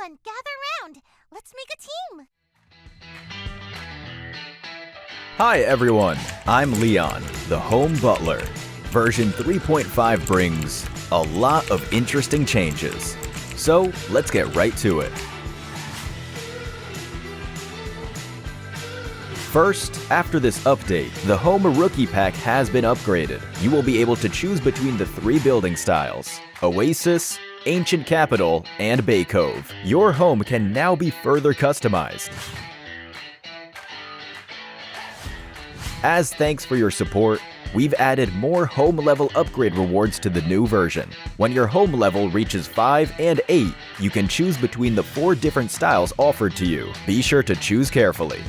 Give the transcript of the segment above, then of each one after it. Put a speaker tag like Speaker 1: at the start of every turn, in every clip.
Speaker 1: Everyone, gather round. Let's make a team.
Speaker 2: Hi everyone, I'm Leon, the Home Butler. Version 3.5 brings a lot of interesting changes. So let's get right to it. First, after this update, the Home Rookie Pack has been upgraded. You will be able to choose between the 3 building styles: Oasis, Ancient Capital, and Bay Cove. Your home can now be further customized. As thanks for your support, we've added more home level upgrade rewards to the new version. When your home level reaches 5 and 8, you can choose between the 4 different styles offered to you. Be sure to choose carefully.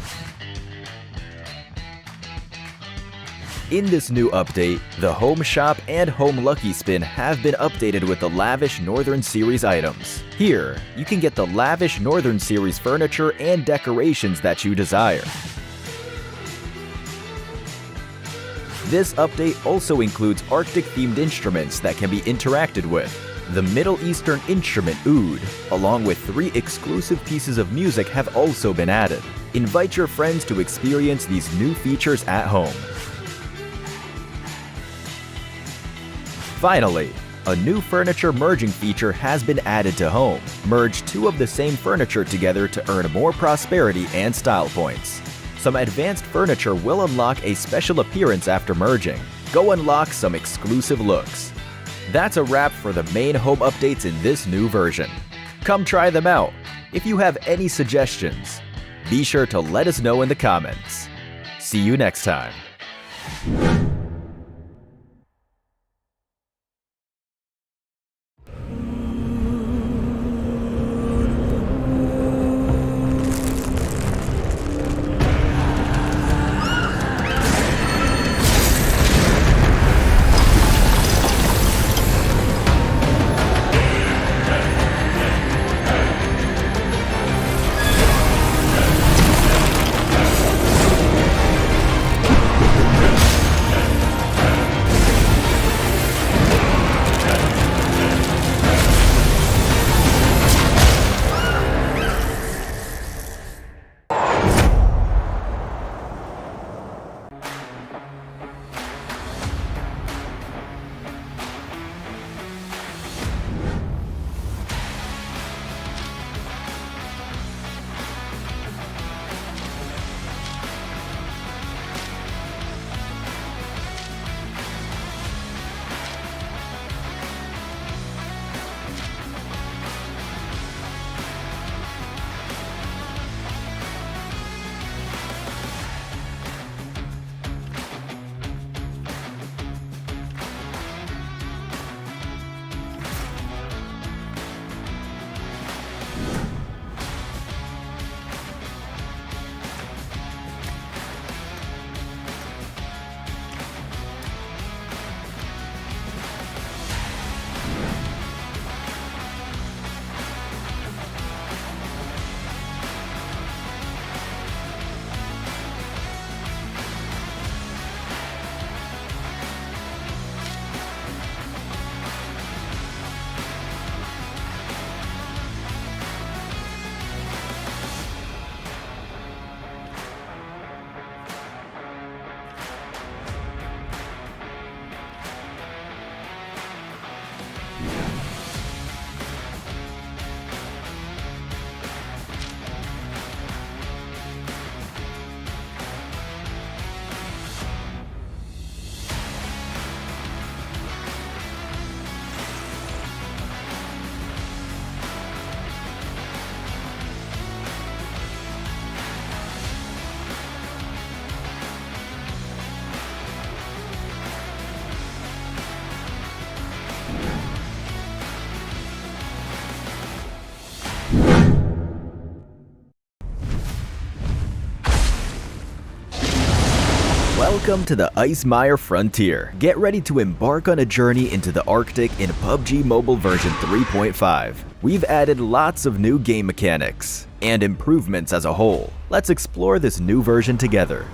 Speaker 2: In this new update, the Home Shop and Home Lucky Spin have been updated with the Lavish Northern Series items. Here, you can get the Lavish Northern Series furniture and decorations that you desire. This update also includes Arctic-themed instruments that can be interacted with. The Middle Eastern instrument Oud, along with 3 exclusive pieces of music have also been added. Invite your friends to experience these new features at home. Finally, a new furniture merging feature has been added to Home. Merge 2 of the same furniture together to earn more prosperity and style points. Some advanced furniture will unlock a special appearance after merging. Go unlock some exclusive looks. That's a wrap for the main home updates in this new version. Come try them out. If you have any suggestions, be sure to let us know in the comments. See you next time. Welcome to the Icemire Frontier. Get ready to embark on a journey into the Arctic in PUBG Mobile version 3.5. We've added lots of new game mechanics and improvements as a whole. Let's explore this new version together.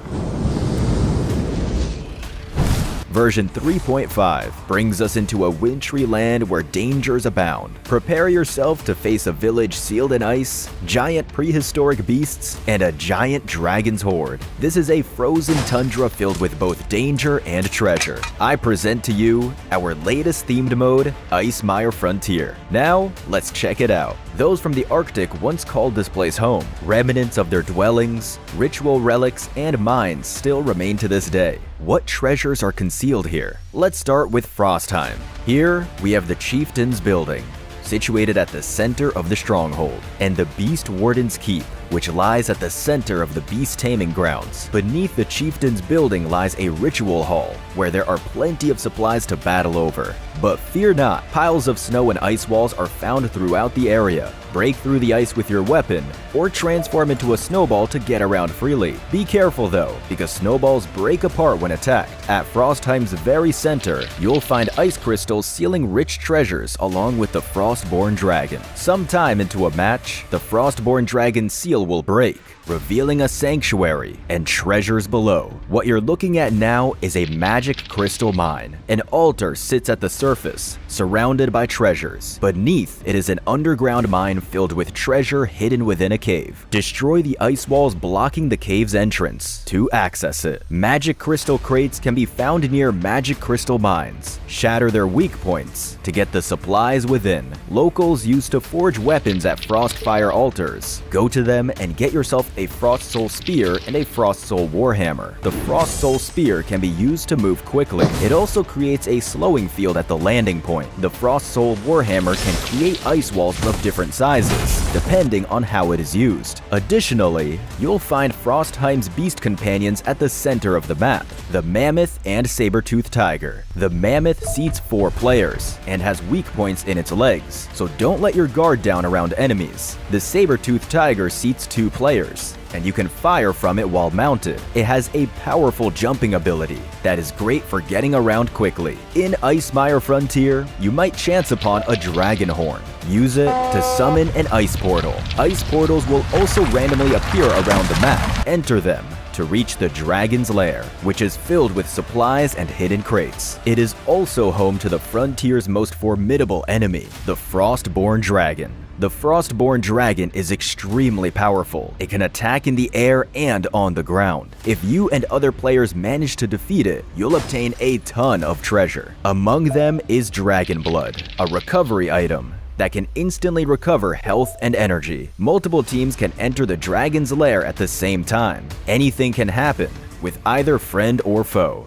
Speaker 2: Version 3.5 brings us into a wintry land where dangers abound. Prepare yourself to face a village sealed in ice, giant prehistoric beasts, and a giant dragon's horde. This is a frozen tundra filled with both danger and treasure. I present to you our latest themed mode, Icemire Frontier. Now, let's check it out. Those from the Arctic once called this place home. Remnants of their dwellings, ritual relics, and mines still remain to this day. What treasures are concealed here? Let's start with Frostheim. Here, we have the Chieftain's Building, situated at the center of the stronghold, and the Beast Warden's Keep, which lies at the center of the beast taming grounds. Beneath the Chieftain's Building lies a ritual hall, where there are plenty of supplies to battle over. But fear not, piles of snow and ice walls are found throughout the area. Break through the ice with your weapon, or transform into a snowball to get around freely. Be careful though, because snowballs break apart when attacked. At Frostheim's very center, you'll find ice crystals sealing rich treasures along with the Frostborne dragon. Sometime into a match, the Frostborne dragon seal will break, revealing a sanctuary and treasures below. What you're looking at now is a magic crystal mine. An altar sits at the surface, surrounded by treasures. Beneath, it is an underground mine filled with treasure hidden within a cave. Destroy the ice walls blocking the cave's entrance to access it. Magic crystal crates can be found near magic crystal mines. Shatter their weak points to get the supplies within. Locals used to forge weapons at Frostfire altars. Go to them and get yourself a Frost Soul Spear and a Frost Soul Warhammer. The Frost Soul Spear can be used to move quickly. It also creates a slowing field at the landing point. The Frost Soul Warhammer can create ice walls of different sizes, depending on how it is used. Additionally, you'll find Frostheim's beast companions at the center of the map, the Mammoth and Saber-Toothed Tiger. The Mammoth seats 4 players and has weak points in its legs, so don't let your guard down around enemies. The Saber-Toothed Tiger seats 2 players, and you can fire from it while mounted. It has a powerful jumping ability that is great for getting around quickly. In Icemire Frontier, you might chance upon a dragon horn. Use it to summon an ice portal. Ice portals will also randomly appear around the map. Enter them to reach the dragon's lair, which is filled with supplies and hidden crates. It is also home to the Frontier's most formidable enemy, the Frostborne dragon. The Frostborne dragon is extremely powerful. It can attack in the air and on the ground. If you and other players manage to defeat it, you'll obtain a ton of treasure. Among them is Dragon Blood, a recovery item that can instantly recover health and energy. Multiple teams can enter the dragon's lair at the same time. Anything can happen with either friend or foe.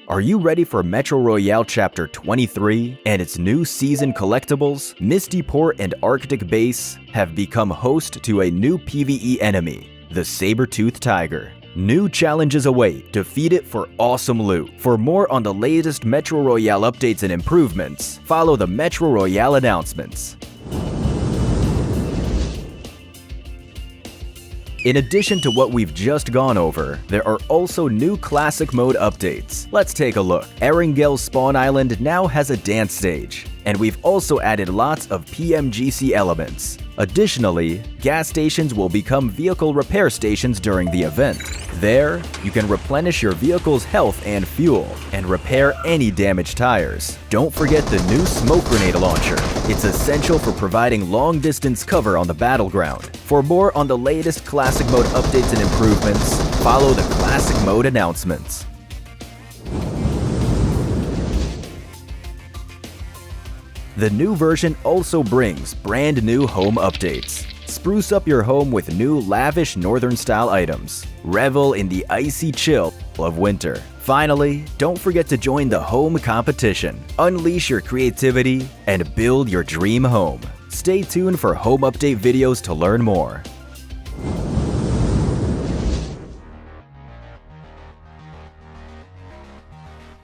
Speaker 2: Are you ready for Metro Royale Chapter 23 and its new season collectibles? Misty Port and Arctic Base have become host to a new PvE enemy, the Saber-Toothed Tiger. New challenges await. Defeat it for awesome loot. For more on the latest Metro Royale updates and improvements, follow the Metro Royale announcements. In addition to what we've just gone over, there are also new classic mode updates. Let's take a look. Erangel's spawn island now has a dance stage, and we've also added lots of PMGC elements. Additionally, gas stations will become vehicle repair stations during the event. There, you can replenish your vehicle's health and fuel, and repair any damaged tires. Don't forget the new smoke grenade launcher. It's essential for providing long-distance cover on the battleground. For more on the latest Classic Mode updates and improvements, follow the Classic Mode announcements. The new version also brings brand new home updates. Spruce up your home with new lavish northern-style items. Revel in the icy chill of winter. Finally, don't forget to join the home competition. Unleash your creativity and build your dream home. Stay tuned for home update videos to learn more.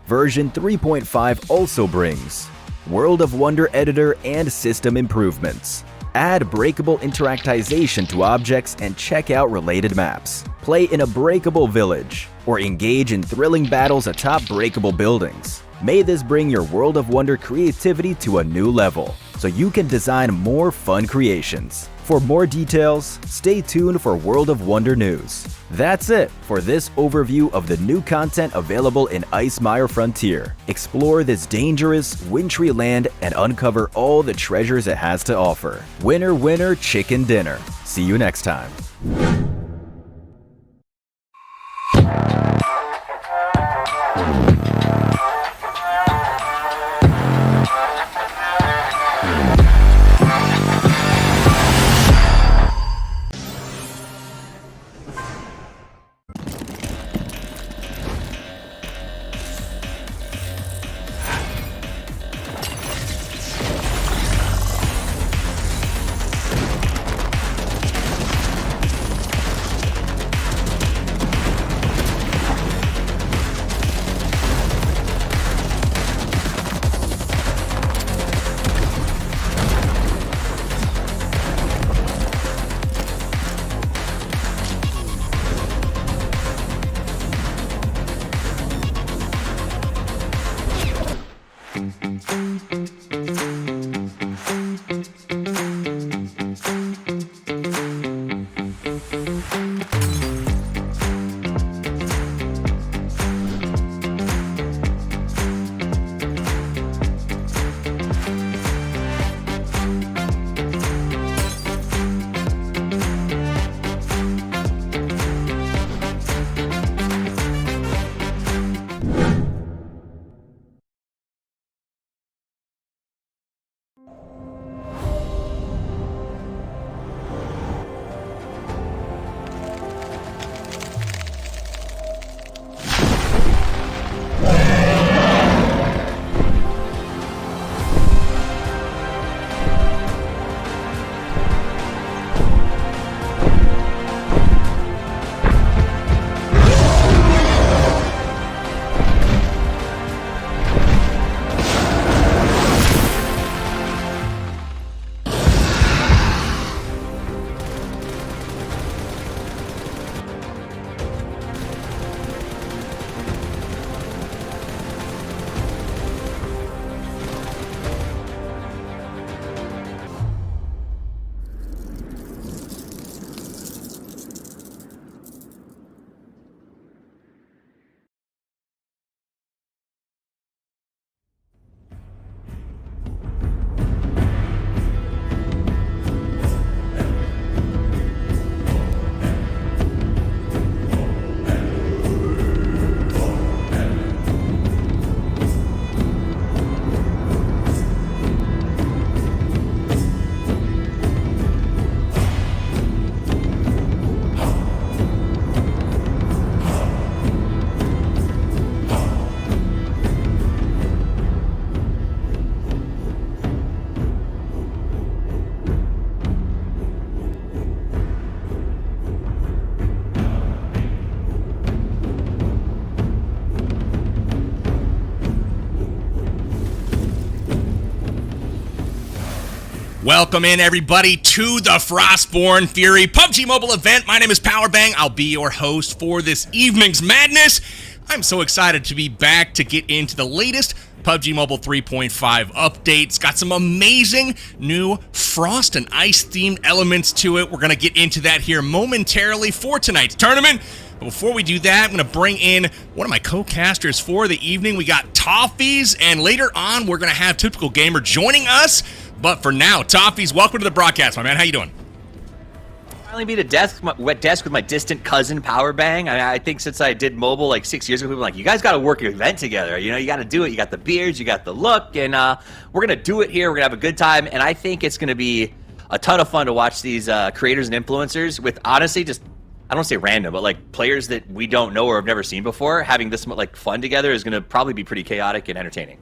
Speaker 2: Version 3.5 also brings World of Wonder editor and system improvements. Add breakable interactization to objects and check out related maps. Play in a breakable village, or engage in thrilling battles atop breakable buildings. May this bring your World of Wonder creativity to a new level, so you can design more fun creations. For more details, stay tuned for World of Wonder news. That's it for this overview of the new content available in Icemire Frontier. Explore this dangerous, wintry land and uncover all the treasures it has to offer. Winner, winner, chicken dinner. See you next time.
Speaker 3: Welcome in, everybody, to the Frostborne Fury PUBG Mobile event. My name is Powerbang. I'll be your host for this evening's madness. I'm so excited to be back to get into the latest PUBG Mobile 3.5 updates. Got some amazing new Frost and Ice themed elements to it. We're going to get into that here momentarily for tonight's tournament. But before we do that, I'm going to bring in one of my co-casters for the evening. We got Toffees, and later on, we're going to have Typical Gamer joining us. But for now, Toffees, welcome to the broadcast, my man. How you doing?
Speaker 4: Finally beat a desk with my distant cousin Powerbang. I think since I did mobile like 6 years ago, people were like, you guys got to work your event together. You know, you got to do it. You got the beards, you got the look, and we're gonna do it here. We're gonna have a good time, and I think it's gonna be a ton of fun to watch these creators and influencers with honestly just, I don't say random, but like players that we don't know or have never seen before. Having this like fun together is gonna probably be pretty chaotic and entertaining.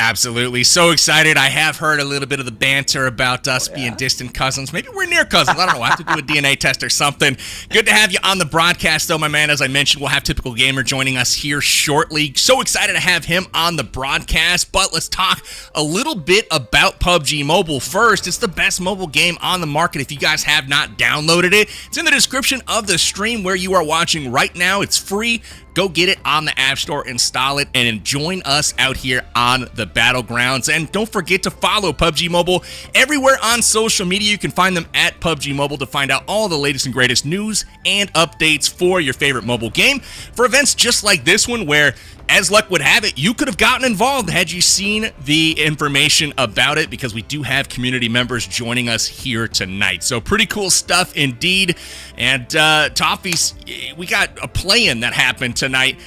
Speaker 3: Absolutely. So excited. I have heard a little bit of the banter about us being distant cousins. Maybe we're near cousins. I don't know. We'll have to do a DNA test or something. Good to have you on the broadcast, though, my man. As I mentioned, we'll have Typical Gamer joining us here shortly. So excited to have him on the broadcast. But let's talk a little bit about PUBG Mobile first. It's the best mobile game on the market. If you guys have not downloaded it, it's in the description of the stream where you are watching right now. It's free, Go get it on the App Store, install it, and join us out here on the Battlegrounds. And don't forget to follow PUBG Mobile everywhere on social media. You can find them at PUBG Mobile to find out all the latest and greatest news and updates for your favorite mobile game. For events just like this one, where, as luck would have it, you could have gotten involved had you seen the information about it, because we do have community members joining us here tonight. So pretty cool stuff indeed. And Toffees, we got a play-in that happened tonight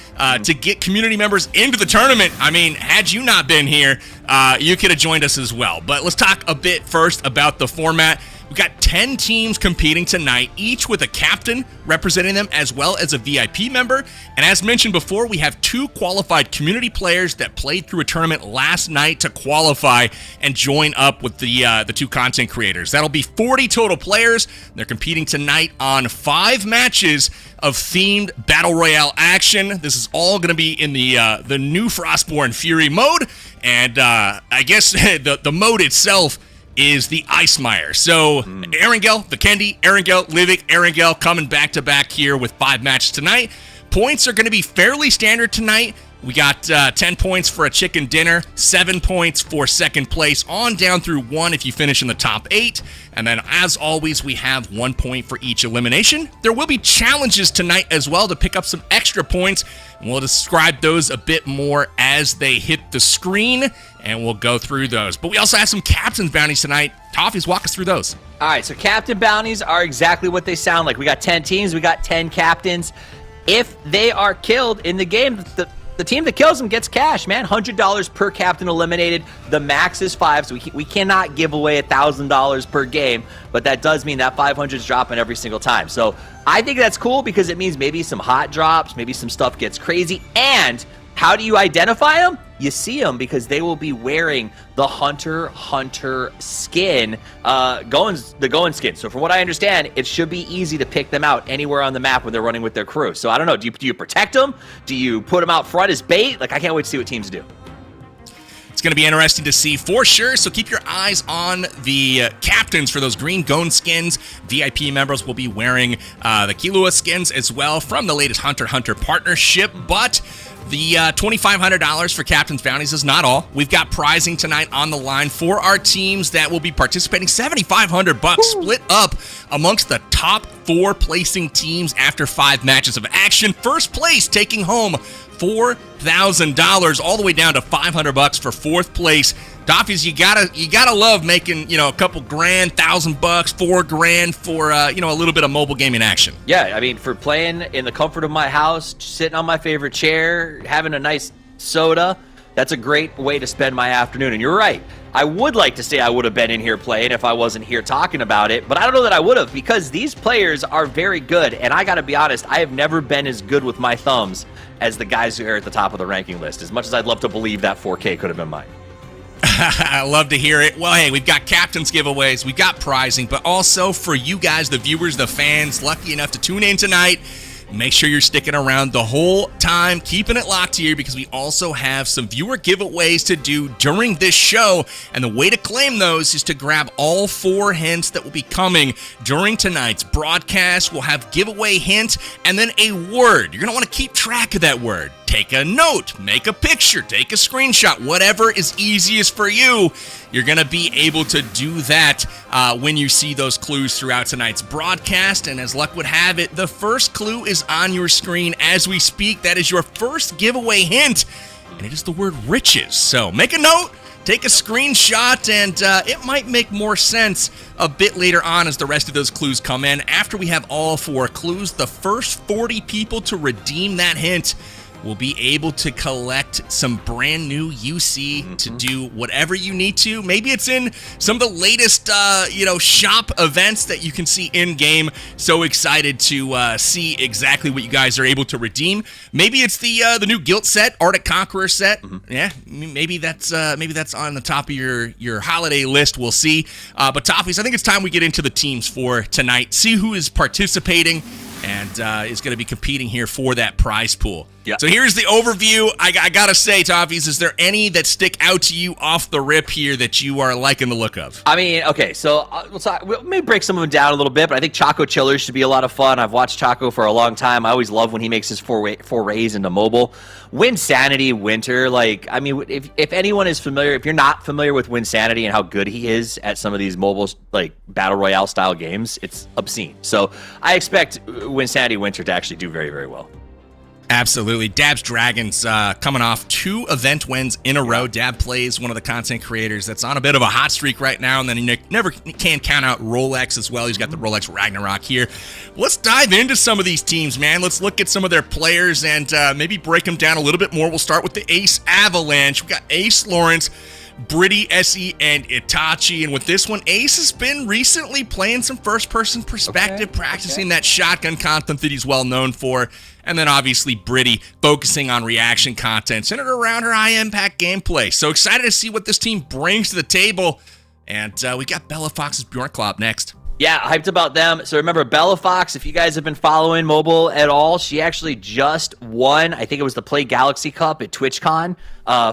Speaker 3: to get community members into the tournament. I mean, had you not been here, you could have joined us as well. But let's talk a bit first about the format. We've got 10 teams competing tonight, each with a captain representing them, as well as a VIP member. And as mentioned before, we have 2 qualified community players that played through a tournament last night to qualify and join up with the 2 content creators. That'll be 40 total players. They're competing tonight on 5 matches of themed Battle Royale action. This is all going to be in the new Frostborne Fury mode. And I guess the mode itself is the Icemire. So Erangel, Vikendi, Erangel, Livik, Erangel coming back-to-back here with 5 matches tonight. Points are going to be fairly standard tonight. We got 10 points for a chicken dinner, 7 points for second place, on down through 1 if you finish in the top 8. And then, as always, we have 1 point for each elimination. There will be challenges tonight as well to pick up some extra points. And we'll describe those a bit more as they hit the screen, and we'll go through those. But we also have some Captain Bounties tonight. Toffees, walk us through those.
Speaker 4: All right, so Captain Bounties are exactly what they sound like. We got 10 teams. We got 10 captains. If they are killed in the game, the team that kills them gets cash, man. $100 per captain eliminated. The max is 5, so we cannot give away $1,000 per game, but that does mean that 500 is dropping every single time. So I think that's cool, because it means maybe some hot drops, maybe some stuff gets crazy. And how do you identify them? You see them because they will be wearing the Hunter skin, the going skin. So from what I understand, it should be easy to pick them out anywhere on the map when they're running with their crew. So I don't know, do you protect them? Do you put them out front as bait? Like, I can't wait to see what teams do.
Speaker 3: It's going to be interesting to see for sure, so keep your eyes on the captains for those green Gone skins. VIP members will be wearing the Kilua skins as well from the latest Hunter partnership, but the $2,500 for Captain's Bounties is not all. We've got prizing tonight on the line for our teams that will be participating. $7,500 split up amongst the top 4 placing teams after 5 matches of action. First place taking home $4,000, all the way down to $500 for 4th place. Toffees, you gotta love making, a couple grand, $1,000, $4,000 for a little bit of mobile gaming action.
Speaker 4: Yeah, I mean, for playing in the comfort of my house, sitting on my favorite chair, having a nice soda, that's a great way to spend my afternoon. And you're right, I would like to say I would have been in here playing if I wasn't here talking about it, but I don't know that I would have, because these players are very good. And I gotta be honest, I have never been as good with my thumbs as the guys who are at the top of the ranking list, as much as I'd love to believe that 4K could have been mine.
Speaker 3: I love to hear it. Well, hey, we've got captains giveaways, we've got prizing, but also for you guys, the viewers, the fans, lucky enough to tune in tonight, make sure you're sticking around the whole time, keeping it locked here, because we also have some viewer giveaways to do during this show. And the way to claim those is to grab all 4 hints that will be coming during tonight's broadcast. We'll have giveaway hint and then a word. You're going to want to keep track of that word. Take a note, make a picture, take a screenshot, whatever is easiest for you. You're going to be able to do that when you see those clues throughout tonight's broadcast. And as luck would have it, the first clue is on your screen as we speak. That is your first giveaway hint, and it is the word riches. So make a note, take a screenshot, and it might make more sense a bit later on as the rest of those clues come in. After we have all 4 clues, the first 40 people to redeem that hint will be able to collect some brand new UC to do whatever you need to. Maybe it's in some of the latest, shop events that you can see in-game. So excited to see exactly what you guys are able to redeem. Maybe it's the new Guilt set, Arctic Conqueror set. Yeah, maybe that's on the top of your holiday list. We'll see. But Toffees, I think it's time we get into the teams for tonight. See who is participating and is going to be competing here for that prize pool.
Speaker 4: Yeah.
Speaker 3: So here's the overview. I gotta say, Toffees, is there any that stick out to you off the rip here that you are liking the look of?
Speaker 4: I mean, okay, so we'll maybe break some of them down a little bit, but I think Choco Chillers should be a lot of fun. I've watched Choco for a long time. I always love when he makes his forays into mobile. Winsanity Winter, like, I mean, if anyone is familiar, if you're not familiar with Winsanity and how good he is at some of these mobile, like, Battle Royale style games, it's obscene. So I expect Winsanity Winter to actually do very, very well.
Speaker 3: Absolutely. Dab's Dragons coming off 2 event wins in a row. Dab plays one of the content creators that's on a bit of a hot streak right now, and then he never can count out Rolex as well. He's got the Rolex Ragnarok here. Let's dive into some of these teams, man. Let's look at some of their players and maybe break them down a little bit more. We'll start with the Ace Avalanche. We got Ace Lawrence, Britty, Essie, and Itachi. And with this one, Ace has been recently playing some first-person perspective, practicing that shotgun content that he's well known for. And then obviously Britty focusing on reaction content centered around her high-impact gameplay. So excited to see what this team brings to the table. And we got Bella Fox's Bjornklopp next.
Speaker 4: Yeah, hyped about them. So remember, Bella Fox, if you guys have been following mobile at all, she actually just won, I think it was the Play Galaxy Cup at TwitchCon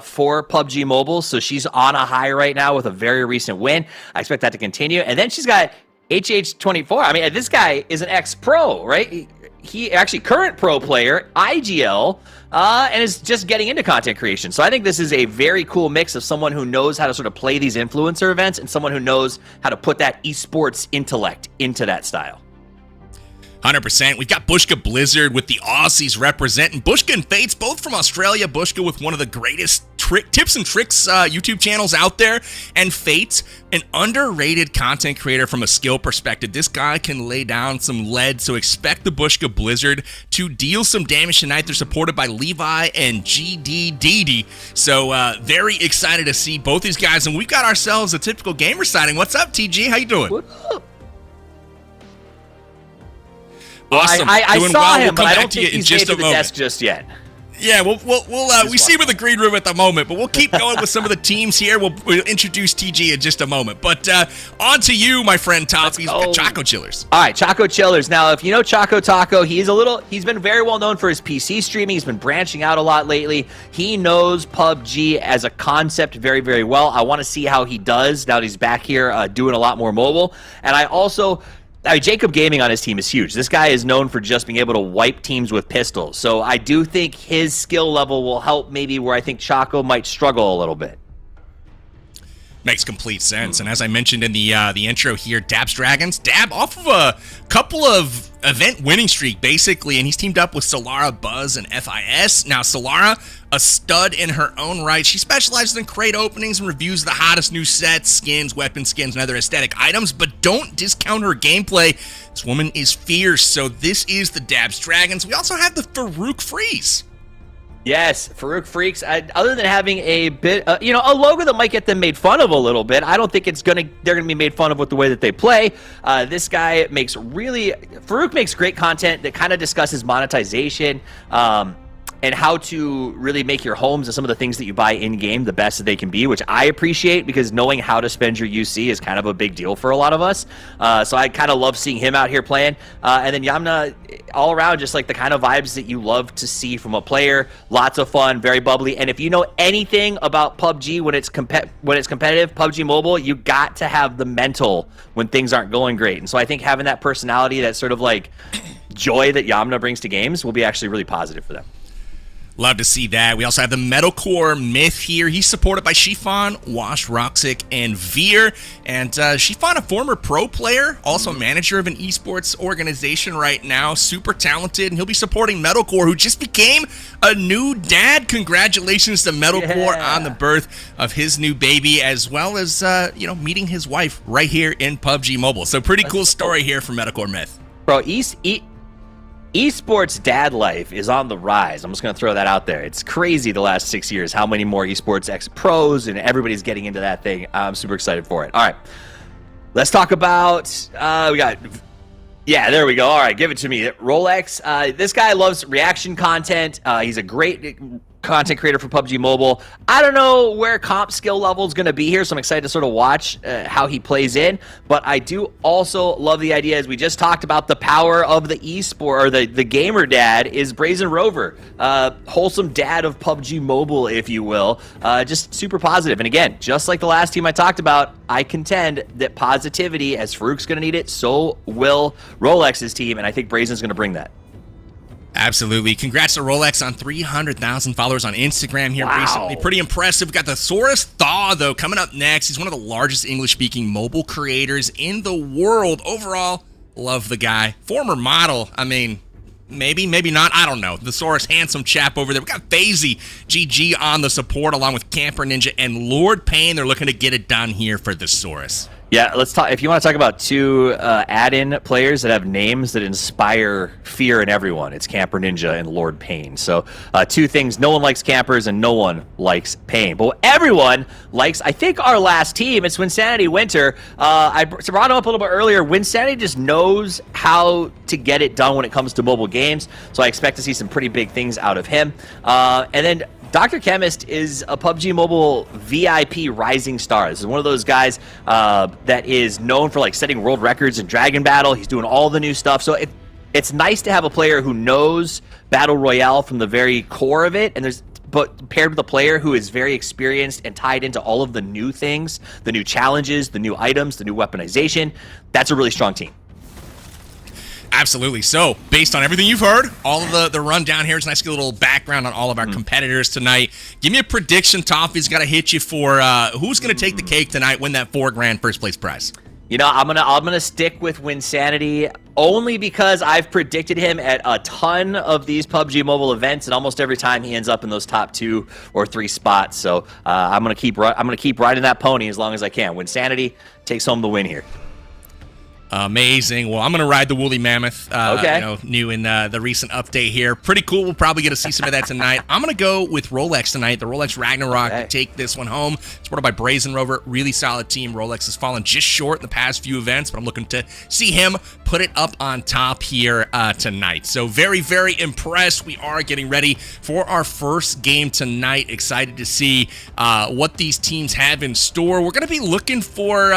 Speaker 4: for PUBG Mobile. So she's on a high right now with a very recent win. I expect that to continue. And then she's got HH24. I mean, this guy is an ex-pro, right? He actually current pro player, IGL, and is just getting into content creation. So I think this is a very cool mix of someone who knows how to sort of play these influencer events and someone who knows how to put that esports intellect into that style.
Speaker 3: 100%. We've got Bushka Blizzard with the Aussies representing. Bushka and Fates, both from Australia. Bushka with one of the greatest tips and tricks YouTube channels out there. And Fates, an underrated content creator from a skill perspective. This guy can lay down some lead, so expect the Bushka Blizzard to deal some damage tonight. They're supported by Levi and GDDD. So very excited to see both these guys. And we've got ourselves a typical gamer sighting. What's up, TG? How you doing?
Speaker 4: What up?
Speaker 3: Awesome.
Speaker 4: I
Speaker 3: Doing
Speaker 4: saw
Speaker 3: well.
Speaker 4: him,
Speaker 3: We'll
Speaker 4: but
Speaker 3: come
Speaker 4: I
Speaker 3: back
Speaker 4: don't
Speaker 3: to you
Speaker 4: think
Speaker 3: in
Speaker 4: he's made
Speaker 3: just
Speaker 4: to
Speaker 3: a
Speaker 4: the
Speaker 3: moment.
Speaker 4: desk just yet.
Speaker 3: Yeah, we see him in the green room at the moment, but we'll keep going with some of the teams here. We'll introduce TG in just a moment. But on to you, my friend Toffees. We've got Choco Chillers.
Speaker 4: All right, Choco Chillers. Now, if you know Choco Taco, he's been very well known for his PC streaming. He's been branching out a lot lately. He knows PUBG as a concept very, very well. I want to see how he does now that he's back here doing a lot more mobile. And Jacob Gaming on his team is huge. This guy is known for just being able to wipe teams with pistols. So I do think his skill level will help maybe where I think Choco might struggle a little bit.
Speaker 3: Makes complete sense. And as I mentioned in the intro here, Dab's Dragons, Dab off of a couple of event winning streak, basically, and he's teamed up with Solara, Buzz, and FIS. Now, Solara, a stud in her own right. She specializes in crate openings and reviews the hottest new sets, skins, weapon skins, and other aesthetic items, but don't discount her gameplay. This woman is fierce, so this is the Dab's Dragons. We also have the Farouk Freeze.
Speaker 4: Yes, Farouk Freaks. Other than having a bit, a logo that might get them made fun of a little bit, I don't think they're gonna be made fun of with the way that they play. This guy Farouk makes great content that kind of discusses monetization, and how to really make your homes and some of the things that you buy in-game the best that they can be, which I appreciate because knowing how to spend your UC is kind of a big deal for a lot of us. So I kind of love seeing him out here playing. And then Yamna, all around, just like the kind of vibes that you love to see from a player. Lots of fun, very bubbly. And if you know anything about PUBG when it's competitive, PUBG Mobile, you got to have the mental when things aren't going great. And so I think having that personality, that sort of like joy that Yamna brings to games will be actually really positive for them.
Speaker 3: Love to see that. We also have the Metalcore Myth here. He's supported by Shifan, Wash, Roxic, and Veer. And Shifan, a former pro player, also manager of an esports organization right now. Super talented, and he'll be supporting Metalcore, who just became a new dad. Congratulations to Metalcore on the birth of his new baby, as well as meeting his wife right here in PUBG Mobile. So pretty cool story here from Metalcore Myth.
Speaker 4: Bro, esports dad life is on the rise. I'm just going to throw that out there. It's crazy the last 6 years how many more esports ex-pros and everybody's getting into that thing. I'm super excited for it. All right. Let's talk about there we go. All right, give it to me. Rolex. This guy loves reaction content. He's a great content creator for PUBG Mobile. I don't know where comp skill level is going to be here, so I'm excited to sort of watch how he plays in. But I do also love the idea, as we just talked about, the power of the esport, or the gamer dad is Brazen Rover. Wholesome dad of PUBG Mobile, if you will. Just super positive. And again, just like the last team I talked about, I contend that positivity, as Farouk's going to need it, so will Rolex's team, and I think Brazen's going to bring that.
Speaker 3: Absolutely. Congrats to Rolex on 300,000 followers on Instagram here
Speaker 4: Wow.
Speaker 3: recently. Pretty impressive. We've got the Saurus Thaw, though, coming up next. He's one of the largest English-speaking mobile creators in the world. Overall, love the guy. Former model. I mean, maybe, maybe not. I don't know. The Saurus, handsome chap over there. We got Fazy GG on the support, along with Camper Ninja and Lord Payne. They're looking to get it done here for the Saurus.
Speaker 4: Yeah, let's talk. If you want to talk about two add-in players that have names that inspire fear in everyone, it's Camper Ninja and Lord Payne. So two things: no one likes campers, and no one likes Payne. But what everyone likes, I think, our last team. It's Winsanity Winter. I brought him up a little bit earlier. Winsanity just knows how to get it done when it comes to mobile games. So I expect to see some pretty big things out of him. And then Dr. Chemist is a PUBG Mobile VIP rising star. This is one of those guys that is known for like setting world records in Dragon Battle. He's doing all the new stuff. So it's nice to have a player who knows Battle Royale from the very core of it, but paired with a player who is very experienced and tied into all of the new things, the new challenges, the new items, the new weaponization. That's a really strong team.
Speaker 3: Absolutely. So, based on everything you've heard, all of the rundown here is a nice little background on all of our competitors tonight. Give me a prediction. Toffee's got to hit you for who's going to take the cake tonight, win that $4,000 first place prize.
Speaker 4: You know, I'm gonna stick with Winsanity only because I've predicted him at a ton of these PUBG Mobile events, and almost every time he ends up in those top 2 or 3 spots. So I'm gonna keep riding that pony as long as I can. Winsanity takes home the win here.
Speaker 3: Amazing. Well, I'm going to ride the Woolly Mammoth,
Speaker 4: okay.
Speaker 3: New in the recent update here. Pretty cool. We'll probably get to see some of that tonight. I'm going to go with Rolex tonight. The Rolex Ragnarok to take this one home. Supported by Brazen Rover. Really solid team. Rolex has fallen just short in the past few events, but I'm looking to see him put it up on top here tonight. So very, very impressed. We are getting ready for our first game tonight. Excited to see what these teams have in store. We're going to be looking for,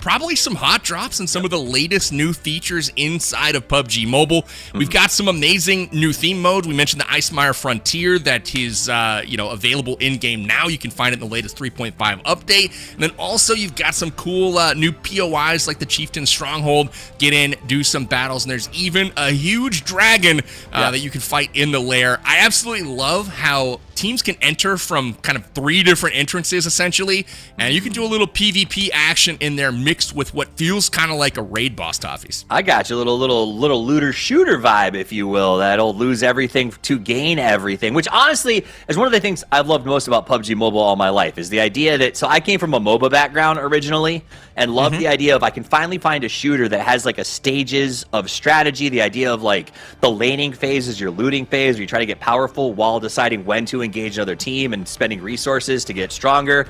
Speaker 3: probably some hot drops and some of the latest new features inside of PUBG Mobile. We've got some amazing new theme modes. We mentioned the Icemire Frontier that is, available in-game now. You can find it in the latest 3.5 update. And then also you've got some cool new POIs like the Chieftain Stronghold. Get in, do some battles, and there's even a huge dragon that you can fight in the lair. I absolutely love how teams can enter from kind of 3 different entrances, essentially, and you can do a little PvP action in there mixed with what feels kind of like a raid boss, Toffees.
Speaker 4: I got you. Little looter shooter vibe, if you will. That'll lose everything to gain everything, which honestly is one of the things I've loved most about PUBG Mobile all my life, is the idea that, so I came from a MOBA background originally and loved the idea of I can finally find a shooter that has like a stages of strategy, the idea of like the laning phase is your looting phase, where you try to get powerful while deciding when to engage another team and spending resources to get stronger.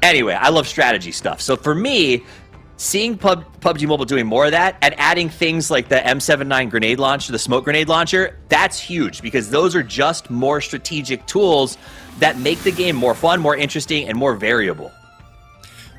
Speaker 4: Anyway, I love strategy stuff. So for me, seeing PUBG Mobile doing more of that and adding things like the M79 grenade launcher, the smoke grenade launcher, that's huge, because those are just more strategic tools that make the game more fun, more interesting, and more variable.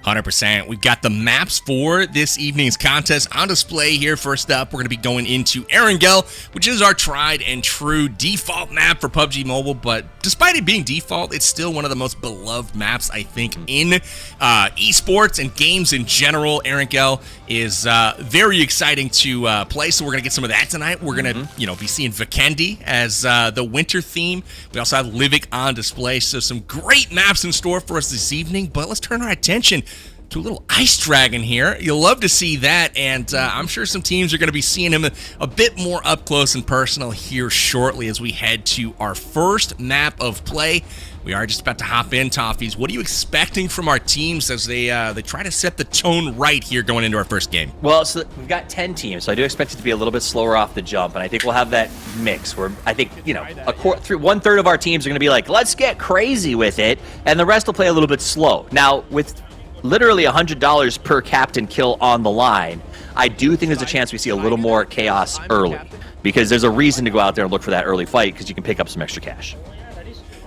Speaker 3: 100%. We've got the maps for this evening's contest on display here. First up, we're going to be going into Erangel, which is our tried and true default map for PUBG Mobile. But despite it being default, it's still one of the most beloved maps, I think, in esports and games in general. Erangel is very exciting to play, so we're going to get some of that tonight. We're going to, be seeing Vikendi as the winter theme. We also have Livik on display, so some great maps in store for us this evening. But let's turn our attention to a little ice dragon here. You'll love to see that, and I'm sure some teams are going to be seeing him a bit more up close and personal here shortly as we head to our first map of play. We are just about to hop in, Toffees. What are you expecting from our teams as they try to set the tone right here going into our first game?
Speaker 4: Well, so we've got 10 teams, so I do expect it to be a little bit slower off the jump, and I think we'll have that mix where I think, one-third of our teams are going to be like, let's get crazy with it, and the rest will play a little bit slow. Now, with literally $100 per captain kill on the line, I do think there's a chance we see a little more chaos early, because there's a reason to go out there and look for that early fight, because you can pick up some extra cash.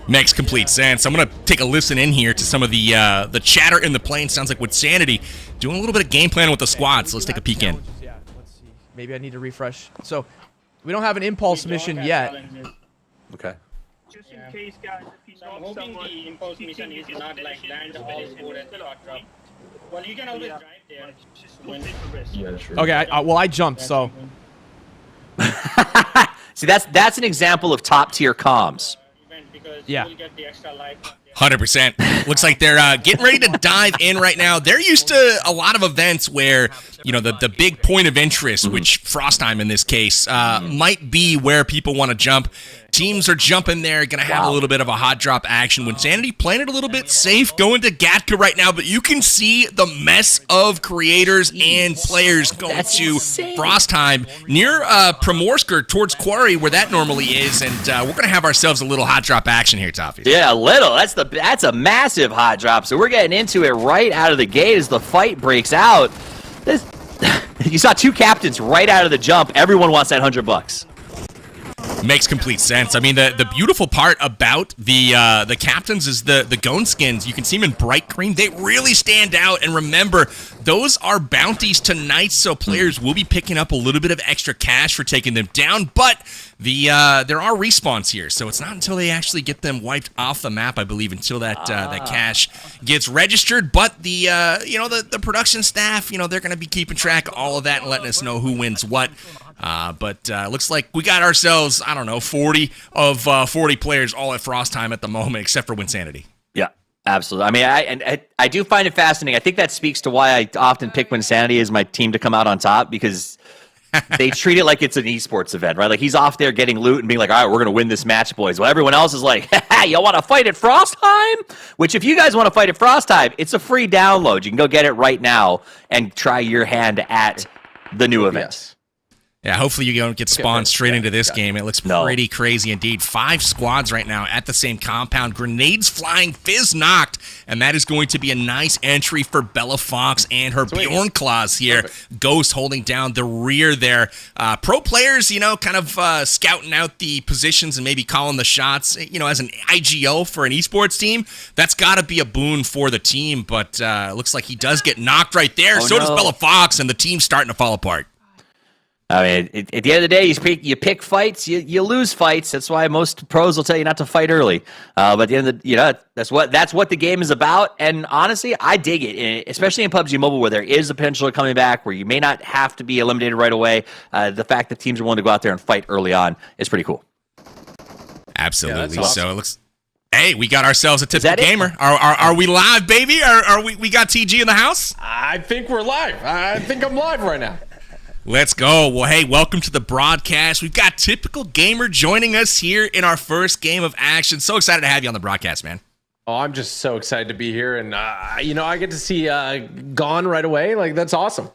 Speaker 3: Makes complete sense. I'm gonna take a listen in here to some of the chatter in the plane. Sounds like Winsanity doing a little bit of game planning with the squad. So let's take a peek in.
Speaker 5: Yeah, let's see. Maybe I need to refresh. So we don't have an impulse mission yet.
Speaker 4: Okay.
Speaker 6: Just in case, guys, if you know someone, the impulse mission is not like land all food and drop. Well, you can always drive there. Just don't take the risk.
Speaker 7: Yeah, sure.
Speaker 5: Okay, well I jumped, so
Speaker 4: See, that's an example of top tier comms.
Speaker 6: Because
Speaker 5: Yeah.
Speaker 6: you will get the extra life.
Speaker 3: 100%. Looks like they're getting ready to dive in right now. They're used to a lot of events where, you know, the big point of interest, which Frostheim in this case, might be where people want to jump. Teams are jumping there, going to have a little bit of a hot drop action. Winsanity playing it a little bit safe, going to Gatka right now, but you can see the mess of creators and players going to Frostheim near Primorsk towards Quarry, where that normally is, and we're going to have ourselves a little hot drop action here, Toffees.
Speaker 4: Yeah, a little. That's a massive hot drop. So we're getting into it right out of the gate as the fight breaks out. You saw two captains right out of the jump. Everyone wants that $100.
Speaker 3: Makes complete sense. I mean, the beautiful part about the captains is the Gone skins. You can see them in bright green. They really stand out. And remember, those are bounties tonight, so players will be picking up a little bit of extra cash for taking them down. But there are respawns here, so it's not until they actually get them wiped off the map, I believe, until that cash gets registered. But the production staff, they're going to be keeping track of all of that and letting us know who wins what. But looks like we got ourselves, 40 of 40 players all at Frostheim at the moment, except for Winsanity. Yeah,
Speaker 4: absolutely. I mean, I do find it fascinating. I think that speaks to why I often pick Winsanity as my team to come out on top, because they treat it like it's an esports event, right? Like, he's off there getting loot and being like, all right, we're going to win this match, boys. Well, everyone else is like, you want to fight at Frostheim? Which, if you guys want to fight at Frostheim, it's a free download. You can go get it right now and try your hand at the new event.
Speaker 7: Yes.
Speaker 3: Yeah, hopefully you don't get spawned straight into this game. It looks pretty crazy indeed. 5 squads right now at the same compound. Grenades flying, Fizz knocked, and that is going to be a nice entry for Bella Fox and her Bjorn Claws here. Perfect. Ghost holding down the rear there. Pro players, kind of scouting out the positions and maybe calling the shots. As an IGL for an esports team, that's got to be a boon for the team, but looks like he does get knocked right there. Does Bella Fox, and the team's starting to fall apart.
Speaker 4: I mean, at the end of the day, you pick fights, you lose fights. That's why most pros will tell you not to fight early. But at the end of the, that's what the game is about. And honestly, I dig it, especially in PUBG Mobile, where there is the potential of coming back, where you may not have to be eliminated right away. The fact that teams are willing to go out there and fight early on is pretty cool.
Speaker 3: Absolutely.
Speaker 7: Yeah, awesome.
Speaker 3: So it looks. Hey, we got ourselves a typical gamer. Are we live, baby? Are we got TG in the house?
Speaker 7: I think we're live. I think I'm live right now.
Speaker 3: Let's go. Well, hey, welcome to the broadcast. We've got Typical Gamer joining us here in our first game of action. So excited to have you on the broadcast, man.
Speaker 7: Oh, I'm just so excited to be here, and I get to see Gone right away. Like, that's awesome.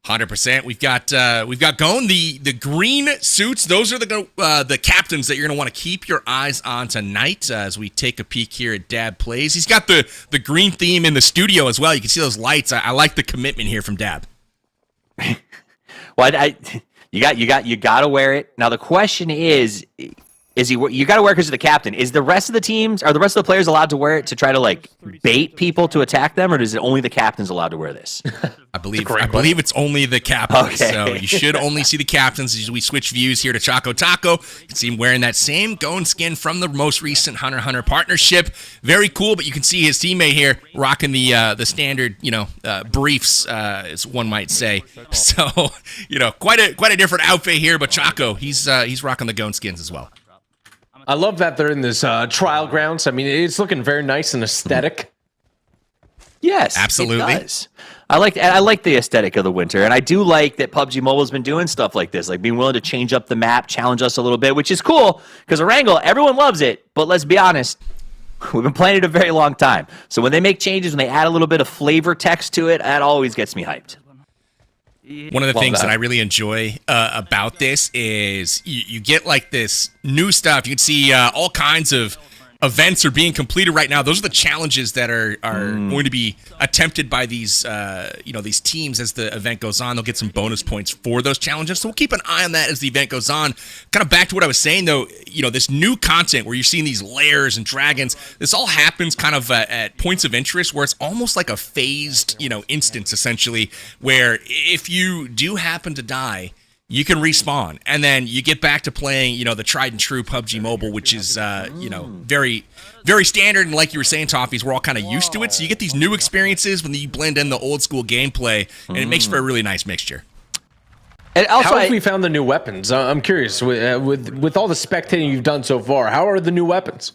Speaker 3: 100%. We've got Gone, the green suits. Those are the captains that you're going to want to keep your eyes on tonight as we take a peek here at Dab Plays. He's got the green theme in the studio as well. You can see those lights. I like the commitment here from Dab.
Speaker 4: Well, you got to wear it. Now the question is you got to wear it because you're the captain. Are the rest of the players allowed to wear it to try to bait people to attack them, or is it only the captains allowed to wear this?
Speaker 3: I believe it's only the captains.
Speaker 4: Okay.
Speaker 3: So you should only see the captains as we switch views here to Choco Taco. You can see him wearing that same Gone skin from the most recent Hunter x Hunter partnership. Very cool, but you can see his teammate here rocking the standard, briefs, as one might say. So, quite a different outfit here, but Choco, he's rocking the Gone skins as well.
Speaker 7: I love that they're in this trial grounds. I mean, it's looking very nice and aesthetic.
Speaker 4: Yes,
Speaker 3: absolutely.
Speaker 4: It does. I like the aesthetic of the winter, and I do like that PUBG Mobile has been doing stuff like this, like being willing to change up the map, challenge us a little bit, which is cool because Erangel, everyone loves it, but let's be honest, we've been playing it a very long time. So when they make changes, when they add a little bit of flavor text to it, that always gets me hyped.
Speaker 3: One of the things that I really enjoy about this is you get this new stuff. You can see all kinds of events are being completed right now. Those are the challenges that are going to be attempted by these these teams as the event goes on. They'll get some bonus points for those challenges. So we'll keep an eye on that as the event goes on. Kind of back to what I was saying though, this new content where you're seeing these lairs and dragons, this all happens kind of at points of interest where it's almost like a phased, instance essentially, where if you do happen to die, you can respawn, and then you get back to playing, the tried and true PUBG Mobile, which is, very, very standard. And like you were saying, Toffees, we're all kind of used to it. So you get these new experiences when you blend in the old school gameplay, and it makes for a really nice mixture.
Speaker 7: And also, how have we found the new weapons? I'm curious. With all the spectating you've done so far, how are the new weapons?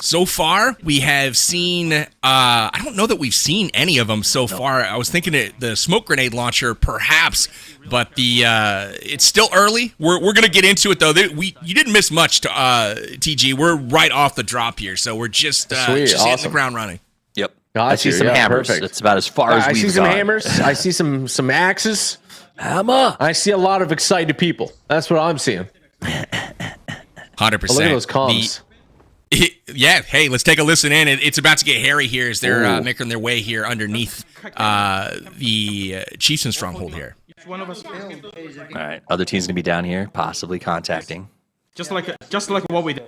Speaker 3: So far, we have seen, I don't know that we've seen any of them so far. I was thinking the smoke grenade launcher, perhaps, but it's still early. We're going to get into it, though. You didn't miss much, TG. We're right off the drop here, so we're just hitting the ground running.
Speaker 4: Yep. I see some hammers.
Speaker 7: Perfect.
Speaker 4: That's about as far as we've
Speaker 7: I see some hammers. I see some axes.
Speaker 4: Hammer.
Speaker 7: I see a lot of excited people. That's what I'm seeing.
Speaker 3: 100%.
Speaker 7: Oh, look at those comms.
Speaker 3: Yeah, hey, let's take a listen in. It's about to get hairy here as they're making their way here underneath the Chieftain stronghold here.
Speaker 6: All
Speaker 4: right, other teams gonna be down here, possibly contacting.
Speaker 6: Just like what we did.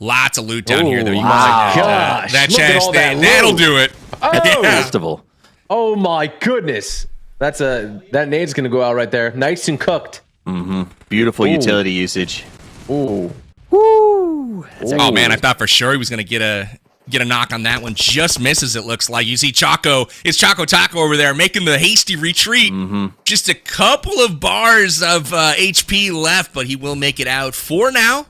Speaker 3: Lots of loot down here, though. You
Speaker 7: wow.
Speaker 3: Gosh, that chest, that'll do it.
Speaker 7: Oh,
Speaker 4: Festival.
Speaker 7: Oh my goodness, that nade's gonna go out right there, nice and cooked.
Speaker 4: Beautiful utility usage.
Speaker 7: Ooh.
Speaker 4: Woo.
Speaker 3: Oh man, I thought for sure he was gonna get a knock on that one. Just misses, it looks like. You see Choco, it's Choco Taco over there making the hasty retreat. Just a couple of bars of HP left, but he will make it out for now.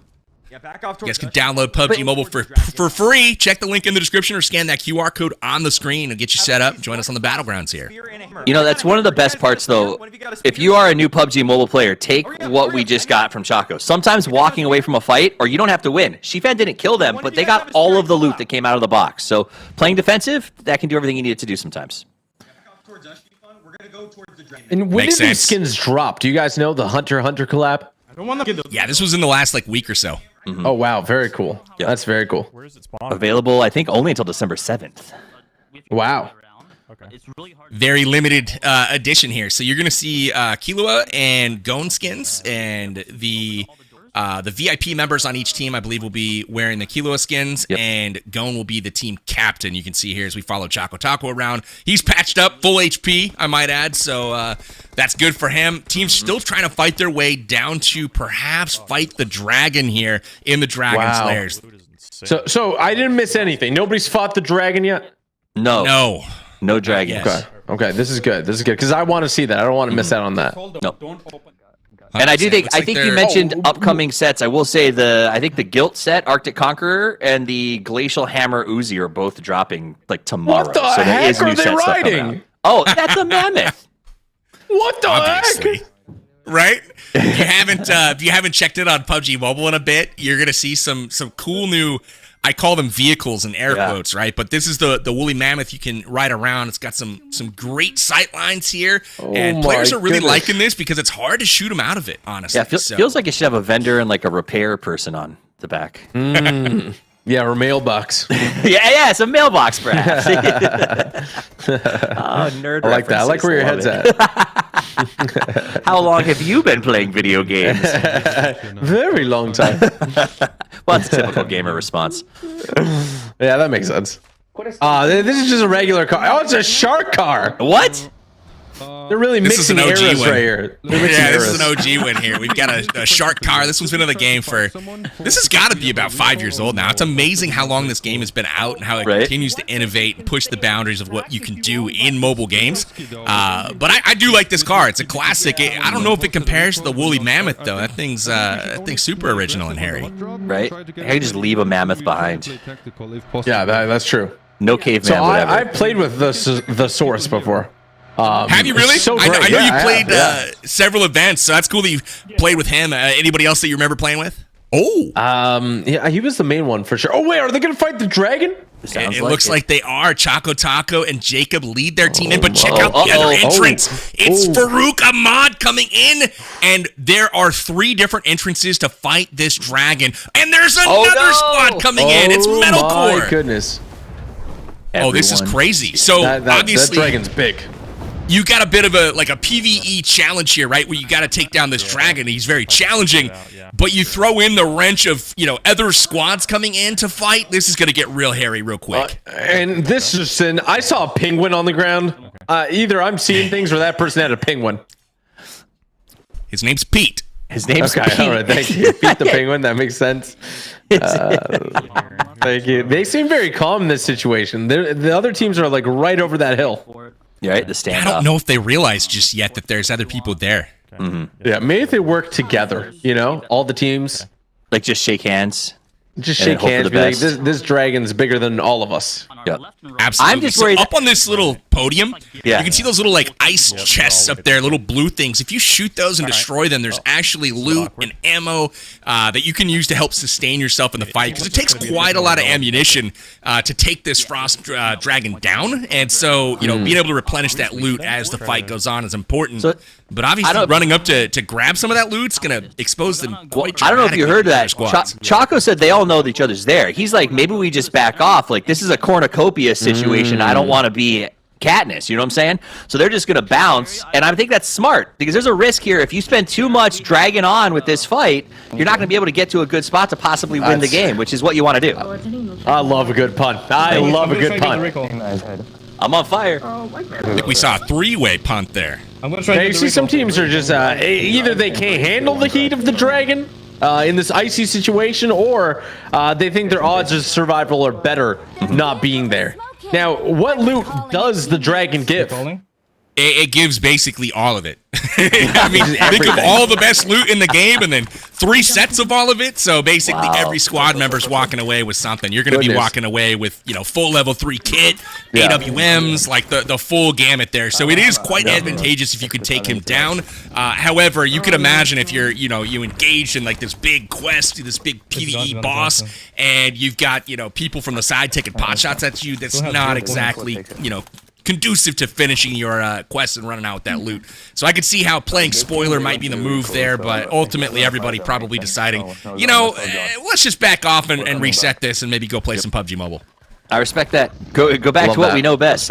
Speaker 5: Yeah, back off.
Speaker 3: You guys can download PUBG Mobile for free. Check the link in the description or scan that QR code on the screen and get you set up. Join us on the battlegrounds here.
Speaker 4: That's one of the best parts, though. If you are a new PUBG Mobile player, take what we just got from Choco. Sometimes walking away from a fight, or you don't have to win. Shifan didn't kill them, but they got all of the loot that came out of the box. So playing defensive, that can do everything you need it to do sometimes.
Speaker 7: And when did these skins drop? Do you guys know the Hunter collab?
Speaker 3: Yeah, this was in the last week or so.
Speaker 7: Oh wow, very cool.
Speaker 4: Yep.
Speaker 7: That's very cool.
Speaker 5: Where is it spawned?
Speaker 4: Available, I think, only until December 7th.
Speaker 7: Wow.
Speaker 5: Okay.
Speaker 3: Very limited edition here. So you're going to see Killua and Gon skins, and the VIP members on each team, I believe, will be wearing the Killua skins, and Gon will be the team captain. You can see here as we follow Choco Taco around. He's patched up, full HP, I might add, so that's good for him. Team's still trying to fight their way down to perhaps fight the dragon here in the Dragon's Lairs.
Speaker 7: So I didn't miss anything. Nobody's fought the dragon yet?
Speaker 3: No dragons.
Speaker 7: Okay, this is good. Because I want to see that. I don't want to miss out on that.
Speaker 4: No. And I think you mentioned upcoming sets. I will say I think the Guilt set, Arctic Conqueror, and the Glacial Hammer Uzi are both dropping like tomorrow.
Speaker 7: What the heck are they riding?
Speaker 4: Oh, that's a mammoth.
Speaker 7: What the heck?
Speaker 3: Right? If you haven't checked it on PUBG Mobile in a bit, you're gonna see some cool new, I call them vehicles in air quotes, right? But this is the woolly mammoth you can ride around. It's got some great sight lines here, and players are really liking this because it's hard to shoot them out of it, honestly.
Speaker 4: Yeah, feels like it should have a vendor and like a repair person on the back.
Speaker 7: Yeah, or mailbox.
Speaker 4: yeah, it's a mailbox, perhaps. Nerd.
Speaker 7: I like that. I like where your head's at.
Speaker 4: How long have you been playing video games?
Speaker 7: Very long time.
Speaker 4: Well, that's a typical gamer response.
Speaker 7: Yeah, that makes sense. This is just a regular car. Oh, it's a shark car.
Speaker 4: What?
Speaker 7: They're really mixing eras right here.
Speaker 3: Yeah, this is an OG win here. We've got a shark car. This one's been in the game this has got to be about 5 years old now. It's amazing how long this game has been out and how it continues to innovate and push the boundaries of what you can do in mobile games. But I do like this car. It's a classic. I don't know if it compares to the woolly mammoth, though. That thing's super original and hairy.
Speaker 4: Right? I can just leave a mammoth behind.
Speaker 7: Yeah, that's true.
Speaker 4: No caveman, whatever.
Speaker 7: I've played with the Source before.
Speaker 3: Have you really?
Speaker 7: So
Speaker 3: I know you played
Speaker 7: have.
Speaker 3: several events, so that's cool that you've played with him. Anybody else that you remember playing with? Oh.
Speaker 7: Yeah, he was the main one for sure. Oh, wait, are they going to fight the dragon?
Speaker 3: It looks like they are. Choco Taco and Jacob lead their team in, but check out the other entrance. It's Farouk Ahmad coming in, and there are 3 different entrances to fight this dragon. And there's another squad coming in. It's Metalcore.
Speaker 7: Oh my goodness.
Speaker 3: Oh, this is crazy. So obviously,
Speaker 7: that dragon's big.
Speaker 3: You got a bit of a PvE challenge here, right? Where you got to take down this dragon. He's very challenging, but you throw in the wrench of other squads coming in to fight. This is going to get real hairy real quick.
Speaker 7: And this is I saw a penguin on the ground. Either I'm seeing things or that person had a penguin.
Speaker 3: His name's Pete.
Speaker 4: His name's Pete.
Speaker 7: All right, thank you. Pete the penguin. That makes sense. Thank you. They seem very calm in this situation. The other teams are like right over that hill.
Speaker 4: Yeah, right, the standoff.
Speaker 3: I don't know if they realize just yet that there's other people there.
Speaker 7: Yeah, maybe if they work together, all the teams.
Speaker 4: Like just shake hands.
Speaker 7: Just shake hands. Be like, this dragon's bigger than all of us.
Speaker 4: Yep.
Speaker 3: Absolutely.
Speaker 4: I'm just worried
Speaker 3: up on this little podium.
Speaker 4: Yeah.
Speaker 3: You can see those little ice chests up there, little blue things. If you shoot those and destroy them, there's actually loot and ammo that you can use to help sustain yourself in the fight. Because it takes quite a lot of ammunition to take this frost dragon down, and so being able to replenish that loot as the fight goes on is important. But obviously, running up to grab some of that loot is going to expose them quite dramatically.
Speaker 4: I don't know if you heard that. Choco said they all know that each other's there. He's like, maybe we just back off. Like, this is a cornucopia situation. I don't want to be Katniss, you know what I'm saying? So they're just going to bounce, and I think that's smart, because there's a risk here. If you spend too much dragging on with this fight, you're not going to be able to get to a good spot to possibly win the game, which is what you want to do.
Speaker 7: I love a good punt. I love a good punt.
Speaker 4: I'm on fire.
Speaker 3: I think we saw a 3-way punt there.
Speaker 6: I'm gonna try.
Speaker 7: You see, some teams are just either they can't handle the heat of the dragon in this icy situation, or they think their odds of survival are better not being there. Now, what loot does the dragon give?
Speaker 3: It gives basically all of it. I mean, think of all the best loot in the game and then 3 sets of all of it. So basically every squad member's walking away with something. You're going to be walking away with, full level 3 kit, AWMs, like the full gamut there. So it is quite advantageous if you could take him down. However, you could imagine if you're, you engaged in like this big quest, this big PvE boss, and you've got, people from the side taking pot shots at you. That's not exactly, conducive to finishing your quest and running out with that loot. So I could see how playing spoiler might be the move there, but ultimately everybody probably deciding, let's just back off and reset this and maybe go play some PUBG Mobile.
Speaker 4: I respect that. Go back to what we know best.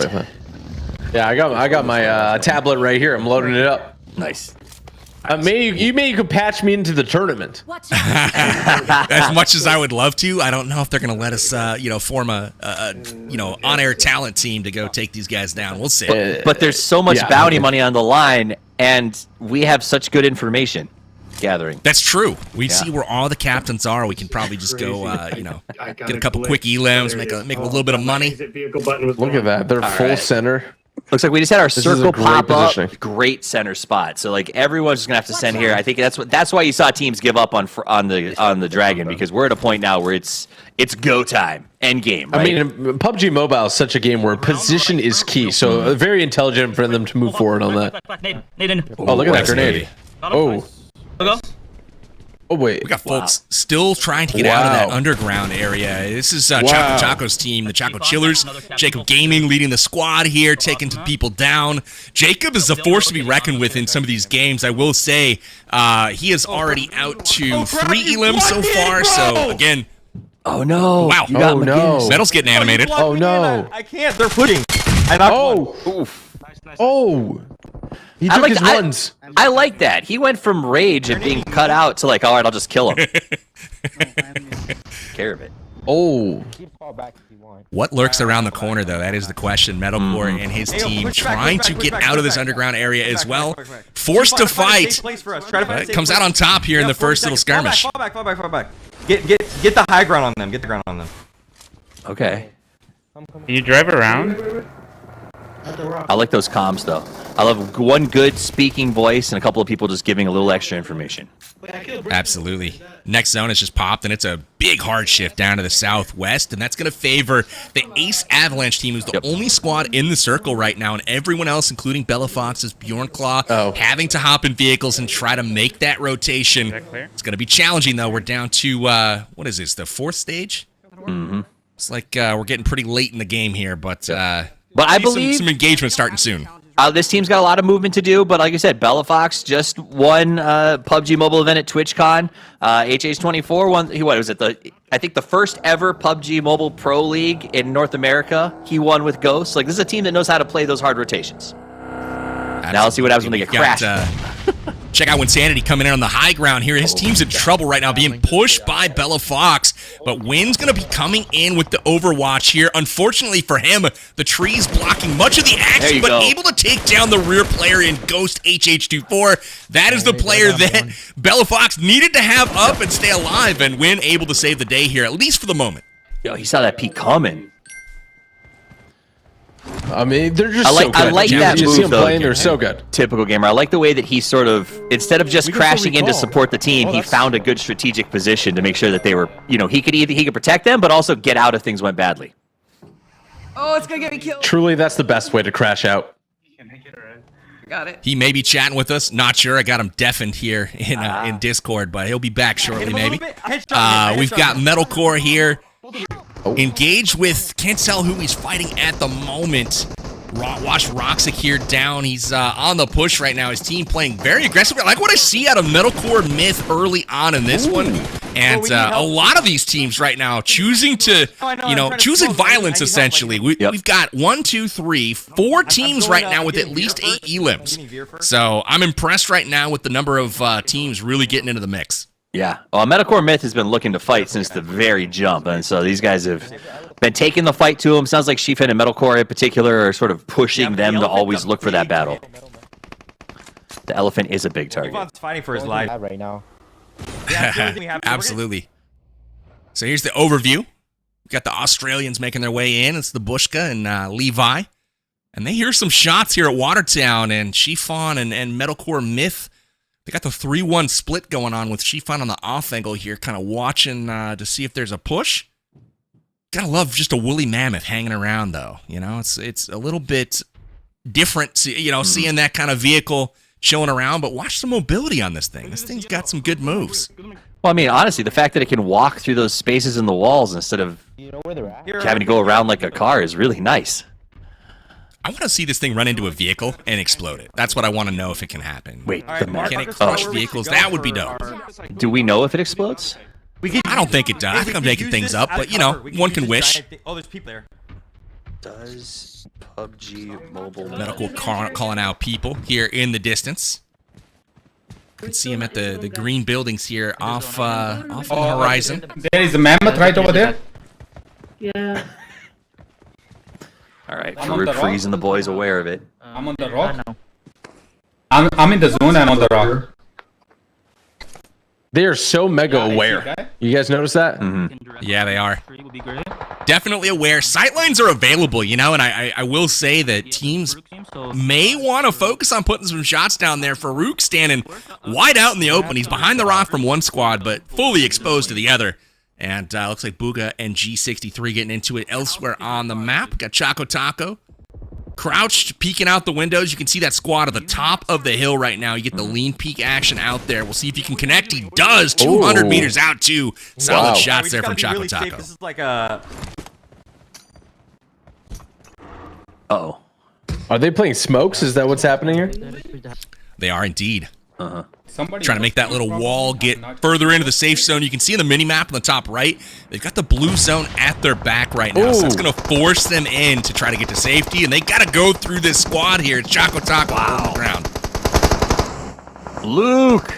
Speaker 7: Yeah, I got my tablet right here. I'm loading it up.
Speaker 4: Nice.
Speaker 7: Maybe you could patch me into the tournament.
Speaker 3: As much as I would love to, I don't know if they're going to let us, form a on-air talent team to go take these guys down. We'll see.
Speaker 4: But there's so much bounty money on the line, and we have such good information gathering.
Speaker 3: That's true. We see where all the captains are. We can probably just go, get a couple quick elims, make a little bit of money.
Speaker 7: Look at that. They're full center.
Speaker 4: Looks like we just had our circle pop up. Great center spot. So like everyone's just gonna have to send here. I think that's why you saw teams give up on the dragon, because we're at a point now where it's go time, end game. Right?
Speaker 7: I mean, PUBG Mobile is such a game where position is key. So very intelligent for them to move forward on that. Oh, look at that grenade. Oh wait,
Speaker 3: we got folks still trying to get out of that underground area. This is Choco's team, the Choco Chillers. Jacob Gaming leading the squad here, taking some people down. Jacob is a force to be reckoned with in some of these games. I will say he is already out to 3 elims so far. So again,
Speaker 4: oh no!
Speaker 3: Wow!
Speaker 7: Oh no!
Speaker 3: Metal's getting animated.
Speaker 7: Oh no!
Speaker 8: I can't. They're pudding.
Speaker 7: Oh! He took his runs.
Speaker 4: I like that. He went from rage and being cut out to like, all right, I'll just kill him. Care of it.
Speaker 7: Oh.
Speaker 3: What lurks around the corner, though? That is the question. Metalcore and his team trying to get out of this underground area as well. Forced to fight. Comes out on top here in the first little skirmish.
Speaker 8: Fall back. Get the high ground on them. Get the ground on them.
Speaker 4: Okay.
Speaker 9: Can you drive around?
Speaker 4: I like those comms, though. I love one good speaking voice and a couple of people just giving a little extra information.
Speaker 3: Absolutely. Next zone is just popped, and it's a big hard shift down to the southwest, and that's going to favor the Ace Avalanche team, who's the only squad in the circle right now, and everyone else, including Bella Fox's Bjornclaw, having to hop in vehicles and try to make that rotation. It's going to be challenging, though. We're down to, what is this, the 4th stage? It's like we're getting pretty late in the game here, but
Speaker 4: I believe
Speaker 3: some engagement starting soon.
Speaker 4: This team's got a lot of movement to do, but like I said, Bellafox just won PUBG Mobile event at TwitchCon. HH24 won. What was it? I think the first ever PUBG Mobile Pro League in North America. He won with Ghosts. Like, this is a team that knows how to play those hard rotations. Absolutely. Now let's see what happens when they get crashed.
Speaker 3: Check out Winsanity coming in on the high ground here. His team's in trouble right now, being pushed by Bellafox. But Win's going to be coming in with the Overwatch here. Unfortunately for him, the tree's blocking much of the action, but able to take down the rear player in Ghost HH24. That is the player that Bellafox needed to have up and stay alive, and Win able to save the day here, at least for the moment.
Speaker 4: Yo, he saw that peak coming.
Speaker 7: I mean, they're just so good.
Speaker 4: I like that
Speaker 7: you
Speaker 4: move,
Speaker 7: see them
Speaker 4: though.
Speaker 7: playing, they're so good.
Speaker 4: Typical gamer. I like the way that he sort of, instead of just crashing in to support the team, he found a good strategic position to make sure that they were, you know, he could protect them, but also get out if things went badly.
Speaker 10: Oh, it's gonna get me killed.
Speaker 7: Truly, that's the best way to crash out.
Speaker 10: Got it.
Speaker 3: He may be chatting with us. Not sure. I got him deafened here in Discord, but he'll be back shortly, maybe. We've got Metalcore here. Engaged with, can't tell who he's fighting at the moment. Watch Roxic here down. He's on the push right now. His team playing very aggressively. I like what I see out of Metalcore Myth early on in this one. And a lot of these teams right now choosing to, choosing violence essentially. We've got 1, 2, 3, 4 teams right now with at least 8 elims. So I'm impressed right now with the number of teams really getting into the mix.
Speaker 4: Yeah. Well, Metalcore Myth has been looking to fight since the very jump, and so these guys have been taking the fight to him. Sounds like Shifen and Metalcore in particular are sort of pushing them to always look for that battle. The elephant is a big target.
Speaker 8: Devon's fighting for his life
Speaker 11: right now.
Speaker 3: Absolutely. So here's the overview. We've got the Australians making their way in. It's the Bushka and Levi. And they hear some shots here at Watertown, and Shifan and Metalcore Myth. They got the 3-1 split going on with Shifan on the off angle here, kind of watching to see if there's a push. Gotta love just a woolly mammoth hanging around, though. You know, it's a little bit different, seeing that kind of vehicle chilling around, but watch the mobility on this thing. This thing's got some good moves.
Speaker 4: Well, I mean, honestly, the fact that it can walk through those spaces in the walls instead of having to go around like a car is really nice.
Speaker 3: I want to see this thing run into a vehicle and explode it. That's what I want to know if it can happen.
Speaker 4: Wait,
Speaker 3: can it crush vehicles? That would be dope.
Speaker 4: Do we know if it explodes?
Speaker 3: I don't think it does. I think I'm making things up, but, one can wish.
Speaker 8: Oh, there's people there.
Speaker 4: Does PUBG Mobile...
Speaker 3: Medical calling out people here in the distance. You can see him at the green buildings here off on the horizon.
Speaker 9: There is a mammoth right over there.
Speaker 10: Yeah.
Speaker 4: All right, Farouk Freeze and the boys aware of it.
Speaker 9: I'm on the rock. I'm in the zone. I'm on the rock.
Speaker 7: They are so mega aware. You guys notice that?
Speaker 4: Mm-hmm.
Speaker 3: Yeah, they are. Definitely aware. Sightlines are available, and I will say that teams may want to focus on putting some shots down there. Farouk standing wide out in the open. He's behind the rock from one squad, but fully exposed to the other. And looks like Booga and G63 getting into it elsewhere on the map. Got Choco Taco crouched, peeking out the windows. You can see that squad at the top of the hill right now. You get the lean peek action out there. We'll see if he can connect. He does. 200 meters out, too. Solid shots there from Choco Taco.
Speaker 8: This is like a...
Speaker 4: Uh-oh.
Speaker 7: Are they playing smokes? Is that what's happening here?
Speaker 3: They are indeed.
Speaker 4: Uh-huh.
Speaker 3: Trying to make that little wall get further into the safe zone. You can see in the mini-map on the top right, they've got the blue zone at their back right now. So that's going to force them in to try to get to safety, and they got to go through this squad here. It's Choco Taco on the ground.
Speaker 4: Luke!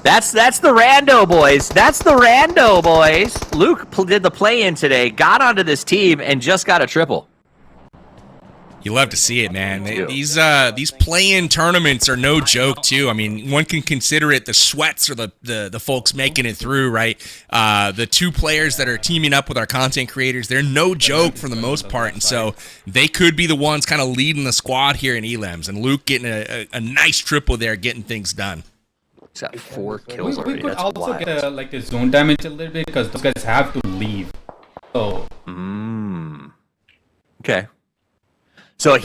Speaker 4: That's the rando, boys. That's the rando, boys. Luke did the play-in today, got onto this team, and just got a triple.
Speaker 3: You love to see it, man. These play-in tournaments are no joke, too. I mean, one can consider it the sweats or the folks making it through, right? The 2 players that are teaming up with our content creators, they're no joke for the most part, and so they could be the ones kind of leading the squad here in Elims, and Luke getting a nice triple there, getting things done.
Speaker 4: He's got 4 kills already.
Speaker 9: We could
Speaker 4: That's
Speaker 9: also
Speaker 4: wild.
Speaker 9: get like a zone damage a little bit because those guys have to leave. So.
Speaker 4: Okay. So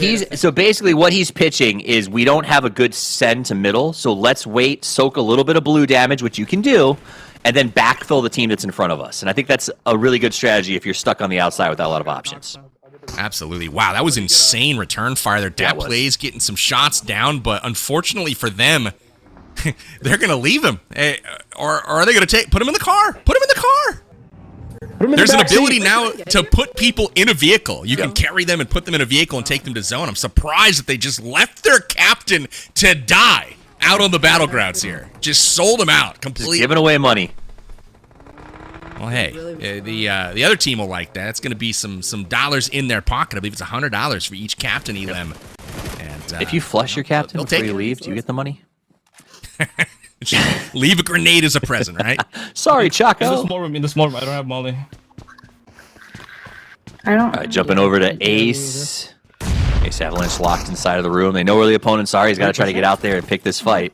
Speaker 4: basically what he's pitching is we don't have a good send to middle, so let's wait, soak a little bit of blue damage, which you can do, and then backfill the team that's in front of us. And I think that's a really good strategy if you're stuck on the outside without a lot of options.
Speaker 3: Absolutely. Wow, that was insane return fire there. Dat Plays getting some shots down, but unfortunately for them, they're going to leave him. Or are they going to put him in the car? Put him in the car. There's an ability now to put people in a vehicle. You can carry them and put them in a vehicle and take them to zone. I'm surprised that they just left their captain to die out on the battlegrounds here. Just sold him out completely.
Speaker 4: Just giving away money.
Speaker 3: Well, hey, the other team will like that. It's going to be some dollars in their pocket. I believe it's $100 for each captain elim. And
Speaker 4: if you flush your captain before you leave, do you get the money?
Speaker 3: Leave a grenade as a present, right?
Speaker 4: Sorry, Chaco.
Speaker 6: In the small room. I don't have Molly.
Speaker 10: I don't.
Speaker 4: All right, jumping over to Ace. Ace Avalanche locked inside of the room. They know where the opponents are. He's got to try to get out there and pick this fight.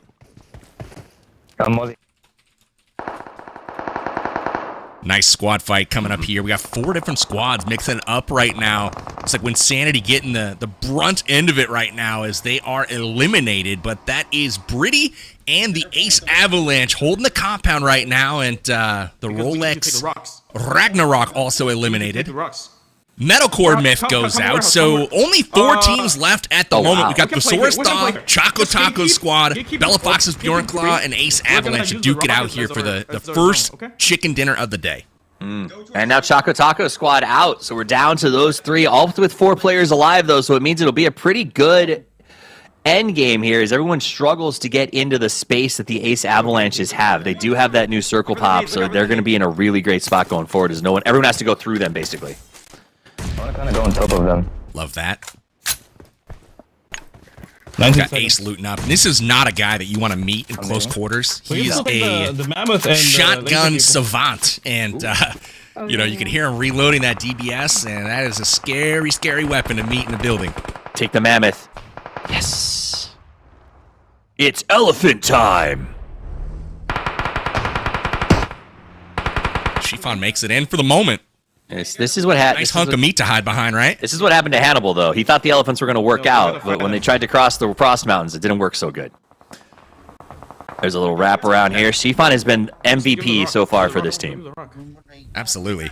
Speaker 3: Nice squad fight coming up here. We got 4 different squads mixing it up right now. It's like when Sanity getting the brunt end of it right now as they are eliminated. But that is Britty and the Ace Avalanche holding the compound right now. And the Rolex Ragnarok also eliminated. Metalcore Myth goes out, so only 4 teams left at the moment. We got the Saurus Thaw, Choco Taco Squad, Bella Fox's Bjorn Claw, and Ace Avalanche to duke it out here for the first chicken dinner of the day.
Speaker 4: And now Choco Taco Squad out, so we're down to those 3, all with 4 players alive, though, so it means it'll be a pretty good end game here as everyone struggles to get into the space that the Ace Avalanches have. They do have that new circle pop, so they're going to be in a really great spot going forward as everyone has to go through them, basically.
Speaker 11: I want to kind of go on top of them.
Speaker 3: Love that. Got Ace looting up. This is not a guy that you want to meet in close quarters. He's a shotgun savant, and you know, you can hear him reloading that DBS, and that is a scary, scary weapon to meet in the building.
Speaker 4: Take the Mammoth. Yes. It's elephant time.
Speaker 3: Shifan makes it in for the moment.
Speaker 4: This is what happened.
Speaker 3: Nice hunk of meat to hide behind, right?
Speaker 4: This is what happened to Hannibal, though. He thought the elephants were going to work out, but when they tried to cross the Frost Mountains, it didn't work so good. There's a little wrap around here. Shifan has been MVP so far for this team. Absolutely.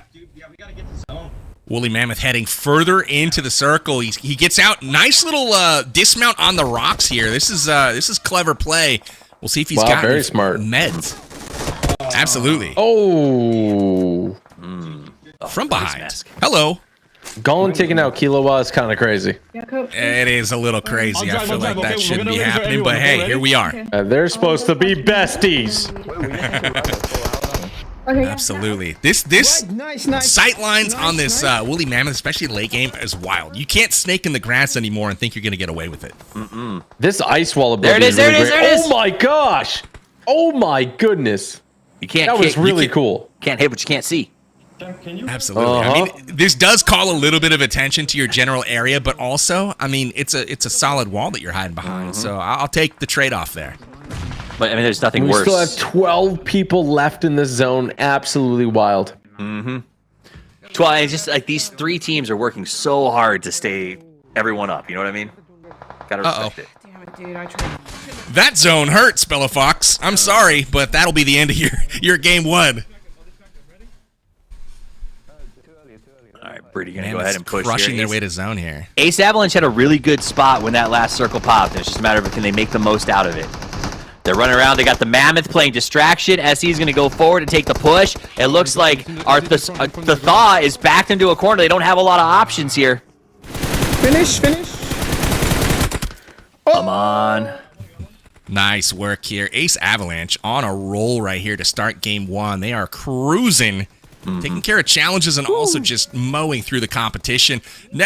Speaker 4: Woolly Mammoth heading further into the circle. He gets out. Nice little dismount on the rocks here. This is clever play. We'll see if he's got
Speaker 7: very smart
Speaker 3: meds. Absolutely.
Speaker 7: Oh.
Speaker 3: From behind. Hello.
Speaker 7: Golan taking out Kilo is kind of crazy.
Speaker 10: Yeah, Coach.
Speaker 3: It is a little crazy. I feel like that shouldn't be happening, but hey, here we are.
Speaker 7: They're supposed to be besties.
Speaker 10: Okay.
Speaker 3: Absolutely. This sight lines on this Woolly Mammoth, especially late game, is wild. You can't snake in the grass anymore and think you're going to get away with it.
Speaker 7: This ice wall ability is really great. Oh my gosh. Oh my goodness.
Speaker 4: You can't.
Speaker 7: That was really cool.
Speaker 4: Can't hit what you can't see.
Speaker 3: Absolutely. I mean, this does call a little bit of attention to your general area, but also, I mean, it's a solid wall that you're hiding behind. So I'll take the trade-off there.
Speaker 4: But I mean, there's nothing worse.
Speaker 7: We still have 12 people left in this zone. Absolutely wild.
Speaker 4: 12. It's just like these 3 teams are working so hard to stay everyone up. You know what I mean? Gotta respect it.
Speaker 10: Damn it, dude. I tried.
Speaker 3: That zone hurts, Bella Fox. I'm sorry, but that'll be the end of your game 1.
Speaker 4: Pretty gonna go ahead and push
Speaker 3: crushing
Speaker 4: here.
Speaker 3: their way to zone here.
Speaker 4: Ace Avalanche had a really good spot when that last circle popped. It's just a matter of can they make the most out of it. They're running around. They got the Mammoth playing distraction. SE's going to go forward and take the push. It looks like the Thaw is backed into a corner. They don't have a lot of options here.
Speaker 6: Finish.
Speaker 4: Come on.
Speaker 3: Nice work here. Ace Avalanche on a roll right here to start game 1. They are cruising. Taking care of challenges and also just mowing through the competition.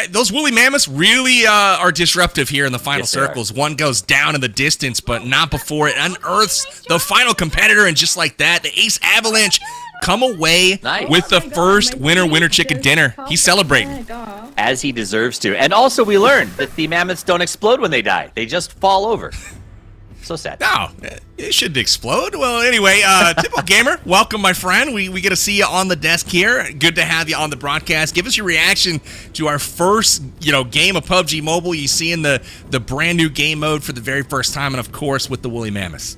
Speaker 3: Those Woolly Mammoths really are disruptive here in the final circles. One goes down in the distance, but not before it unearths the final competitor. And just like that, the Ace Avalanche come away with the first winner chicken dinner. He's celebrating.
Speaker 4: As he deserves to. And also we learned that the Mammoths don't explode when they die. They just fall over. So sad.
Speaker 3: No, it shouldn't explode. Well, anyway, Typical Gamer, welcome, my friend. We get to see you on the desk here. Good to have you on the broadcast. Give us your reaction to our first, game of PUBG Mobile. You seeing the brand new game mode for the very first time, and of course with the Woolly Mammoths.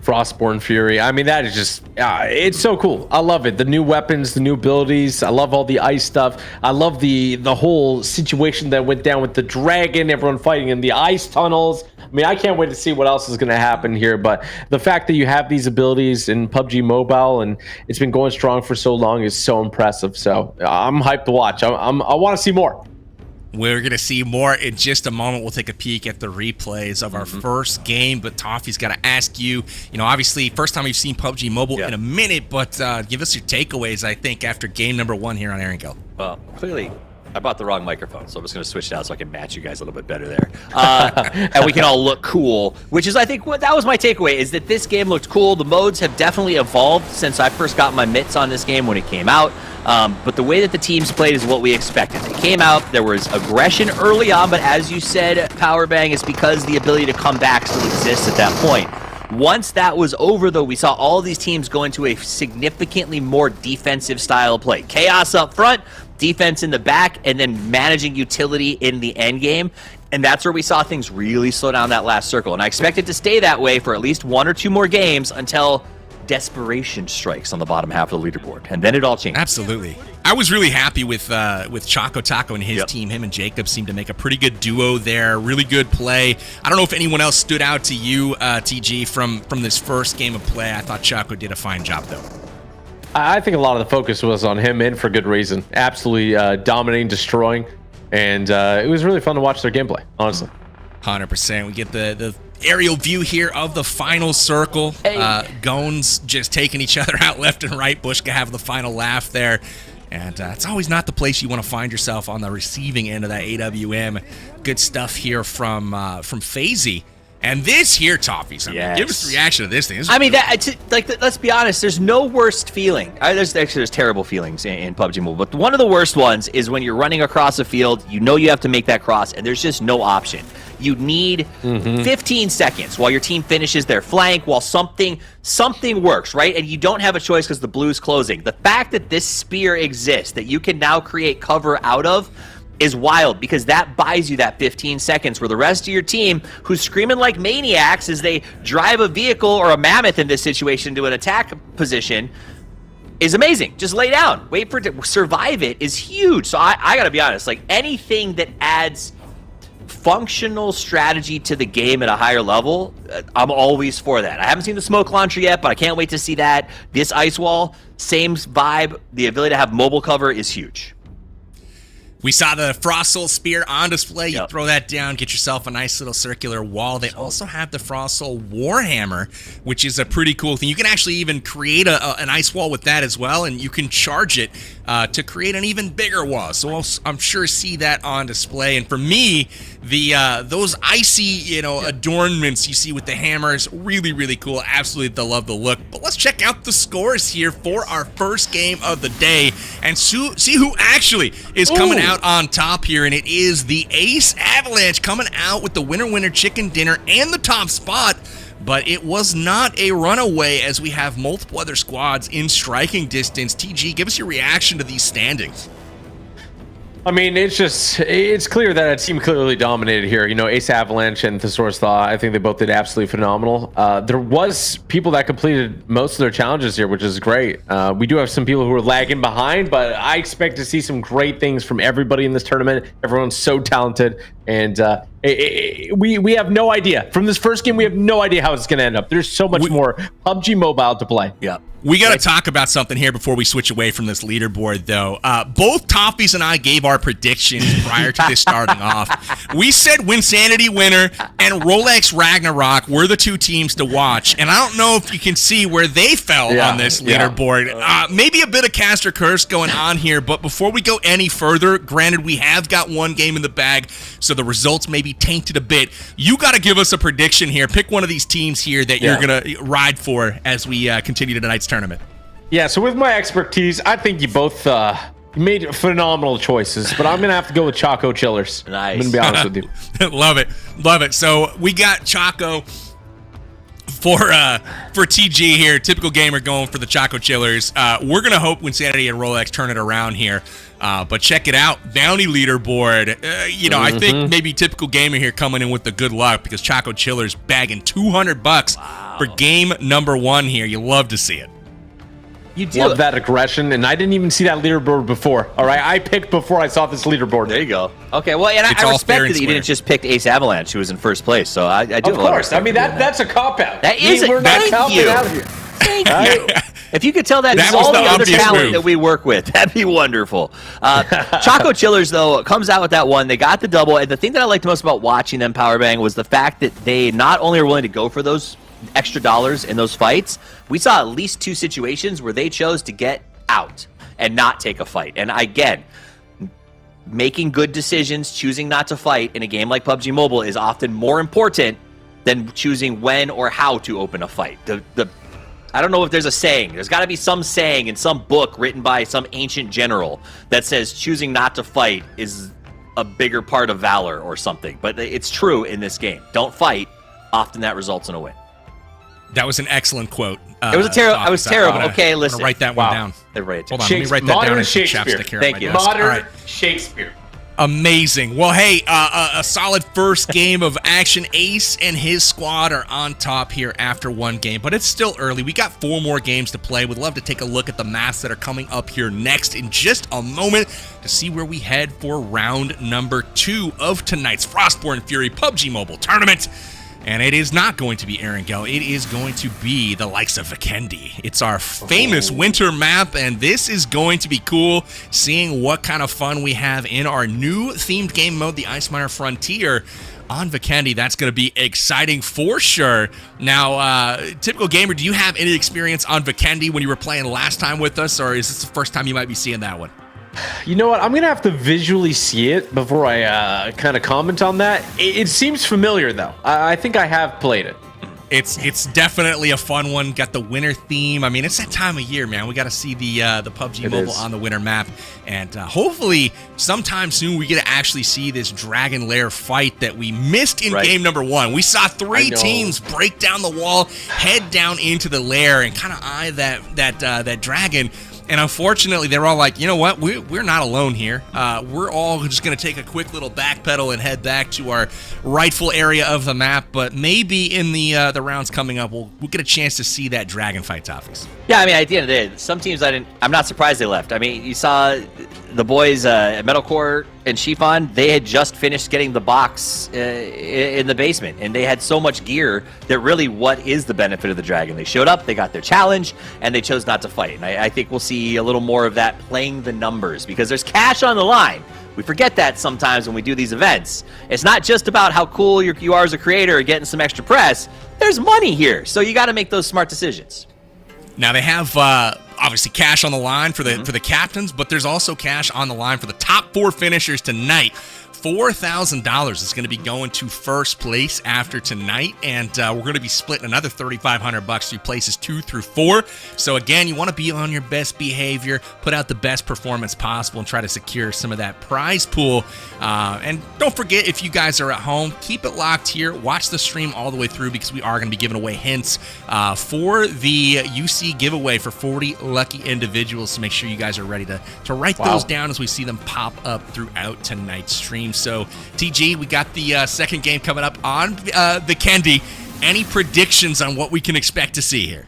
Speaker 7: Frostborne Fury. I mean, that is just, it's so cool. I love it. The new weapons, the new abilities. I love all the ice stuff. I love the whole situation that went down with the dragon, everyone fighting in the ice tunnels. I mean, I can't wait to see what else is going to happen here. But the fact that you have these abilities in PUBG Mobile and it's been going strong for so long is so impressive. So I'm hyped to watch. I want to see more.
Speaker 3: We're going to see more in just a moment. We'll take a peek at the replays of our first game, but Toffee's got to ask you, obviously, first time we've seen PUBG Mobile in a minute, but give us your takeaways, I think, after game number 1 here on Erangel.
Speaker 4: Well, clearly, I bought the wrong microphone, so I'm just going to switch it out so I can match you guys a little bit better there. And we can all look cool, which is, I think, that was my takeaway, is that this game looked cool. The modes have definitely evolved since I first got my mitts on this game when it came out. But the way that the teams played is what we expected. They came out, there was aggression early on, but as you said, Power Bang, is because the ability to come back still exists at that point. Once that was over, though, we saw all of these teams go into a significantly more defensive style of play. Chaos up front, defense in the back, and then managing utility in the end game. And that's where we saw things really slow down that last circle. And I expect it to stay that way for at least 1 or 2 more games until desperation strikes on the bottom half of the leaderboard, and then it all changes.
Speaker 3: Absolutely. I was really happy with Choco Taco and his team. Him and Jacob seemed to make a pretty good duo there. Really good play. I don't know if anyone else stood out to you, TG, from this first game of play. I thought Choco did a fine job, though.
Speaker 7: I think a lot of the focus was on him, and for good reason. Absolutely dominating, destroying, and it was really fun to watch their gameplay, honestly.
Speaker 3: 100%. We get the aerial view here of the final circle. Gones just taking each other out left and right. Bushka have the final laugh there. And it's always not the place you want to find yourself on the receiving end of that AWM. Good stuff here from FaZe. And this here, Toffees, give us the reaction to this thing.
Speaker 4: Let's be honest, there's no worst feeling. There's terrible feelings in PUBG Mobile, but one of the worst ones is when you're running across a field, you know you have to make that cross, and there's just no option. You need 15 seconds while your team finishes their flank, while something works, right? And you don't have a choice because the blue's closing. The fact that this spear exists, that you can now create cover out of, is wild, because that buys you that 15 seconds where the rest of your team, who's screaming like maniacs as they drive a vehicle or a mammoth in this situation to an attack position, is amazing. Just lay down, wait for it to survive. It is huge. So I gotta be honest, like, anything that adds functional strategy to the game at a higher level, I'm always for that. I haven't seen the smoke launcher yet, but I can't wait to see that. This ice wall, same vibe. The ability to have mobile cover is huge.
Speaker 3: We saw the Frost Soul Spear on display. You throw that down, get yourself a nice little circular wall. They also have the Frost Soul Warhammer, which is a pretty cool thing. You can actually even create an ice wall with that as well, and you can charge it to create an even bigger wall. So I'm sure see that on display. And for me, those icy, adornments you see with the hammers, really, really cool. Absolutely love the look. But let's check out the scores here for our first game of the day and see who actually is coming out on top here. And it is the Ace Avalanche coming out with the winner chicken dinner and the top spot. But it was not a runaway, as we have multiple other squads in striking distance. TG, give us your reaction to these standings.
Speaker 7: I mean, it's clear that a team clearly dominated here. Ace Avalanche and Thesaurus Thaw, I think they both did absolutely phenomenal. There was people that completed most of their challenges here, which is great. We do have some people who are lagging behind, but I expect to see some great things from everybody in this tournament. Everyone's so talented, and we have no idea. From this first game, we have no idea how it's going to end up. There's so much more PUBG Mobile to play.
Speaker 4: Yeah.
Speaker 3: We got to talk about something here before we switch away from this leaderboard, though. Both Toffees and I gave our predictions prior to this starting off. We said Winsanity winner and Rolex Ragnarok were the 2 teams to watch, and I don't know if you can see where they fell on this leaderboard. Maybe a bit of Caster Curse going on here, but before we go any further, granted, we have got 1 game in the bag, so the results may be tainted a bit. You got to give us a prediction here. Pick one of these teams here that you're going to ride for as we continue tonight's tournament.
Speaker 7: Yeah, so with my expertise, I think you both made phenomenal choices, but I'm going to have to go with Choco Chillers.
Speaker 4: Nice.
Speaker 7: I'm going to be honest with you.
Speaker 3: Love it. So we got Choco for TG here, typical gamer going for the Choco Chillers. We're gonna hope Winsanity and Rolex turn it around here. But check it out, bounty leaderboard. I think maybe typical gamer here coming in with the good luck because Choco Chillers bagging $200 for game number 1 here. You love to see it.
Speaker 7: You do love that aggression, and I didn't even see that leaderboard before. All right, I picked before I saw this leaderboard.
Speaker 4: There you go. Okay, well, and I respect that you didn't just pick Ace Avalanche, who was in first place. So I do.
Speaker 7: Of course, I mean that's a cop out.
Speaker 4: That is.
Speaker 7: We're not copping out here.
Speaker 4: Thank you. If you could tell that to all the other talent that we work with, that'd be wonderful. Choco Chillers, though, comes out with that one. They got the double, and the thing that I liked most about watching them powerbang was the fact that they not only are willing to go for those extra dollars in those fights, we saw at least 2 situations where they chose to get out and not take a fight. And again, making good decisions, choosing not to fight in a game like PUBG Mobile is often more important than choosing when or how to open a fight. I don't know if there's a saying. There's got to be some saying in some book written by some ancient general that says choosing not to fight is a bigger part of valor or something. But it's true in this game. Don't fight. Often that results in a win.
Speaker 3: That was an excellent quote.
Speaker 4: It was I was terrible. Okay, listen.
Speaker 3: Write that one down.
Speaker 4: Hold
Speaker 3: on, let me write that down as chapstick here.
Speaker 4: Thank you.
Speaker 7: Modern Shakespeare.
Speaker 3: Amazing. Well, hey, a solid first game of action. Ace and his squad are on top here after 1 game, but it's still early. We got 4 more games to play. We'd love to take a look at the maps that are coming up here next in just a moment to see where we head for round number 2 of tonight's Frostborne Fury PUBG Mobile tournament. And it is not going to be Erangel. It is going to be the likes of Vikendi. It's our famous winter map, and this is going to be cool, seeing what kind of fun we have in our new themed game mode, the Icemire Frontier, on Vikendi. That's going to be exciting for sure. Now, typical gamer, do you have any experience on Vikendi when you were playing last time with us, or is this the first time you might be seeing that one?
Speaker 7: You know what? I'm going to have to visually see it before I kind of comment on that. It seems familiar, though. I think I have played it.
Speaker 3: It's definitely a fun one. Got the winter theme. I mean, it's that time of year, man. We got to see the PUBG Mobile on the winter map. And hopefully sometime soon we get to actually see this Dragon Lair fight that we missed in game number 1. We saw 3 teams break down the wall, head down into the lair, and kind of eye that dragon. And unfortunately, they're all like, you know what? We're not alone here. We're all just going to take a quick little backpedal and head back to our rightful area of the map. But maybe in the rounds coming up, we'll get a chance to see that dragon fight, Toffees.
Speaker 4: Yeah, I mean, at the end of the day, some teams I'm not surprised they left. I mean, you saw the boys at Metalcore and Chiffon, they had just finished getting the box in the basement, and they had so much gear that really what is the benefit of the dragon? They showed up, they got their challenge, and they chose not to fight. And I think we'll see a little more of that playing the numbers because there's cash on the line. We forget that sometimes when we do these events. It's not just about how cool you are as a creator or getting some extra press. There's money here, so you got to make those smart decisions.
Speaker 3: Now they have obviously cash on the line for the captains, but there's also cash on the line for the top 4 finishers tonight. $4,000 is going to be going to first place after tonight, and we're going to be splitting another $3,500 through places 2 through 4. So again, you want to be on your best behavior, put out the best performance possible, and try to secure some of that prize pool. And don't forget, if you guys are at home, keep it locked here. Watch the stream all the way through because we are going to be giving away hints for the UC giveaway for 40 lucky individuals. So make sure you guys are ready to write those down as we see them pop up throughout tonight's stream. So, TG, we got the second game coming up on Vikendi. Any predictions on what we can expect to see here?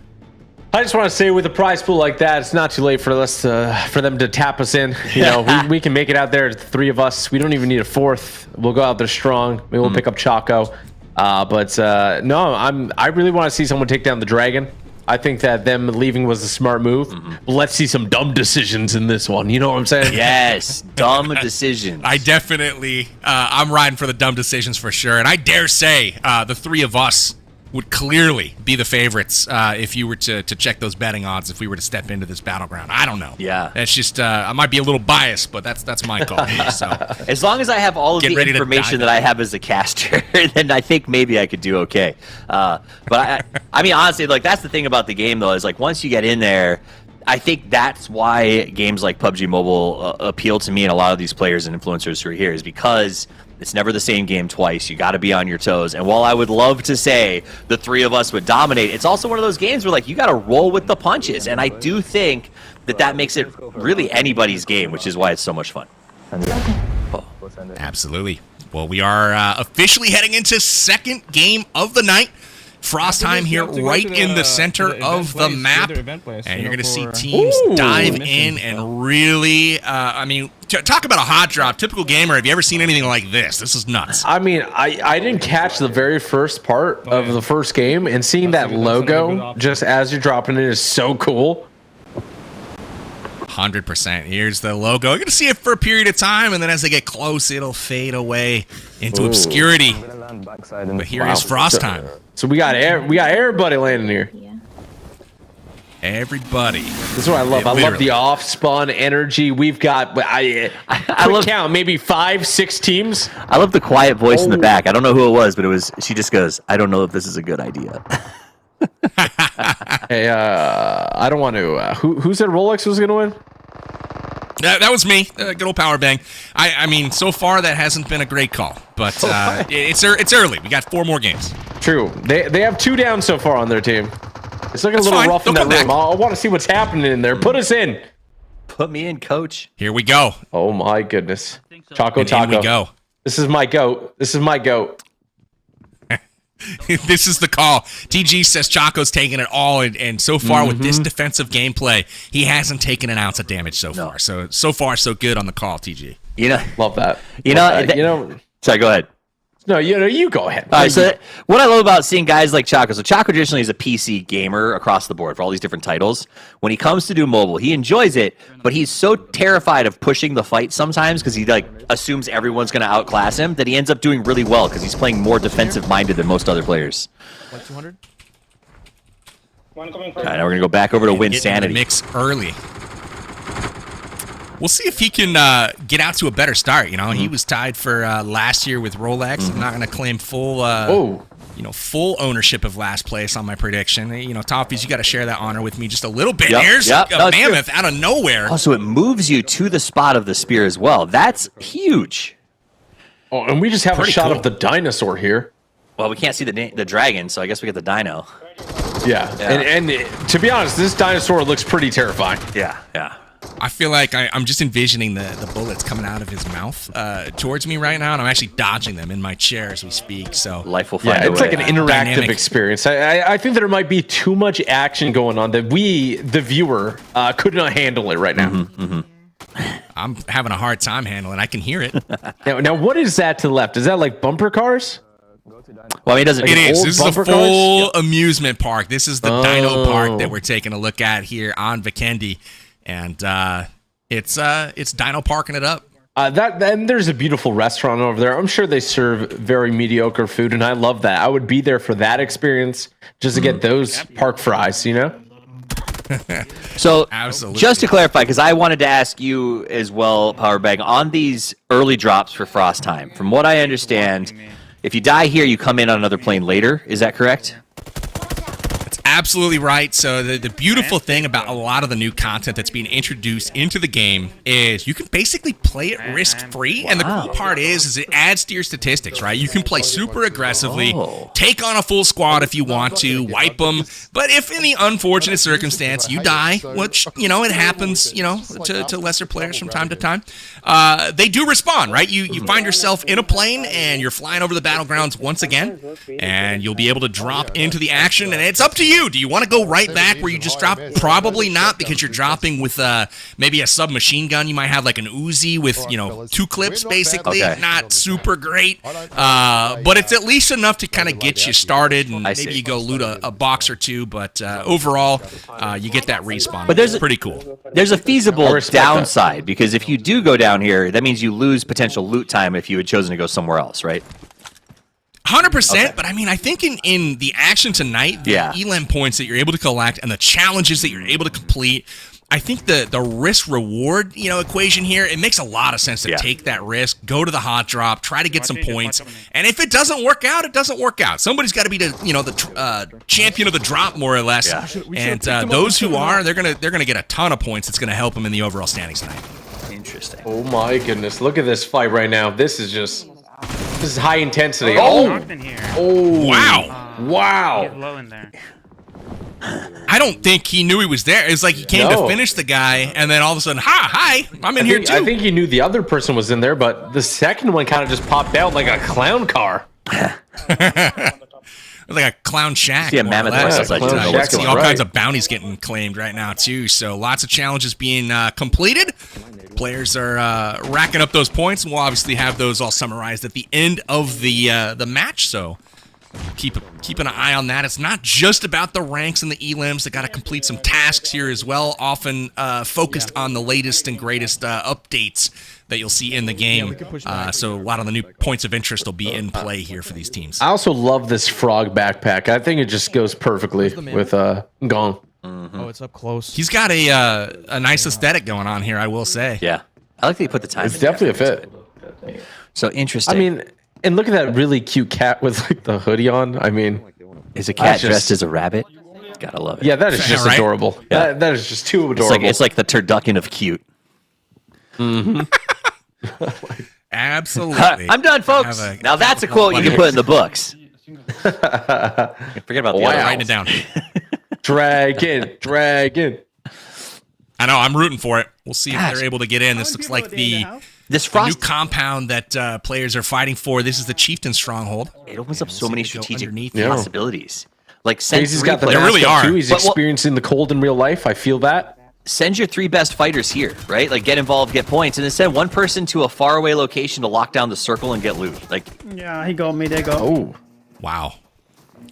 Speaker 7: I just want to say, with a prize pool like that, it's not too late for them to tap us in. You know, we can make it out there, the 3 of us. We don't even need a 4th. We'll go out there strong. Maybe we'll pick up Choco. No, I really want to see someone take down the dragon. I think that them leaving was a smart move. Let's see some dumb decisions in this one. You know what I'm saying?
Speaker 4: Yes, dumb decisions.
Speaker 3: I definitely, I'm riding for the dumb decisions for sure. And I dare say the 3 of us would clearly be the favorites if you were to check those betting odds if we were to step into this battleground. I don't know.
Speaker 4: Yeah.
Speaker 3: That's just, I might be a little biased, but that's my call. So
Speaker 4: as long as I have all of the information that I have as a caster, then I think maybe I could do okay. But I mean, honestly, like, that's the thing about the game, though, is like once you get in there, I think that's why games like PUBG Mobile appeal to me and a lot of these players and influencers who are here, is because It's never the same game twice. You got to be on your toes. And while I would love to say the three of us would dominate, it's also one of those games where like you got to roll with the punches. And I do think that makes it really anybody's game, which is why it's so much fun.
Speaker 3: Absolutely. Well, we are officially heading into second game of the night. Frost time here right in the center of the map. And you're going to see teams dive in and really, I mean, talk about a hot drop. Typical gamer, have you ever seen anything like this? This is nuts.
Speaker 7: I mean, I didn't catch the very first part of the first game, and seeing that logo just as you're dropping it is so cool.
Speaker 3: 100%. Here's the logo. You're going to see it for a period of time, and then as they get close, it'll fade away into obscurity. But here is Frost time.
Speaker 7: So we got everybody landing here.
Speaker 3: Everybody.
Speaker 7: This is what I love. I love the off-spawn energy. We've got, I love count, maybe 5-6 teams.
Speaker 4: I love the quiet voice in the back. I don't know who it was, but she just goes, I don't know if this is a good idea.
Speaker 7: Hey, I don't want to. Who said Rolex was going to win?
Speaker 3: That was me. Good old power bang. I mean, so far that hasn't been a great call, but it's early. We got 4 more games.
Speaker 7: True. They have 2 down so far on their team. It's looking a little rough in that room. I want to see what's happening in there. Put us in.
Speaker 4: Put me in, coach.
Speaker 3: Here we go.
Speaker 7: Oh my goodness. Choco Taco.
Speaker 3: Here we go.
Speaker 7: This is my goat. This is my goat.
Speaker 3: This is the call. TG says Choco's taking it all, and so far with this defensive gameplay, he hasn't taken an ounce of damage so far. So far, so good on the call, TG.
Speaker 4: You know,
Speaker 7: love that.
Speaker 4: Sorry, go ahead.
Speaker 7: No, you go ahead.
Speaker 4: All right, so what I love about seeing guys like Choco, so Choco traditionally is a PC gamer across the board for all these different titles. When he comes to do mobile, he enjoys it, but he's so terrified of pushing the fight sometimes because he like assumes everyone's going to outclass him that he ends up doing really well because he's playing more defensive-minded than most other players.
Speaker 5: 200.
Speaker 4: All right, now we're going to go back over to win sanity.
Speaker 3: Mix early. We'll see if he can get out to a better start. You know, he was tied for last year with Rolex. I'm not going to claim full, full ownership of last place on my prediction. You know, Toffees, you got to share that honor with me just a little bit. Here's a mammoth out of nowhere.
Speaker 4: Oh, so it moves you to the spot of the spear as well. That's huge.
Speaker 7: Oh, and we just have a shot of the dinosaur here.
Speaker 4: Well, we can't see the dragon, so I guess we get the dino.
Speaker 7: Yeah. And to be honest, this dinosaur looks pretty terrifying.
Speaker 4: Yeah.
Speaker 3: I feel like I'm just envisioning the bullets coming out of his mouth towards me right now, and I'm actually dodging them in my chair as we speak. So
Speaker 4: life will find a way.
Speaker 7: It's like an interactive experience. I think there might be too much action going on that we, the viewer, could not handle it right now.
Speaker 3: I'm having a hard time handling. I can hear it.
Speaker 7: Now, what is that to the left? Is that like bumper cars?
Speaker 4: Well, it doesn't.
Speaker 3: It is. This is a full amusement park. This is the Dino Park that we're taking a look at here on Vikendi. And it's Dino parking it up.
Speaker 7: And there's a beautiful restaurant over there. I'm sure they serve very mediocre food, and I love that. I would be there for that experience just to get those park fries, you know?
Speaker 4: So,
Speaker 3: absolutely.
Speaker 4: Just to clarify, because I wanted to ask you as well, Powerbang, on these early drops for Frost time. From what I understand, if you die here, you come in on another plane later. Is that correct?
Speaker 3: Absolutely right. So the beautiful thing about a lot of the new content that's being introduced into the game is you can basically play it risk-free. And the cool part is it adds to your statistics, right? You can play super aggressively, take on a full squad if you want to, wipe them. But if in the unfortunate circumstance you die, which, you know, it happens, you know, to lesser players from time to time, they do respawn, right? You find yourself in a plane and you're flying over the battlegrounds once again, and you'll be able to drop into the action, and it's up to you. Do you want to go right back where you just dropped? Probably not, because you're dropping with maybe a submachine gun. You might have like an Uzi with, you know, 2 clips basically.
Speaker 4: Okay.
Speaker 3: Not super great, but it's at least enough to kind of get you started, and maybe you go loot a box or 2, but overall, you get that respawn. But there's pretty cool.
Speaker 4: There's a feasible downside, because if you do go down here, that means you lose potential loot time if you had chosen to go somewhere else, right?
Speaker 3: 100%, but I mean, I think in the action tonight, the elim points that you're able to collect and the challenges that you're able to complete, I think the risk-reward, you know, equation here, it makes a lot of sense to take that risk, go to the hot drop, try to get some points, and if it doesn't work out, it doesn't work out. Somebody's got to be the champion of the drop, more or less, and those who are, they're gonna get a ton of points. It's gonna help them in the overall standings tonight.
Speaker 4: Interesting.
Speaker 7: Oh my goodness! Look at this fight right now. This is just This is high intensity.
Speaker 6: Knocked in here.
Speaker 7: Oh!
Speaker 3: Wow.
Speaker 7: Wow!
Speaker 6: He's low in there.
Speaker 3: I don't think he knew he was there. It's like he came to finish the guy, and then all of a sudden, hi, I'm in here too.
Speaker 7: I think he knew the other person was in there, but the second one kind of just popped out like a clown car.
Speaker 3: It was like a clown shack.
Speaker 4: See a mammoth
Speaker 3: See all kinds of bounties getting claimed right now too. So lots of challenges being completed. Players are racking up those points, and we'll obviously have those all summarized at the end of the match. So keep an eye on that. It's not just about the ranks and the elims. They got to complete some tasks here as well. Often focused on the latest and greatest updates that you'll see in the game. So a lot of the new points of interest will be in play here for these teams.
Speaker 7: I also love this frog backpack. I think it just goes perfectly with Gong.
Speaker 5: Oh, it's up close.
Speaker 3: He's got a nice aesthetic going on here, I will say.
Speaker 4: Yeah. I like that you put the time
Speaker 7: It's
Speaker 4: in
Speaker 7: definitely a fit.
Speaker 4: So interesting.
Speaker 7: I mean, and look at that really cute cat with like the hoodie on. I mean,
Speaker 4: is a cat dressed as a rabbit? Gotta love it.
Speaker 7: Yeah, that is just
Speaker 3: right?
Speaker 7: adorable.
Speaker 4: Yeah.
Speaker 7: That is just too adorable.
Speaker 4: It's like the turducken of cute.
Speaker 3: Absolutely.
Speaker 4: I'm done, folks. Now that's a quote you can put in the books. Forget about the other.
Speaker 3: Writing it down.
Speaker 7: Dragon.
Speaker 3: I know, I'm rooting for it. We'll see if they're able to get in. This looks like the new compound that players are fighting for. This is the Chieftain Stronghold.
Speaker 4: It opens up so many strategic
Speaker 7: Yeah.
Speaker 4: possibilities. Like
Speaker 7: Casey's got the
Speaker 3: There really
Speaker 7: mask up,
Speaker 3: are.
Speaker 7: too. He's experiencing the cold in real life. I feel that.
Speaker 4: Send your 3 best fighters here, right? Like, get involved, get points, and then send one person to a faraway location to lock down the circle and get loot. Like,
Speaker 6: Yeah, he got me. They go.
Speaker 7: Oh,
Speaker 3: Wow.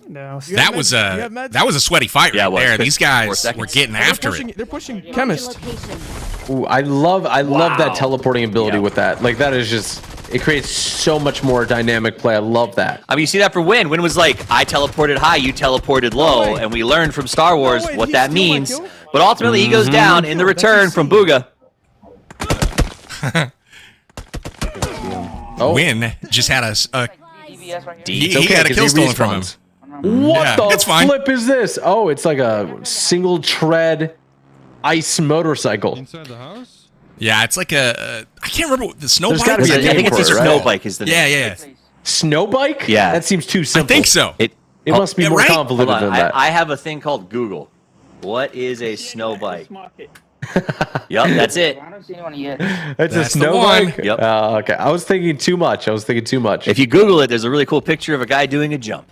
Speaker 6: No.
Speaker 3: That was a sweaty fight right there. These guys were getting after it.
Speaker 5: They're pushing chemist.
Speaker 7: ooh, I love that teleporting ability with that. Like that is just it creates so much more dynamic play. I love that.
Speaker 4: I mean, you see that for Win. Win was like, I teleported high, you teleported low, and we learned from Star Wars what that means. But ultimately, he goes down in the return from Booga.
Speaker 3: Win just had he
Speaker 7: okay,
Speaker 3: had a
Speaker 7: 'cause
Speaker 3: kill
Speaker 7: he
Speaker 3: stolen from him.
Speaker 7: respawns. What
Speaker 3: Yeah,
Speaker 7: the
Speaker 3: it's fine.
Speaker 7: flip is this? Oh, it's like a single tread ice motorcycle.
Speaker 9: Inside the house?
Speaker 3: Yeah, it's like I can't remember what the snow
Speaker 7: There's
Speaker 3: bike.
Speaker 7: gotta be a
Speaker 4: I think
Speaker 7: name
Speaker 4: it's
Speaker 7: for
Speaker 4: just
Speaker 7: it, right?
Speaker 4: Snow Bike is the name.
Speaker 3: Yeah.
Speaker 7: Snow bike?
Speaker 4: Yeah.
Speaker 7: That seems too
Speaker 3: I
Speaker 7: simple.
Speaker 3: think so.
Speaker 7: It must be more
Speaker 3: right?
Speaker 7: convoluted
Speaker 4: Hold on,
Speaker 7: than that.
Speaker 4: I have a thing called Google. What is a snow bike? Yup, that's it.
Speaker 10: I don't see anyone yet.
Speaker 7: It's a
Speaker 3: That's the
Speaker 7: snow
Speaker 3: one.
Speaker 7: bike?
Speaker 4: Yep.
Speaker 7: Okay. I was thinking too much.
Speaker 4: If you Google it, there's a really cool picture of a guy doing a jump.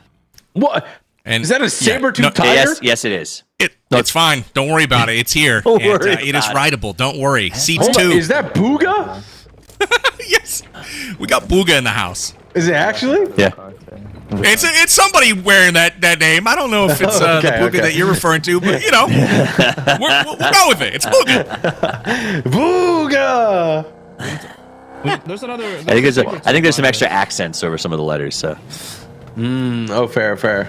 Speaker 7: What?
Speaker 3: And
Speaker 7: Is that a saber-toothed
Speaker 3: no,
Speaker 7: tiger?
Speaker 4: Yes, it is.
Speaker 3: It's fine. Don't worry about it. It's here.
Speaker 4: Don't
Speaker 3: And,
Speaker 4: worry
Speaker 3: it is
Speaker 4: about it.
Speaker 3: writable. Don't worry. Seats
Speaker 7: Hold on,
Speaker 3: 2.
Speaker 7: is that Booga?
Speaker 3: Yes. We got Booga in the house.
Speaker 7: Is it actually?
Speaker 4: Yeah.
Speaker 3: It's somebody wearing that name. I don't know if it's the Booga that you're referring to, but you know, we'll go with it. It's Booga.
Speaker 7: Booga!
Speaker 5: There's another.
Speaker 4: I think there's some extra accents over some of the letters. So
Speaker 7: Oh, fair.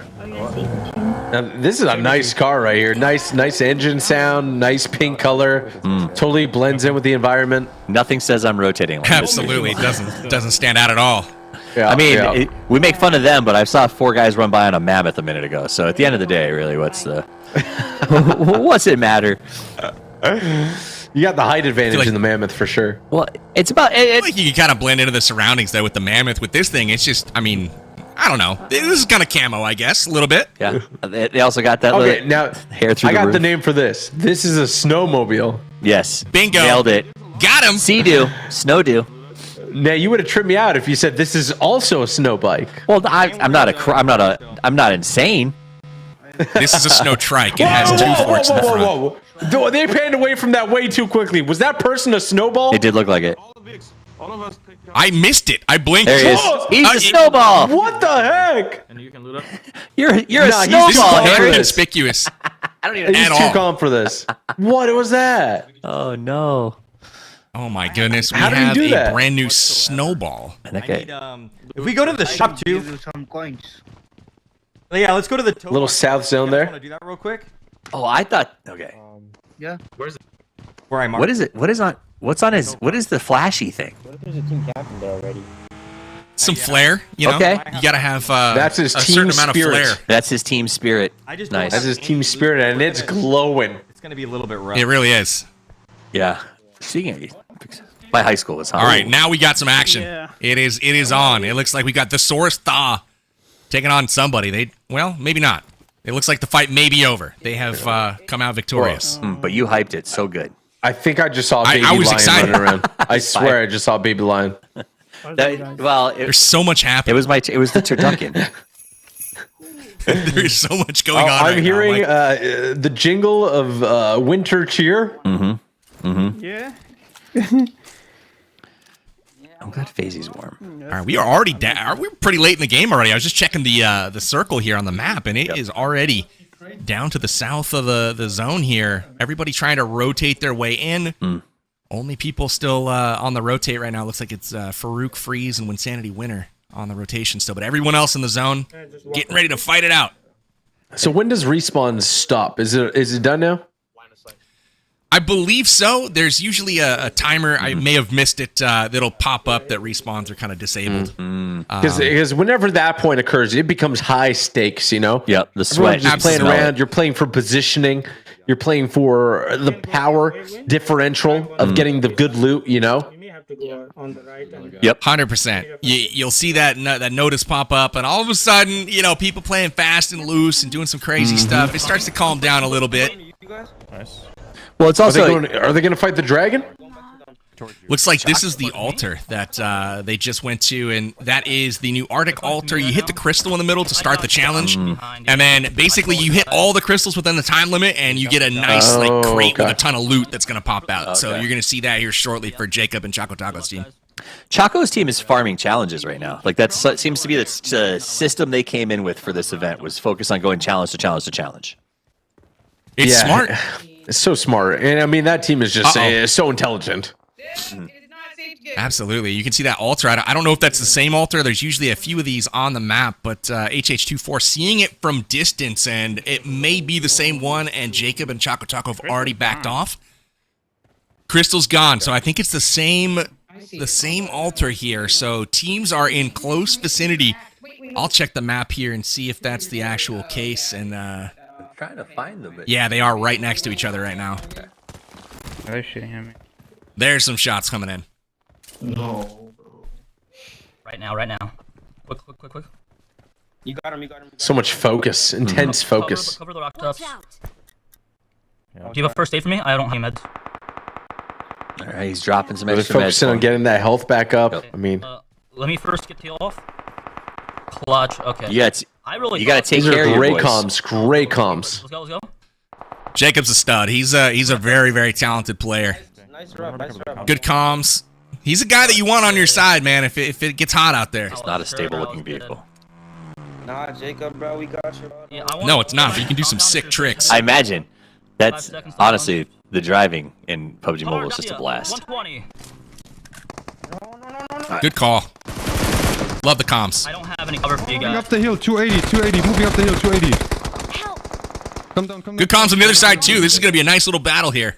Speaker 7: Now, this is a nice car right here. Nice engine sound. Nice pink color. Totally blends in with the environment.
Speaker 4: nothing says I'm rotating. Like
Speaker 3: Absolutely, it doesn't stand out at all.
Speaker 7: Yeah,
Speaker 4: I mean,
Speaker 7: yeah.
Speaker 4: we make fun of them, but I saw 4 guys run by on a mammoth a minute ago. So at the end of the day, really, what's it matter?
Speaker 7: You got the height advantage
Speaker 3: like-
Speaker 7: in the mammoth for sure.
Speaker 4: Well, it's about
Speaker 3: I feel like you can kind of blend into the surroundings though with the mammoth. With this thing, it's just, I mean, I don't know. This is kind of camo, I guess, a little bit.
Speaker 4: Yeah. They also got that
Speaker 7: Okay,
Speaker 4: little
Speaker 7: now
Speaker 4: hair through
Speaker 7: I
Speaker 4: the
Speaker 7: got
Speaker 4: roof.
Speaker 7: the name for this. This is a snowmobile.
Speaker 4: Yes.
Speaker 3: Bingo.
Speaker 4: Nailed it.
Speaker 3: Got him.
Speaker 4: Sea-Doo. Snow-Doo.
Speaker 7: Now you would have tripped me out if you said this is also a snow bike.
Speaker 4: Well, I'm not insane.
Speaker 3: This is a snow trike. It has 2 forks in the front.
Speaker 7: Whoa. They panned away from that way too quickly. Was that person a snowball?
Speaker 4: It did look like it.
Speaker 3: I missed it. I blinked.
Speaker 4: There he is.
Speaker 7: Oh,
Speaker 4: He's a snowball.
Speaker 7: What the heck?
Speaker 4: You're a
Speaker 7: Nah,
Speaker 3: This is
Speaker 4: snowball,
Speaker 3: very
Speaker 4: Harry.
Speaker 3: conspicuous.
Speaker 4: I don't even.
Speaker 7: He's
Speaker 3: At
Speaker 7: too
Speaker 3: all.
Speaker 7: calm for this. What was that?
Speaker 4: Oh no.
Speaker 3: Oh my goodness, we
Speaker 7: How did he
Speaker 3: have
Speaker 7: do
Speaker 3: a
Speaker 7: that?
Speaker 3: brand new snowball.
Speaker 4: And that guy-
Speaker 8: If we go to the shop too.
Speaker 10: Some coins.
Speaker 8: Yeah, let's go to the
Speaker 7: Little south zone there.
Speaker 8: Want to do that real quick?
Speaker 4: Oh, I thought. Okay.
Speaker 10: Yeah.
Speaker 8: Where I marked.
Speaker 4: What is it? What's on his? What is the flashy thing?
Speaker 11: There's a team captain there already.
Speaker 3: Some flair, you know.
Speaker 4: Okay.
Speaker 3: You gotta have
Speaker 7: That's his
Speaker 3: a
Speaker 7: team
Speaker 3: certain amount of
Speaker 7: spirit.
Speaker 3: flair.
Speaker 4: That's his team spirit.
Speaker 8: I just
Speaker 4: Nice.
Speaker 7: That's his team spirit, and it's glowing.
Speaker 8: It's gonna be a little bit rough.
Speaker 3: It really is.
Speaker 4: Yeah. Speaking of, My high school was hot.
Speaker 3: All right, now we got some action.
Speaker 6: Yeah.
Speaker 3: It is on. It looks like we got the Source Thaw taking on somebody. Well, maybe not. It looks like the fight may be over. They have come out victorious.
Speaker 4: But you hyped it so good.
Speaker 7: I think I just saw a baby
Speaker 3: I was
Speaker 7: lion
Speaker 3: excited.
Speaker 7: running around. I swear I just saw a baby lion.
Speaker 3: There's so much happening.
Speaker 4: It was the turducken.
Speaker 3: There's so much going on.
Speaker 7: I'm
Speaker 3: right
Speaker 7: hearing
Speaker 3: now. Like,
Speaker 7: the jingle of winter cheer.
Speaker 6: Yeah.
Speaker 4: I'm glad FaZe's warm.
Speaker 3: all right, we are already down. We're pretty late in the game already. I was just checking the circle here on the map, and it is already down to the south of the zone here. Everybody trying to rotate their way in. Only people still on the rotate right now. Looks like it's Farouk, Freeze, and Winsanity Winner on the rotation still. But everyone else in the zone getting ready to fight it out.
Speaker 7: So when does respawn stop? Is it done now?
Speaker 3: I believe so. There's usually a timer. I may have missed it. That'll pop up that respawns are kind of disabled.
Speaker 7: Because whenever that point occurs, it becomes high stakes, you know?
Speaker 4: Yep, the sweat.
Speaker 7: Everyone's just playing around. You're playing for positioning. You're playing for the power differential of getting the good loot, you know?
Speaker 6: You may have to go on the right. And
Speaker 4: Yep.
Speaker 3: 100%. You'll see that notice pop up, and all of a sudden, people playing fast and loose and doing some crazy stuff. It starts to calm down a little bit.
Speaker 9: Nice.
Speaker 4: Well, it's also
Speaker 7: Are they going to fight the dragon?
Speaker 3: Looks like this is the altar that they just went to, and that is the new Arctic altar. You hit the crystal in the middle to start the challenge, and then basically you hit all the crystals within the time limit, and you get a nice crate with a ton of loot that's going to pop out. So you're going to see that here shortly for Jacob and Choco Taco's team.
Speaker 4: Choco's team is farming challenges right now. Like that seems to be the system they came in with for this event, was focused on going challenge to challenge to challenge.
Speaker 3: It's smart.
Speaker 7: It's so smart. And I mean, that team is just so intelligent.
Speaker 3: Absolutely. You can see that altar. I don't know if that's the same altar. There's usually a few of these on the map, but HH24 seeing it from distance, and it may be the same one, and Jacob and Choco Taco have already backed off. Crystal's gone, so I think it's the same altar here. So teams are in close vicinity. I'll check the map here and see if that's the actual case. And
Speaker 4: I'm trying to find them.
Speaker 3: yeah, they are right next to each other right now.
Speaker 9: They're shooting at me.
Speaker 3: There's some shots coming in.
Speaker 10: No.
Speaker 12: Right now. Quick.
Speaker 6: You got him.
Speaker 7: So much focus, intense focus.
Speaker 12: Cover the rock tops. Do you have a first aid for me? I don't have meds.
Speaker 4: All right, he's dropping some
Speaker 7: They're
Speaker 4: extra meds.
Speaker 7: focusing on getting that health back up.
Speaker 4: Yep.
Speaker 7: I mean,
Speaker 12: Let me first get tail off. Clutch. Okay.
Speaker 4: You got to take
Speaker 7: these
Speaker 4: care
Speaker 7: are
Speaker 4: of your
Speaker 7: great
Speaker 4: boys.
Speaker 7: comms. Great comms.
Speaker 12: Let's go.
Speaker 3: Jacob's a stud. He's a very, very talented player.
Speaker 6: Nice rub.
Speaker 3: Good comms. He's a guy that you want on your side, man, if it gets hot out there.
Speaker 4: It's not a stable-looking vehicle.
Speaker 6: Nah, Jacob, bro, we got you.
Speaker 12: Yeah,
Speaker 3: No, it's not, but you can do some sick tricks.
Speaker 4: I imagine. That's honestly, the driving in PUBG Mobile is just a blast.
Speaker 12: 120.
Speaker 3: Good call. Love the comms.
Speaker 12: I don't have any cover for you
Speaker 11: Moving
Speaker 12: guys.
Speaker 11: up the hill, 280, moving up the hill, 280. Come down.
Speaker 3: Good comms on the other side, too. This is going to be a nice little battle here.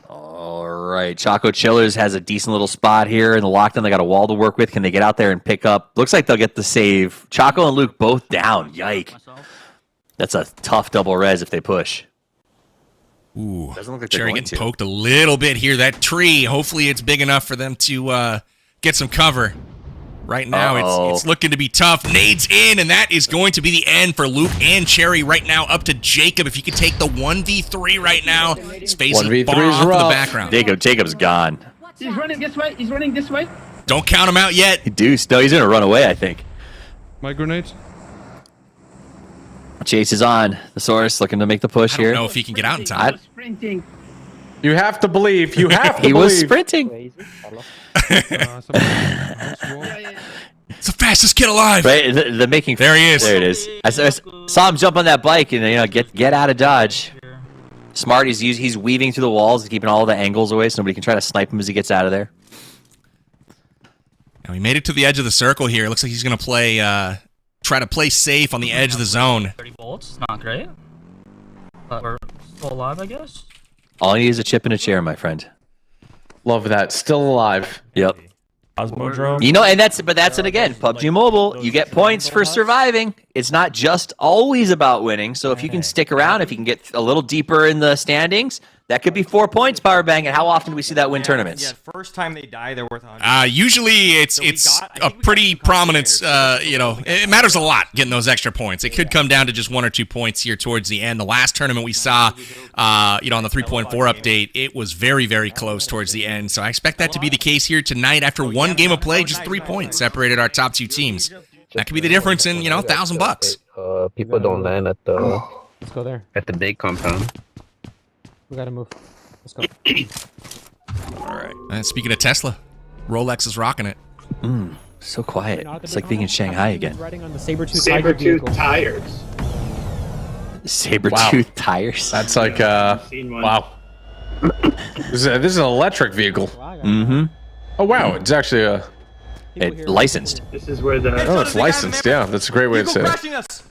Speaker 4: All right, Choco Chillers has a decent little spot here in the lockdown. They got a wall to work with. Can they get out there and pick up? Looks like they'll get the save. Choco and Luke both down. Yike. That's a tough double res if they push.
Speaker 3: Ooh,
Speaker 4: Doesn't look like they're
Speaker 3: Cherry
Speaker 4: going
Speaker 3: getting
Speaker 4: to.
Speaker 3: poked a little bit here. That tree, hopefully it's big enough for them to get some cover. Right now, it's looking to be tough. Nades in, and that is going to be the end for Luke and Cherry right now, up to Jacob. If you could take the 1v3 right now, he's facing
Speaker 7: 1v3
Speaker 3: far
Speaker 7: is
Speaker 3: off in the
Speaker 7: rough.
Speaker 3: background.
Speaker 4: Jacob's gone.
Speaker 6: He's running this way.
Speaker 3: Don't count him out yet.
Speaker 4: Deuce, no, he's going to run away, I think.
Speaker 11: My grenade.
Speaker 4: Chase is on. The Source looking to make the push
Speaker 3: I don't
Speaker 4: here.
Speaker 3: know if he can get out in time.
Speaker 6: Sprinting.
Speaker 7: You have to believe. You have to
Speaker 4: He
Speaker 7: believe.
Speaker 4: was sprinting.
Speaker 3: It's the fastest kid alive.
Speaker 4: Right, the making.
Speaker 3: There he is.
Speaker 4: There it is. I saw him jump on that bike and get out of dodge. Smart. He's weaving through the walls, keeping all the angles away, so nobody can try to snipe him as he gets out of there.
Speaker 3: And we made it to the edge of the circle here. Looks like he's going to play, try to play safe on the edge of the zone.
Speaker 12: 30 bullets. Not great. But we're still alive, I guess.
Speaker 4: All you need is a chip and a chair, my friend.
Speaker 7: Love that. Still alive.
Speaker 4: Yep.
Speaker 9: Osmodrome.
Speaker 4: You know, and that's it again. PUBG Mobile, you get points for surviving. It's not just always about winning. So if you can stick around, if you can get a little deeper in the standings, That could be 4 points, Power Bang. And how often do we see that win tournaments?
Speaker 8: Yeah, first time they die, they're worth 100.
Speaker 3: Usually it's a pretty prominent, it matters a lot getting those extra points. It could come down to just 1 or 2 points here towards the end. The last tournament we saw, on the 3.4 update, it was very, very close towards the end. So I expect that to be the case here tonight. After 1 game of play, just 3 points separated our top 2 teams. That could be the difference in, $1,000.
Speaker 12: People don't land at the...
Speaker 5: Let's go there.
Speaker 12: At the big compound.
Speaker 5: We gotta move. Let's go.
Speaker 3: All right. And speaking of Tesla, Rolex is rocking it.
Speaker 4: So quiet. It's like being in Shanghai again.
Speaker 5: Riding on the saber-tooth
Speaker 6: tires.
Speaker 4: Saber-tooth tires.
Speaker 7: That's like, wow. This is an electric vehicle.
Speaker 4: Mm-hmm.
Speaker 7: Oh, wow. It's actually
Speaker 4: licensed.
Speaker 6: This is where the...
Speaker 7: Oh, it's licensed. Yeah, that's a great way to say it.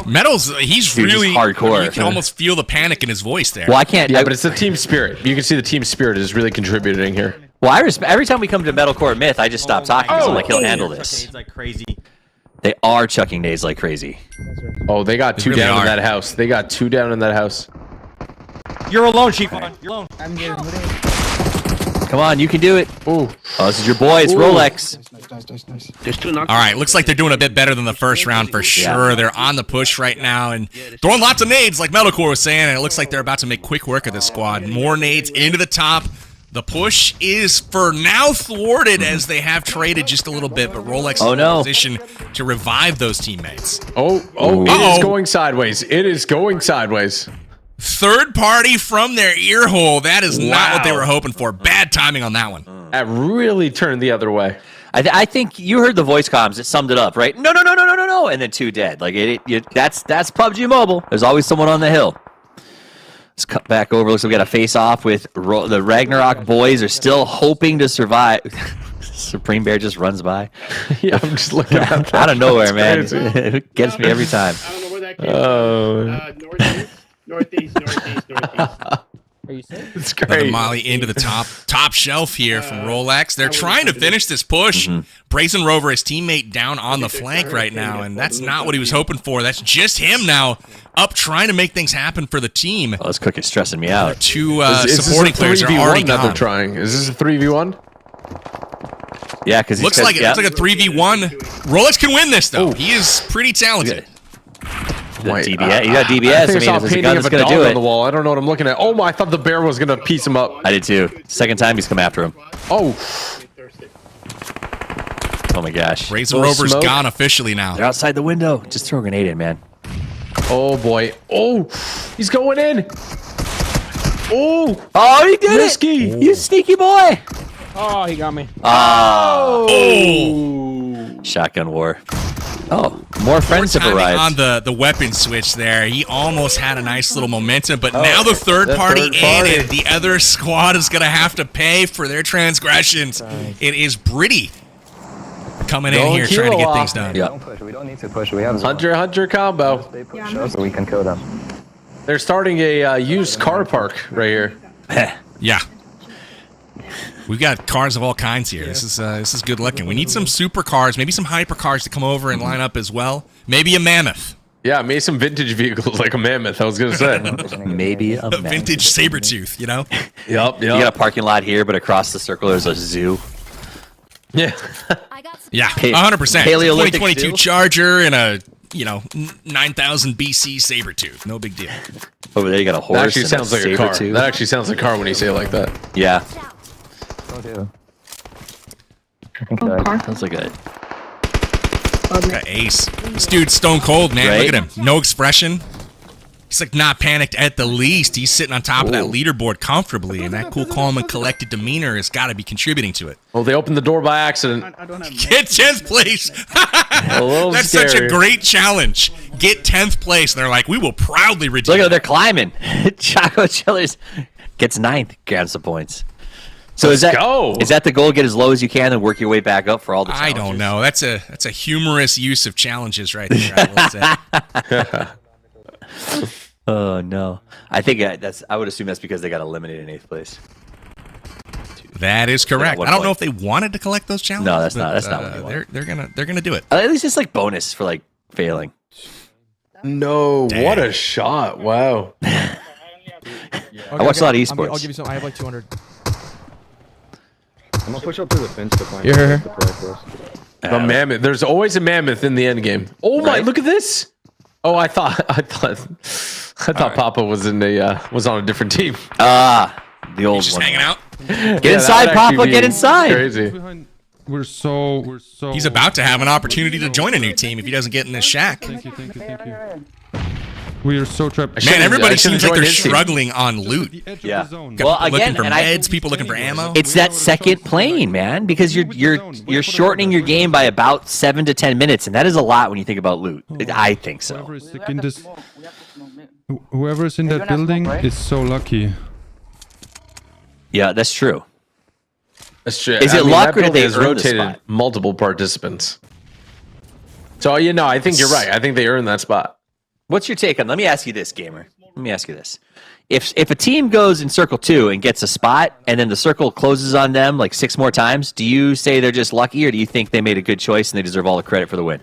Speaker 3: Metals, he's really
Speaker 4: hardcore.
Speaker 3: You can almost feel the panic in his voice there.
Speaker 4: Well, I can't.
Speaker 7: Yeah, but it's the team spirit. You can see the team spirit is really contributing here.
Speaker 4: Well, every time we come to Metalcore Myth, I just stop talking because I'm like, he'll handle this.
Speaker 8: It's like crazy.
Speaker 4: They are chucking nades like crazy.
Speaker 7: Oh, they got 2 down in that house. They got 2 down in that house.
Speaker 8: You're alone, Chiefon. You're alone.
Speaker 4: Come on, you can do it.
Speaker 7: Ooh.
Speaker 4: Oh, this is your boy. It's Rolex.
Speaker 12: Nice. There's 2 knocks.
Speaker 3: All right, looks like they're doing a bit better than the first round for sure. They're on the push right now and throwing lots of nades, like Metalcore was saying, and it looks like they're about to make quick work of this squad. More nades into the top. The push is for now thwarted as they have traded just a little bit, but Rolex is in position to revive those teammates.
Speaker 7: It is going sideways. It is going sideways.
Speaker 3: Third party from their ear hole. That is not what they were hoping for. Bad timing on that one.
Speaker 7: That really turned the other way.
Speaker 4: I think you heard the voice comms. It summed it up, right? No, and then 2 dead. Like that's PUBG Mobile. There's always someone on the hill. Let's cut back over. Looks like we got a face-off with the Ragnarok boys are still hoping to survive. Supreme Bear just runs by.
Speaker 7: Yeah, I'm just looking at that.
Speaker 4: Out of nowhere, man. It gets me every time.
Speaker 6: I don't know where that came from. Northeast.
Speaker 5: Are you safe?
Speaker 7: It's
Speaker 3: Another
Speaker 7: great.
Speaker 3: Molly into the top shelf here from Rolex. They're trying to finish this push. Brazen Rover, his teammate, down on the flank right now, and that's not what he was hoping for. That's just him now up trying to make things happen for the team.
Speaker 4: Oh, this cook is stressing me out.
Speaker 3: 2 supporting players are already gone.
Speaker 7: They're trying. Is this a 3v1?
Speaker 4: Yeah, because
Speaker 3: looks like a 3v1. Rolex can win this though. He is pretty talented.
Speaker 4: DBS. You got DBS.
Speaker 7: I think I saw a
Speaker 4: if there's a
Speaker 7: painting
Speaker 4: gun
Speaker 7: of
Speaker 4: that's
Speaker 7: a
Speaker 4: gonna
Speaker 7: dog
Speaker 4: do
Speaker 7: on
Speaker 4: it.
Speaker 7: the wall. I don't know what I'm looking at. Oh, I thought the bear was gonna piece him up.
Speaker 4: I did too. Second time he's come after him.
Speaker 7: Oh.
Speaker 4: Oh my gosh.
Speaker 3: Brazen Rover's gone officially now.
Speaker 4: They're outside the window. Just throw a grenade in, man.
Speaker 7: Oh boy. Oh, he's going in. Oh.
Speaker 4: Oh, he did
Speaker 7: Risky.
Speaker 4: it. You sneaky boy.
Speaker 5: Oh, he got me.
Speaker 4: Oh. Shotgun war. Oh, more friends have arrived.
Speaker 3: On the weapon switch there. He almost had a nice little momentum, but now the third party in and the other squad is going to have to pay for their transgressions. It is Britty coming in here trying to get things done.
Speaker 12: Yeah. Don't push. We don't need to push. We have
Speaker 7: Hunter combo.
Speaker 12: They push us so we can kill them.
Speaker 7: They're starting a used car park right here.
Speaker 3: Yeah. We've got cars of all kinds here. This is good looking. We need some super cars, maybe some hyper cars to come over and line up as well. Maybe a mammoth.
Speaker 7: Yeah, maybe some vintage vehicles like a mammoth. I was gonna say
Speaker 4: maybe a
Speaker 3: vintage Sabertooth. You know.
Speaker 4: Yep. You got a parking lot here, but across the circle there's a zoo.
Speaker 7: Yeah.
Speaker 3: Yeah. 100%.
Speaker 4: Paleolithic
Speaker 3: 2022
Speaker 4: zoo?
Speaker 3: Charger and a 9000 BC Sabertooth. No big deal.
Speaker 4: Over there you got a horse.
Speaker 7: That actually sounds like a car.
Speaker 4: Sabertooth.
Speaker 7: That actually sounds like a car when you say it like that.
Speaker 4: Yeah.
Speaker 12: Oh, dude.
Speaker 4: Sounds like a
Speaker 3: Got ace. This dude's stone cold, man.
Speaker 4: Right?
Speaker 3: Look at him. No expression. He's like not panicked at the least. He's sitting on top of that leaderboard comfortably, and that cool, calm, and collected demeanor has got to be contributing to it.
Speaker 7: Well, they opened the door by accident.
Speaker 6: I don't have
Speaker 3: Get 10th place. That's
Speaker 7: scary.
Speaker 3: such a great challenge. Get 10th place. And they're like, we will proudly redeem.
Speaker 4: Look at they're climbing. Choco Chillers gets 9th, grabs some points. So is that the goal? Get as low as you can and work your way back up for all the challenges?
Speaker 3: I don't know. That's a humorous use of challenges right there. I will say.
Speaker 4: Oh no! I think I would assume that's because they got eliminated in 8th place.
Speaker 3: That is correct. I don't know if they wanted to collect those challenges.
Speaker 4: No, that's not. That's not what they want.
Speaker 3: They're gonna do it.
Speaker 4: At least it's like bonus for like failing.
Speaker 7: No,
Speaker 3: Dang.
Speaker 7: what a shot. Wow.
Speaker 4: I watch a lot of esports.
Speaker 5: I'll give you some. I have like 200.
Speaker 11: I'm gonna push up to the fence to find
Speaker 5: Here.
Speaker 11: the prize for us.
Speaker 7: A mammoth. There's always a mammoth in the end game. Oh my!
Speaker 4: Right.
Speaker 7: Look at this. Oh, I thought Papa was in was on a different team.
Speaker 4: The old
Speaker 3: He's just
Speaker 4: one.
Speaker 3: hanging out.
Speaker 4: Get
Speaker 7: Yeah,
Speaker 4: inside,
Speaker 7: that would actually
Speaker 4: Papa.
Speaker 7: be
Speaker 4: Get inside.
Speaker 7: Crazy.
Speaker 11: Behind. We're so.
Speaker 3: He's about to have an opportunity to join a new team if he doesn't get in this shack.
Speaker 11: Thank you. We are so trapped.
Speaker 3: Man, everybody
Speaker 7: I should've
Speaker 3: seems like
Speaker 7: joined
Speaker 3: they're
Speaker 7: his team.
Speaker 3: struggling on loot.
Speaker 11: The edge of
Speaker 4: Yeah.
Speaker 11: the zone.
Speaker 4: Well,
Speaker 3: People
Speaker 4: again,
Speaker 3: looking for
Speaker 4: and I-
Speaker 3: meds, people looking for ammo.
Speaker 4: It's that second plane, man, because you're shortening your game by about 7 to 10 minutes, and that is a lot when you think about loot. I think so.
Speaker 11: Whoever is sick in this, whoever is in that building is so lucky.
Speaker 4: Yeah, that's true.
Speaker 7: That's true.
Speaker 4: Is it luck or did they
Speaker 7: has
Speaker 4: earn the
Speaker 7: rotated
Speaker 4: spot?
Speaker 7: multiple participants? So I think you're right. I think they earned that spot.
Speaker 4: What's your take on? Let me ask you this, gamer. Let me ask you this: if a team goes in circle 2 and gets a spot, and then the circle closes on them like 6 more times, do you say they're just lucky, or do you think they made a good choice and they deserve all the credit for the win?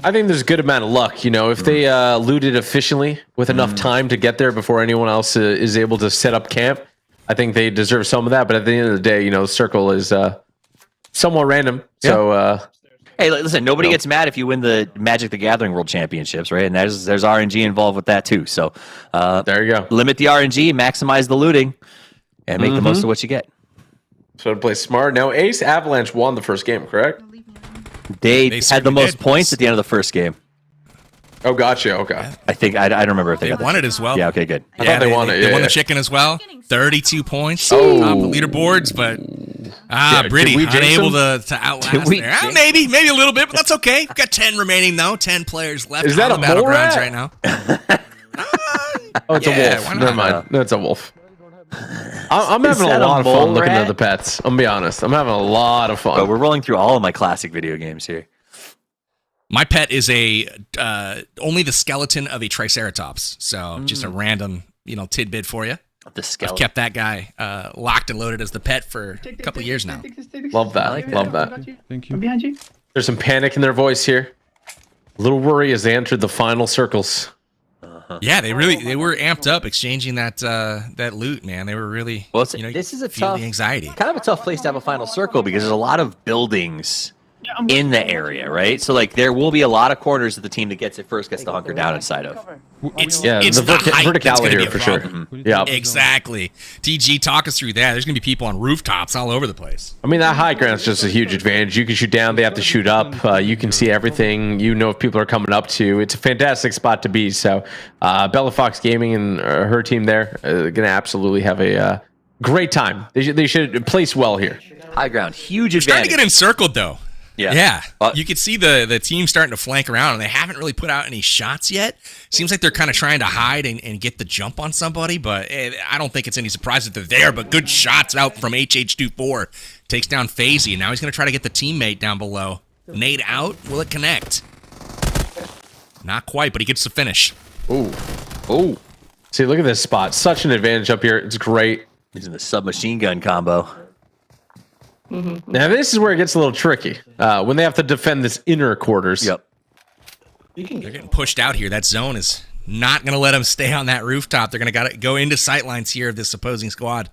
Speaker 7: I think there's a good amount of luck. If they looted efficiently with enough time to get there before anyone else is able to set up camp, I think they deserve some of that. But at the end of the day, the circle is somewhat random.
Speaker 4: Yeah.
Speaker 7: So
Speaker 4: Hey, listen, nobody gets mad if you win the Magic the Gathering World Championships, right? And there's RNG involved with that too. So
Speaker 7: there you go.
Speaker 4: Limit the RNG, maximize the looting, and make the most of what you get.
Speaker 7: So to play smart. Now, Ace Avalanche won the first game, correct?
Speaker 4: They had the
Speaker 3: certainly
Speaker 4: most
Speaker 3: did.
Speaker 4: points at the end of the first game.
Speaker 7: Oh, gotcha. Okay.
Speaker 4: I think I don't remember if they
Speaker 3: They
Speaker 4: got
Speaker 3: won it as well.
Speaker 4: Yeah, okay, good.
Speaker 7: I thought they won it.
Speaker 3: They won
Speaker 7: Yeah.
Speaker 3: the chicken as well. 32 points.
Speaker 7: Oh.
Speaker 3: Top of the leaderboards, but
Speaker 7: Did
Speaker 3: Britty
Speaker 7: we jinx
Speaker 3: unable
Speaker 7: them?
Speaker 3: to outlast
Speaker 4: Did we
Speaker 3: there. Ah,
Speaker 4: jinx-
Speaker 3: maybe a little bit, but that's okay. We've got 10 remaining though. 10 players left.
Speaker 7: Is that
Speaker 3: on
Speaker 7: a
Speaker 3: the
Speaker 7: mole
Speaker 3: battlegrounds
Speaker 7: rat?
Speaker 3: right now?
Speaker 7: Oh, it's
Speaker 3: Yeah,
Speaker 7: a
Speaker 3: why
Speaker 7: wolf.
Speaker 3: not?
Speaker 7: Never mind. No, it's a wolf. I'm
Speaker 4: Is
Speaker 7: having a
Speaker 4: that a
Speaker 7: lot of
Speaker 4: mole
Speaker 7: fun looking
Speaker 4: rat?
Speaker 7: at the pets. I'm gonna be honest. I'm having a lot of fun.
Speaker 4: But we're rolling through all of my classic video games here.
Speaker 3: My pet is only the skeleton of a triceratops. So just a random tidbit for you.
Speaker 4: The
Speaker 3: I've
Speaker 4: skeleton.
Speaker 3: kept that guy locked and loaded as the pet for a couple of years now.
Speaker 7: Love that.
Speaker 4: like
Speaker 7: Love that.
Speaker 11: Thank you.
Speaker 6: Behind you.
Speaker 7: There's some panic in their voice here. A little worry as they entered the final circles.
Speaker 3: Yeah, they were amped up exchanging that loot, man. They were really
Speaker 4: Well, this is a
Speaker 3: feel
Speaker 4: tough,
Speaker 3: the anxiety.
Speaker 4: kind of a tough place to have a final circle because there's a lot of buildings in the area, right? So there will be a lot of corners that the team that gets it first gets to hunker down inside of.
Speaker 3: It's
Speaker 7: Yeah,
Speaker 3: it's
Speaker 7: the
Speaker 3: the height that's
Speaker 7: verticality
Speaker 3: gonna be
Speaker 7: here
Speaker 3: a
Speaker 7: for sure.
Speaker 3: problem.
Speaker 7: Yeah.
Speaker 3: Exactly. TG, talk us through that. There's gonna be people on rooftops all over the place.
Speaker 7: I mean, that high ground's just a huge advantage. You can shoot down, they have to shoot up. You can see everything. You know if people are coming up to you. It's a fantastic spot to be. So, Bella Fox Gaming and her team there are going to absolutely have a great time. They should place well here.
Speaker 4: High ground, huge
Speaker 3: Starting
Speaker 4: advantage.
Speaker 3: to get encircled though.
Speaker 4: Yeah.
Speaker 3: You could see the team starting to flank around, and they haven't really put out any shots yet. Seems like they're kind of trying to hide and get the jump on somebody, but I don't think it's any surprise that they're there. But good shots out from HH24. Takes down FaZe, and now he's going to try to get the teammate down below. Nade out. Will it connect? Not quite, but he gets the finish.
Speaker 7: Ooh. See, look at this spot. Such an advantage up here. It's great.
Speaker 4: Using the submachine gun combo.
Speaker 7: Now, this is where it gets a little tricky. When they have to defend this inner quarters.
Speaker 4: Yep.
Speaker 3: They're getting pushed out here. That zone is not going to let them stay on that rooftop. They're going to go into sightlines here of this opposing squad.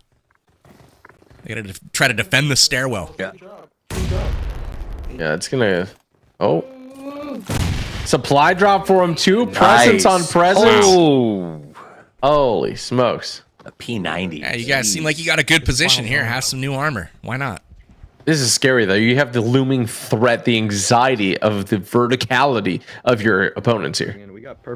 Speaker 3: They got to try to defend the stairwell.
Speaker 4: Yeah.
Speaker 7: Yeah, it's going to... Oh. Supply drop for him, too. Presence on presence.
Speaker 4: Oh.
Speaker 7: Holy smokes.
Speaker 4: A P90.
Speaker 3: Yeah, you guys seem like you got a good position here. Have some new armor. Why not?
Speaker 7: This is scary, though. You have the looming threat, the anxiety of the verticality of your opponents here.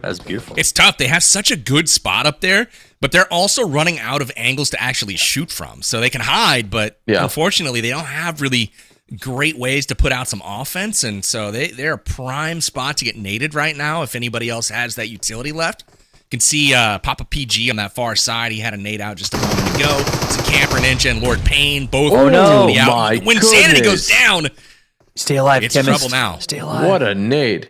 Speaker 4: That's beautiful.
Speaker 3: It's tough. They have such a good spot up there, but they're also running out of angles to actually shoot from. So they can hide, but unfortunately, they don't have really great ways to put out some offense. And so they're a prime spot to get naded right now if anybody else has that utility left. You can see Papa PG on that far side. He had a nade out just a moment ago. It's a Camper Ninja and Lord Payne, both utility out.
Speaker 7: My
Speaker 3: When Sanity goes down,
Speaker 4: stay alive,
Speaker 3: it's
Speaker 4: chemist.
Speaker 3: trouble now.
Speaker 4: Stay alive.
Speaker 7: What a nade.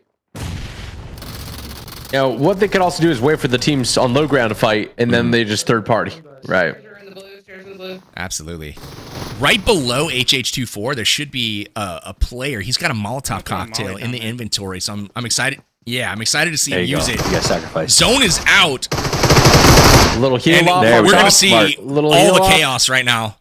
Speaker 7: Now, what they could also do is wait for the teams on low ground to fight, and then they just third party. Right.
Speaker 3: Absolutely. Right below HH24, there should be a player. He's got a Molotov cocktail in the inventory, so I'm excited Yeah, I'm excited to see
Speaker 4: There
Speaker 3: him
Speaker 4: you
Speaker 3: use
Speaker 4: go.
Speaker 3: it.
Speaker 4: You got sacrifice.
Speaker 3: Zone is out.
Speaker 7: A little heal
Speaker 3: And
Speaker 7: off.
Speaker 3: we're going to
Speaker 7: Smart.
Speaker 3: see
Speaker 7: Little
Speaker 3: all
Speaker 7: heal
Speaker 3: the
Speaker 7: off.
Speaker 3: chaos right now.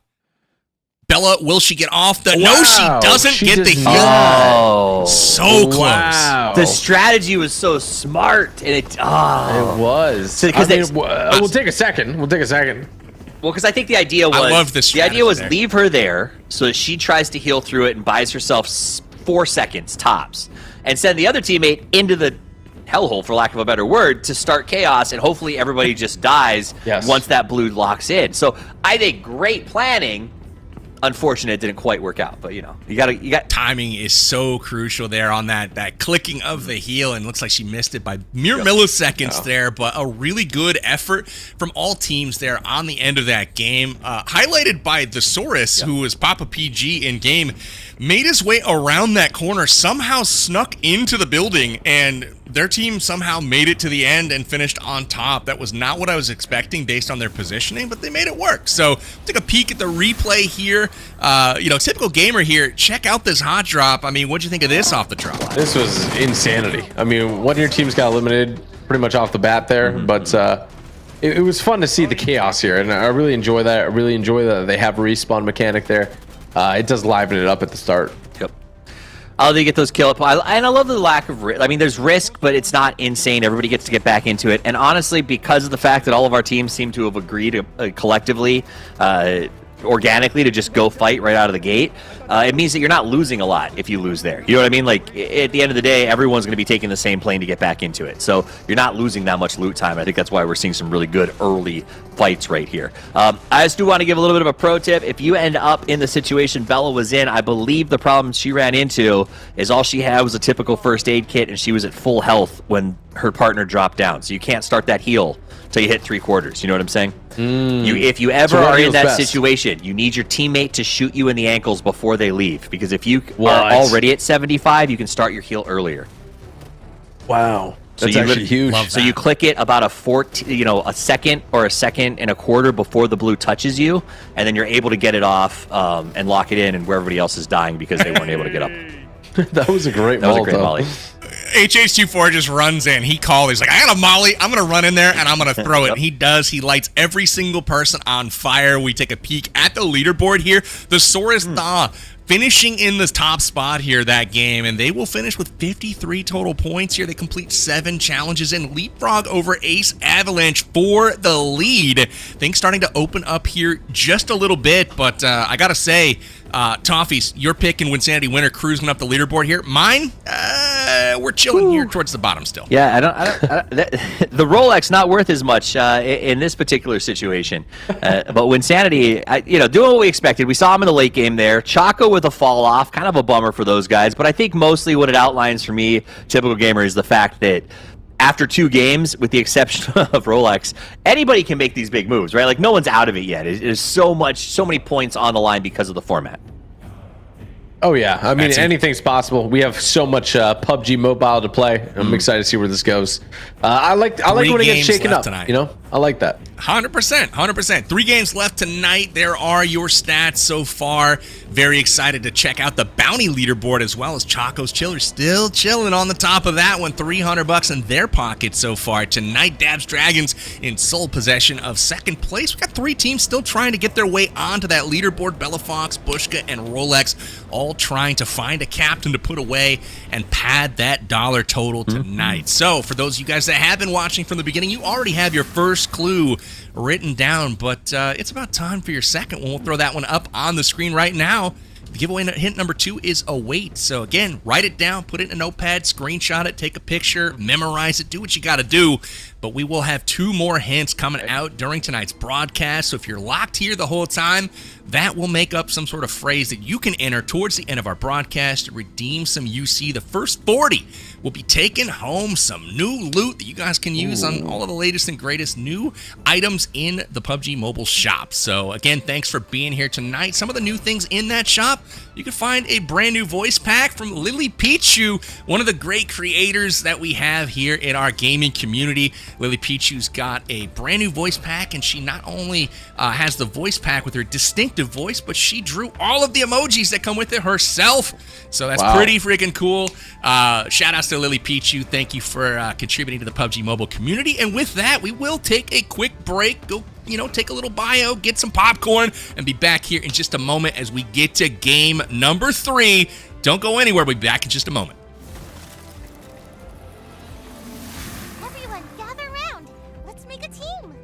Speaker 3: Bella, will she get off the... No,
Speaker 7: Wow,
Speaker 3: she doesn't
Speaker 7: she
Speaker 3: get the
Speaker 7: does
Speaker 3: heal.
Speaker 7: not.
Speaker 4: Oh.
Speaker 3: So close.
Speaker 7: Wow.
Speaker 4: The strategy was so smart, and it
Speaker 7: It was.
Speaker 4: So,
Speaker 7: I
Speaker 4: 'cause
Speaker 7: mean,
Speaker 4: they-
Speaker 7: we'll take a second. We'll take a second.
Speaker 4: Well, because I think the idea was
Speaker 3: love this
Speaker 4: the idea was
Speaker 3: strategy
Speaker 4: leave her there so that she tries to heal through it and buys herself 4 seconds tops, and send the other teammate into the hellhole, for lack of a better word, to start chaos, and hopefully everybody just dies once that blue locks in. So I think great planning. Unfortunate it didn't quite work out, but you got
Speaker 3: timing is so crucial there on that clicking of the heel, and looks like she missed it by mere milliseconds there, but a really good effort from all teams there on the end of that game, highlighted by the Saurus, who was Papa PG in game, made his way around that corner, somehow snuck into the building, and their team somehow made it to the end and finished on top. That was not what I was expecting based on their positioning, but they made it work. So take a peek at the replay here. Typical gamer here. Check out this hot drop. I mean, what'd you think of this off the drop?
Speaker 7: This was insanity. I mean, one of your teams got eliminated pretty much off the bat there, but it was fun to see the chaos here, and I really enjoy that. I really enjoy that they have a respawn mechanic there. It does liven it up at the start.
Speaker 4: Yep. Oh, they get those kill up. And I love the lack of risk. I mean, there's risk, but it's not insane. Everybody gets to get back into it. And honestly, because of the fact that all of our teams seem to have agreed collectively, organically, to just go fight right out of the gate, it means that you're not losing a lot if you lose there. You know what I mean? Like, at the end of the day, everyone's going to be taking the same plane to get back into it. So you're not losing that much loot time. I think that's why we're seeing some really good early fights right here. I just do want to give a little bit of a pro tip. If you end up in the situation Bella was in, I believe the problem she ran into is all she had was a typical first aid kit, and she was at full health when her partner dropped down. So you can't start that heal till you hit 3/4. You know what I'm saying? If you ever are in that situation, you need your teammate to shoot you in the ankles before they leave, because if you are already at 75, you can start your heal earlier.
Speaker 7: Wow.
Speaker 4: So
Speaker 7: That's actually huge.
Speaker 4: So you click it about a second or a second and a quarter before the blue touches you, and then you're able to get it off and lock it in, and where everybody else is dying because they weren't able to get up.
Speaker 7: That was a great
Speaker 4: molly.
Speaker 3: HH24 just runs in. He called. He's like, I got a molly. I'm going to run in there, and I'm going to throw it. And he does. He lights every single person on fire. We take a peek at the leaderboard here. The Saurus Thaw finishing in the top spot here that game, and they will finish with 53 total points here. They complete 7 challenges and leapfrog over Ace Avalanche for the lead. Things starting to open up here just a little bit, but I got to say, Toffees, your pick and Winsanity winner cruising up the leaderboard here. Mine, we're chilling here towards the bottom still.
Speaker 4: Yeah, the Rolex not worth as much in this particular situation. But Winsanity, doing what we expected. We saw him in the late game there. Chaco with a fall off, kind of a bummer for those guys. But I think mostly what it outlines for me, typical gamer, is the fact that after 2 games, with the exception of Rolex, anybody can make these big moves, right? Like, no one's out of it yet. There's so many points on the line because of the format.
Speaker 7: Oh yeah, I mean, anything's possible. We have so much PUBG Mobile to play. I'm excited to see where this goes. I like when it gets shaken up tonight. I like that.
Speaker 3: 100%. 3 games left tonight. There are your stats so far. Very excited to check out the bounty leaderboard, as well as Chaco's Chiller still chilling on the top of that one. $300 in their pocket so far tonight. Dabs Dragons in sole possession of second place. We got 3 teams still trying to get their way onto that leaderboard. Bella Fox, Bushka, and Rolex all trying to find a captain to put away and pad that dollar total tonight. So for those of you guys that have been watching from the beginning, you already have your first clue written down, but it's about time for your second one. We'll throw that one up on the screen right now. The giveaway hint number 2 is await. So again, write it down, put it in a notepad, screenshot it, take a picture, memorize it, do what you got to do. But we will have 2 more hints coming out during tonight's broadcast. So if you're locked here the whole time, that will make up some sort of phrase that you can enter towards the end of our broadcast to redeem some UC. The first 40 will be taking home some new loot that you guys can use on all of the latest and greatest new items in the PUBG Mobile shop. So again, thanks for being here tonight. Some of the new things in that shop, you can find a brand new voice pack from Lily Pichu, one of the great creators that we have here in our gaming community. Lily Pichu's got a brand new voice pack, and she not only has the voice pack with her distinctive voice, but she drew all of the emojis that come with it herself. So that's pretty freaking cool. Shout outs to Lily Pichu. Thank you for contributing to the PUBG Mobile community. And with that, we will take a quick break, go take a little bio, get some popcorn, and be back here in just a moment as we get to game number 3. Don't go anywhere. We'll be back in just a moment.
Speaker 1: Everyone, gather around. Let's make a team.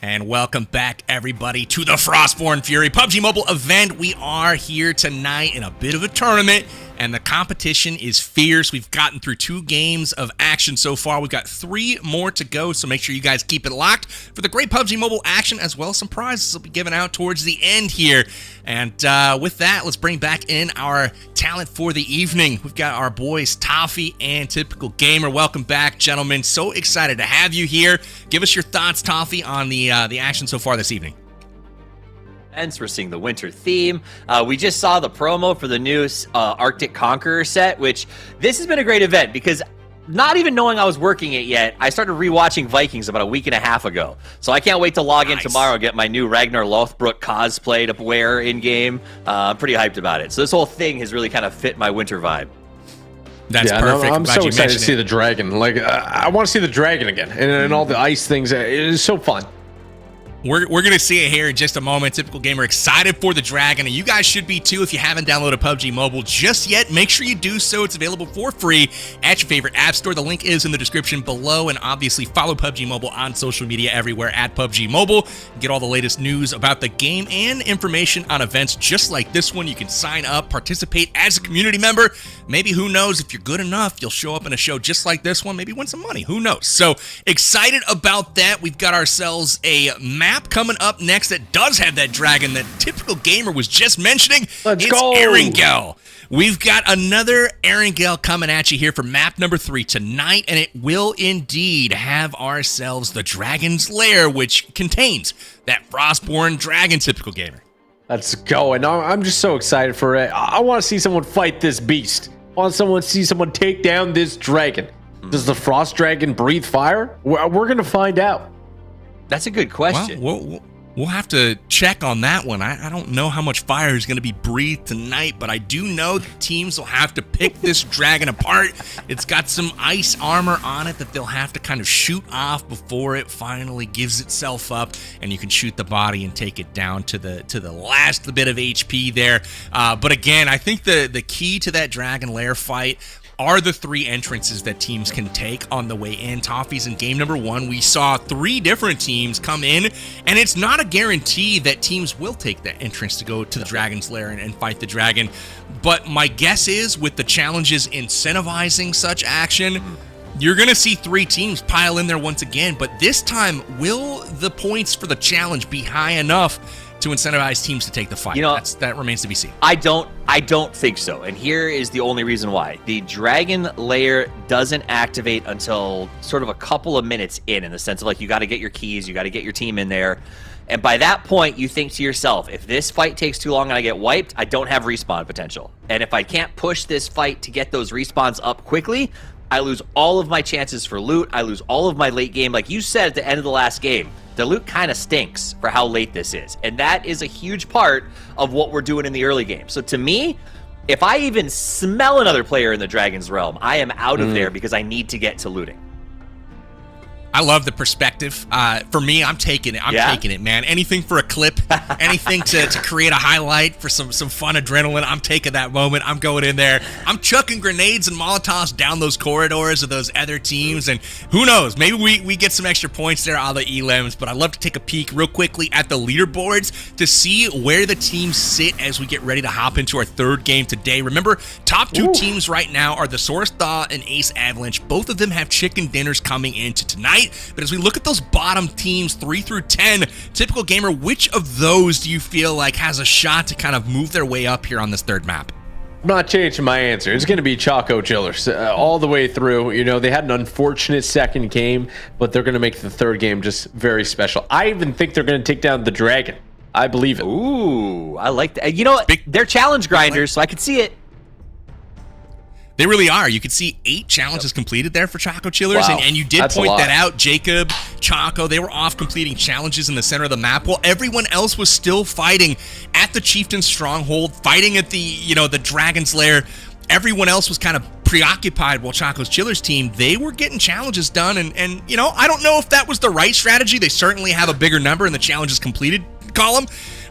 Speaker 3: And welcome back, everybody, to the Frostborne Fury PUBG Mobile event. We are here tonight in a bit of a tournament, and the competition is fierce. We've gotten through 2 games of action so far. We've got 3 more to go, so make sure you guys keep it locked for the great PUBG Mobile action, as well as some prizes will be given out towards the end here. And with that, let's bring back in our talent for the evening. We've got our boys, Toffee and Typical Gamer. Welcome back, gentlemen. So excited to have you here. Give us your thoughts, Toffee, on the action so far this evening.
Speaker 4: We're seeing the winter theme. We just saw the promo for the new Arctic Conqueror set, which this has been a great event because not even knowing I was working it yet, I started rewatching Vikings about a week and a half ago. So I can't wait to log in tomorrow and get my new Ragnar Lothbrok cosplay to wear in-game. I'm pretty hyped about it. So this whole thing has really kind of fit my winter vibe.
Speaker 3: That's perfect.
Speaker 7: No, I'm so excited to see the dragon. Like, I want to see the dragon again. And all the ice things. It is so fun.
Speaker 3: We're going to see it here in just a moment. Typical Gamer excited for the Dragon, and you guys should be too if you haven't downloaded PUBG Mobile just yet. Make sure you do so. It's available for free at your favorite app store. The link is in the description below, and obviously follow PUBG Mobile on social media everywhere at PUBG Mobile. Get all the latest news about the game and information on events just like this one. You can sign up, participate as a community member. Maybe, who knows, if you're good enough, you'll show up in a show just like this one, maybe win some money. Who knows? So excited about that. We've got ourselves a map coming up next that does have that dragon that Typical Gamer was just mentioning.
Speaker 7: Let's
Speaker 3: it's
Speaker 7: go.
Speaker 3: Erangel. We've got another Erangel coming at you here for map number 3 tonight, and it will indeed have ourselves the Dragon's Lair, which contains that Frostborne dragon. Typical Gamer.
Speaker 7: Let's go. And I'm just so excited for it. I want to see someone fight this beast. I want to see someone take down this dragon. Does the frost dragon breathe fire? We're going to find out.
Speaker 4: That's a good question.
Speaker 3: Well, we'll have to check on that one. I don't know how much fire is going to be breathed tonight, but I do know that teams will have to pick this dragon apart. It's got some ice armor on it that they'll have to kind of shoot off before it finally gives itself up, and you can shoot the body and take it down to the last bit of HP there. But again, I think the key to that Dragon Lair fight are the 3 entrances that teams can take on the way in. Toffees in game number 1, we saw 3 different teams come in, and it's not a guarantee that teams will take that entrance to go to the Dragon's Lair and fight the dragon. But my guess is, with the challenges incentivizing such action, you're going to see 3 teams pile in there once again. But this time, will the points for the challenge be high enough to incentivize teams to take the fight? That remains to be seen.
Speaker 4: I don't think so. And here is the only reason why. The Dragon Lair doesn't activate until sort of a couple of minutes in the sense of, like, you got to get your keys, you got to get your team in there. And by that point, you think to yourself, if this fight takes too long and I get wiped, I don't have respawn potential. And if I can't push this fight to get those respawns up quickly, I lose all of my chances for loot. I lose all of my late game. Like you said at the end of the last game, the loot kind of stinks for how late this is. And that is a huge part of what we're doing in the early game. So to me, if I even smell another player in the Dragon's Realm, I am out of there because I need to get to looting.
Speaker 3: I love the perspective. For me, I'm taking it. I'm taking it, man. Anything for a clip, anything to create a highlight for some fun adrenaline. I'm taking that moment. I'm going in there. I'm chucking grenades and Molotovs down those corridors of those other teams, and who knows? Maybe we get some extra points there on the elims. But I'd love to take a peek real quickly at the leaderboards to see where the teams sit as we get ready to hop into our 3rd game today. Remember, top 2 teams right now are the Source Thaw and Ace Avalanche. Both of them have chicken dinners coming into tonight. But as we look at those bottom teams, 3 through 10, Typical Gamer, which of those do you feel like has a shot to kind of move their way up here on this 3rd map?
Speaker 7: I'm not changing my answer. It's going to be Choco Chillers all the way through. You know, they had an unfortunate 2nd game, but they're going to make the 3rd game just very special. I even think they're going to take down the Dragon. I believe it.
Speaker 4: Ooh, I like that. You know, they're challenge grinders, so I could see it.
Speaker 3: They really are. You can see 8 challenges completed there for Choco Chillers, and you did point that out. Jacob, Choco, they were off completing challenges in the center of the map while everyone else was still fighting at the Chieftain Stronghold, fighting at the Dragon's Lair. Everyone else was kind of preoccupied while Choco's Chillers team, they were getting challenges done, and I don't know if that was the right strategy. They certainly have a bigger number in the challenges completed column.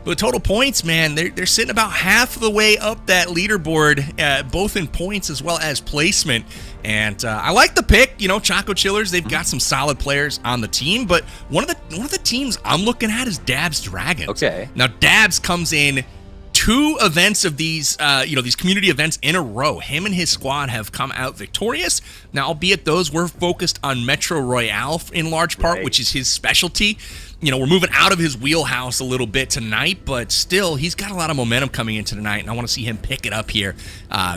Speaker 3: But total points, man, they're sitting about half of the way up that leaderboard, both in points as well as placement. And I like the pick. Choco Chillers, they've got some solid players on the team. But one of the teams I'm looking at is Dabs Dragons.
Speaker 4: Okay.
Speaker 3: Now Dabs comes in 2 events of these, these community events in a row. Him and his squad have come out victorious. Now, albeit those were focused on Metro Royale in large part, which is his specialty. We're moving out of his wheelhouse a little bit tonight, but still, he's got a lot of momentum coming into tonight, and I want to see him pick it up here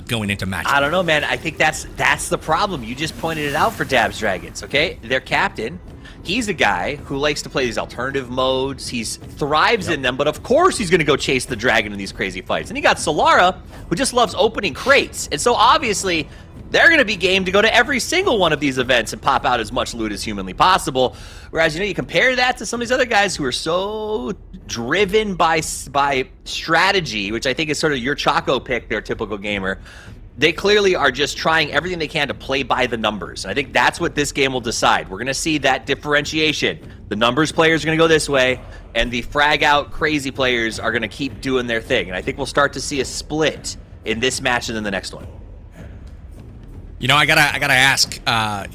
Speaker 3: going into match.
Speaker 4: I don't know, man. I think that's the problem. You just pointed it out for Dabs Dragons, okay? Their captain he's a guy who likes to play these alternative modes. He thrives in them, but of course he's going to go chase the dragon in these crazy fights. And you got Solara, who just loves opening crates. And so obviously, they're going to be game to go to every single one of these events and pop out as much loot as humanly possible. Whereas, you compare that to some of these other guys who are so driven by strategy, which I think is sort of your Choco pick, their typical gamer. They clearly are just trying everything they can to play by the numbers. And I think that's what this game will decide. We're going to see that differentiation. The numbers players are going to go this way, and the frag out crazy players are going to keep doing their thing. And I think we'll start to see a split in this match and then the next one.
Speaker 3: I gotta ask,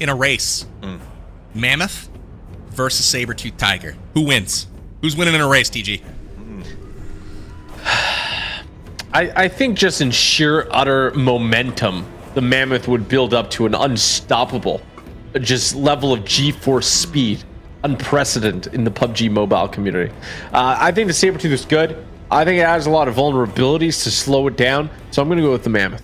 Speaker 3: in a race, Mammoth versus Saber-Tooth Tiger, who wins? Who's winning in a race, TG?
Speaker 7: I think just in sheer utter momentum, the Mammoth would build up to an unstoppable just level of G-force speed, unprecedented in the PUBG Mobile community. I think the Saber-Tooth is good. I think it has a lot of vulnerabilities to slow it down, so I'm going to go with the Mammoth.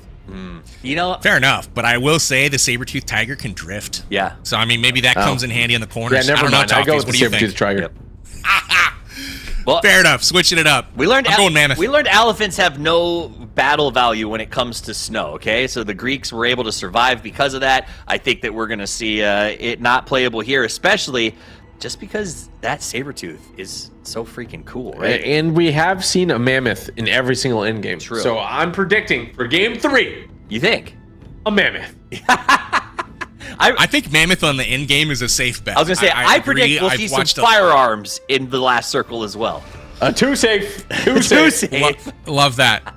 Speaker 3: Fair enough, but I will say the Saber-Tooth Tiger can drift.
Speaker 4: Yeah.
Speaker 3: So, I mean, maybe that comes in handy in the corners.
Speaker 7: Yeah, never mind.
Speaker 3: Toffees,
Speaker 7: I go with the
Speaker 3: what do you
Speaker 7: Saber-Tooth
Speaker 3: think?
Speaker 7: Tiger.
Speaker 4: Well,
Speaker 3: fair enough. Switching it up.
Speaker 4: I'm going
Speaker 3: Mammoth.
Speaker 4: We learned elephants have no battle value when it comes to snow, okay? So the Greeks were able to survive because of that. I think that we're going to see it not playable here, especially just because that Saber-Tooth is so freaking cool, right?
Speaker 7: And we have seen a Mammoth in every single endgame.
Speaker 4: True.
Speaker 7: So I'm predicting for game 3.
Speaker 4: You think?
Speaker 7: A Mammoth.
Speaker 3: I think Mammoth on the end game is a safe bet.
Speaker 4: I was going to say, I
Speaker 3: agree.
Speaker 4: predict we'll see some firearms in the last circle as well.
Speaker 7: Too safe.
Speaker 4: Too safe.
Speaker 3: Love that.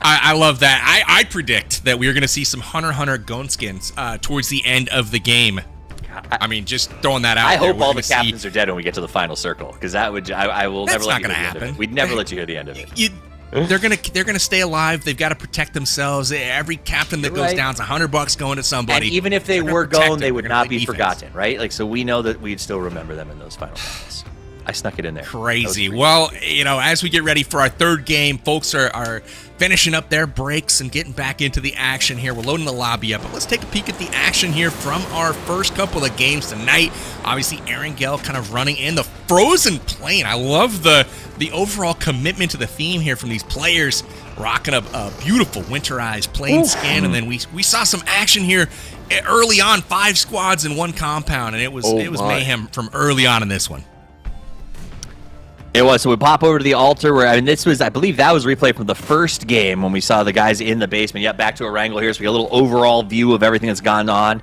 Speaker 3: I love that. I predict that we're going to see some Hunter Gun skins towards the end of the game. I mean, just throwing that out
Speaker 4: I
Speaker 3: there.
Speaker 4: hope all the captains are dead when we get to the final circle, because that would I will never let you hear the end of it. We'd never let you hear the end of it.
Speaker 3: They're gonna stay alive. They've got to protect themselves. Every captain that goes down is $100 going to somebody.
Speaker 4: And even if they were gone, they would not be forgotten, right? Like, so we know that we'd still remember them in those final battles. I snuck it in there.
Speaker 3: Crazy. Well, as we get ready for our third game, folks are finishing up their breaks and getting back into the action here. We're loading the lobby up, but let's take a peek at the action here from our first couple of games tonight. Obviously, Erangel kind of running in the frozen plain. I love the overall commitment to the theme here from these players, rocking a beautiful winterized plain skin, and then we saw some action here early on, 5 squads in one compound, and it was mayhem from early on in this one.
Speaker 4: It was. So we pop over to the altar where, I believe that was replay from the first game when we saw the guys in the basement. Yep, back to Erangel here, so we get a little overall view of everything that's gone on.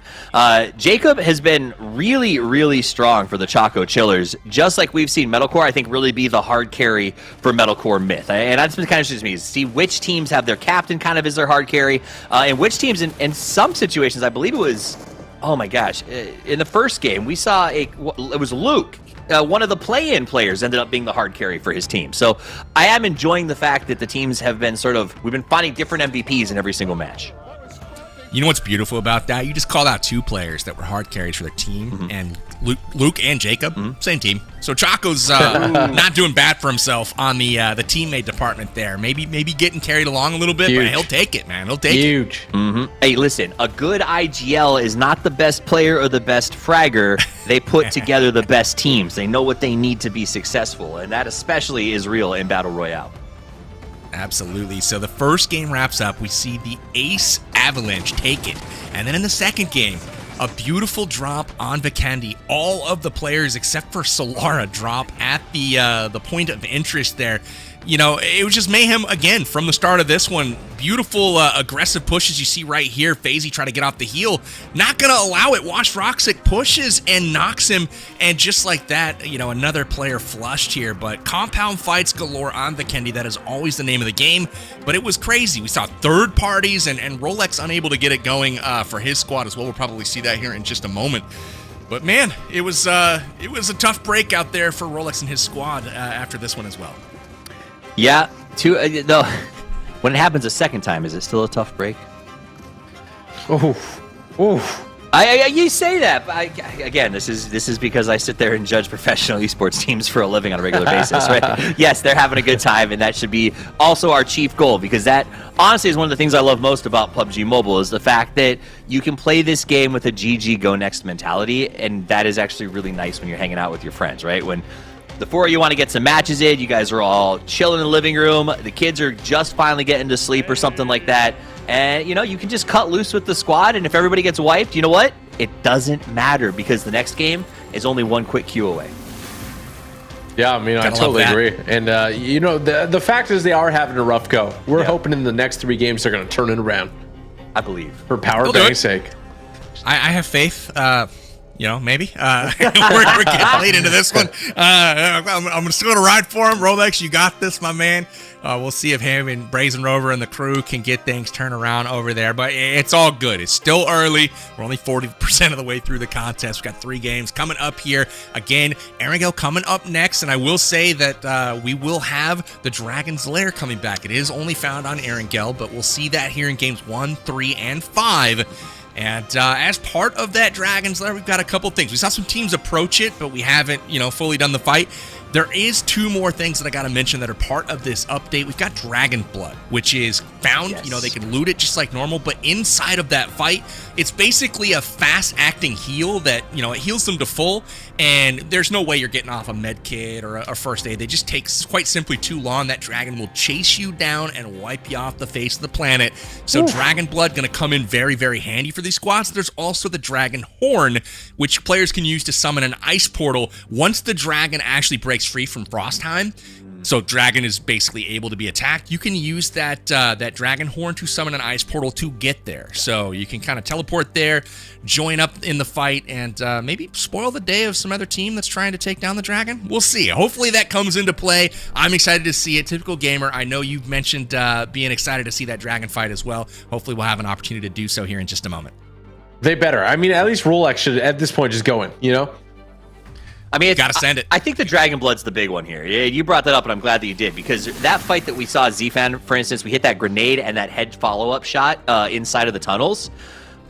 Speaker 4: Jacob has been really, really strong for the Choco Chillers, just like we've seen Metalcore, I think, really be the hard carry for Metalcore Myth. And that's been kind of interesting to me, to see which teams have their captain kind of as their hard carry, and which teams, in some situations, I believe it was, oh my gosh, in the first game, we saw it was Luke. One of the play-in players ended up being the hard carry for his team. So I am enjoying the fact that the teams have been we've been finding different MVPs in every single match.
Speaker 3: You know what's beautiful about that? You just called out 2 players that were hard carries for their team, and Luke and Jacob, same team. So Choco's not doing bad for himself on the teammate department there. Maybe getting carried along a little bit, but he'll take it, man. He'll take it.
Speaker 4: Hey, listen, a good IGL is not the best player or the best fragger. They put together the best teams. They know what they need to be successful, and that especially is real in Battle Royale.
Speaker 3: Absolutely. So the first game wraps up. We see the Ace Avalanche take it. And then in the second game, a beautiful drop on Vikendi. All of the players except for Solara drop at the point of interest there. It was just mayhem again from the start of this one. Beautiful aggressive pushes you see right here. FaZe try to get off the heel. Not going to allow it. Wash Roxic pushes and knocks him. And just like that, another player flushed here. But compound fights galore on Vikendi. That is always the name of the game. But it was crazy. We saw third parties and Rolex unable to get it going for his squad as well. We'll probably see that here in just a moment. But man, it was a tough break out there for Rolex and his squad after this one as well.
Speaker 4: Yeah, though, when it happens a second time, is it still a tough break? You say that, but again, this is because I sit there and judge professional esports teams for a living on a regular basis, right? Yes, they're having a good time, and that should be also our chief goal, because that honestly is one of the things I love most about PUBG Mobile is the fact that you can play this game with a GG go next mentality, and that is actually really nice when you're hanging out with your friends, right? When the four of you want to get some matches in, you guys are all chilling in the living room, the kids are just finally getting to sleep or something like that. And, you know, you can just cut loose with the squad, and if everybody gets wiped, you know what? It doesn't matter, because the next game is only one quick queue away.
Speaker 7: Yeah, I mean, I totally agree. And, you know, the fact is they are having a rough go. We're hoping in the next 3 games they're going to turn it around.
Speaker 4: I believe.
Speaker 7: For power bang's sake.
Speaker 3: I have faith. You know, maybe. We're getting late into this one. I'm still going to ride for him. Rolex, you got this, my man. We'll see if him and Brazen Rover and the crew can get things turned around over there. But it's all good. It's still early. We're only 40% of the way through the contest. We've got 3 games coming up here. Again, Erangel coming up next. And I will say that we will have the Dragon's Lair coming back. It is only found on Erangel, but we'll see that here in games 1, 3, and 5. And as part of that Dragon's Lair, we've got a couple things. We saw some teams approach it, but we haven't, you know, fully done the fight. There is 2 more things that I got to mention that are part of this update. We've got Dragon Blood, which is found, you know, they can loot it just like normal, but inside of that fight, it's basically a fast-acting heal that, you know, it heals them to full, and there's no way you're getting off a med kit or a first aid. They just take quite simply too long. That dragon will chase you down and wipe you off the face of the planet. So Dragon Blood going to come in very, very handy for these squads. There's also the Dragon Horn, which players can use to summon an ice portal once the dragon actually breaks free from frost time. So dragon is basically able to be attacked. You can use that that dragon horn to summon an ice portal to get there. So you can kind of teleport there, join up in the fight, and maybe spoil the day of some other team that's trying to take down the dragon. We'll see. Hopefully that comes into play. I'm excited to see it. Typical gamer. I know you've mentioned being excited to see that dragon fight as well. Hopefully we'll have an opportunity to do so here in just a moment.
Speaker 7: They better. I mean, at least Rolex should at this point just go in, you know?
Speaker 4: I mean,
Speaker 3: gotta send it.
Speaker 4: I think the Dragon Blood's the big one here. Yeah, you brought that up, and I'm glad that you did, because that fight that we saw Z-Fan, for instance, we hit that grenade and that head follow-up shot inside of the tunnels.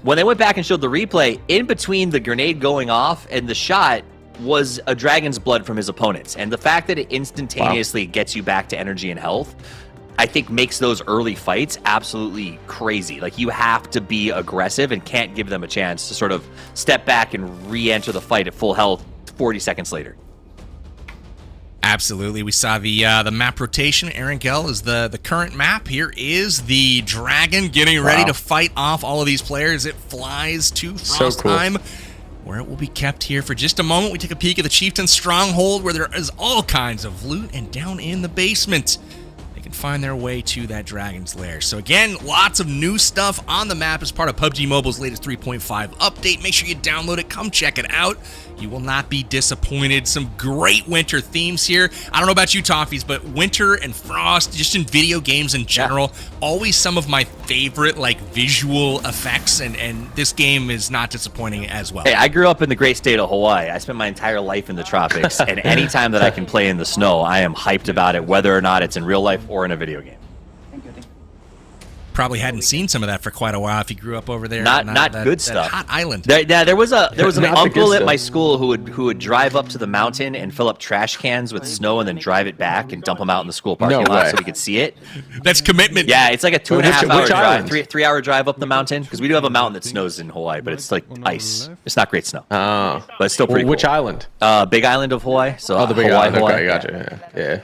Speaker 4: When they went back and showed the replay, in between the grenade going off and the shot was a Dragon's Blood from his opponents. And the fact that it instantaneously gets you back to energy and health, I think makes those early fights absolutely crazy. Like, you have to be aggressive and can't give them a chance to sort of step back and re-enter the fight at full health 40 seconds later.
Speaker 3: Absolutely. We saw the map rotation. Erangel is the current map. Here is the dragon getting ready to fight off all of these players. It flies to Frost time, where it will be kept here for just a moment. We take a peek at the Chieftain Stronghold, where there is all kinds of loot, and down in the basement they can find their way to that Dragon's Lair. So again, lots of new stuff on the map as part of PUBG Mobile's latest 3.5 update. Make sure you download it. Come check it out. You will not be disappointed. Some great winter themes here. I don't know about you, Toffees, but winter and frost, just in video games in general, always some of my favorite, like, visual effects, and this game is not disappointing as well.
Speaker 4: Hey, I grew up in the great state of Hawaii. I spent my entire life in the tropics, and anytime that I can play in the snow, I am hyped about it, whether or not it's in real life or in a video game.
Speaker 3: Probably hadn't seen some of that for quite a while if you grew up over there.
Speaker 4: Not good stuff.
Speaker 3: Hot island.
Speaker 4: There was an uncle at my school who would drive up to the mountain and fill up trash cans with snow and then drive it back and dump them out in the school parking lot so we could see it.
Speaker 3: That's commitment.
Speaker 4: Yeah, it's like a 2.5 hour drive, 3 hour drive up the mountain, because we do have a mountain that snows in Hawaii, but it's like ice. It's not great snow. But it's still pretty cool.
Speaker 7: Which island?
Speaker 4: Big Island of Hawaii. So
Speaker 7: the Big Island. Okay, I gotcha. Yeah.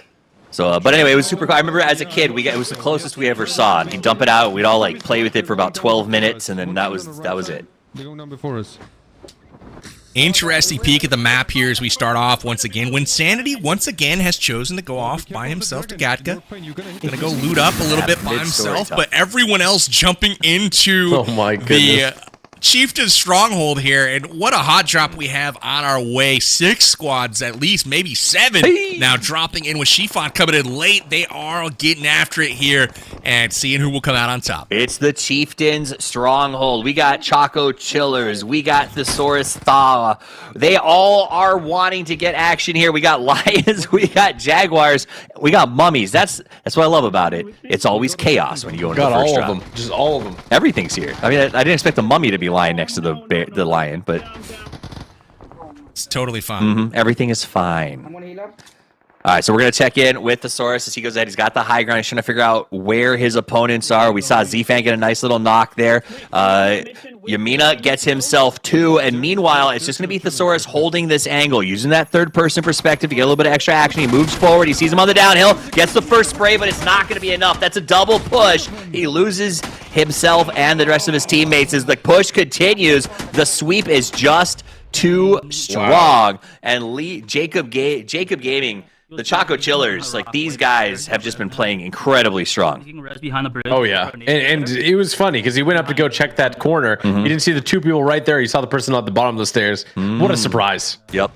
Speaker 4: So, but anyway, it was super cool. I remember as a kid, it was the closest we ever saw. He'd dump it out. We'd all like play with it for about 12 minutes, and then that was it.
Speaker 11: They go down before us.
Speaker 3: Interesting peek at the map here as we start off once again. When Sanity once again has chosen to go off by himself to Gatka. Gonna go loot up a little bit by himself, but everyone else jumping into the Chieftain Stronghold here, and what a hot drop we have on our way. 6 squads, at least, maybe 7 now dropping in with Shifon coming in late. They are getting after it here and seeing who will come out on top.
Speaker 4: It's the Chieftain's Stronghold. We got Choco Chillers. We got Thesaurus Thaw. They all are wanting to get action here. We got Lions. We got Jaguars. We got Mummies. That's what I love about it. It's always chaos when you go into the first round.
Speaker 7: All of them. Just all of them.
Speaker 4: Everything's here. I mean, I didn't expect the Mummy to be lying next to the lion, but
Speaker 3: it's totally fine.
Speaker 4: everything is fine. All right, so we're going to check in with Thesaurus as he goes ahead. He's got the high ground. He's trying to figure out where his opponents are. We saw Z-Fan get a nice little knock there. Yamina gets himself 2, and meanwhile, it's just going to be Thesaurus holding this angle, using that third-person perspective to get a little bit of extra action. He moves forward. He sees him on the downhill, gets the first spray, but it's not going to be enough. That's a double push. He loses himself and the rest of his teammates as the push continues. The sweep is just too strong. And Jacob Gaming, the Choco Chillers, like these guys have just been playing incredibly strong.
Speaker 7: Oh yeah, and it was funny because he went up to go check that corner. He didn't see the 2 people right there. He saw the person at the bottom of the stairs. What a surprise!
Speaker 4: Yep.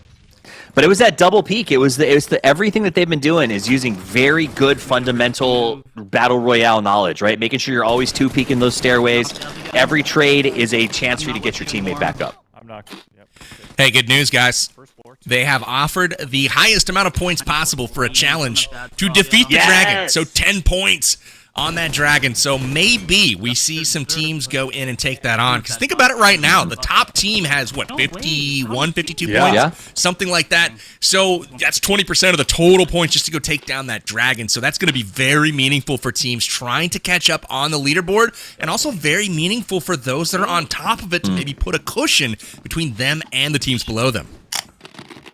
Speaker 4: But it was that double peek. It was the everything that they've been doing is using very good fundamental battle royale knowledge, right? Making sure you're always 2 peeking those stairways. Every trade is a chance for you to get your teammate back up.
Speaker 3: Hey, good news, guys. They have offered the highest amount of points possible for a challenge to defeat the dragon. So 10 points on that dragon. So maybe we see some teams go in and take that on. Because think about it right now. The top team has, what, 51, 52 points?
Speaker 4: Yeah.
Speaker 3: Something like that. So that's 20% of the total points just to go take down that dragon. So that's going to be very meaningful for teams trying to catch up on the leaderboard. And also very meaningful for those that are on top of it to maybe put a cushion between them and the teams below them.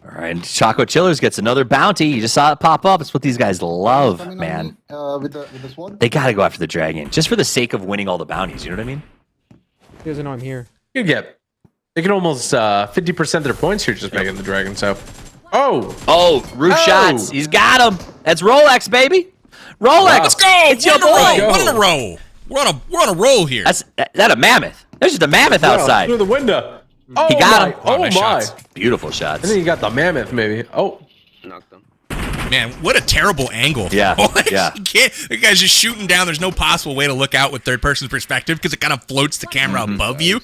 Speaker 4: All right, and Choco Chillers gets another bounty. You just saw it pop up. It's what these guys love, man. They got to go after the dragon just for the sake of winning all the bounties. You know what I mean?
Speaker 5: He doesn't know I'm here.
Speaker 7: They can almost 50% of their points here just making the dragon. So,
Speaker 4: roof shots. He's got him. That's Rolex, baby. Rolex.
Speaker 3: Wow. Let's go.
Speaker 4: It's your boy.
Speaker 3: One in a row. We're on a roll here.
Speaker 4: That's a mammoth. There's just a mammoth outside.
Speaker 7: Through the window.
Speaker 4: He got him.
Speaker 7: Oh my!
Speaker 3: Shots.
Speaker 4: Beautiful shots.
Speaker 7: And then you got the mammoth, maybe. Oh,
Speaker 10: Knocked them.
Speaker 3: Man, what a terrible angle.
Speaker 4: Yeah, yeah.
Speaker 3: You can't, the guy's just shooting down. There's no possible way to look out with third-person perspective because it kind of floats the camera above you.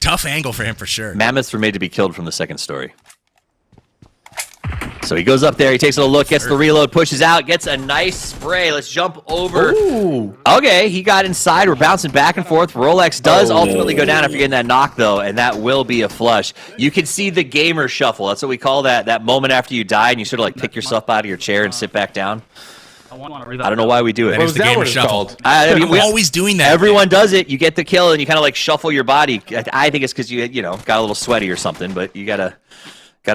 Speaker 3: Tough angle for him for sure.
Speaker 4: Mammoths were made to be killed from the second story. So he goes up there, he takes a look, gets the reload, pushes out, gets a nice spray. Let's jump over.
Speaker 7: Ooh.
Speaker 4: Okay, he got inside. We're bouncing back and forth. Rolex does ultimately go down after getting that knock, though, and that will be a flush. You can see the gamer shuffle. That's what we call that moment after you die, and you sort of like pick yourself out of your chair and sit back down. I don't know why we do it.
Speaker 3: That is the gamer shuffle.
Speaker 4: We're
Speaker 3: always doing that.
Speaker 4: Everyone does it. You get the kill, and you kind of like shuffle your body. I think it's because you know got a little sweaty or something, but you gotta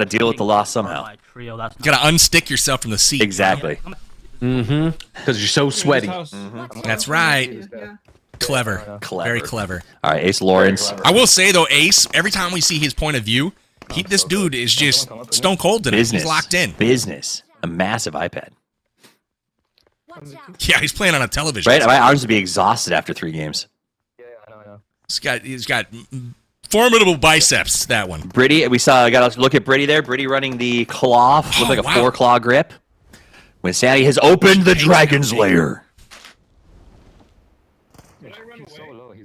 Speaker 4: deal with the loss somehow.
Speaker 3: You gotta unstick yourself from the seat.
Speaker 4: Exactly.
Speaker 7: Because you're so sweaty.
Speaker 3: That's right. Clever. Very clever.
Speaker 4: All right, Ace Lawrence.
Speaker 3: I will say though, Ace, every time we see his point of view, this dude is just stone cold today. He's locked in.
Speaker 4: Business. A massive iPad.
Speaker 3: Yeah, he's playing on a television.
Speaker 4: Right? My arms would be exhausted after 3 games.
Speaker 10: Yeah, I know.
Speaker 3: He's got formidable biceps, that one.
Speaker 4: Britty, got to look at Britty there. Britty running the claw with like a 4-claw grip. When Sandy has opened the dragon's lair.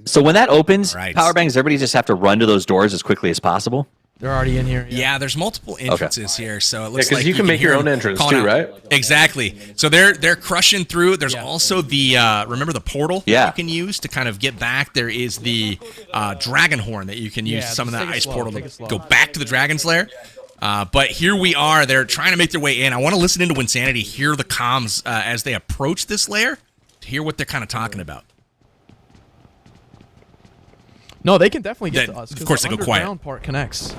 Speaker 4: So when that opens, power bangs, everybody just have to run to those doors as quickly as possible.
Speaker 5: They're already in here.
Speaker 3: Yeah, there's multiple entrances here, so it looks
Speaker 7: because
Speaker 3: like
Speaker 7: you can make your own entrance too, right?
Speaker 3: Exactly. So they're crushing through. There's also the remember the portal that you can use to kind of get back. There is the dragon horn that you can use some of that ice portal to go back to the dragon's lair. But here we are. They're trying to make their way in. I want to listen into Winsanity, hear the comms as they approach this lair, to hear what they're kind of talking about.
Speaker 5: No, they can definitely get to us.
Speaker 3: Of course, they go quiet.
Speaker 5: The underground part connects.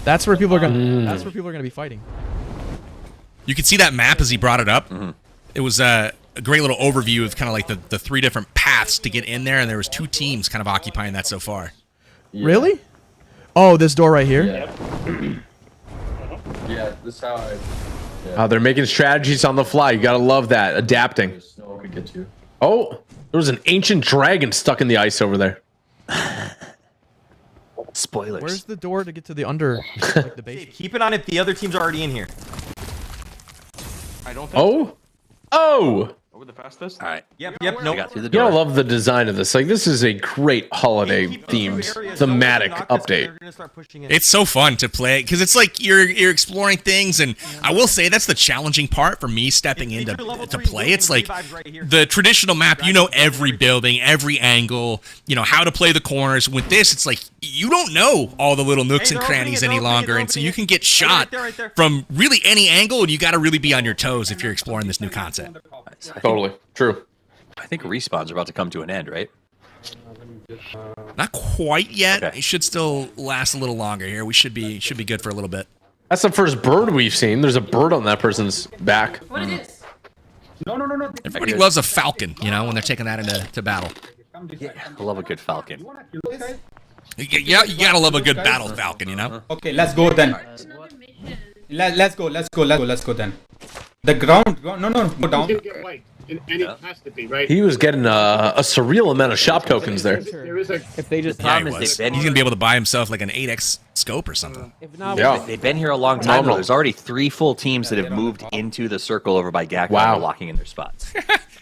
Speaker 5: That's where people are gonna. That's where people are gonna be fighting.
Speaker 3: You can see that map as he brought it up. It was a great little overview of kind of like the 3 different paths to get in there, and there was 2 teams kind of occupying that so far.
Speaker 5: Really? Oh, this door right here.
Speaker 11: Yeah, this is how I.
Speaker 7: They're making strategies on the fly. You gotta love that adapting. Oh, there was an ancient dragon stuck in the ice over there.
Speaker 4: Spoilers.
Speaker 5: Where's the door to get to the under, like the base?
Speaker 8: Keep it on if the other teams are already in here. I don't think
Speaker 7: Oh!
Speaker 10: We're the fastest.
Speaker 4: All right.
Speaker 8: Yep.
Speaker 4: We
Speaker 8: Nope.
Speaker 4: got through the
Speaker 7: You
Speaker 4: door.
Speaker 7: gotta love the design of this. Like, this is a great holiday themed thematic update.
Speaker 3: It's so fun to play because it's like you're exploring things, and I will say that's the challenging part for me stepping into to play. It's like the traditional map, you know, every building, every angle, you know how to play the corners. With this, it's like you don't know all the little nooks and crannies any longer, and so you can get shot from really any angle, and you got to really be on your toes if you're exploring this new concept.
Speaker 7: Totally true.
Speaker 4: I think respawns are about to come to an end, right?
Speaker 3: Not quite yet.
Speaker 4: Okay.
Speaker 3: It should still last a little longer here. We should be good for a little bit.
Speaker 7: That's the first bird we've seen. There's a bird on that person's back.
Speaker 6: What it is? No.
Speaker 3: Everybody loves a falcon, you know, when they're taking that into battle.
Speaker 4: Yeah, I love a good falcon.
Speaker 3: Yeah, you gotta love a good battle falcon, you know.
Speaker 9: Okay, let's go then. Let's go then. The ground. No, go down.
Speaker 7: He was getting a surreal amount of shop tokens there.
Speaker 5: If they just
Speaker 3: Yeah,
Speaker 4: He's
Speaker 3: he's gonna be able to buy himself like an 8x scope or something.
Speaker 5: if not,
Speaker 7: Yeah.
Speaker 4: They've been here a long time.
Speaker 7: Phenomenal.
Speaker 4: Though. There's already 3 full teams that have moved into the circle over by Gak.
Speaker 7: Wow.
Speaker 4: Locking in their spots.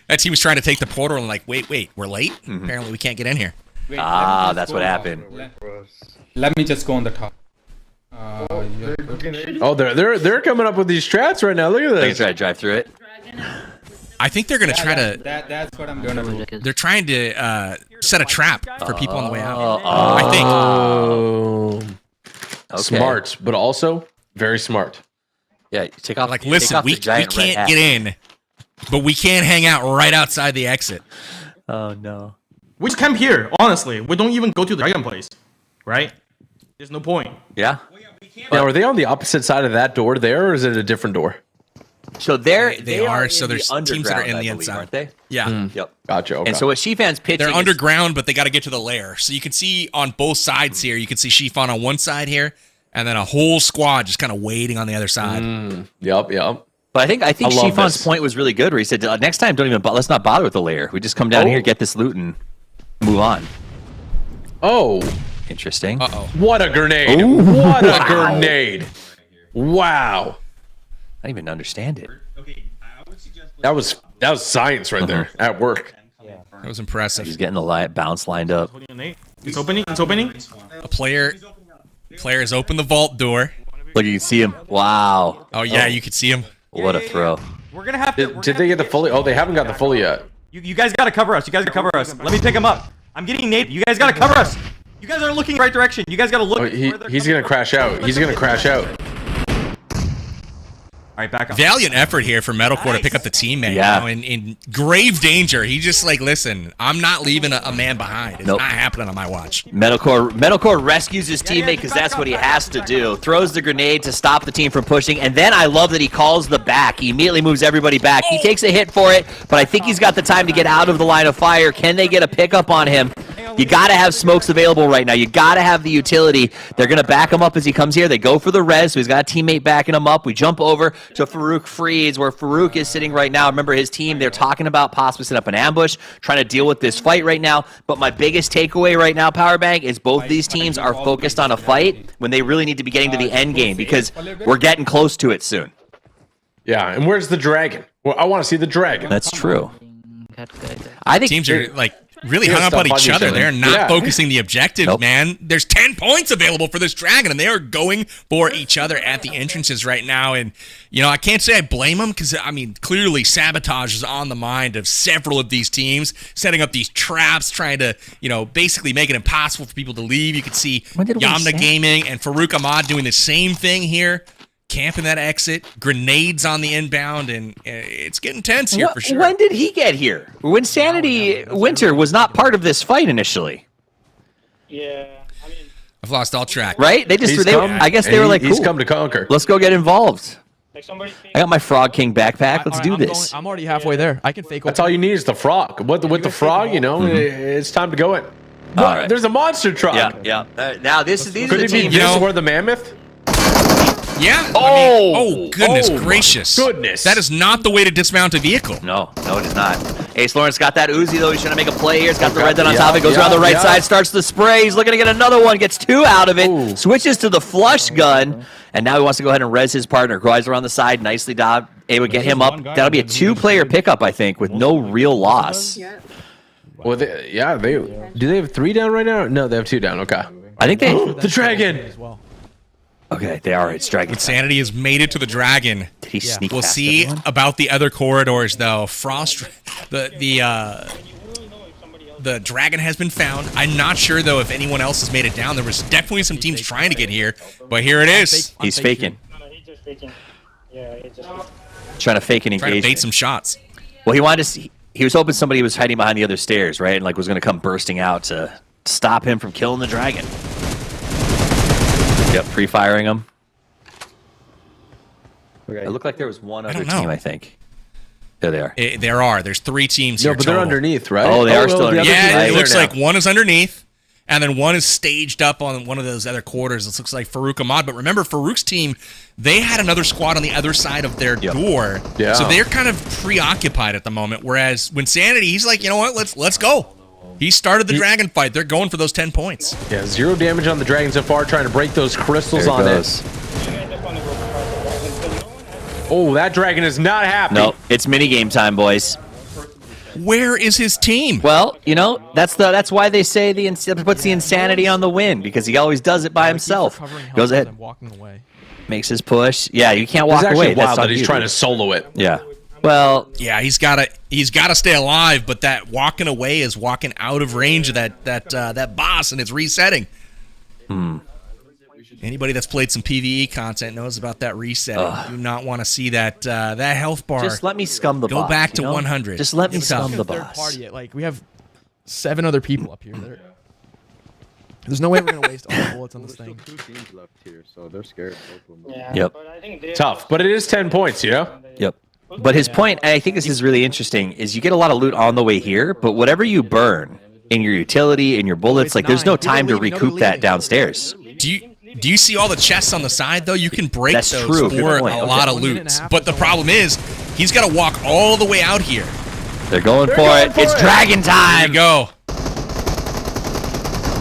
Speaker 3: That team was trying to take the portal and like, wait, we're late. Apparently, we can't get in here.
Speaker 9: Wait,
Speaker 4: Ah,
Speaker 9: let me just
Speaker 4: that's
Speaker 9: go
Speaker 4: what
Speaker 9: now.
Speaker 4: happened.
Speaker 9: Let me just go on the top.
Speaker 7: Oh, they're coming up with these strats right now. Look at
Speaker 4: They can
Speaker 7: this.
Speaker 4: try to drive through it.
Speaker 3: I think they're gonna try to.
Speaker 9: That's what I'm gonna do.
Speaker 3: They're trying to set a trap for people on the way out.
Speaker 4: Oh,
Speaker 3: I think.
Speaker 7: Oh,
Speaker 4: okay.
Speaker 7: smart, but also very smart.
Speaker 4: Yeah, you take off.
Speaker 3: Like,
Speaker 4: take
Speaker 3: listen,
Speaker 4: off the
Speaker 3: we
Speaker 4: giant red
Speaker 3: can't
Speaker 4: hat.
Speaker 3: get in, but we can hang out right outside the exit.
Speaker 4: Oh no.
Speaker 10: We just camp here, honestly. We don't even go to the dragon place, right? There's no point.
Speaker 4: Yeah.
Speaker 7: Now, are they on the opposite side of that door there, or is it a different door?
Speaker 4: So they
Speaker 3: are,
Speaker 4: in
Speaker 3: so there's
Speaker 4: the
Speaker 3: teams that are in
Speaker 4: underground,
Speaker 3: the
Speaker 4: I believe,
Speaker 3: inside.
Speaker 4: aren't they?
Speaker 3: Yeah.
Speaker 4: Yep.
Speaker 7: Gotcha. Okay.
Speaker 4: And so what Shifan's pitching
Speaker 3: They're
Speaker 4: is-
Speaker 3: underground, but they got to get to the lair. So you can see on both sides here. You can see Shifan on one side here, and then a whole squad just kind of waiting on the other side.
Speaker 7: Yep.
Speaker 4: But I think
Speaker 7: I love
Speaker 4: Shifan's
Speaker 7: this.
Speaker 4: point was really good, where he said, "Next time, let's not bother with the lair. We just come down here, get this loot, and move on."
Speaker 7: Oh,
Speaker 4: Interesting.
Speaker 7: what a grenade! What a grenade! Wow,
Speaker 4: I didn't even understand it.
Speaker 7: that was science right there at work.
Speaker 3: That was impressive.
Speaker 4: He's getting the bounce lined up.
Speaker 10: It's opening. It's opening.
Speaker 3: A player has opened the vault door.
Speaker 4: Look, you can see him. Wow.
Speaker 3: Oh yeah, you can see him.
Speaker 4: What a throw.
Speaker 8: We're gonna have to.
Speaker 7: Did they get the fully? Oh, they haven't got the fully yet.
Speaker 8: You guys gotta cover us. You guys gotta cover us. Let me pick him up. I'm getting nade. You guys gotta cover us. You guys aren't looking the right direction. You guys gotta look.
Speaker 7: Oh, he's gonna crash out. He's gonna crash out.
Speaker 8: All right, back up.
Speaker 3: Valiant effort here for Metalcore to pick up the teammate.
Speaker 4: Yeah.
Speaker 3: You know, in grave danger. He just like, listen, I'm not leaving a man behind. It's
Speaker 4: Nope.
Speaker 3: not happening on my watch.
Speaker 4: Metalcore rescues his teammate because that's what he has to do. Throws the grenade to stop the team from pushing, and then I love that he calls the back. He immediately moves everybody back. He takes a hit for it, but I think he's got the time to get out of the line of fire. Can they get a pickup on him? You got to have smokes available right now. You got to have the utility. They're going to back him up as he comes here. They go for the res, so he's got a teammate backing him up. We jump over to Farouk Freeze, where Farouk is sitting right now. Remember his team, they're talking about possibly setting up an ambush, trying to deal with this fight right now. But my biggest takeaway right now, Powerbank, is both these teams are focused on a fight when they really need to be getting to the end game, because we're getting close to it soon.
Speaker 7: Yeah, and where's the dragon? Well, I want to see the dragon.
Speaker 4: That's true. I think
Speaker 3: Teams are like really
Speaker 7: They're
Speaker 3: hung up
Speaker 7: gonna
Speaker 3: on
Speaker 7: stop
Speaker 3: each
Speaker 7: on
Speaker 3: other.
Speaker 7: each other.
Speaker 3: They're not
Speaker 7: Yeah.
Speaker 3: focusing the objective,
Speaker 4: Nope.
Speaker 3: man. There's 10 points available for this dragon, and they are going for each other at the entrances right now. And, you know, I can't say I blame them because, I mean, clearly sabotage is on the mind of several of these teams, setting up these traps, trying to, you know, basically make it impossible for people to leave. You could see
Speaker 4: When did we
Speaker 3: Yamna
Speaker 4: say-
Speaker 3: Gaming and Farouk Ahmad doing the same thing here. Camping that exit, grenades on the inbound, and it's getting tense here for sure.
Speaker 4: When did he get here? When Sanity Winter was not part of this fight initially,
Speaker 6: Yeah, I mean,
Speaker 3: I've lost all track.
Speaker 4: right? They just,
Speaker 7: He's
Speaker 4: they,
Speaker 7: come,
Speaker 4: I guess they
Speaker 7: and
Speaker 4: were like,
Speaker 7: he's
Speaker 4: cool,
Speaker 7: come to conquer.
Speaker 4: let's go get involved.
Speaker 6: like somebody.
Speaker 4: I got my Frog King backpack. Let's do this.
Speaker 5: I'm already halfway there. I can fake.
Speaker 7: That's all you need is the frog. With the frog, you know, it's time to go in. What?
Speaker 4: right.
Speaker 7: There's a monster truck.
Speaker 4: Yeah. Now these are
Speaker 7: Could
Speaker 4: the
Speaker 7: it be
Speaker 4: teams.
Speaker 3: You
Speaker 7: this
Speaker 3: know-
Speaker 7: or the mammoth?
Speaker 3: Yeah.
Speaker 7: Oh!
Speaker 3: Oh, goodness
Speaker 7: Oh, my
Speaker 3: gracious.
Speaker 7: goodness.
Speaker 3: That is not the way to dismount a vehicle.
Speaker 4: No, it is not. Ace Lawrence got that Uzi, though. He's trying to make a play here. He's got the red dot on top. He goes around the right side, starts the spray. He's looking to get another one. Gets 2 out of it. Switches to the flush gun. And now he wants to go ahead and res his partner. Grimes around the side. Nicely able to get him up. That'll be a 2-player pickup, I think, with no real loss.
Speaker 7: Well, they do they have 3 down right now? No, they have 2 down. Okay.
Speaker 4: I think they...
Speaker 7: the dragon!
Speaker 4: Okay, they are. It's Dragon.
Speaker 3: Insanity has made it to the dragon.
Speaker 4: Did he sneak
Speaker 3: We'll
Speaker 4: past
Speaker 3: see
Speaker 4: everyone?
Speaker 3: about the other corridors, though. The dragon has been found. I'm not sure, though, if anyone else has made it down. There was definitely some teams trying to get here, but here it is.
Speaker 4: He's faking.
Speaker 6: No, he's just faking. Yeah, he's just
Speaker 4: Trying to fake an
Speaker 3: Trying to
Speaker 4: engagement.
Speaker 3: bait some shots.
Speaker 4: Well, he wanted to see... He was hoping somebody was hiding behind the other stairs, right? And like was going to come bursting out to stop him from killing the dragon. Yep, pre-firing him. Okay. It looked like there was one other team, I think. There they are.
Speaker 3: There's 3 teams here.
Speaker 7: No, but they're underneath, right?
Speaker 4: Oh, they are still underneath.
Speaker 3: Yeah, it looks like one is underneath, and then one is staged up on one of those other quarters. This looks like Farouk Ahmad. But remember, Farouk's team, they had another squad on the other side of their door.
Speaker 7: Yeah.
Speaker 3: So they're kind of preoccupied at the moment. Whereas when Sanity, he's like, you know what, let's go. He started the dragon fight. They're going for those 10 points.
Speaker 7: Yeah, 0 damage on the dragon so far, trying to break those crystals
Speaker 4: There it
Speaker 7: on
Speaker 4: goes.
Speaker 7: it. Oh, that dragon is not happy.
Speaker 4: No, it's minigame time, boys.
Speaker 3: Where is his team?
Speaker 4: Well, you know, that's why they say puts the insanity on the win, because he always does it by himself. Goes ahead, makes his push. Yeah, you can't walk
Speaker 7: It's
Speaker 4: away.
Speaker 7: actually wild
Speaker 4: That's
Speaker 7: that he's trying to solo it.
Speaker 4: Yeah. Well,
Speaker 3: yeah, he's gotta stay alive, but that walking away is walking out of range of that boss, and it's resetting. Anybody that's played some PvE content knows about that resetting. You do not want to see that health bar.
Speaker 4: just let me scum the boss.
Speaker 3: Go back to
Speaker 4: you know?
Speaker 3: 100.
Speaker 4: Just let me
Speaker 3: It's
Speaker 4: scum
Speaker 3: tough.
Speaker 4: the
Speaker 5: Third
Speaker 4: boss.
Speaker 5: party, like we have 7 other people up here. There's no way we're gonna waste all the bullets on this thing.
Speaker 11: 2 teams left here, so they're scared.
Speaker 6: Yeah,
Speaker 4: Yep.
Speaker 6: but I think
Speaker 7: Tough, but it is 10 points, you know?
Speaker 4: Yep. But his point, and I think this is really interesting, is you get a lot of loot on the way here, but whatever you burn in your utility, in your bullets, like there's no time to recoup that downstairs.
Speaker 3: Do you see all the chests on the side, though? You can break
Speaker 4: That's
Speaker 3: those
Speaker 4: true.
Speaker 3: for
Speaker 4: Good
Speaker 3: a
Speaker 4: point.
Speaker 3: lot of loot. But the problem is, he's got to walk all the way out here.
Speaker 4: They're going for it. It's dragon
Speaker 3: There
Speaker 4: time.
Speaker 3: you go.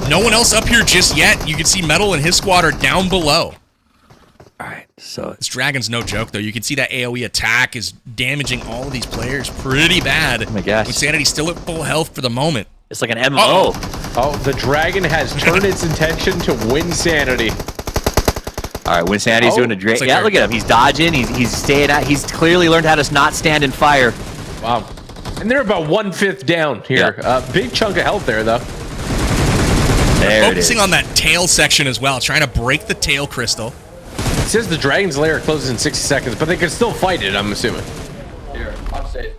Speaker 3: No one else up here just yet. You can see Metal and his squad are down below.
Speaker 4: All right, so
Speaker 3: This dragon's no joke, though. You can see that AoE attack is damaging all of these players pretty bad.
Speaker 4: Oh my gosh.
Speaker 3: Insanity's still at full health for the moment.
Speaker 4: it's like an MMO.
Speaker 7: Oh, the dragon has turned its intention to win sanity.
Speaker 4: All right, when Sanity's doing a great.
Speaker 3: like
Speaker 4: Yeah,
Speaker 3: they're-
Speaker 4: look at him. He's dodging. He's staying out. He's clearly learned how to not stand and fire.
Speaker 7: Wow. And they're about 1/5 down here. Big chunk of health there, though.
Speaker 4: There it is.
Speaker 3: Focusing on that tail section as well, trying to break the tail crystal.
Speaker 7: It says the dragon's lair closes in 60 seconds, but they can still fight it, I'm assuming.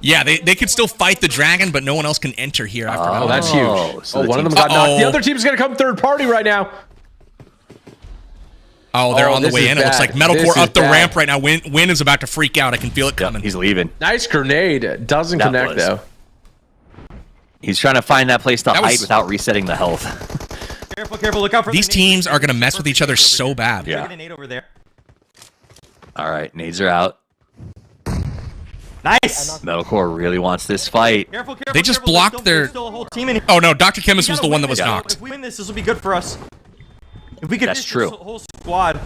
Speaker 3: Yeah, they could still fight the dragon, but no one else can enter here after.
Speaker 7: Oh, that's huge.
Speaker 4: so
Speaker 7: Oh,
Speaker 4: the
Speaker 7: one of them
Speaker 4: team's-
Speaker 7: got knocked. The other team's going to come third party right now.
Speaker 3: Oh, they're
Speaker 7: Oh,
Speaker 3: on the
Speaker 7: this
Speaker 3: way
Speaker 7: is
Speaker 3: in. It looks
Speaker 7: bad.
Speaker 3: like Metalcore
Speaker 7: This
Speaker 3: up
Speaker 7: is
Speaker 3: the
Speaker 7: bad.
Speaker 3: ramp right now. Win is about to freak out. I can feel it coming.
Speaker 4: He's leaving.
Speaker 7: Nice grenade. Doesn't
Speaker 4: That
Speaker 7: connect,
Speaker 4: was-
Speaker 7: though.
Speaker 4: He's trying to find that place to
Speaker 3: That
Speaker 4: hide
Speaker 3: was-
Speaker 4: without resetting the health.
Speaker 8: Careful, look out for
Speaker 3: These
Speaker 8: the
Speaker 3: teams are going to mess with each other so bad.
Speaker 4: Yeah.
Speaker 8: Get a nade over there.
Speaker 4: All right, nades are out.
Speaker 8: Nice.
Speaker 4: Metalcore really wants this fight.
Speaker 8: Careful.
Speaker 3: They just
Speaker 8: careful.
Speaker 3: blocked
Speaker 8: There's
Speaker 3: their-
Speaker 8: still a whole team in here.
Speaker 3: Oh no, Dr. Chemist
Speaker 8: We
Speaker 3: was the
Speaker 8: gotta
Speaker 3: one
Speaker 8: win
Speaker 3: that was
Speaker 8: this.
Speaker 3: knocked.
Speaker 8: If we win this will be good for us. If we could
Speaker 4: That's
Speaker 8: finish
Speaker 4: true.
Speaker 8: this whole squad.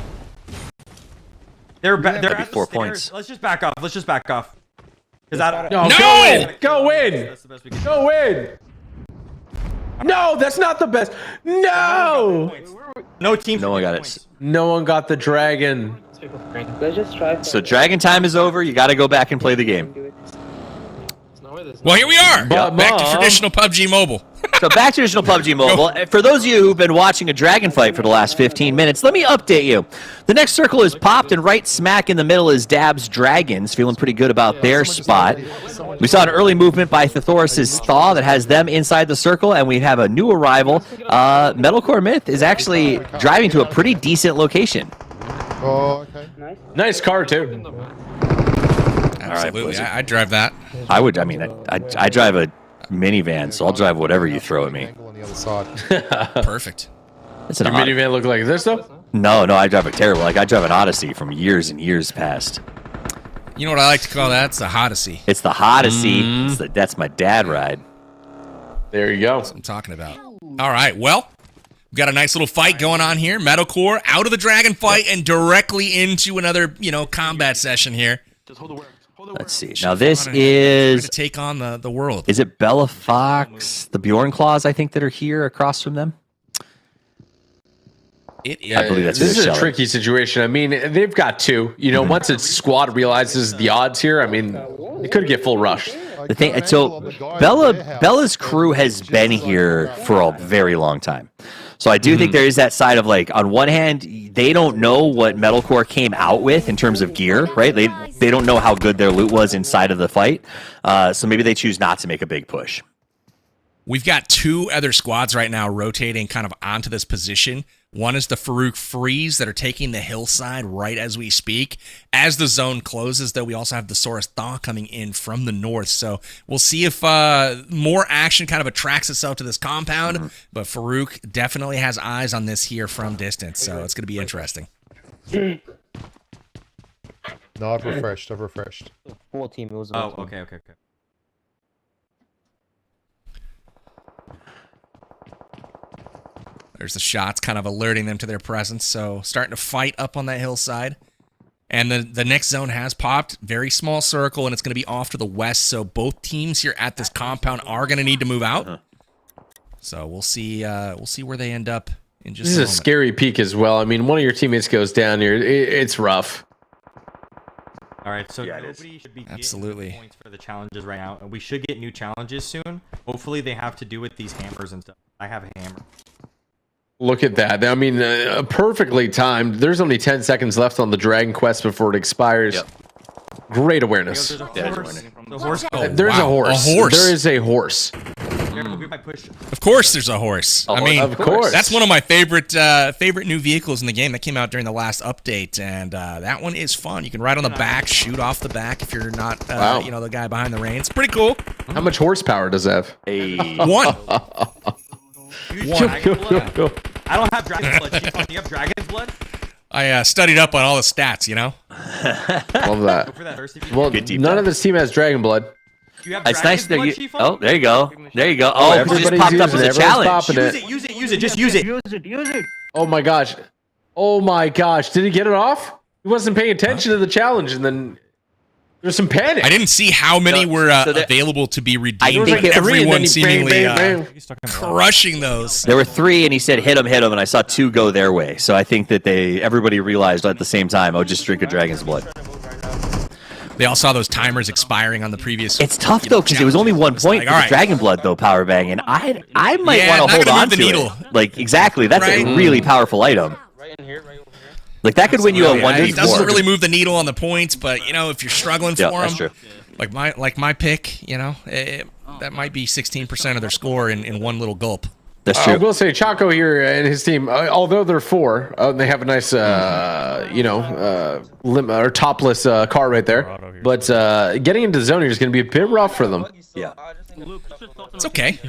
Speaker 8: They're
Speaker 4: That'd
Speaker 8: at
Speaker 4: be
Speaker 8: the
Speaker 4: 4
Speaker 8: stairs.
Speaker 4: points.
Speaker 8: Let's just back off. Cause I don't.
Speaker 7: No,
Speaker 3: No!
Speaker 7: go in. Go in.
Speaker 8: That's the best we can do.
Speaker 7: Go in. No, that's not the best. No.
Speaker 8: No team.
Speaker 4: No one got it.
Speaker 7: No one got the dragon.
Speaker 6: Let's just try.
Speaker 4: So dragon time is over. You got to go back and play the game.
Speaker 3: Well, here we are.
Speaker 7: But,
Speaker 3: Back to
Speaker 7: Mom-
Speaker 3: traditional PUBG Mobile.
Speaker 4: So back to traditional PUBG Mobile. For those of you who've been watching a dragon fight for the last 15 minutes, let me update you. The next circle is popped, and right smack in the middle is Dab's Dragons, feeling pretty good about their spot. We saw an early movement by Thesaurus' Thaw that has them inside the circle, and we have a new arrival. Metalcore Myth is actually driving to a pretty decent location.
Speaker 11: Oh, okay.
Speaker 7: Nice car, too.
Speaker 3: Absolutely,
Speaker 4: Blizzard.
Speaker 3: I'd drive that.
Speaker 4: I would. I mean, I drive a minivan, so I'll drive whatever you throw at me.
Speaker 11: Angle on the other side.
Speaker 3: Perfect.
Speaker 4: It's an
Speaker 7: Your
Speaker 4: odd-
Speaker 7: minivan look like this, though?
Speaker 4: No, I drive a terrible. Like I drive an Odyssey from years and years past.
Speaker 3: You know what I like to call that? It's the Hodyssey.
Speaker 4: It's the Hodyssey. That's my dad ride.
Speaker 7: There you go.
Speaker 3: That's what I'm talking about. All right, well, we've got a nice little fight going on here. Metalcore out of the dragon fight and directly into another, combat session here.
Speaker 4: Let's see. Now this is
Speaker 3: to take on the world.
Speaker 4: Is it Bella Fox, the Bjorn Claws, I think, that are here across from them? I believe that's
Speaker 7: this is a tricky situation. I mean, they've got two. Once its squad realizes the odds here, I mean, it could get full rush.
Speaker 4: The thing, so Bella's crew has been here for a very long time. So I do think there is that side of like, on one hand, they don't know what Metalcore came out with in terms of gear, right? They don't know how good their loot was inside of the fight. So maybe they choose not to make a big push.
Speaker 3: We've got two other squads right now rotating kind of onto this position. One is the Farouk Freeze that are taking the hillside right as we speak. As the zone closes, though, we also have the Saurus Thaw coming in from the north. So we'll see if more action kind of attracts itself to this compound. But Farouk definitely has eyes on this here from distance. So it's going to be interesting.
Speaker 11: No, I've refreshed.
Speaker 12: Full team. It was
Speaker 8: okay.
Speaker 3: There's the shots kind of alerting them to their presence. So starting to fight up on that hillside. And the next zone has popped. Very small circle, and it's going to be off to the west. So both teams here at this compound are going to need to move out. So we'll see where they end up in just a moment.
Speaker 7: This is a scary peak as well. I mean, one of your teammates goes down here. It's rough.
Speaker 8: All right, so nobody should be getting points for the challenges right now. We should get new challenges soon. Hopefully they have to do with these hammers and stuff. I have a hammer.
Speaker 7: Look at that. I mean, perfectly timed. There's only 10 seconds left on the Dragon Quest before it expires.
Speaker 4: Yep.
Speaker 7: Great awareness.
Speaker 8: There's a horse.
Speaker 7: There's a horse.
Speaker 3: A horse.
Speaker 7: There is a horse.
Speaker 3: Of course there's a horse. I mean,
Speaker 7: of course.
Speaker 3: That's one of my favorite new vehicles in the game that came out during the last update, and that one is fun. You can ride on the back, shoot off the back if you're not the guy behind the reins. It's pretty cool.
Speaker 7: How much horsepower does it have?
Speaker 3: One.
Speaker 8: I don't have dragon's blood. Chief, do you have dragon's blood?
Speaker 3: I studied up on all the stats,
Speaker 7: Love that. Well, none of this team has dragon blood.
Speaker 4: It's nice that you. Oh, there you go. Oh, it just popped up as a challenge.
Speaker 8: Use it. Just use it.
Speaker 12: Use it.
Speaker 7: Oh my gosh. Did he get it off? He wasn't paying attention to the challenge, and then there's some panic.
Speaker 3: I didn't see how many were available to be redeemed, but everyone seemingly crushing those.
Speaker 4: There were 3, and he said hit him, and I saw 2 go their way. So I think that everybody realized at the same time, oh, just drink a dragon's blood.
Speaker 3: They all saw those timers expiring on the previous.
Speaker 4: It's tough though because it was only 1 point for the Dragon Blood though, Power Bang, and I might want to hold on to it. Like exactly, that's a really powerful item. Like that could win you a 1v4.
Speaker 3: It doesn't really move the needle on the points, but if you're struggling for them,
Speaker 4: true.
Speaker 3: like my pick, that might be 16% of their score in one little gulp.
Speaker 4: That's true.
Speaker 7: I will say Chaco here and his team, although they're 4, they have a nice, topless car right there. But getting into zone here is going to be a bit rough for them.
Speaker 4: Yeah.
Speaker 3: It's okay.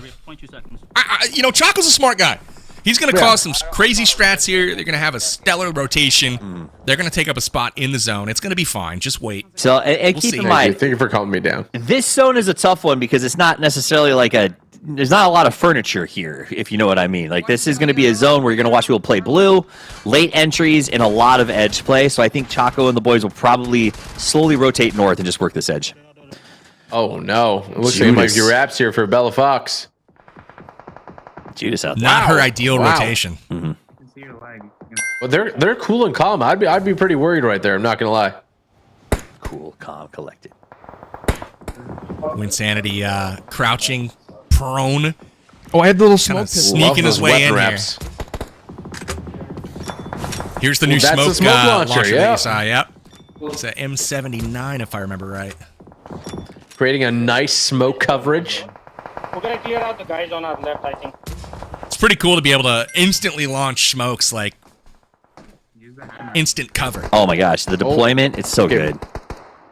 Speaker 3: Chaco's a smart guy. He's going to cause some crazy strats here. They're going to have a stellar rotation. They're going to take up a spot in the zone. It's going to be fine. Just wait.
Speaker 4: So, and keep in mind,
Speaker 7: thank you for calming me down.
Speaker 4: This zone is a tough one because it's not necessarily like there's not a lot of furniture here, if you know what I mean. Like, this is going to be a zone where you're going to watch people play blue, late entries, and a lot of edge play. So I think Chaco and the boys will probably slowly rotate north and just work this edge.
Speaker 7: Oh, no. It looks like it might be wraps here for Bella Fox.
Speaker 4: Judas out there.
Speaker 3: Not her ideal rotation.
Speaker 7: Well, they're cool and calm. I'd be pretty worried right there. I'm not gonna lie.
Speaker 4: Cool, calm, collected.
Speaker 3: Winsanity crouching, prone.
Speaker 5: Oh, I had the little smoke
Speaker 3: sneaking his way in here. Here's the new smoke launcher that you saw. Yep, it's a M79 if I remember right.
Speaker 7: Creating a nice smoke coverage.
Speaker 6: We're gonna clear out the guys on our left, I think.
Speaker 3: It's pretty cool to be able to instantly launch smokes, like instant cover.
Speaker 4: Oh my gosh, the deployment, it's so good.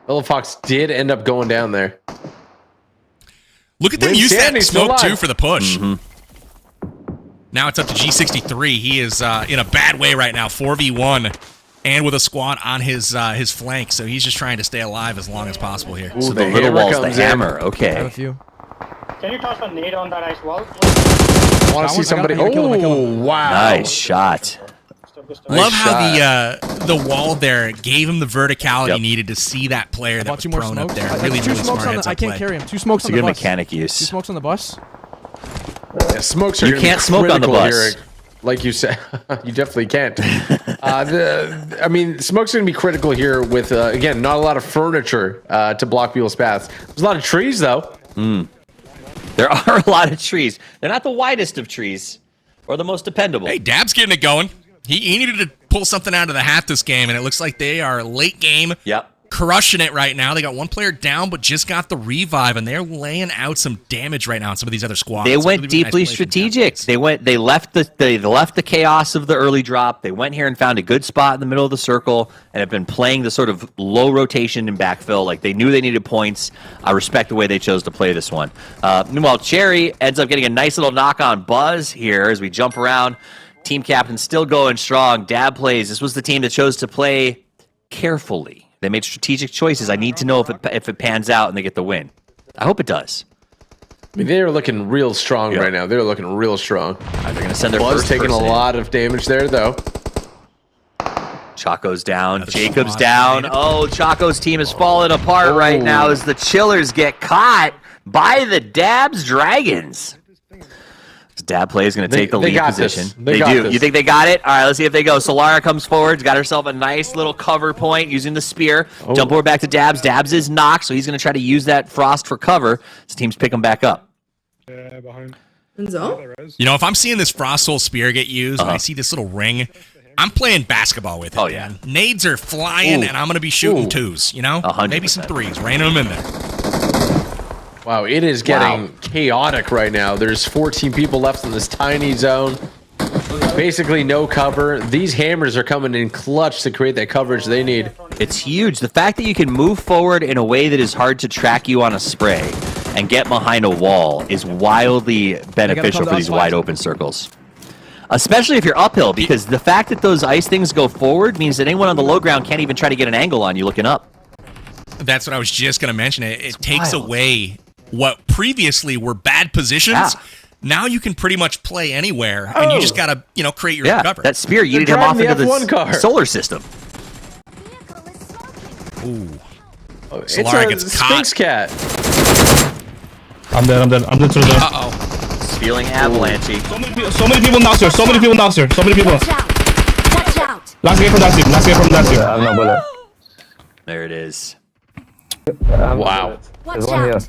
Speaker 7: Bella Fox did end up going down there.
Speaker 3: Look at them use that smoke too for the push. Now it's up to G63. He is in a bad way right now, 4v1, and with a squad on his flank. So he's just trying to stay alive as long as possible here.
Speaker 4: Ooh, so the little wall's the hammer. Okay.
Speaker 5: I have a few.
Speaker 6: Can you toss a nade on that ice wall?
Speaker 7: I want to see somebody. Oh, wow.
Speaker 4: Nice shot.
Speaker 3: Love how the wall there gave him the verticality needed to see that player that was prone up there. Really,
Speaker 5: two
Speaker 3: really
Speaker 5: smokes
Speaker 3: smart
Speaker 5: on the, I can't
Speaker 3: play.
Speaker 5: carry him. 2 smokes on
Speaker 4: It's a
Speaker 5: the
Speaker 4: good
Speaker 5: bus.
Speaker 4: mechanic use.
Speaker 5: 2 smokes on the bus.
Speaker 7: Yeah, smokes are
Speaker 4: You can't smoke on the bus.
Speaker 7: Here, like you said, you definitely can't. I mean, smoke's going to be critical here with, again, not a lot of furniture to block people's paths. There's a lot of trees, though.
Speaker 4: There are a lot of trees. They're not the widest of trees or the most dependable.
Speaker 3: Hey, Dab's getting it going. He needed to pull something out of the hat this game, and it looks like they are late game.
Speaker 4: Yep.
Speaker 3: Crushing it right now. They got 1 player down, but just got the revive, and they're laying out some damage right now on some of these other squads.
Speaker 4: They went
Speaker 3: Really
Speaker 4: deeply
Speaker 3: nice play from
Speaker 4: strategic. They left the chaos of the early drop. They went here and found a good spot in the middle of the circle and have been playing the sort of low rotation and backfill. Like they knew they needed points. I respect the way they chose to play this one. Meanwhile, Cherry ends up getting a nice little knock on Buzz here as we jump around. Team captain still going strong. Dab plays. This was the team that chose to play carefully. They made strategic choices. I need to know if it pans out and they get the win. I hope it does.
Speaker 7: I mean, they're looking real strong right now. They're looking real strong.
Speaker 4: They're going to send their
Speaker 7: Buzz
Speaker 4: first
Speaker 7: taking a
Speaker 4: person in.
Speaker 7: lot of damage there, though.
Speaker 4: Chaco's down. Jacob's down. Oh, Chaco's team is falling apart right now as the Chillers get caught by the Dabs Dragons. Dab play is going to take the lead position. They do. You think they got it? All right, let's see if they go. Solara comes forward. Got herself a nice little cover point using the spear. Jump over back to Dabs. Dabs is knocked, so he's going to try to use that frost for cover. His team's pick him back up.
Speaker 3: You know, if I'm seeing this frost soul spear get used, and I see this little ring, I'm playing basketball with it. Man. Nades are flying, and I'm going to be shooting 2s, you know?
Speaker 4: 100%.
Speaker 3: Maybe some 3s. Raining them in there.
Speaker 7: Wow, it is getting chaotic right now. There's 14 people left in this tiny zone. Basically no cover. These hammers are coming in clutch to create that coverage they need.
Speaker 4: It's huge. The fact that you can move forward in a way that is hard to track you on a spray and get behind a wall is wildly beneficial for these wide open circles. Especially if you're uphill, because the fact that those ice things go forward means that anyone on the low ground can't even try to get an angle on you looking up.
Speaker 3: That's what I was just going to mention. It takes away what previously were bad positions. Now you can pretty much play anywhere, and you just got to, you know, create your cover.
Speaker 4: That spear yeeted him off into the solar system.
Speaker 3: Ooh.
Speaker 7: Solara gets caught. Sphinx cat.
Speaker 12: I'm dead. I'm dead through there.
Speaker 4: Uh-oh. Feeling avalanche.
Speaker 12: So many people downstairs. So many people downstairs. So many people.
Speaker 1: Watch out!
Speaker 12: Last game from downstairs. Last game from downstairs.
Speaker 11: I have no bullet.
Speaker 4: There it is.
Speaker 7: Wow.
Speaker 1: Watch out!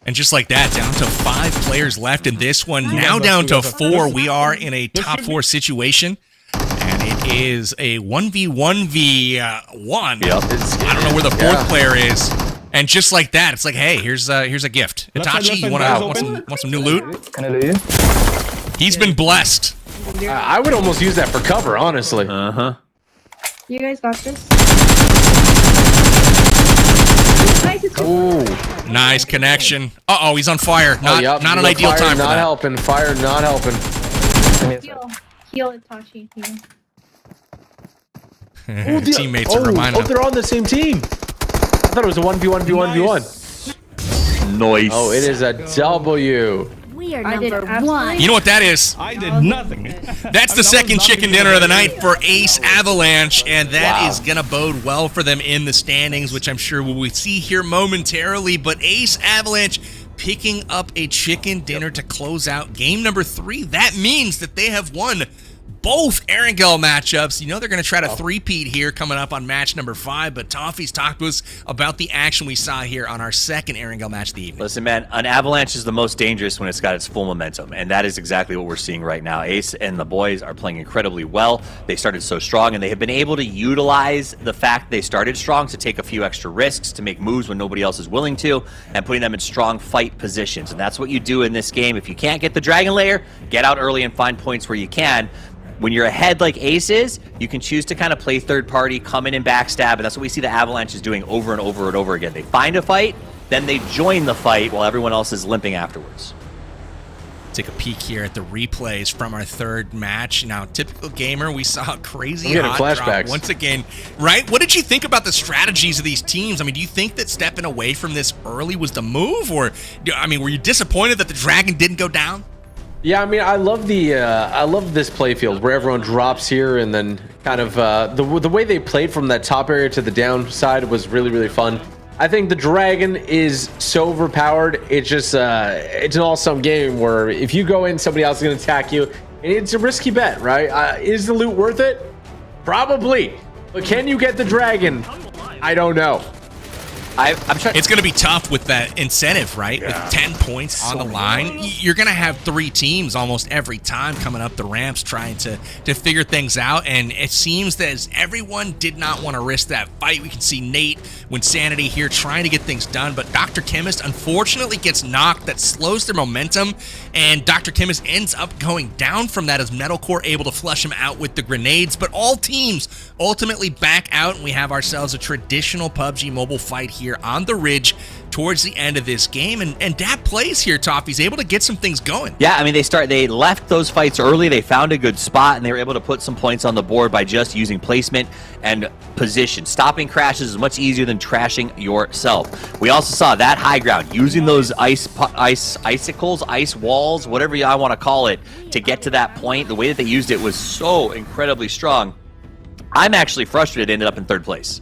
Speaker 3: And just like that, down to 5 players left in this one. Now down to 4. We are in a top 4 situation. And it is a 1v1v1. I don't know where the 4th player is. And just like that, it's like, hey, here's a gift. Itachi, you want some new loot?
Speaker 11: Can I leave?
Speaker 3: He's been blessed.
Speaker 7: I would almost use that for cover, honestly.
Speaker 4: Uh-huh.
Speaker 13: You guys got this.
Speaker 7: Ooh.
Speaker 3: Nice connection. Uh-oh, he's on fire. Not an ideal time for that.
Speaker 7: Not helping. Fire not helping.
Speaker 13: Heal Itachi.
Speaker 3: Teammates are reminding him.
Speaker 7: they're on the same team. I thought it was a 1v1v1v1.
Speaker 4: Nice.
Speaker 7: Oh, it is a W.
Speaker 1: We are number 1.
Speaker 3: You know what that is?
Speaker 12: I did nothing.
Speaker 3: That's the second chicken dinner of the night for Ace Avalanche, and that is going to bode well for them in the standings, which I'm sure we will see here momentarily. But Ace Avalanche picking up a chicken dinner to close out game number 3. That means that they have won both Erangel matchups. You know they're going to try to three-peat here coming up on match number 5, but Toffees talked to us about the action we saw here on our second Erangel match of the evening.
Speaker 4: Listen, man, an avalanche is the most dangerous when it's got its full momentum, and that is exactly what we're seeing right now. Ace and the boys are playing incredibly well. They started so strong, and they have been able to utilize the fact they started strong to take a few extra risks, to make moves when nobody else is willing to, and putting them in strong fight positions. And that's what you do in this game. If you can't get the Dragon Lair, get out early and find points where you can. When you're ahead like Ace is, you can choose to kind of play third party, come in and backstab, and that's what we see the Avalanche is doing over and over and over again. They find a fight, then they join the fight while everyone else is limping afterwards.
Speaker 3: Take a peek here at the replays from our third match. Now, typical gamer, we saw a crazy
Speaker 7: I'm getting
Speaker 3: hot drop
Speaker 7: flashbacks.
Speaker 3: once again, right? What did you think about the strategies of these teams? I mean, do you think that stepping away from this early was the move, or I mean, were you disappointed that the Dragon didn't go down?
Speaker 7: Yeah, I mean, I love this playfield where everyone drops here, and then kind of the way they played from that top area to the downside was really, really fun. I think the Dragon is so overpowered. It's just it's an all-sum game where if you go in, somebody else is going to attack you, and it's a risky bet, right? Is the loot worth it? Probably, but can you get the Dragon? I don't know.
Speaker 4: I'm sure
Speaker 3: it's going to be tough with that incentive, right? With 10 points on the line, you're going to have 3 teams almost every time coming up the ramps trying to figure things out. And it seems that as everyone did not want to risk that fight. We can see Nate, Winsanity here trying to get things done, but Dr. Chemist unfortunately gets knocked. That slows their momentum, and Dr. Chemist ends up going down from that as Metalcore able to flush him out with the grenades. But all teams ultimately back out, and we have ourselves a traditional PUBG Mobile fight here on the ridge towards the end of this game, and Dap plays here. Toffee's able to get some things going.
Speaker 4: Yeah, I mean, they left those fights early. They found a good spot, and they were able to put some points on the board by just using placement and position. Stopping crashes is much easier than trashing yourself. We also saw that high ground, using those icicles, ice walls, whatever I want to call it, to get to that point. The way that they used it was so incredibly strong. I'm actually frustrated it ended up in 3rd place.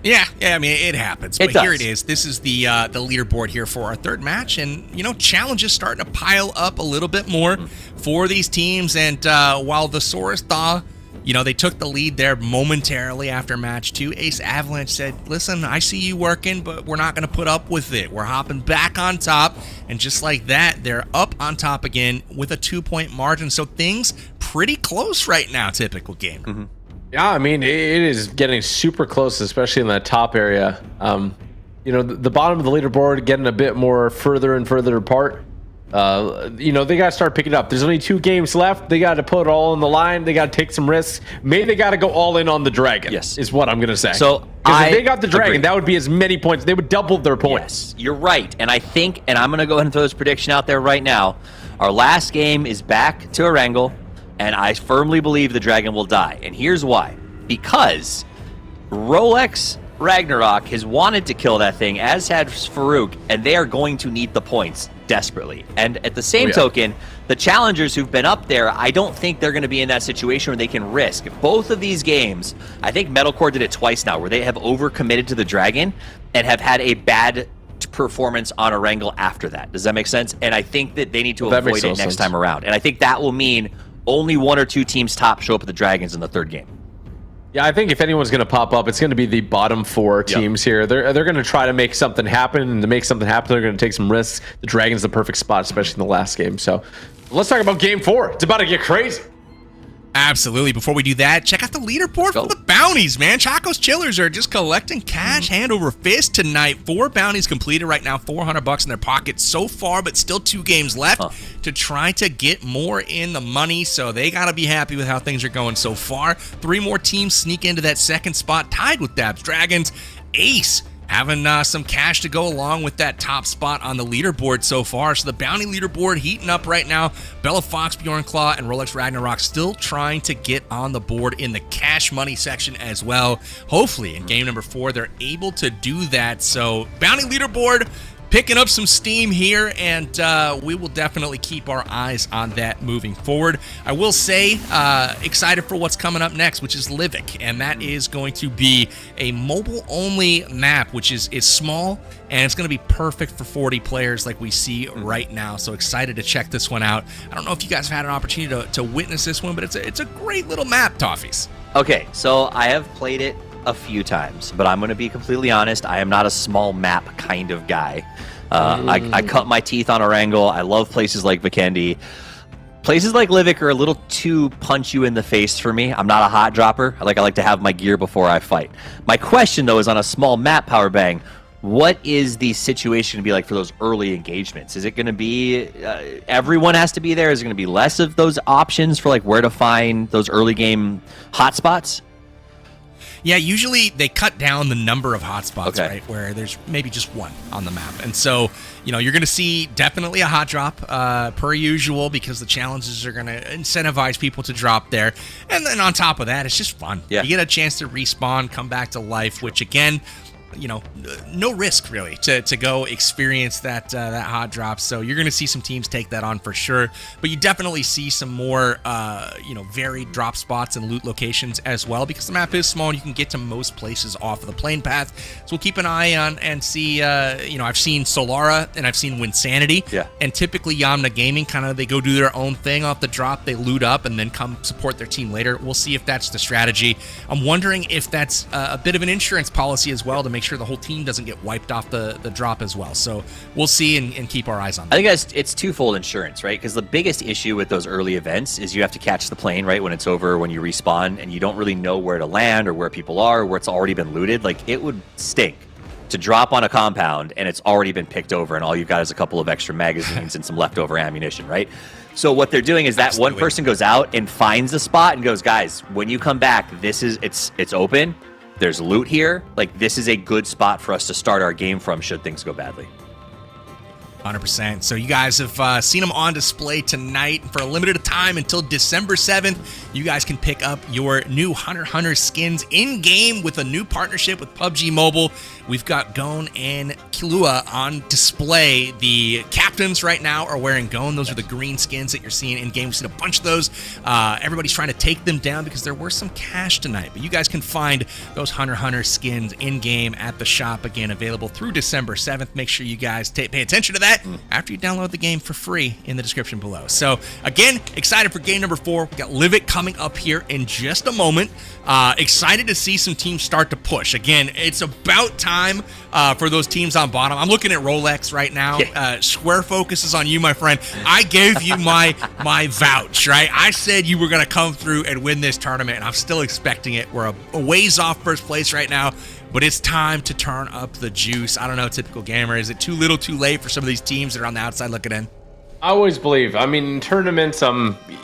Speaker 3: Yeah, I mean, it happens.
Speaker 4: It
Speaker 3: But
Speaker 4: does.
Speaker 3: here it is. This is the leaderboard here for our third match, and, you know, challenges starting to pile up a little bit more for these teams, and while the Saurus Thaw, you know, they took the lead there momentarily after match 2, Ace Avalanche said, listen, I see you working, but we're not going to put up with it. We're hopping back on top, and just like that, they're up on top again with a 2-point margin, so things pretty close right now, typical gamer.
Speaker 7: Yeah, I mean, it is getting super close, especially in that top area. You know, the bottom of the leaderboard getting a bit more further and further apart. You know, they got to start picking up. There's only 2 games left. They got to put it all on the line. They got to take some risks. Maybe they got to go all in on the Dragon.
Speaker 4: Yes,
Speaker 7: is what I'm going to say.
Speaker 4: So
Speaker 7: if they got the Dragon, that would be as many points. They would double their points.
Speaker 4: Yes, you're right. And I think, and I'm going to go ahead and throw this prediction out there right now, our last game is back to Erangel, and I firmly believe the Dragon will die. And here's why. Because Rolex Ragnarok has wanted to kill that thing, as had Farouk, and they are going to need the points desperately. And at the same token, the challengers who've been up there, I don't think they're going to be in that situation where they can risk. Both of these games, I think Metalcore did it twice now, where they have overcommitted to the Dragon and have had a bad performance on Erangel after that. Does that make sense? And I think that they need to avoid it next time around. And I think that will mean only 1 or 2 teams top show up at the Dragons in the 3rd game.
Speaker 7: Yeah, I think if anyone's going to pop up, it's going to be the bottom 4 teams here. They're going to try to make something happen, and to make something happen, they're going to take some risks. The Dragon's the perfect spot, especially in the last game. So let's talk about game 4. It's about to get crazy.
Speaker 3: Absolutely. Before we do that, check out the leaderboard for the bounties, man. Chaco's Chillers are just collecting cash hand over fist tonight. 4 bounties completed right now, $400 in their pocket so far, but still 2 games left to try to get more in the money. So they got to be happy with how things are going so far. 3 more teams sneak into that 2nd spot, tied with Dabs Dragons. Ace having some cash to go along with that top spot on the leaderboard so far. So the bounty leaderboard heating up right now. Bella Fox, Bjornclaw, and Rolex Ragnarok still trying to get on the board in the cash money section as well. Hopefully in game number 4 they're able to do that. So bounty leaderboard picking up some steam here, and we will definitely keep our eyes on that moving forward. I will say, excited for what's coming up next, which is Livik, and that is going to be a mobile-only map, which is small, and it's going to be perfect for 40 players like we see right now. So excited to check this one out. I don't know if you guys have had an opportunity to witness this one, but it's a great little map, Toffees.
Speaker 4: Okay, so I have played it a few times, but I'm going to be completely honest. I am not a small map kind of guy. I cut my teeth on Erangel. I love places like Vikendi. Places like Livik are a little too punch you in the face for me. I'm not a hot dropper. I like to have my gear before I fight. My question, though, is on a small map, Powerbang, what is the situation going to be like for those early engagements? Is it going to be everyone has to be there? Is it going to be less of those options for like where to find those early game hotspots?
Speaker 3: Yeah, usually they cut down the number of hotspots, right, where there's maybe just one on the map. And so, you know, you're going to see definitely a hot drop per usual because the challenges are going to incentivize people to drop there. And then on top of that, it's just fun. You get a chance to respawn, come back to life, which again, you know, no risk really to go experience that that hot drop. So you're going to see some teams take that on for sure. But you definitely see some more, you know, varied drop spots and loot locations as well because the map is small and you can get to most places off of the plane path. So we'll keep an eye on and see, you know, I've seen Solara and I've seen Winsanity. Yeah. And typically Yamna Gaming kind of, they go do their own thing off the drop. They loot up and then come support their team later. We'll see if that's the strategy. I'm wondering if that's a bit of an insurance policy as well to make sure the whole team doesn't get wiped off the drop as well. So we'll see and keep our eyes on that.
Speaker 4: I think it's twofold insurance, right? Because the biggest issue with those early events is you have to catch the plane right when it's over, when you respawn, and you don't really know where to land or where people are, where it's already been looted. Like, it would stink to drop on a compound and it's already been picked over and all you've got is a couple of extra magazines and some leftover ammunition, right? So what they're doing is that one person goes out and finds a spot and goes, guys, when you come back, it's open. There's loot here. Like, this is a good spot for us to start our game from should things go badly.
Speaker 3: 100%. So you guys have seen them on display tonight for a limited time until December 7th. You guys can pick up your new Hunter skins in-game with a new partnership with PUBG Mobile. We've got Gon and Kilua on display. The captains right now are wearing Gon. Those are the green skins that you're seeing in-game. We've seen a bunch of those. Everybody's trying to take them down because there were some cash tonight. But you guys can find those Hunter skins in-game at the shop, again, available through December 7th. Make sure you guys pay attention to that after you download the game for free in the description below. So, again, excited for game number 4. We got Livik coming up here in just a moment. Excited to see some teams start to push. Again, it's about time for those teams on bottom. I'm looking at Rolex right now. Square Focus is on you, my friend. I gave you my vouch, right? I said you were going to come through and win this tournament, and I'm still expecting it. We're a ways off first place right now, but it's time to turn up the juice. I don't know, typical gamer. Is it too little too late for some of these teams that are on the outside looking in?
Speaker 7: I always believe. I mean, in tournaments,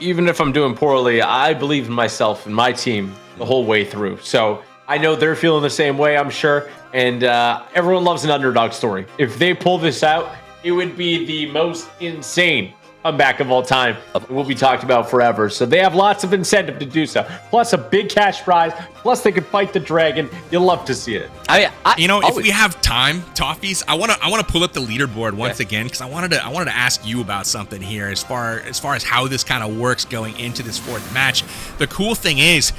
Speaker 7: even if I'm doing poorly, I believe in myself and my team the whole way through. So I know they're feeling the same way, I'm sure. And everyone loves an underdog story. If they pull this out, it would be the most insane comeback of all time. It will be talked about forever. So they have lots of incentive to do so. Plus a big cash prize. Plus they could fight the dragon. You'll love to see it.
Speaker 3: You know, if we have time, Toffees, I want to pull up the leaderboard once again because I wanted to ask you about something here as far as how this kind of works going into this 4th match. The cool thing is,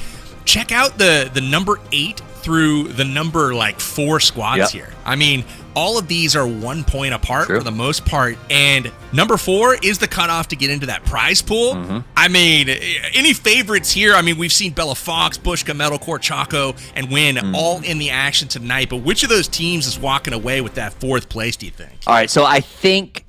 Speaker 3: check out the number 8 through the number 4 squads here. I mean, all of these are 1 point apart for the most part, and number 4 is the cutoff to get into that prize pool. I mean, any favorites here? I mean, we've seen Bella Fox, Bushka, Metalcore, Choco, and Win all in the action tonight, but which of those teams is walking away with that 4th place, do you think?
Speaker 4: All right, so I think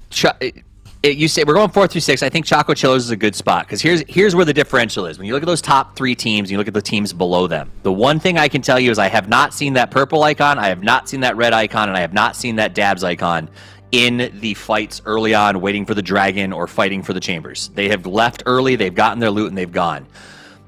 Speaker 4: you say we're going 4 through 6. I think Choco Chillers is a good spot because here's where the differential is. When you look at those top 3 teams, you look at the teams below them. The one thing I can tell you is I have not seen that purple icon, I have not seen that red icon, and I have not seen that dabs icon in the fights early on, waiting for the dragon or fighting for the chambers. They have left early, they've gotten their loot, and they've gone.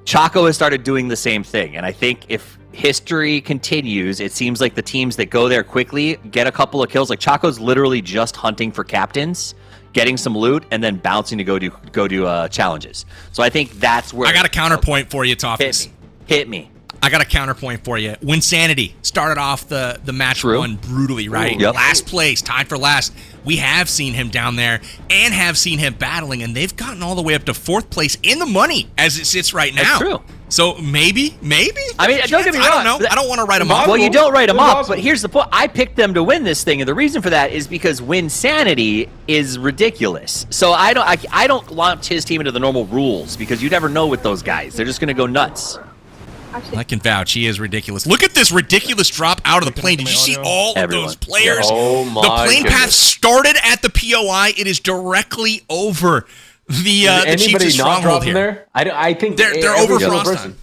Speaker 4: Choco has started doing the same thing, and I think if history continues, it seems like the teams that go there quickly get a couple of kills. Like Choco's literally just hunting for captains, getting some loot, and then bouncing to go do challenges. So I think that's where
Speaker 3: I got a counterpoint for you, Toffees.
Speaker 4: Hit me.
Speaker 3: I got a counterpoint for you. Winsanity started off the match 1 brutally, right? Last place, tied for last. We have seen him down there and have seen him battling, and they've gotten all the way up to 4th place in the money as it sits right now.
Speaker 4: That's true.
Speaker 3: So maybe.
Speaker 4: I mean, don't get me wrong.
Speaker 3: I don't know. I don't want to write them off.
Speaker 4: Well, you don't write them off, but here's the point. I picked them to win this thing, and the reason for that is because Winsanity is ridiculous. So I don't launch his team into the normal rules because you never know with those guys. They're just going to go nuts.
Speaker 3: I can vouch. He is ridiculous. Look at this ridiculous drop out of the plane. Did you see all of those players?
Speaker 7: Oh my
Speaker 3: The plane
Speaker 7: goodness.
Speaker 3: path started at the POI. It is directly over the Chiefs' stronghold here.
Speaker 7: There? I think
Speaker 3: they're over Frostborne.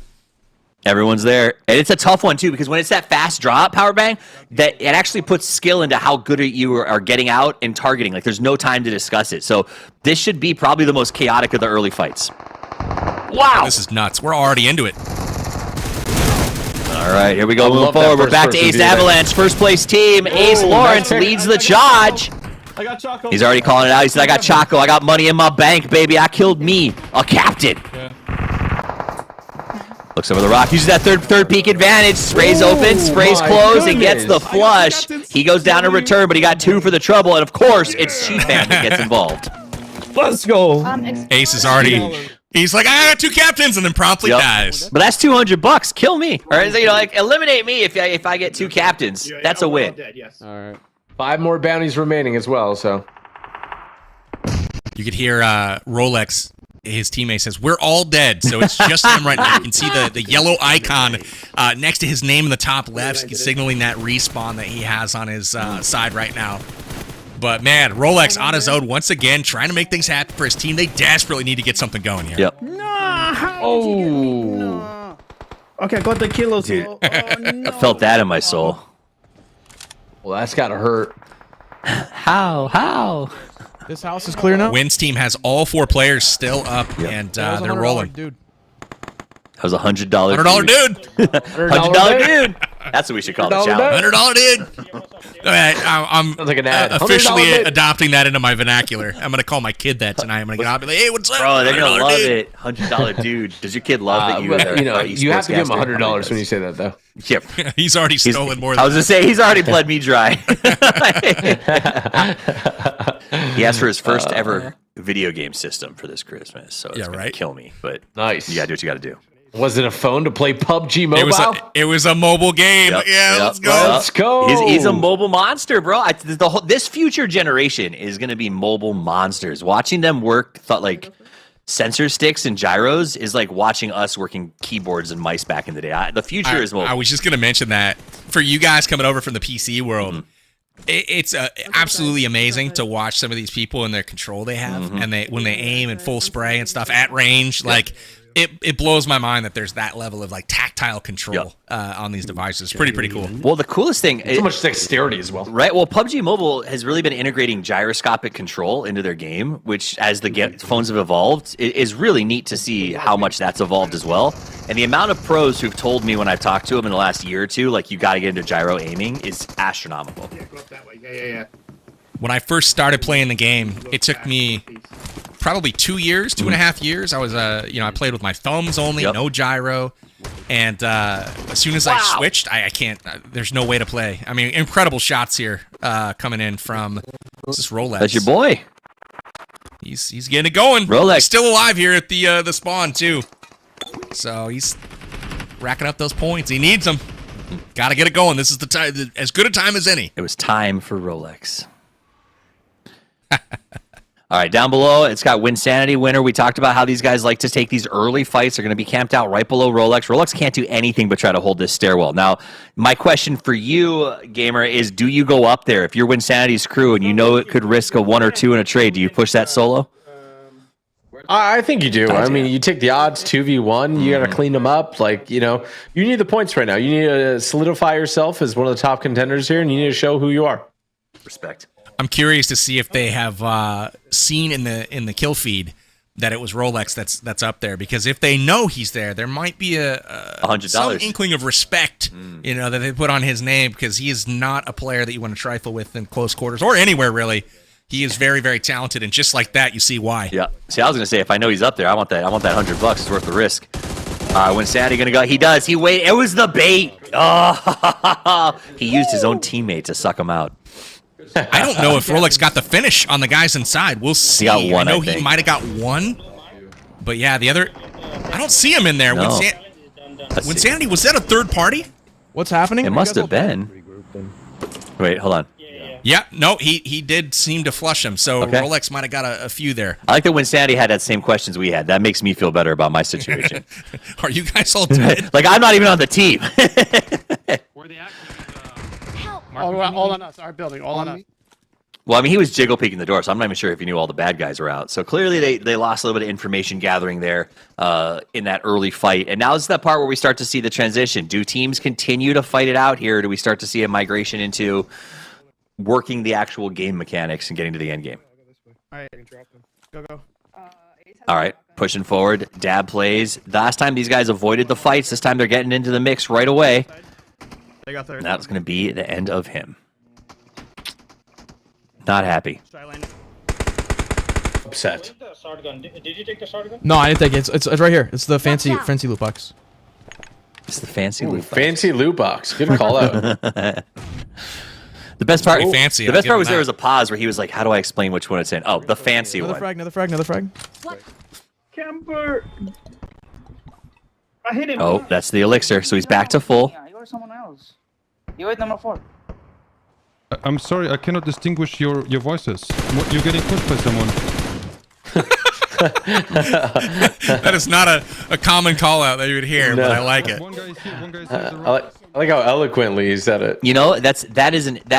Speaker 4: Everyone's there. And it's a tough one, too, because when it's that fast drop, Power Bang, that it actually puts skill into how good you are getting out and targeting. Like, there's no time to discuss it. So this should be probably the most chaotic of the early fights. Wow.
Speaker 3: This is nuts. We're already into it.
Speaker 4: All All right, here we go. Moving forward, we're back to Ace Avalanche, first place team. Ace Lawrence leads the charge.
Speaker 10: I got Choco.
Speaker 4: He's already calling it out. He said, I got Choco. I got money in my bank, baby. I killed me, a captain.
Speaker 10: Yeah.
Speaker 4: Looks over the rock. Uses that third peek advantage. Sprays open, sprays close, and gets the flush. He goes down to return, but he got 2 for the trouble. And of course, it's Sheepman that gets involved.
Speaker 5: Let's go.
Speaker 3: Ace is already. He's like, I got 2 captains, and then promptly dies.
Speaker 4: But that's $200. Kill me. All right, so, you know, like eliminate me if I get 2 captains. That's a win.
Speaker 7: All right. 5 more bounties remaining as well, so.
Speaker 3: You could hear Rolex, his teammate says, we're all dead. So it's just him right now. You can see the yellow icon next to his name in the top left, signaling that respawn that he has on his side right now. But man, Rolex on his own once again, trying to make things happen for his team. They desperately need to get something going here.
Speaker 4: Yep.
Speaker 6: No. Okay, I got the kilos.
Speaker 4: Dude, I felt that in my soul.
Speaker 7: Well, that's gotta hurt.
Speaker 4: How?
Speaker 5: This house is clear now.
Speaker 3: Wynn's team has all 4 players still up, and they're rolling.
Speaker 5: Dude.
Speaker 4: That was $100.
Speaker 3: $100 dude.
Speaker 4: $100 dude. That's what we should call the challenge.
Speaker 3: $100 dude. I'm
Speaker 7: like an ad.
Speaker 3: officially adopting that into my vernacular. I'm gonna call my kid that tonight. I'm gonna get out and be like, hey, what's up?
Speaker 4: Bro, they're gonna love it. $100 dude. Does your kid love that you?
Speaker 7: You know, you have to give him $100 when you say that, though.
Speaker 4: Yep.
Speaker 3: He's already stolen more than
Speaker 4: I was gonna say he's already bled me dry. He asked for his first ever video game system for this Christmas, so it's gonna kill me. But
Speaker 7: nice.
Speaker 4: You gotta do what you gotta do.
Speaker 7: Was it a phone to play PUBG Mobile?
Speaker 3: It was a mobile game. Let's go.
Speaker 7: Let's go.
Speaker 4: He's a mobile monster, bro. This future generation is going to be mobile monsters. Watching them work, like sensor sticks and gyros, is like watching us working keyboards and mice back in the day. The future is mobile.
Speaker 3: I was just going to mention that for you guys coming over from the PC world. It's absolutely amazing to watch some of these people and their control they have, and when they aim in full spray and stuff at range, like. It blows my mind that there's that level of like tactile control on these devices. Pretty cool.
Speaker 4: Well, the coolest thing,
Speaker 7: so much dexterity as well,
Speaker 4: right? Well, PUBG Mobile has really been integrating gyroscopic control into their game, which as the phones have evolved, it is really neat to see how much that's evolved as well. And the amount of pros who've told me when I've talked to them in the last year or two, like you got to get into gyro aiming, is astronomical.
Speaker 6: Yeah, go up that way. Yeah.
Speaker 3: When I first started playing the game, it took me probably 2 years, 2.5 years. I was, I played with my thumbs only, no gyro. And as soon as I switched, I can't, there's no way to play. I mean, incredible shots here coming in from, this is Rolex.
Speaker 4: That's your boy.
Speaker 3: He's getting it going.
Speaker 4: Rolex.
Speaker 3: He's still alive here at the spawn, too. So he's racking up those points. He needs them. Got to get it going. This is the time, as good a time as any.
Speaker 4: It was time for Rolex. All right, down below, it's got Winsanity winner. We talked about how these guys like to take these early fights. They're going to be camped out right below Rolex. Rolex can't do anything but try to hold this stairwell. Now, my question for you, gamer, is do you go up there? If you're Winsanity's crew and you know it could risk a 1 or 2 in a trade, do you push that solo?
Speaker 7: I think you do. I mean, you take the odds 2v1. You got to clean them up. Like, you need the points right now. You need to solidify yourself as one of the top contenders here, and you need to show who you are.
Speaker 4: Respect.
Speaker 3: I'm curious to see if they have seen in the kill feed that it was Rolex that's up there, because if they know he's there, there might be some inkling of respect, that they put on his name, because he is not a player that you want to trifle with in close quarters or anywhere really. He is very, very talented, and just like that, you see why.
Speaker 4: Yeah. See, I was gonna say if I know he's up there, I want that $100. It's worth the risk. When Sandy gonna go? He does. He wait. It was the bait. Oh, he used his own teammate to suck him out.
Speaker 3: I don't know if Rolex got the finish on the guys inside. We'll see.
Speaker 4: He got one,
Speaker 3: I know he might have got one, but yeah, the other, I don't see him in there.
Speaker 4: No.
Speaker 3: Sandy, was that a third party?
Speaker 5: What's happening?
Speaker 4: It must have been. Wait, hold on.
Speaker 3: Yeah, no, he did seem to flush him, so Rolex might have got a few there.
Speaker 4: I like that when Sandy had that same questions we had. That makes me feel better about my situation.
Speaker 3: Are you guys all dead?
Speaker 4: Like, I'm not even on the team.
Speaker 6: Where the all on us, our building, all on us.
Speaker 4: Well, I mean, he was jiggle peeking the door, so I'm not even sure if he knew all the bad guys were out. So clearly they lost a little bit of information gathering there in that early fight. And now it's that part where we start to see the transition. Do teams continue to fight it out here, or do we start to see a migration into working the actual game mechanics and getting to the end game?
Speaker 6: All right, go.
Speaker 4: All right, pushing forward. Dab plays. Last time these guys avoided the fights. This time they're getting into the mix right away.
Speaker 10: They got third.
Speaker 4: That's going to be the end of him. Not happy.
Speaker 7: Upset.
Speaker 6: Did you take the shotgun?
Speaker 5: No, I didn't take it. It's right here. It's the fancy loot box.
Speaker 4: It's the fancy loot box.
Speaker 7: Fancy loot box. Good call out.
Speaker 4: The best part,
Speaker 3: fancy.
Speaker 4: The best part was there was a pause where he was like, "How do I explain which one it's in?" Oh, the fancy
Speaker 5: Another
Speaker 4: one.
Speaker 5: frag. Another frag. Another frag.
Speaker 6: Camper. I hit him.
Speaker 4: Oh, that's the elixir. So he's back to full.
Speaker 14: You are someone else. You at number 4.
Speaker 11: I'm sorry, I cannot distinguish your voices. You're getting pushed by someone.
Speaker 3: That is not a common call out that you would hear, but I like it.
Speaker 11: One guy is here, one guy is here. To the right.
Speaker 7: I like how eloquently he said it.
Speaker 4: You know, that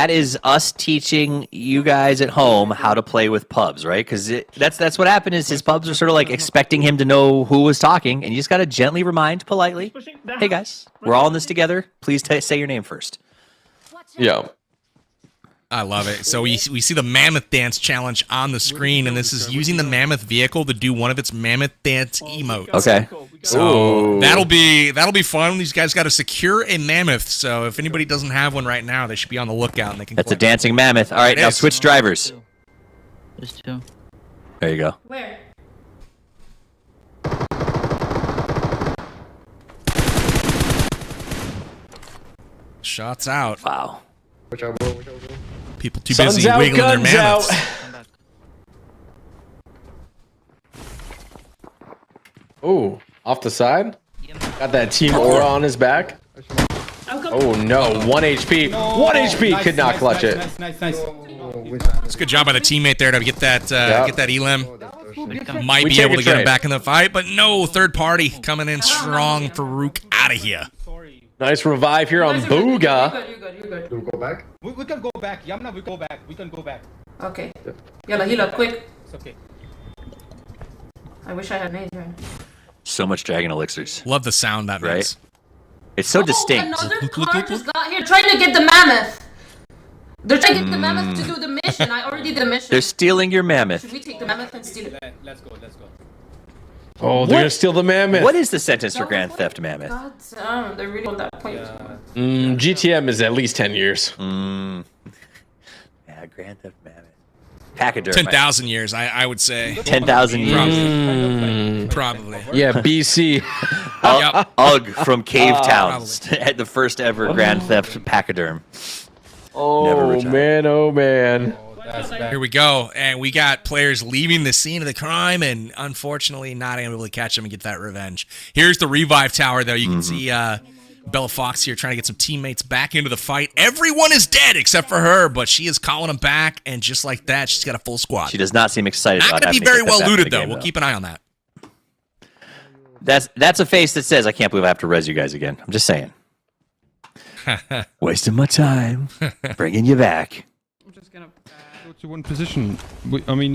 Speaker 4: is us teaching you guys at home how to play with pubs, right? Because that's what happened. Is his pubs are sort of like expecting him to know who was talking, and you just got to gently remind politely, "Hey guys, we're all in this together. Please say your name first."
Speaker 7: Yeah.
Speaker 3: I love it. So we see the Mammoth Dance challenge on the screen, and this is using the Mammoth vehicle to do one of its Mammoth Dance emotes.
Speaker 4: Okay.
Speaker 3: So that'll be fun. These guys got to secure a mammoth. So if anybody doesn't have one right now, they should be on the lookout, and they can.
Speaker 4: That's a dancing mammoth. All right, now switch drivers.
Speaker 14: There's 2.
Speaker 4: There you go.
Speaker 13: Where?
Speaker 3: Shots out.
Speaker 4: Wow.
Speaker 3: People too
Speaker 7: Sun's
Speaker 3: busy
Speaker 7: out,
Speaker 3: wiggling their
Speaker 7: guns
Speaker 3: mammoths.
Speaker 7: out. Oh, off the side? Got that team aura on his back. Oh no, 1 HP. 1 HP
Speaker 9: Nice,
Speaker 7: could not
Speaker 9: nice,
Speaker 7: clutch it.
Speaker 9: Nice.
Speaker 3: It's a good job by the teammate there to get that elim. Might
Speaker 7: We
Speaker 3: be
Speaker 7: take
Speaker 3: able
Speaker 7: a
Speaker 3: to get him
Speaker 7: trade.
Speaker 3: back in the fight, but no, third party coming in strong. Farouk out of here.
Speaker 7: Nice revive here on Booga.
Speaker 13: You're good.
Speaker 11: Do we go back?
Speaker 9: We can go back. Yamna, we go back. We can go back.
Speaker 13: Okay. Yalla, heal up quick.
Speaker 9: It's okay.
Speaker 13: I wish I had nades right.
Speaker 4: So much dragon elixirs.
Speaker 3: Love the sound that
Speaker 4: Right?
Speaker 3: makes.
Speaker 4: It's so distinct.
Speaker 13: Another car just got here trying to get the mammoth. They're trying to get the mammoth to do the mission. I already did the mission.
Speaker 4: They're stealing your
Speaker 13: Should
Speaker 4: mammoth.
Speaker 13: we take the mammoth and steal it?
Speaker 9: Let's go.
Speaker 7: Oh, they're gonna steal the mammoth.
Speaker 4: What is the sentence for grand theft mammoth?
Speaker 13: God damn, they're really on that point.
Speaker 7: GTM is at least 10 years.
Speaker 4: Yeah, grand theft mammoth. Pachyderm.
Speaker 3: 10,000 years, I would say.
Speaker 4: 10,000 years.
Speaker 3: Probably.
Speaker 7: Yeah, BC.
Speaker 3: Yep.
Speaker 4: Ugg from Cave Towns at the first ever grand theft pachyderm.
Speaker 7: Oh man, oh man.
Speaker 3: Here we go, and we got players leaving the scene of the crime, and unfortunately not able to catch them and get that revenge. Here's the revive tower, though. You can see Bella Fox here trying to get some teammates back into the fight. Everyone is dead except for her, but she is calling them back, and just like that, she's got a full squad.
Speaker 4: She does not seem excited
Speaker 3: Not
Speaker 4: about
Speaker 3: going to
Speaker 4: having
Speaker 3: be very
Speaker 4: get that
Speaker 3: well
Speaker 4: back in
Speaker 3: looted,
Speaker 4: the
Speaker 3: though.
Speaker 4: game,
Speaker 3: We'll keep an eye on that.
Speaker 4: That's a face that says, "I can't believe I have to res you guys again." I'm just saying. Wasting my time, bringing you back.
Speaker 11: I'm just gonna go to one position.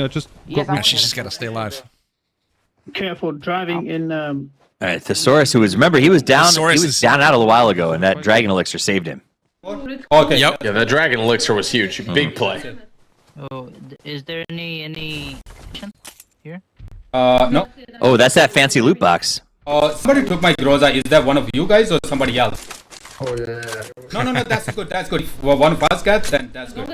Speaker 11: Just.
Speaker 3: Yeah, she's just got to stay alive.
Speaker 6: Careful driving in.
Speaker 4: All right, Thesaurus, he was down out a little while ago, and that dragon elixir saved him.
Speaker 9: Okay.
Speaker 3: Yep.
Speaker 7: Yeah, that dragon elixir was huge. Big play.
Speaker 14: Oh, is there any here?
Speaker 9: No.
Speaker 4: Oh, that's that fancy loot box.
Speaker 9: Somebody took my Groza. Is that one of you guys or somebody else?
Speaker 11: Oh yeah.
Speaker 9: No, that's good. That's good. If one of us gets, then that's good.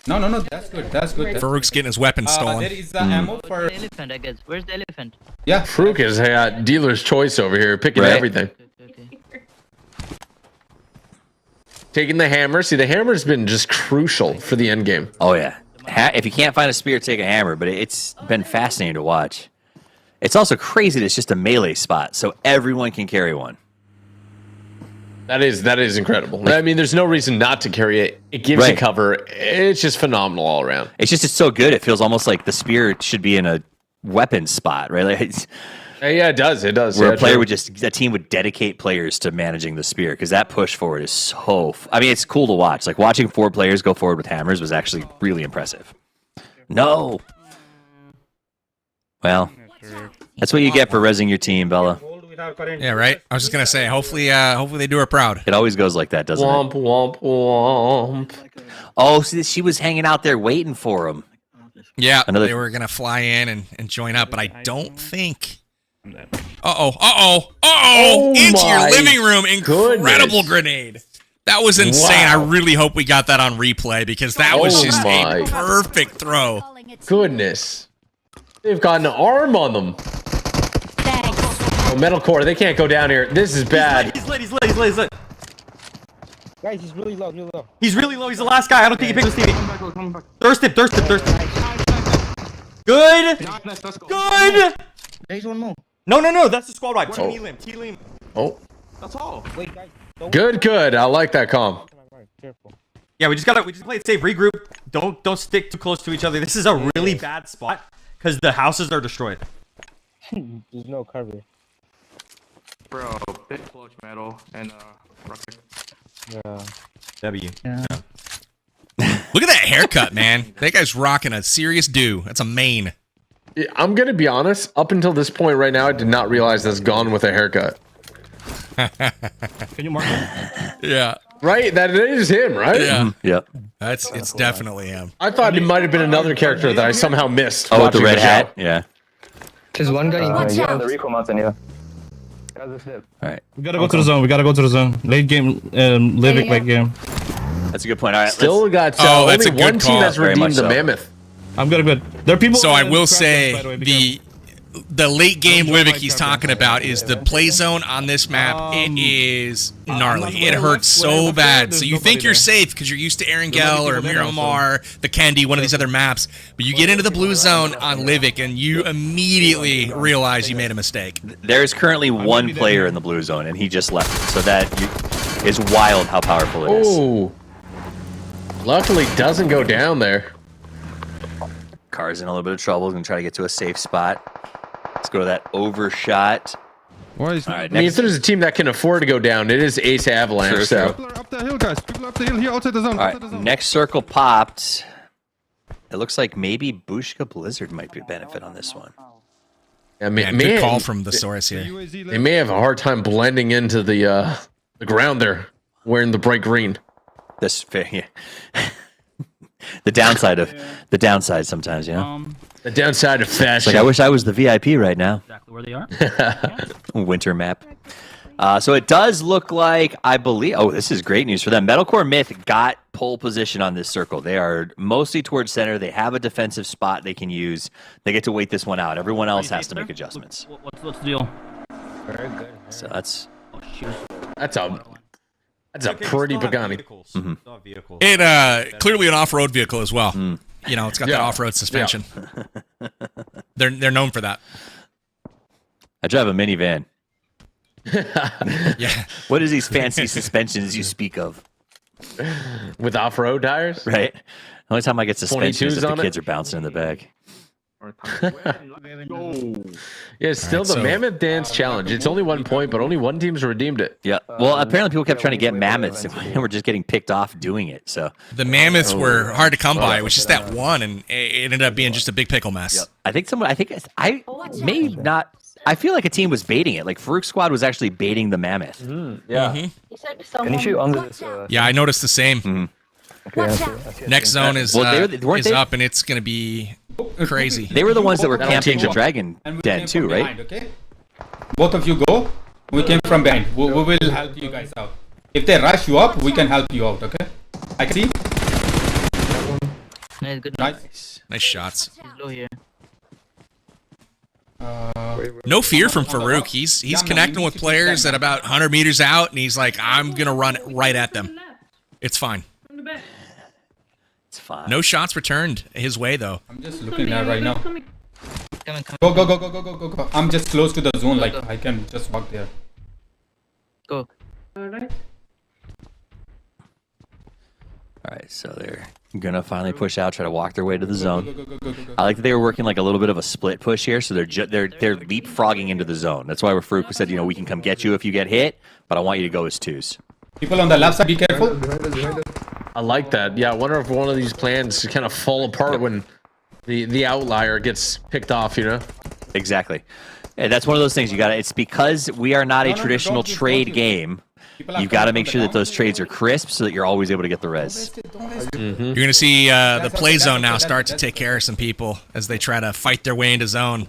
Speaker 9: No, that's good.
Speaker 3: Farouk's getting his weapon stolen.
Speaker 9: There is ammo for.
Speaker 14: The elephant, I guess. Where's the elephant?
Speaker 9: Yeah.
Speaker 7: Farouk is dealer's choice over here, picking
Speaker 4: Right.
Speaker 7: everything. Taking the hammer. See, the hammer's been just crucial for the end game.
Speaker 4: Oh yeah. If you can't find a spear, take a hammer. But it's been fascinating to watch. It's also crazy that it's just a melee spot, so everyone can carry one.
Speaker 7: That is incredible. I mean, there's no reason not to carry it. It gives you cover. It's just phenomenal all around.
Speaker 4: It's so good. It feels almost like the spear should be in a weapon spot, right? Like
Speaker 7: Yeah, it does. It does.
Speaker 4: Where
Speaker 7: Yeah,
Speaker 4: a player
Speaker 7: true.
Speaker 4: a team would dedicate players to managing the spear, because that push forward is so. I mean, it's cool to watch. Like watching 4 players go forward with hammers was actually really impressive. No. Well, that's what you get for rezzing your team, Bella.
Speaker 3: Yeah, right. I was just gonna say, hopefully they do her proud.
Speaker 4: It always goes like that, doesn't
Speaker 7: Womp,
Speaker 4: it?
Speaker 7: womp, womp.
Speaker 4: Oh, see, she was hanging out there waiting for him.
Speaker 3: Yeah, they were gonna fly in and join up, but I don't think. Uh-oh! Into your living room, incredible grenade. That was insane.
Speaker 7: Wow.
Speaker 3: I really hope we got that on replay because that was just a perfect throw.
Speaker 7: Goodness. They've got an arm on them. Oh, metalcore, they can't go down here. This is bad.
Speaker 8: He's lit.
Speaker 6: Guys, he's really low.
Speaker 8: He's really low. He's the last guy. I don't think he picked this team. Thirst him. Good. Good.
Speaker 6: There's one more.
Speaker 8: No. That's the squad wipe. T-Lim.
Speaker 7: Oh.
Speaker 6: That's all. Wait, guys.
Speaker 7: Good. I like that calm.
Speaker 6: Careful.
Speaker 8: Yeah, we just play it safe. Regroup. Don't stick too close to each other. This is a really bad spot because the houses are destroyed.
Speaker 6: There's no cover.
Speaker 12: Bro, bit clutch metal and rocket.
Speaker 6: Yeah.
Speaker 8: W.
Speaker 14: Yeah.
Speaker 3: Look at that haircut, man. That guy's rocking a serious do. That's a mane.
Speaker 7: I'm gonna be honest. Up until this point right now, I did not realize that's Gone with a haircut.
Speaker 12: Can you mark him?
Speaker 3: Yeah.
Speaker 7: Right? That is him, right?
Speaker 3: Yeah.
Speaker 4: Yep.
Speaker 3: It's definitely him.
Speaker 7: I thought it might have been another character that I somehow missed.
Speaker 4: Oh, with the
Speaker 7: watching
Speaker 4: red
Speaker 7: show.
Speaker 4: hat? Yeah.
Speaker 6: There's one guy in
Speaker 1: the
Speaker 6: recall mountain, yeah.
Speaker 4: Alright.
Speaker 12: We gotta go to the zone. Late game, Livik late game.
Speaker 4: That's a good point. Alright.
Speaker 7: Still got
Speaker 3: that's
Speaker 7: only
Speaker 3: a good
Speaker 7: one team
Speaker 3: call.
Speaker 7: that's
Speaker 4: Very
Speaker 7: redeemed
Speaker 4: much
Speaker 7: the
Speaker 4: so.
Speaker 7: mammoth.
Speaker 12: I'm good. There are people.
Speaker 3: So I will say
Speaker 12: by the way,
Speaker 3: the late game Livik he's talking about is the play zone on this map. It is gnarly. It hurts so bad. So you think you're safe because you're used to Erangel or Miramar, Vikendi, one of these other maps, but you get into the blue zone on Livik and you immediately realize you made a mistake.
Speaker 4: There is currently one player in the blue zone, and he just left. So that is wild how powerful it is.
Speaker 7: Oh. Luckily, doesn't go down there.
Speaker 4: Car's in a little bit of trouble. Gonna try to get to a safe spot. Let's go to that overshot.
Speaker 11: Why is
Speaker 4: All right,
Speaker 7: I mean, if there's a team that can afford to go down, it is Ace Avalanche.
Speaker 4: True,
Speaker 7: so.
Speaker 11: People are up the hill, guys. People are up the hill here outside the zone.
Speaker 4: All right, next circle popped. It looks like maybe Bushka Blizzard might be a benefit on this one.
Speaker 7: I mean,
Speaker 3: Yeah,
Speaker 7: man,
Speaker 3: good call from the source here.
Speaker 7: they may have a hard time blending into the ground there, wearing the bright green.
Speaker 4: This yeah. the downside sometimes, you know.
Speaker 7: The downside of fashion.
Speaker 4: Like I wish I was the VIP right now.
Speaker 14: Exactly where they are.
Speaker 4: Winter map. So it does look like, I believe, oh, this is great news for them. Metalcore Myth got pole position on this circle. They are mostly towards center. They have a defensive spot they can use. They get to wait this one out. Everyone else has to make adjustments.
Speaker 14: What's the deal?
Speaker 6: Very good.
Speaker 4: So that's
Speaker 7: That's a pretty Pagani.
Speaker 3: It clearly an off-road vehicle as well. You know, it's got that off-road suspension. They're known for that.
Speaker 4: I drive a minivan.
Speaker 3: Yeah.
Speaker 4: What is these fancy suspensions you speak of?
Speaker 7: With off-road tires?
Speaker 4: Right. The only time I get suspensions is if
Speaker 7: 22s
Speaker 4: the
Speaker 7: on
Speaker 4: kids are bouncing in the back.
Speaker 7: Yeah, it's still the Mammoth Dance Challenge. It's only 1 point, but only one team's redeemed it.
Speaker 4: Yeah. Well, apparently people kept trying to get mammoths, and we're just getting picked off doing it. So
Speaker 3: the mammoths were hard to come by. It was just that one, and it ended up being just a big pickle mess.
Speaker 4: Yep. I feel like a team was baiting it. Like Farouk's squad was actually baiting the mammoth.
Speaker 6: Yeah.
Speaker 1: Can
Speaker 6: you shoot under this?
Speaker 3: Yeah, I noticed the same. Next zone is
Speaker 4: weren't they
Speaker 3: up, and it's going to be crazy.
Speaker 4: They were the ones that were camping the dragon den too, right?
Speaker 9: Behind, okay? Both of you go. We came from behind. We will help you guys out. If they rush you up, we can help you out, okay? I can see.
Speaker 14: Nice, good.
Speaker 4: Nice.
Speaker 3: Nice shots.
Speaker 14: He's low here.
Speaker 3: No fear from Farouk. He's connecting with players at about 100 meters out, and he's like, I'm going to run it right at them. It's fine.
Speaker 4: It's fine.
Speaker 3: No shots returned his way, though.
Speaker 9: I'm just looking at right now.
Speaker 14: Come.
Speaker 9: Go. I'm just close to the zone, like I can just walk there.
Speaker 14: Go.
Speaker 4: Alright, so they're gonna finally push out, try to walk their way to the zone.
Speaker 9: Go.
Speaker 4: I like that they were working like a little bit of a split push here, so they're leapfrogging into the zone. That's why Farouk said, you know, we can come get you if you get hit, but I want you to go as twos.
Speaker 9: People on the left side, be careful.
Speaker 7: I like that. Yeah, I wonder if one of these plans kind of fall apart when the outlier gets picked off, you know?
Speaker 4: Exactly. Yeah, that's one of those things you got to, it's because we are not a traditional trade game. You've got to make sure that those trades are crisp so that you're always able to get the res.
Speaker 3: You're going to see the play zone now start to take care of some people as they try to fight their way into zone.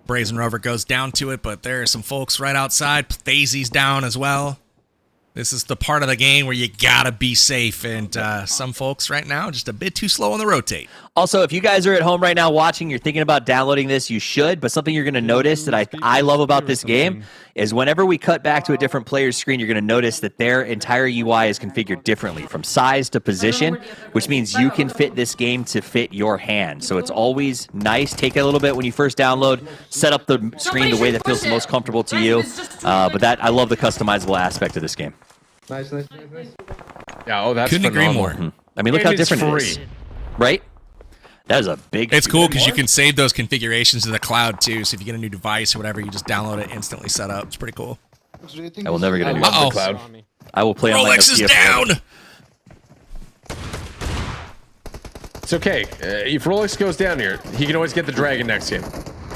Speaker 3: Brazen Rover goes down to it, but there are some folks right outside. Thazy's down as well. This is the part of the game where you gotta be safe, and some folks right now just a bit too slow on the rotate.
Speaker 4: Also, if you guys are at home right now watching, you're thinking about downloading this, you should, but something you're going to notice that I love about this game is whenever we cut back to a different player's screen, you're going to notice that their entire UI is configured differently, from size to position, which means you can fit this game to fit your hand. So it's always nice. Take it a little bit when you first download, set up the screen the way that feels the most comfortable to you, but I love the customizable aspect of this game.
Speaker 7: Nice. Yeah, oh, that's
Speaker 3: couldn't agree
Speaker 7: phenomenal.
Speaker 3: more.
Speaker 4: I mean, look how different it is. Right? That is a big...
Speaker 3: It's cool because you can save those configurations to the cloud, too. So if you get a new device or whatever, you just download it, instantly set up. It's pretty cool.
Speaker 4: I will never get a new cloud. I will play on my
Speaker 3: Rolex is down!
Speaker 7: It's okay. If Rolex goes down here, he can always get the dragon next game.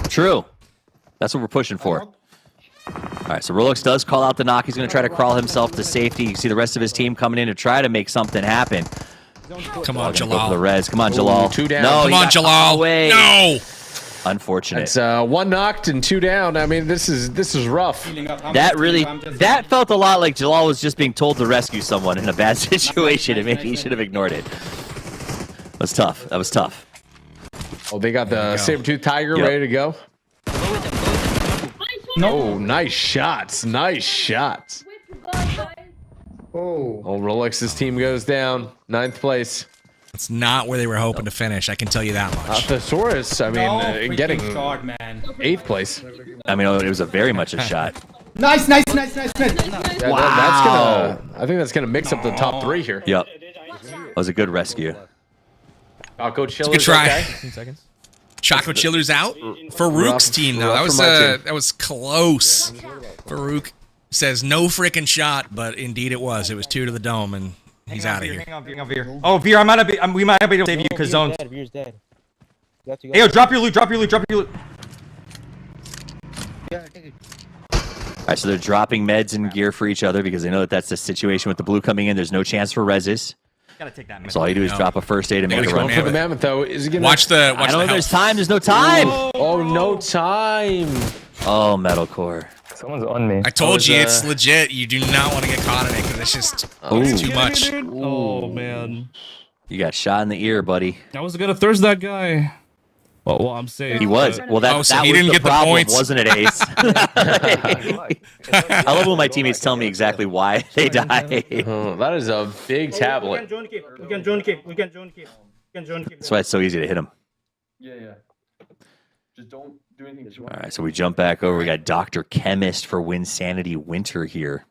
Speaker 4: True. That's what we're pushing for. All right, so Rolex does call out the knock. He's going to try to crawl himself to safety. You can see the rest of his team coming in to try to make something happen.
Speaker 3: Come on,
Speaker 4: Go
Speaker 3: Jalal.
Speaker 4: for the res. Come on, Jalal.
Speaker 7: 2 down.
Speaker 4: No,
Speaker 3: Come on, Jalal. No!
Speaker 4: Unfortunate.
Speaker 7: It's 1 knocked and 2 down. I mean, this is rough.
Speaker 4: That felt a lot like Jalal was just being told to rescue someone in a bad situation, and maybe he should have ignored it. That was tough. That was tough.
Speaker 7: Oh, they got the saber-tooth tiger ready to go. No, nice shots. Nice shots. Oh, Rolex's team goes down. 9th place.
Speaker 3: It's not where they were hoping to finish. I can tell you that much.
Speaker 7: Thesaurus, I mean, getting 8th place.
Speaker 4: I mean, it was a very much a shot.
Speaker 9: Nice.
Speaker 7: Yeah,
Speaker 4: Wow.
Speaker 7: I think that's gonna mix up the top 3 here.
Speaker 4: Yep. That was a good rescue.
Speaker 7: Choco Chiller.
Speaker 3: Good try.
Speaker 7: Okay.
Speaker 5: 15 seconds.
Speaker 3: Choco Chiller's out. Farouk's team, though. That was close. Farouk says no freaking shot, but indeed it was. It was 2 to the dome, and he's out of here.
Speaker 8: Hang on, Veer. Oh, Veer, we might be able to save you because zones.
Speaker 15: Veer's dead.
Speaker 8: Hey, yo, drop your loot.
Speaker 4: All right, so they're dropping meds and gear for each other because they know that that's the situation with the blue coming in. There's no chance for reses.
Speaker 8: Gotta take that.
Speaker 4: So all you do is drop a first aid and make a run
Speaker 7: for the mammoth, though. Is he gonna...
Speaker 3: Watch the
Speaker 4: I don't know. There's
Speaker 3: health.
Speaker 4: time. There's no time.
Speaker 7: Oh, no time.
Speaker 4: Oh, metalcore.
Speaker 15: Someone's on me.
Speaker 3: I told you it's legit. You do not want to get caught in it because it's just it's too much.
Speaker 12: Oh man,
Speaker 4: You got shot in the ear, buddy.
Speaker 12: I was gonna thirst that guy. Well, I'm safe.
Speaker 4: He was. Well, that,
Speaker 3: so
Speaker 4: that
Speaker 3: he
Speaker 4: was
Speaker 3: didn't
Speaker 4: the
Speaker 3: get the
Speaker 4: problem,
Speaker 3: points.
Speaker 4: wasn't it, Ace? I love when my teammates tell me exactly why they die.
Speaker 7: Oh, that is a big tablet.
Speaker 6: We can zone keep.
Speaker 4: That's why it's so easy to hit him.
Speaker 15: Yeah. Just don't do anything.
Speaker 4: All right, so we jump back over. We got Dr. Chemist for Winsanity Winter here.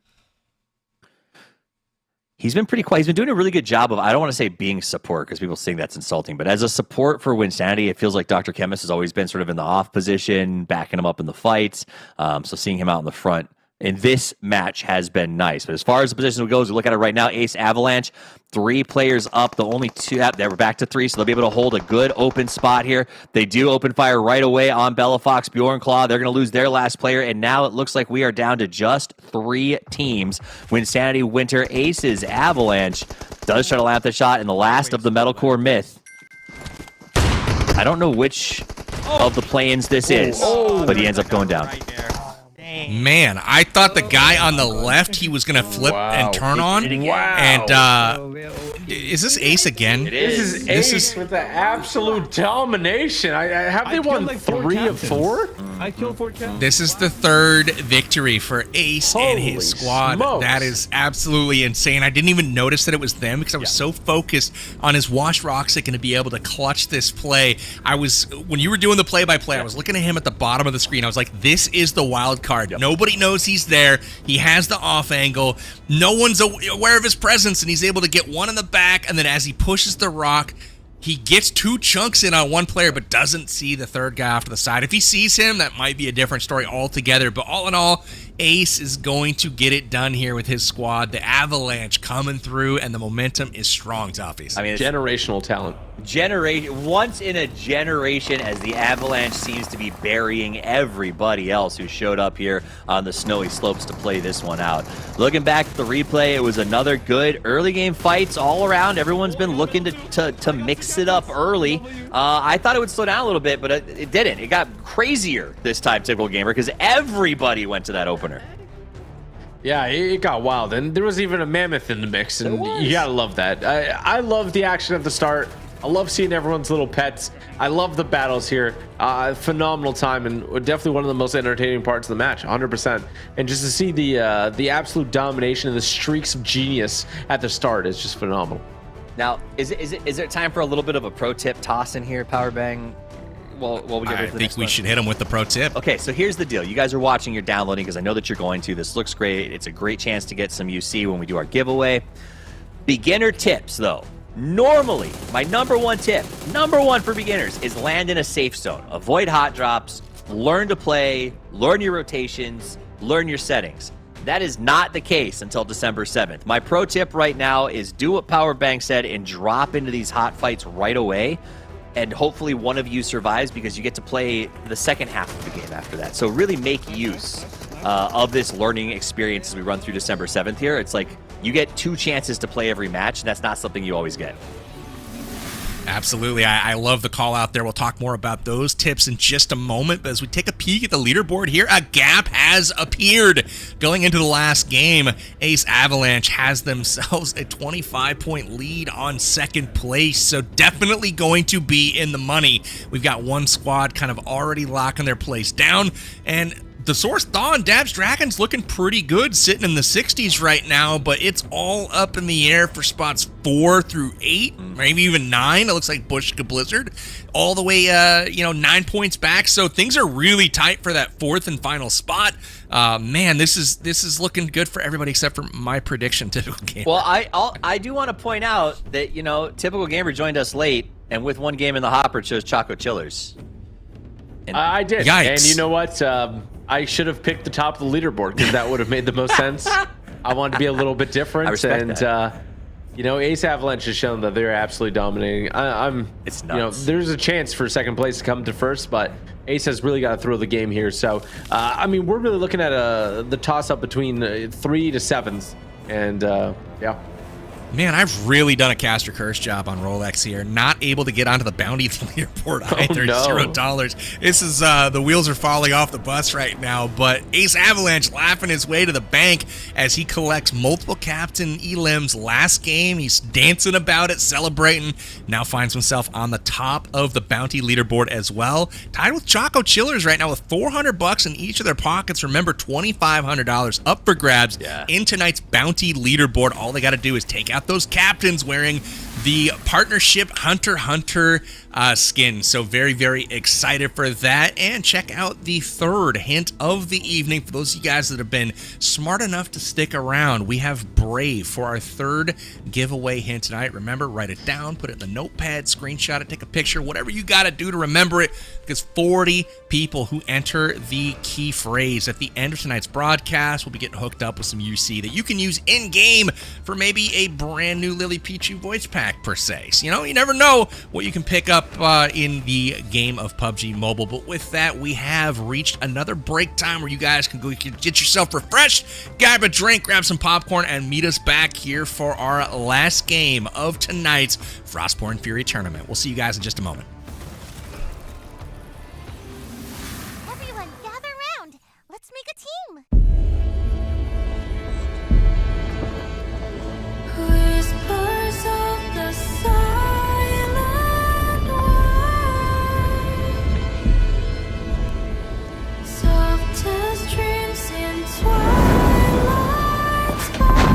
Speaker 4: He's been pretty quiet. He's been doing a really good job of, I don't want to say being support because people think that's insulting, but as a support for Winsanity, it feels like Dr. Chemist has always been sort of in the off position, backing him up in the fights. So seeing him out in the front in this match has been nice. But as far as the position goes, we look at it right now. Ace Avalanche, 3 players up. The only 2, they were back to 3, so they'll be able to hold a good open spot here. They do open fire right away on Bella Fox, Bjorn Claw. They're going to lose their last player, and now it looks like we are down to just 3 teams. Winsanity, Winter, Aces, Avalanche does try to lamp the shot, and the last of the Metalcore myth. I don't know which of the play-ins this is, but he ends up going down.
Speaker 3: Man, I thought the guy on the left he was gonna flip and turn on. And is this Ace again?
Speaker 7: It is. This is Ace with the absolute domination. Have they won like 3 of 4?
Speaker 12: I killed 4 captains.
Speaker 3: This is the 3rd victory for Ace and his
Speaker 7: Holy
Speaker 3: squad.
Speaker 7: smokes.
Speaker 3: That is absolutely insane. I didn't even notice that it was them because I was so focused on his Wash Roxic and to be able to clutch this play. When you were doing the play-by-play, I was looking at him at the bottom of the screen. I was like, this is the wild card. Nobody knows he's there. He has the off angle. No one's aware of his presence, and he's able to get one in the back, and then as he pushes the rock, he gets 2 chunks in on one player, but doesn't see the 3rd guy off to the side. If he sees him, that might be a different story altogether. But all in all, Ace is going to get it done here with his squad. The Avalanche coming through, and the momentum is strong, Toffees.
Speaker 7: I mean, generational talent.
Speaker 4: Once in a generation, as the Avalanche seems to be burying everybody else who showed up here on the snowy slopes to play this one out. Looking back at the replay, it was another good early game fights all around. Everyone's been looking to mix it up early. I thought it would slow down a little bit, but it didn't. It got crazier this time, Typical Gamer, because everybody went to that opener.
Speaker 7: Yeah, it got wild, and there was even a mammoth in the mix, and you gotta love that. I love the action at the start. I love seeing everyone's little pets. I love the battles here. Phenomenal time, and definitely one of the most entertaining parts of the match, 100%. And just to see the absolute domination and the streaks of genius at the start is just phenomenal.
Speaker 4: Now, is it time for a little bit of a pro tip toss in here, Powerbang? Well,
Speaker 3: I think we should hit him with the pro tip.
Speaker 4: Okay, so here's the deal. You guys are watching, you're downloading, because I know that you're going to. This looks great. It's a great chance to get some UC when we do our giveaway. Beginner tips, though. Normally, my number one tip, number one for beginners, is land in a safe zone. Avoid hot drops, learn to play, learn your rotations, learn your settings. That is not the case until December 7th. My pro tip right now is do what Powerbang said and drop into these hot fights right away. And hopefully one of you survives, because you get to play the second half of the game after that. So really make use of this learning experience as we run through December 7th here. It's like you get 2 chances to play every match, and that's not something you always get.
Speaker 3: Absolutely. I love the call out there. We'll talk more about those tips in just a moment. But as we take a peek at the leaderboard here, a gap has appeared. Going into the last game, Ace Avalanche has themselves a 25-point lead on second place. So definitely going to be in the money. We've got one squad kind of already locking their place down. And the source Thaw and Dabs Dragons looking pretty good, sitting in the 60s right now, but it's all up in the air for spots 4 through 8, maybe even 9. It looks like Bushka Blizzard all the way 9 points back. So things are really tight for that 4th and final spot. Man, this is looking good for everybody except for my prediction, Typical Gamer.
Speaker 4: Well, I do want to point out that, Typical Gamer joined us late, and with one game in the hopper chose Choco Chillers.
Speaker 7: And I did.
Speaker 3: Yikes.
Speaker 7: And you know what? I should have picked the top of the leaderboard, because that would have made the most sense. I wanted to be a little bit different.
Speaker 4: I respect that.
Speaker 7: Ace Avalanche has shown that they're absolutely dominating.
Speaker 4: It's nuts.
Speaker 7: There's a chance for second place to come to first, but Ace has really got to throw the game here. So, we're really looking at the toss-up between 3 to 7s. And, yeah.
Speaker 3: Man, I've really done a caster curse job on Rolex here. Not able to get onto the bounty leaderboard either.
Speaker 7: No.
Speaker 3: $0. This is the wheels are falling off the bus right now. But Ace Avalanche laughing his way to the bank as he collects multiple Captain Elims last game. He's dancing about it, celebrating. Now finds himself on the top of the bounty leaderboard as well. Tied with Choco Chillers right now with $400 in each of their pockets. Remember, $2,500 up for grabs in tonight's bounty leaderboard. All they got to do is take out those captains wearing the partnership Hunter skin. So very, very excited for that. And check out the third hint of the evening. For those of you guys that have been smart enough to stick around, we have Brave for our third giveaway hint tonight. Remember, write it down, put it in the notepad, screenshot it, take a picture, whatever you got to do to remember it, because 40 people who enter the key phrase at the end of tonight's broadcast will be getting hooked up with some UC that you can use in-game for maybe a brand new Lily Pichu voice pack per se. So, you never know what you can pick up in the game of PUBG Mobile. But with that, we have reached another break time where you guys can go get yourself refreshed, grab a drink, grab some popcorn, and meet us back here for our last game of tonight's Frostborne Fury Tournament. We'll see you guys in just a moment.
Speaker 1: Everyone, gather round. Let's make a team. Whispers of the silent wild, softest dreams in twilight's storm.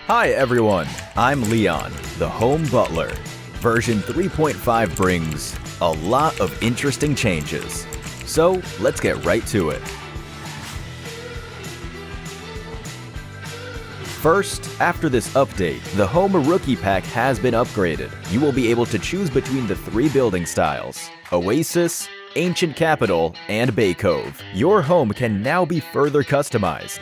Speaker 2: Hi everyone, I'm Leon, the home butler. Version 3.5 brings a lot of interesting changes. So let's get right to it. First, after this update, the Home Rookie Pack has been upgraded. You will be able to choose between the 3 building styles: Oasis, Ancient Capital, and Bay Cove. Your home can now be further customized.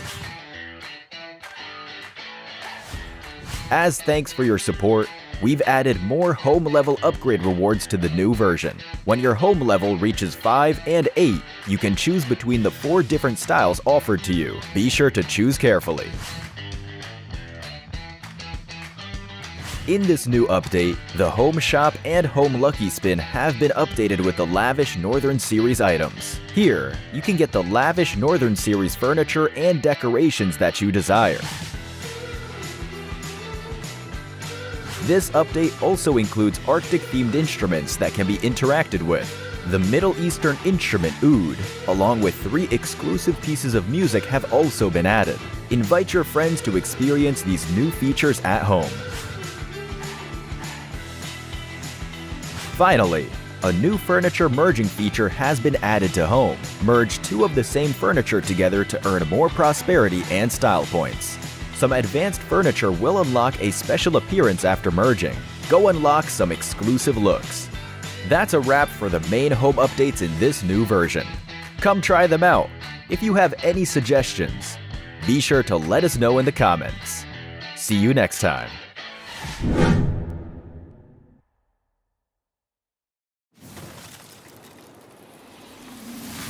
Speaker 2: As thanks for your support, we've added more home level upgrade rewards to the new version. When your home level reaches 5 and 8, you can choose between the 4 different styles offered to you. Be sure to choose carefully. In this new update, the Home Shop and Home Lucky Spin have been updated with the Lavish Northern Series items. Here, you can get the Lavish Northern Series furniture and decorations that you desire. This update also includes Arctic-themed instruments that can be interacted with. The Middle Eastern instrument Oud, along with 3 exclusive pieces of music, have also been added. Invite your friends to experience these new features at home. Finally, a new furniture merging feature has been added to Home. Merge 2 of the same furniture together to earn more prosperity and style points. Some advanced furniture will unlock a special appearance after merging. Go unlock some exclusive looks. That's a wrap for the main home updates in this new version. Come try them out. If you have any suggestions, be sure to let us know in the comments. See you next time.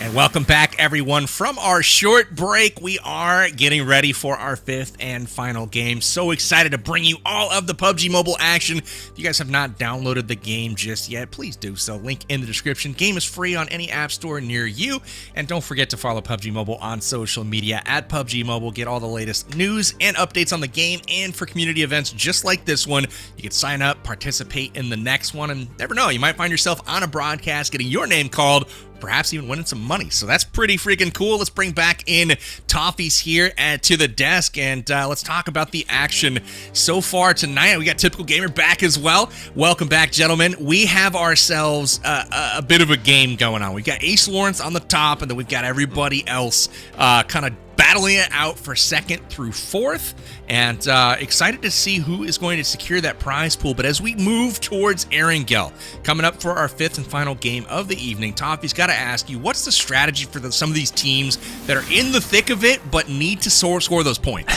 Speaker 3: And welcome back, everyone. From our short break, we are getting ready for our 5th and final game. So excited to bring you all of the PUBG Mobile action. If you guys have not downloaded the game just yet, please do so. Link in the description. Game is free on any app store near you. And don't forget to follow PUBG Mobile on social media at PUBG Mobile. Get all the latest news and updates on the game, and for community events just like this one. You can sign up, participate in the next one, and never know, you might find yourself on a broadcast getting your name called, perhaps even winning some money. So that's pretty freaking cool. Let's bring back in Toffees here to the desk, and let's talk about the action so far tonight. We got Typical Gamer back as well. Welcome back, gentlemen. We have ourselves a bit of a game going on. We've got Ace Lawrence on the top, and then we've got everybody else kind of battling it out for 2nd through 4th, and excited to see who is going to secure that prize pool. But as we move towards Erangel, coming up for our 5th and final game of the evening, Toffee's got to ask you, what's the strategy for some of these teams that are in the thick of it but need to score those points?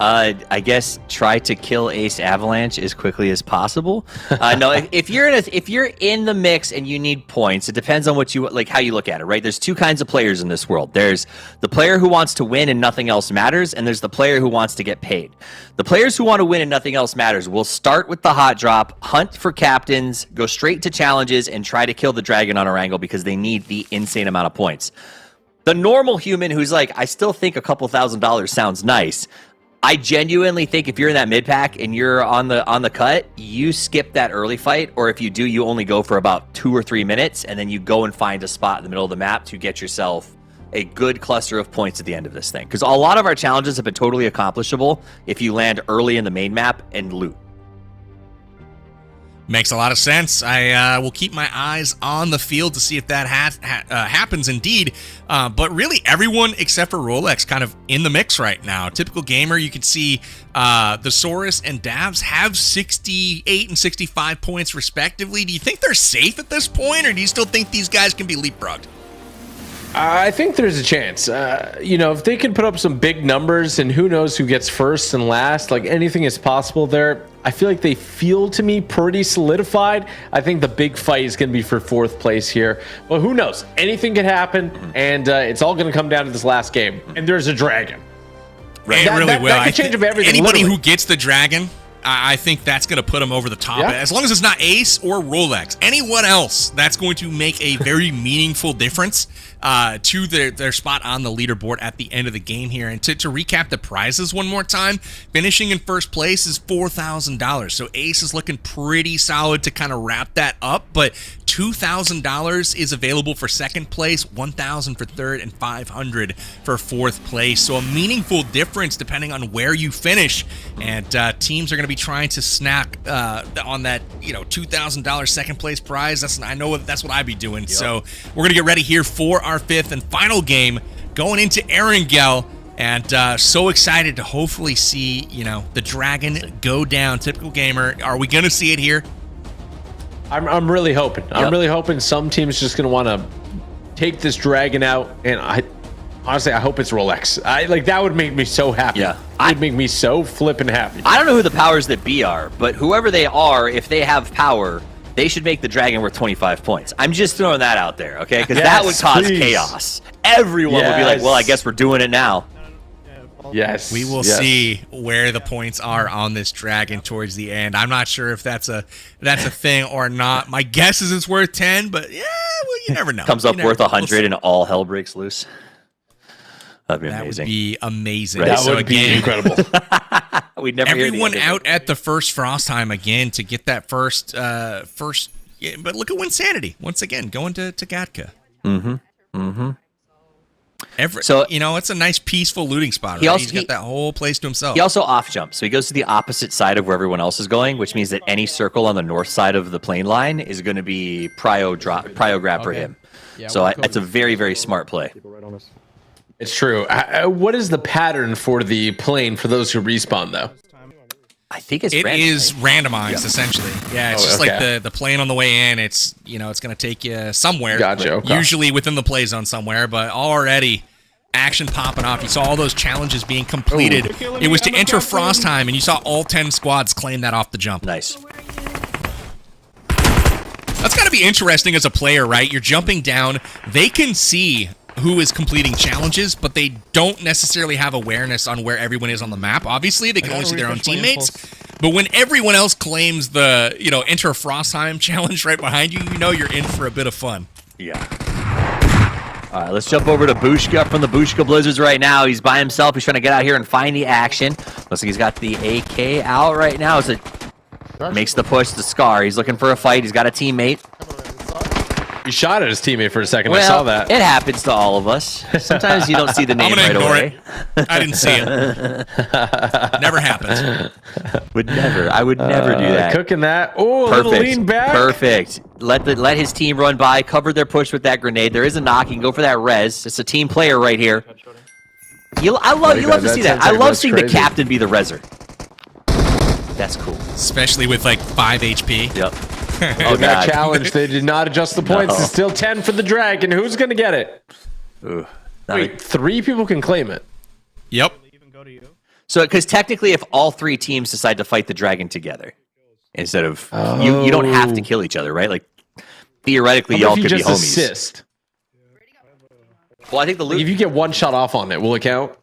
Speaker 4: I guess try to kill Ace Avalanche as quickly as possible. No, if you're in the mix and you need points, it depends on what you like, how you look at it, right? There's 2 kinds of players in this world. There's the player who wants to win and nothing else matters, and there's the player who wants to get paid. The players who want to win and nothing else matters will start with the hot drop, hunt for captains, go straight to challenges, and try to kill the dragon on Erangel because they need the insane amount of points. The normal human who's like, I still think a couple $1,000s sounds nice. I genuinely think if you're in that mid pack and you're on the cut, you skip that early fight, or if you do, you only go for about 2 or 3 minutes, and then you go and find a spot in the middle of the map to get yourself a good cluster of points at the end of this thing. Because a lot of our challenges have been totally accomplishable if you land early in the main map and loot.
Speaker 3: Makes a lot of sense. I will keep my eyes on the field to see if that happens indeed. But really, everyone except for Rolex kind of in the mix right now. Typical Gamer, you can see the Saurus and Davs have 68 and 65 points respectively. Do you think they're safe at this point, or do you still think these guys can be leapfrogged?
Speaker 7: I think there's a chance. If they can put up some big numbers, and who knows who gets first and last, like anything is possible there. I feel like they feel to me pretty solidified. I think the big fight is going to be for 4th place here. But who knows? Anything could happen, and it's all going to come down to this last game. And there's a dragon.
Speaker 3: Right. It really will.
Speaker 7: That could change everything.
Speaker 3: Anybody who gets the dragon, I think that's going to put them over the top. Yeah. As long as it's not Ace or Rolex. Anyone else, that's going to make a very meaningful difference to their spot on the leaderboard at the end of the game here. And to recap the prizes one more time, finishing in 1st place is $4,000. So Ace is looking pretty solid to kind of wrap that up. But $2,000 is available for second place, $1,000 for third, and $500 for fourth place. So a meaningful difference depending on where you finish. And teams are going to be trying to snack on that, $2,000 second place prize. I know that's what I'd be doing. Yep. So we're going to get ready here for our fifth and final game going into Erangel. And so excited to hopefully see, the dragon go down. Typical gamer. Are we going to see it here?
Speaker 7: I'm really hoping. Yep. I'm really hoping some team's just going to want to take this dragon out. And honestly, I hope it's Rolex. That would make me so happy. Yeah. It would make me so flippin' happy.
Speaker 4: I don't know who the powers that be are, but whoever they are, if they have power, they should make the dragon worth 25 points. I'm just throwing that out there, okay? Because that would cause chaos. Everyone would be like, well, I guess we're doing it now.
Speaker 7: Yes.
Speaker 3: We will see where the points are on this dragon towards the end. I'm not sure if that's a thing or not. My guess is it's worth 10, but yeah, well, you never know.
Speaker 4: Comes up worth 100 and all hell breaks loose. That'd be amazing.
Speaker 3: That would be amazing.
Speaker 7: Right? That would be incredible.
Speaker 4: We'd never
Speaker 3: everyone out at the first frost time again to get that first. But look at Winsanity once again going to Gatka. So it's a nice peaceful looting spot. Right? He's got that whole place to himself.
Speaker 4: He also off jumps, so he goes to the opposite side of where everyone else is going, which means that any circle on the north side of the plane line is going to be prio grab for him. Yeah, so it's a very, very smart play.
Speaker 7: It's true. What is the pattern for the plane for those who respawn though?
Speaker 4: I think it's
Speaker 3: randomized essentially. Yeah, it's just like the plane on the way in. It's it's going to take you somewhere.
Speaker 7: Gotcha. Okay.
Speaker 3: Usually within the play zone somewhere, but already action popping off. You saw all those challenges being completed. It was to enter frost time, and you saw all 10 squads claim that off the jump.
Speaker 4: Nice.
Speaker 3: That's got to be interesting as a player, right? You're jumping down. They can see who is completing challenges, but they don't necessarily have awareness on where everyone is on the map. Obviously, they can only see their own teammates. But when everyone else claims the, enter frost time challenge right behind you, you're in for a bit of fun.
Speaker 4: Yeah. All right, let's jump over to Bushka from the Bushka Blizzards right now. He's by himself. He's trying to get out here and find the action. Looks like he's got the AK out right now. So makes the push to Scar. He's looking for a fight. He's got a teammate.
Speaker 7: He shot at his teammate for a second. I saw that.
Speaker 4: It happens to all of us. Sometimes you don't see the name right away.
Speaker 3: I didn't see it. Never happens.
Speaker 4: I would never do that.
Speaker 7: Cooking that. Oh, a little lean back.
Speaker 4: Perfect. Let his team run by. Cover their push with that grenade. There is a knock. You can go for that res. It's a team player right here. You love to see that. I love seeing the captain be the reser. That's cool.
Speaker 3: Especially with like 5 HP.
Speaker 4: Yep.
Speaker 7: That challenge, they did not adjust the points. It's still 10 for the dragon. Who's going to get it? Wait, 3 people can claim it.
Speaker 3: Yep.
Speaker 4: So, because technically, if all 3 teams decide to fight the dragon together, instead of you don't have to kill each other, right? Like theoretically, y'all could be homies.
Speaker 7: Assist?
Speaker 4: Well, I think
Speaker 7: if you get 1 shot off on it, will it count?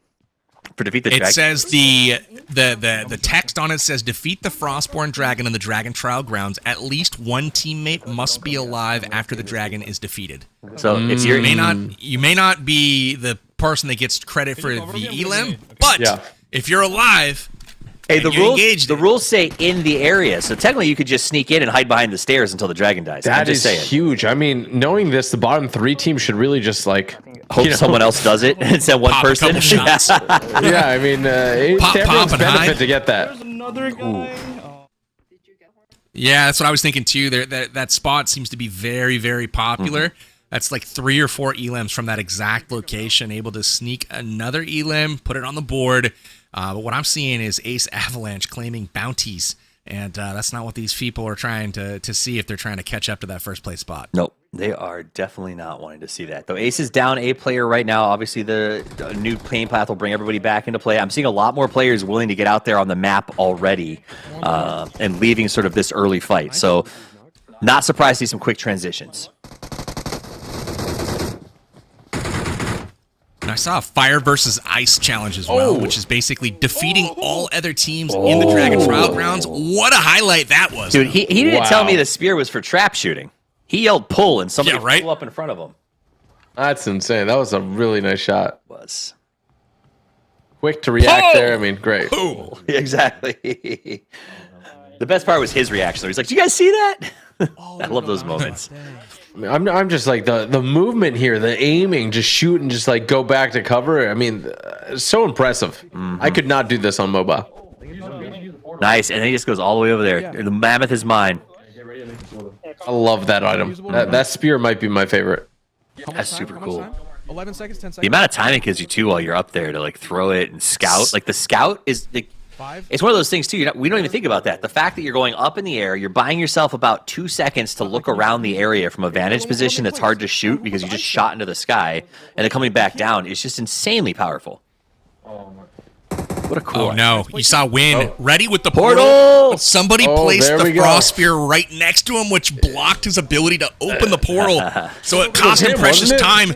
Speaker 4: For defeat the dragon?
Speaker 3: It says the text on it says defeat the Frostborne dragon in the dragon trial grounds. At least 1 teammate must be alive after the dragon is defeated.
Speaker 4: So it's your
Speaker 3: you may not be the person that gets credit for the elim, but if you're alive,
Speaker 4: hey, the rules say in the area, so technically you could just sneak in and hide behind the stairs until the dragon dies.
Speaker 7: That is huge. I mean, knowing this, the bottom 3 teams should really just
Speaker 4: hope someone else does it and send one person.
Speaker 7: Yeah, I mean, it's everyone's benefit to get that.
Speaker 6: There's another guy.
Speaker 3: Yeah, that's what I was thinking too. That spot seems to be very, very popular. That's like 3 or 4 elims from that exact location, able to sneak another elim, put it on the board. But what I'm seeing is Ace Avalanche claiming bounties, and that's not what these people are trying to see if they're trying to catch up to that first place spot.
Speaker 4: Nope, they are definitely not wanting to see that. Though Ace is down a player right now. Obviously, the new playing path will bring everybody back into play. I'm seeing a lot more players willing to get out there on the map already and leaving sort of this early fight. So not surprised to see some quick transitions.
Speaker 3: And I saw a fire versus ice challenge as well, which is basically defeating all other teams in the Dragon Trial Grounds. What a highlight that was.
Speaker 4: Dude, he didn't tell me the spear was for trap shooting. He yelled pull, and somebody flew up in front of him.
Speaker 7: That's insane. That was a really nice shot.
Speaker 4: Was.
Speaker 7: Quick to react there. I mean, great.
Speaker 4: Exactly. The best part was his reaction. He's like, "Did you guys see that?" I love those moments.
Speaker 7: I'm just like the movement here, the aiming, just shoot and just like go back to cover. I mean, so impressive. I could not do this on mobile.
Speaker 4: Nice, and then he just goes all the way over there. The mammoth is mine.
Speaker 7: I love that item. That spear might be my favorite.
Speaker 4: That's super cool.
Speaker 5: 11 seconds, 10 seconds.
Speaker 4: The amount of time it gives you too while you're up there to like throw it and scout. Like the scout is like, it's one of those things too. We don't even think about that. The fact that you're going up in the air, you're buying yourself about 2 seconds to look around the area from a vantage position that's hard to shoot because you just shot into the sky, and then coming back down is just insanely powerful. What a cool.
Speaker 3: Oh no! You saw Win ready with the
Speaker 4: portal.
Speaker 3: But somebody placed the frost spear right next to him, which blocked his ability to open the portal. So it cost him precious time.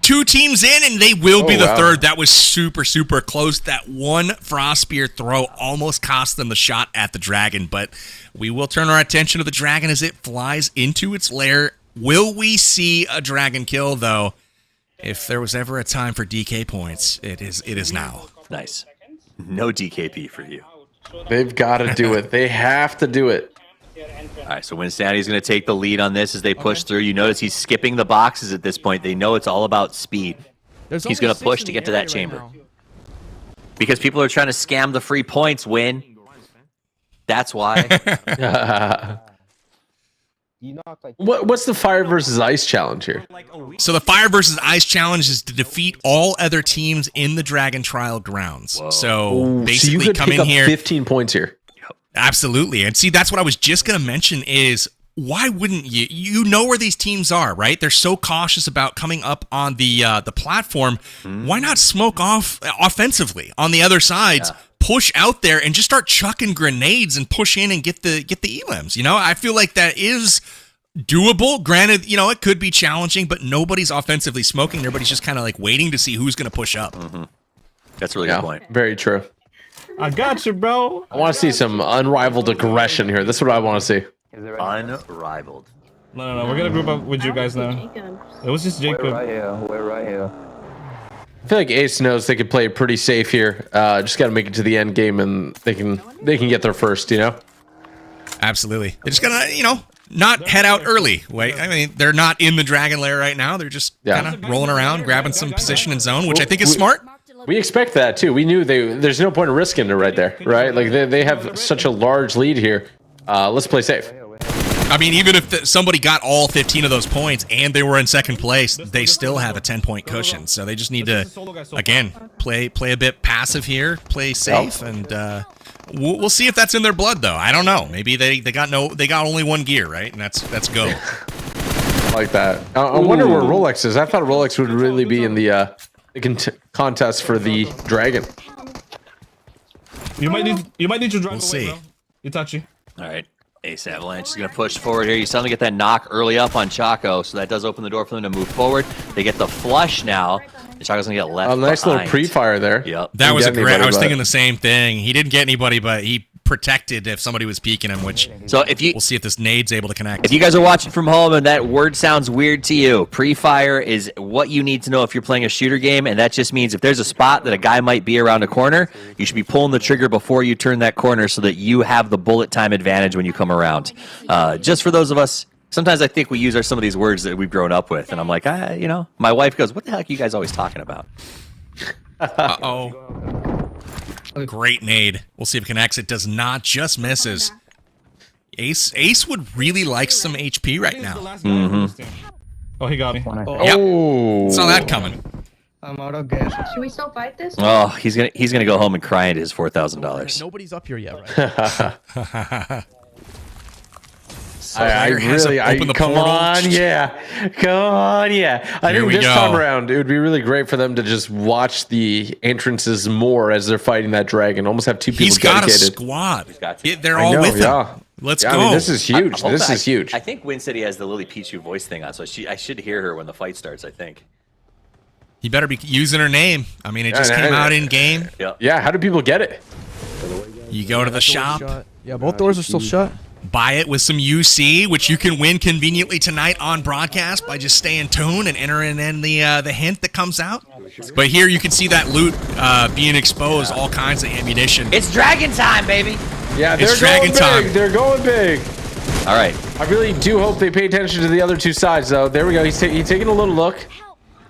Speaker 3: 2 teams in, and they will be the third. That was super, super close. That one frost spear throw almost cost them the shot at the dragon. But we will turn our attention to the dragon as it flies into its lair. Will we see a dragon kill, though? If there was ever a time for DK points, it is now.
Speaker 4: Nice. No DKP for you.
Speaker 7: They've got to do it. They have to do it.
Speaker 4: All right, so Winstanity's going to take the lead on this as they push through. You notice he's skipping the boxes at this point. They know it's all about speed. He's going to push to get to that chamber. Because people are trying to scam the free points, Win. That's why.
Speaker 7: What's the fire versus ice challenge here?
Speaker 3: So the fire versus ice challenge is to defeat all other teams in the Dragon Trial grounds. So basically,
Speaker 7: you could
Speaker 3: come
Speaker 7: pick
Speaker 3: in
Speaker 7: up
Speaker 3: here.
Speaker 7: 15 points here.
Speaker 3: Absolutely, and see, that's what I was just gonna mention. Is why wouldn't you? You know where these teams are, right? They're so cautious about coming up on the platform. Why not smoke off offensively on the other sides? Yeah. Push out there and just start chucking grenades and push in and get the elims. You know, I feel like that is doable. Granted, you know, it could be challenging, but nobody's offensively smoking. Everybody's just kind of like waiting to see who's going to push up.
Speaker 4: That's a really good point.
Speaker 7: Very true.
Speaker 10: I got you, bro.
Speaker 7: I want to see some unrivaled aggression here. That's what I want to see.
Speaker 4: Unrivaled.
Speaker 10: No. We're gonna group up with you guys now. It was just Jacob.
Speaker 15: We're right here.
Speaker 7: I feel like Ace knows they could play pretty safe here. Just got to make it to the end game, and they can get there first. You know.
Speaker 3: Absolutely. They're just gonna, you know, not head out early. Wait, I mean, they're not in the Dragon Lair right now. They're just kind of rolling around, grabbing some position and zone, which I think is smart.
Speaker 7: We expect that too. We knew there's no point in risking it right there, right? Like they have such a large lead here. Let's play safe.
Speaker 3: I mean, even if somebody got all 15 of those points and they were in second place, they still have a 10-point cushion. So they just need to, again, play a bit passive here, play safe, and we'll see if that's in their blood, though. I don't know. Maybe they got only one gear, right? And that's go.
Speaker 7: I like that. I wonder where Rolex is. I thought Rolex would really be in the contest for the dragon.
Speaker 10: You might need to drive
Speaker 3: we'll see.
Speaker 10: Bro. Itachi.
Speaker 4: All right. Ace Avalanche is going to push forward here. You suddenly get that knock early up on Chaco, so that does open the door for them to move forward. They get the flush now. And Chaco's going to get left behind.
Speaker 7: Nice little pre-fire there.
Speaker 4: Yep.
Speaker 3: That was a great. I was thinking the same thing. He didn't get anybody, but he protected if somebody was peeking him, which we'll see if this nade's able to connect.
Speaker 4: If you guys are watching from home and that word sounds weird to you, pre-fire is what you need to know if you're playing a shooter game, and that just means if there's a spot that a guy might be around a corner, you should be pulling the trigger before you turn that corner so that you have the bullet time advantage when you come around. Just for those of us, sometimes I think we use some of these words that we've grown up with, and I'm like, you know, my wife goes, what the heck are you guys always talking about?
Speaker 3: Uh-oh. Great nade. We'll see if it connects. It does not, just misses. Ace would really like some HP right now.
Speaker 10: Oh, he got me.
Speaker 3: Yep. Saw that coming.
Speaker 13: I'm out of gas. Should we still fight this?
Speaker 4: Oh, he's gonna go home and cry into his $4,000.
Speaker 5: Nobody's up here yet, right?
Speaker 7: Come on, yeah. I think this time around, it would be really great for them to just watch the entrances more as they're fighting that dragon. Almost have two people dedicated.
Speaker 3: He's got a squad. They're all with him. Let's go.
Speaker 7: I mean, this is huge. This is huge.
Speaker 4: I think Win said he has the Lily Pichu voice thing on, so I should hear her when the fight starts, I think.
Speaker 3: He better be using her name. I mean, it just came out in game.
Speaker 7: Yeah, how do people get it?
Speaker 3: You go to the shop.
Speaker 5: Yeah, both doors are still shut.
Speaker 3: Buy it with some UC, which you can win conveniently tonight on broadcast by just staying tuned and entering in the hint that comes out. But here you can see that loot being exposed, all kinds of ammunition.
Speaker 4: It's dragon time, baby!
Speaker 7: Yeah,
Speaker 3: It's
Speaker 7: they're going
Speaker 3: dragon
Speaker 7: big.
Speaker 3: time.
Speaker 7: They're going big.
Speaker 4: All right.
Speaker 7: I really do hope they pay attention to the other two sides, though. There we go. He's taking a little look.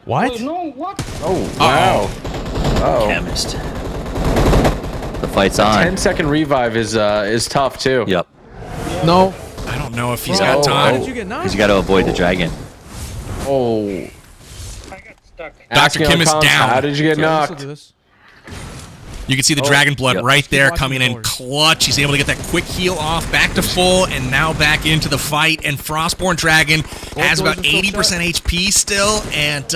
Speaker 5: What?
Speaker 6: No, what?
Speaker 7: Oh, wow. Oh.
Speaker 4: Chemist. The fight's on.
Speaker 7: 10-second revive is tough, too.
Speaker 4: Yep.
Speaker 5: No.
Speaker 3: I don't know if he's got time.
Speaker 5: How did you get knocked?
Speaker 4: Because you got to avoid the dragon.
Speaker 7: Oh.
Speaker 6: I got stuck.
Speaker 3: Dr. Kim is down.
Speaker 7: How did you get knocked?
Speaker 3: You can see the dragon blood
Speaker 4: Yep.
Speaker 3: right there coming in clutch. He's able to get that quick heal off, back to full, and now back into the fight. And Frostborne Dragon has about 80% HP still, and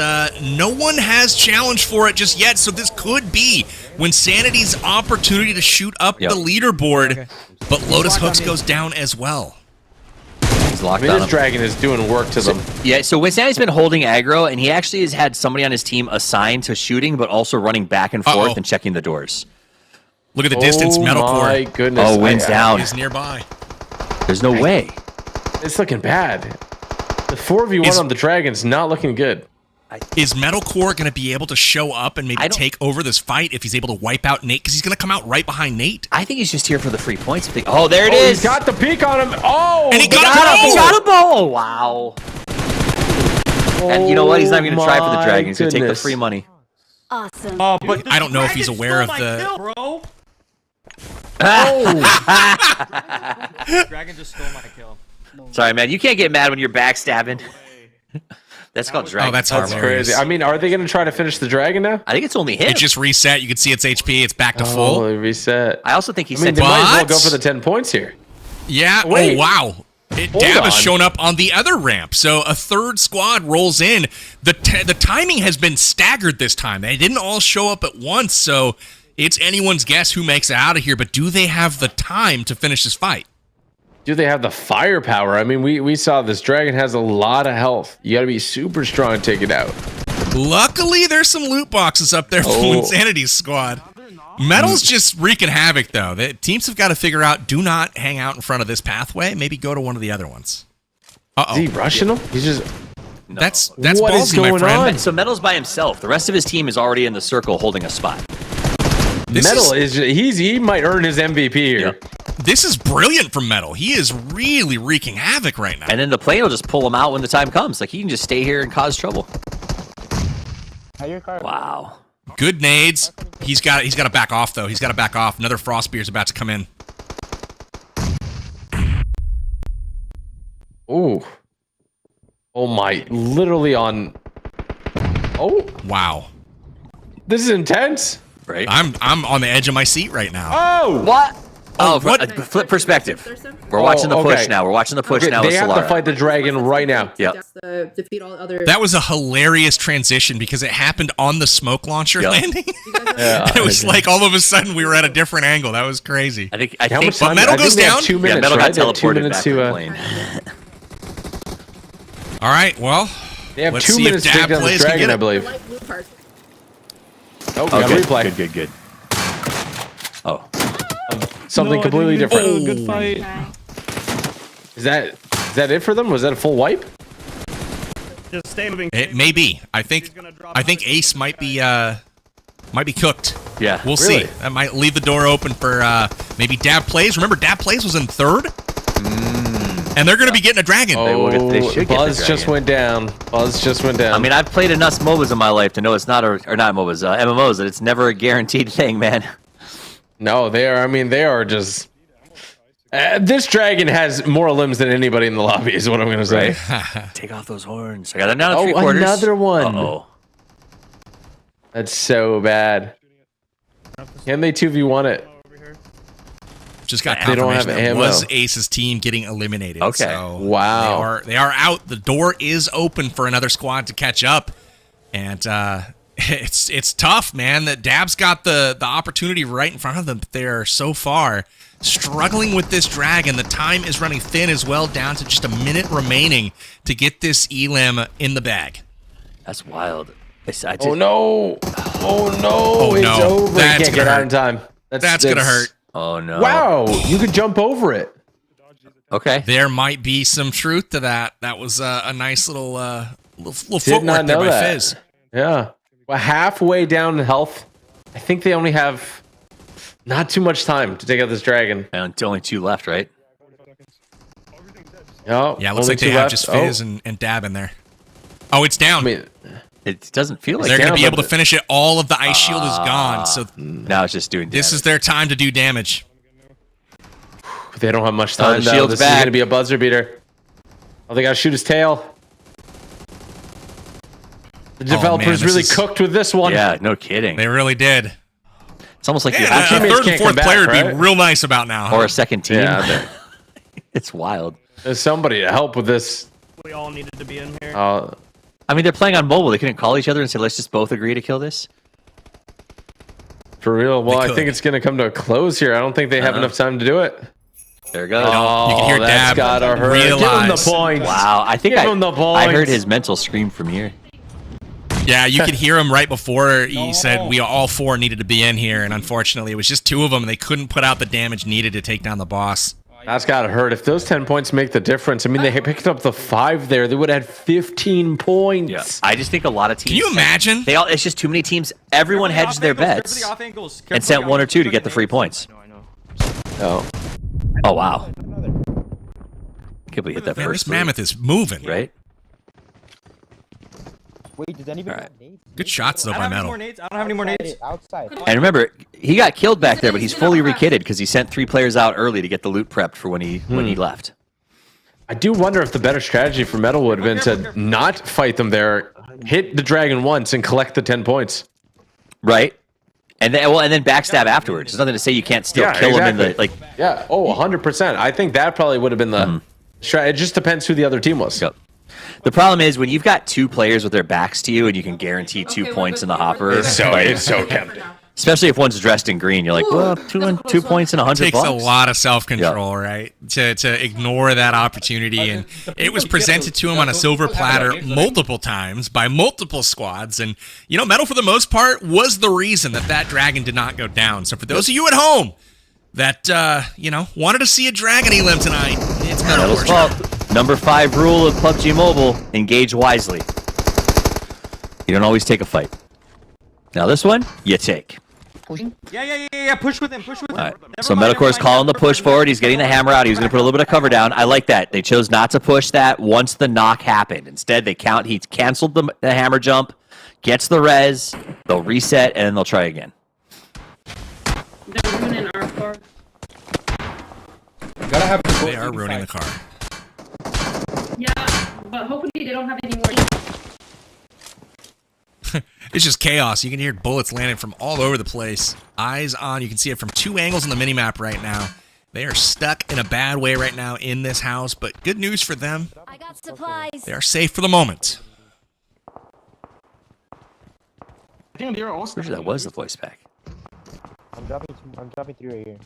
Speaker 3: no one has challenged for it just yet. So this could be Winsanity's opportunity to shoot up the leaderboard. But Lotus Hooks goes down as well.
Speaker 4: He's locked
Speaker 7: I mean,
Speaker 4: on
Speaker 7: this
Speaker 4: him.
Speaker 7: dragon is doing work to them.
Speaker 4: Yeah, so Winsanity's been holding aggro, and he actually has had somebody on his team assigned to shooting, but also running back and forth and checking the doors.
Speaker 3: Look at the distance. Metalcore.
Speaker 7: Oh my goodness.
Speaker 4: Oh, Wind's down.
Speaker 3: is nearby.
Speaker 4: There's no way.
Speaker 7: It's looking bad. The 4v1 on the dragon's not looking good.
Speaker 3: Is Metalcore going to be able to show up and maybe take over this fight if he's able to wipe out Nate? Because he's going to come out right behind Nate.
Speaker 4: I think he's just here for the free points. Oh, there it
Speaker 7: He's
Speaker 4: is.
Speaker 7: got the peek on him. Oh,
Speaker 3: And he got a
Speaker 4: He
Speaker 3: bow!
Speaker 4: got a bow. Oh, wow. And you know what? He's not even going to try for the dragon. He's going to take the free money.
Speaker 1: Awesome.
Speaker 3: Oh, but I don't know if he's aware of the...
Speaker 8: Bro. Dragon just stole my kill.
Speaker 4: Sorry, man. You can't get mad when you're backstabbing. That's called dragon.
Speaker 3: Oh, that's
Speaker 7: That's
Speaker 3: hilarious.
Speaker 7: crazy. I mean, are they going to try to finish the dragon now?
Speaker 4: I think it's only him.
Speaker 3: It just reset. You can see its HP. It's back to full.
Speaker 7: Oh, reset.
Speaker 4: I also think he
Speaker 7: I mean,
Speaker 4: said
Speaker 7: they might as well
Speaker 3: But-
Speaker 7: go for the 10 points here.
Speaker 3: Yeah.
Speaker 7: Wait.
Speaker 3: Oh, wow.
Speaker 7: Hold
Speaker 3: Dab has
Speaker 7: on.
Speaker 3: shown up on the other ramp, so a third squad rolls in. The timing has been staggered this time. They didn't all show up at once, so it's anyone's guess who makes it out of here. But do they have the time to finish this fight?
Speaker 7: Do they have the firepower? I mean, we saw this dragon has a lot of health. You got to be super strong to take it out.
Speaker 3: Luckily, there's some loot boxes up there for Insanity's squad. Metal's just wreaking havoc, though. The teams have got to figure out, do not hang out in front of this pathway. Maybe go to one of the other ones.
Speaker 7: Is he rushing him? He's just...
Speaker 3: That's
Speaker 7: What is
Speaker 3: ballsy, my
Speaker 7: going
Speaker 3: friend.
Speaker 7: on?
Speaker 4: So Metal's by himself. The rest of his team is already in the circle holding a spot.
Speaker 7: Metal he might earn his MVP here.
Speaker 4: Yep.
Speaker 3: This is brilliant from Metal. He is really wreaking havoc right now.
Speaker 4: And then the plane will just pull him out when the time comes. Like, he can just stay here and cause trouble. Wow.
Speaker 3: Good nades. He's got to back off, though. He's got to back off. Another Frostbeard is about to come in.
Speaker 7: Ooh. Oh my, literally on... Oh.
Speaker 3: Wow.
Speaker 7: This is intense.
Speaker 4: Right?
Speaker 3: I'm on the edge of my seat right now.
Speaker 7: Oh!
Speaker 4: What? Oh,
Speaker 3: what?
Speaker 4: Flip perspective. We're watching the push now. We're watching the push now
Speaker 7: They
Speaker 4: with
Speaker 7: have
Speaker 4: Solara.
Speaker 7: to fight the dragon right now.
Speaker 4: Yep.
Speaker 16: Defeat all other.
Speaker 3: That was a hilarious transition because it happened on the smoke launcher landing.
Speaker 7: Yeah.
Speaker 3: It was like all of a sudden we were at a different angle. That was crazy.
Speaker 4: I think
Speaker 7: How much
Speaker 3: but
Speaker 7: time?
Speaker 3: Metal
Speaker 7: I think
Speaker 3: goes
Speaker 7: they have
Speaker 3: down.
Speaker 7: 2 minutes,
Speaker 4: Yeah, Metal
Speaker 7: right?
Speaker 4: got
Speaker 7: They have 2
Speaker 4: teleported
Speaker 7: minutes
Speaker 4: back
Speaker 7: to...
Speaker 4: to the plane.
Speaker 3: All right, well,
Speaker 7: They have
Speaker 3: let's
Speaker 7: 2
Speaker 3: see
Speaker 7: minutes
Speaker 3: if
Speaker 7: to take
Speaker 3: Dab
Speaker 7: down the
Speaker 3: Plays can
Speaker 7: dragon,
Speaker 3: get
Speaker 7: I
Speaker 3: it.
Speaker 7: believe.
Speaker 16: Light blue part.
Speaker 7: Oh, we got a
Speaker 4: good,
Speaker 7: replay.
Speaker 4: good. Oh.
Speaker 7: Something completely different.
Speaker 11: Oh, good fight.
Speaker 7: Is that it for them? Was that a full wipe?
Speaker 6: Just stay moving.
Speaker 3: It may be. I think Ace might be cooked.
Speaker 4: Yeah.
Speaker 3: We'll
Speaker 7: Really?
Speaker 3: see. That might leave the door open for maybe Dab Plays. Remember, Dab Plays was in third, and they're going to be getting a dragon.
Speaker 4: They should get the
Speaker 7: Buzz just
Speaker 4: dragon.
Speaker 7: went down. Buzz just went down.
Speaker 4: I mean, I've played enough MOBAs in my life to know it's not or not MOBAs, MMOs, that it's never a guaranteed thing, man.
Speaker 7: no, they are. I mean, they are just. This dragon has more limbs than anybody in the lobby. Is what I'm gonna say.
Speaker 4: Take off those horns. I got it down to 3/4.
Speaker 7: Another one.
Speaker 4: Uh-oh.
Speaker 7: That's so bad. Can they 2v1 it?
Speaker 3: Just got
Speaker 7: They don't
Speaker 3: confirmation
Speaker 7: have
Speaker 3: that
Speaker 7: ammo.
Speaker 3: was Ace's team getting eliminated.
Speaker 4: Okay.
Speaker 3: So
Speaker 7: Wow.
Speaker 3: They are out. The door is open for another squad to catch up, and it's tough, man. That Dab's got the opportunity right in front of them, but they're so far struggling with this dragon. The time is running thin as well, down to just a minute remaining to get this elim in the bag.
Speaker 4: That's wild.
Speaker 7: Oh no! Oh no!
Speaker 3: Oh,
Speaker 7: It's
Speaker 3: no.
Speaker 7: over.
Speaker 3: That's
Speaker 7: You can't get
Speaker 3: gonna
Speaker 7: out in
Speaker 3: hurt.
Speaker 7: time.
Speaker 3: That's gonna hurt.
Speaker 4: Oh no.
Speaker 7: Wow! You could jump over it.
Speaker 4: Okay.
Speaker 3: There might be some truth to that. That was a nice little
Speaker 7: Did
Speaker 3: footwork
Speaker 7: not
Speaker 3: there
Speaker 7: know
Speaker 3: by
Speaker 7: that.
Speaker 3: Fizz.
Speaker 7: Yeah. Well, halfway down in health. I think they only have Not too much time to take out this dragon.
Speaker 4: And only 2 left, right?
Speaker 7: Oh,
Speaker 3: yeah, it looks like they have just Fizz and Dab in there. Oh, it's down.
Speaker 7: I mean,
Speaker 4: it doesn't feel like
Speaker 3: they're going to be able to finish it. All of the ice shield is gone. So
Speaker 4: now it's just doing damage.
Speaker 3: This is their time to do damage.
Speaker 7: They don't have much time.
Speaker 4: The shield's
Speaker 7: this
Speaker 4: back.
Speaker 7: is going to be a buzzer beater. Oh, they got to shoot his tail. The developers really cooked with this one.
Speaker 4: Yeah, no kidding.
Speaker 3: They really did.
Speaker 4: It's almost like
Speaker 3: a third and fourth player would be real nice about now.
Speaker 4: Or a second team.
Speaker 7: Yeah,
Speaker 4: it's wild.
Speaker 7: There's somebody to help with this.
Speaker 6: We all needed to be in here.
Speaker 4: I mean, they're playing on mobile. They couldn't call each other and say, let's just both agree to kill this?
Speaker 7: For real? Well, I think it's going to come to a close here. I don't think they have enough time to do it.
Speaker 4: There it goes.
Speaker 7: Oh,
Speaker 3: you can hear
Speaker 7: that's
Speaker 3: Dab
Speaker 7: gotta hurt. Give him the points.
Speaker 4: Wow, I think
Speaker 7: Give him the points.
Speaker 4: I heard his mental scream from here.
Speaker 3: Yeah, you could hear him right before he said we all 4 needed to be in here, and unfortunately it was just 2 of them, and they couldn't put out the damage needed to take down the boss.
Speaker 7: That's gotta hurt. If those 10 points make the difference, I mean, they picked up the 5 there. They would have had 15 points.
Speaker 4: Yeah. I just think a lot of teams...
Speaker 3: Can you imagine?
Speaker 4: It's just too many teams. Everyone hedged their bets and sent 1 or 2 to get the free points. Oh, wow. I can't believe hit that
Speaker 3: Man,
Speaker 4: first
Speaker 3: this mammoth is moving.
Speaker 4: Right?
Speaker 16: Wait, does anybody have nades?
Speaker 3: Good shots, though, by Metal.
Speaker 8: I don't have any more nades.
Speaker 16: Outside.
Speaker 4: And remember, he got killed back there, but he's fully rekitted because he sent 3 players out early to get the loot prepped for when he left.
Speaker 7: I do wonder if the better strategy for Metal would have been to not fight them there, hit the dragon once, and collect the 10 points.
Speaker 4: Right? And then backstab afterwards. There's nothing to say you can't still kill him in the
Speaker 7: Yeah. Oh, 100%. I think that probably would have been the strategy. It just depends who the other team was.
Speaker 4: Yep. The problem is when you've got 2 players with their backs to you and you can guarantee 2 points in the hopper.
Speaker 7: It's so tempting.
Speaker 4: Especially if one's dressed in green, you're like, well, 2 points and 100
Speaker 3: It takes
Speaker 4: bucks.
Speaker 3: a lot of self-control, right? To ignore that opportunity, and it was presented to him on a silver platter multiple times by multiple squads, and Metal for the most part was the reason that dragon did not go down. So for those of you at home that wanted to see a dragon elim tonight, it's Metal's
Speaker 4: fault. Number 5 rule of PUBG Mobile: engage wisely. You don't always take a fight. Now this one, you take.
Speaker 8: Yeah. Push with him. Push with him.
Speaker 4: All right. So Metalcore's calling the push forward. He's getting the hammer out. He's going to put a little bit of cover down. I like that. They chose not to push that once the knock happened. Instead, he canceled the hammer jump, gets the res, they'll reset, and then they'll try again.
Speaker 13: They're ruining our car.
Speaker 3: They are ruining the car.
Speaker 13: Yeah, but hopefully they don't have any more.
Speaker 3: It's just chaos. You can hear bullets landing from all over the place. Eyes on. You can see it from 2 angles on the minimap right now. They are stuck in a bad way right now in this house, but good news for them.
Speaker 1: I got supplies.
Speaker 3: They are safe for the moment.
Speaker 4: I think that was the voice pack.
Speaker 16: I'm dropping 3 right here.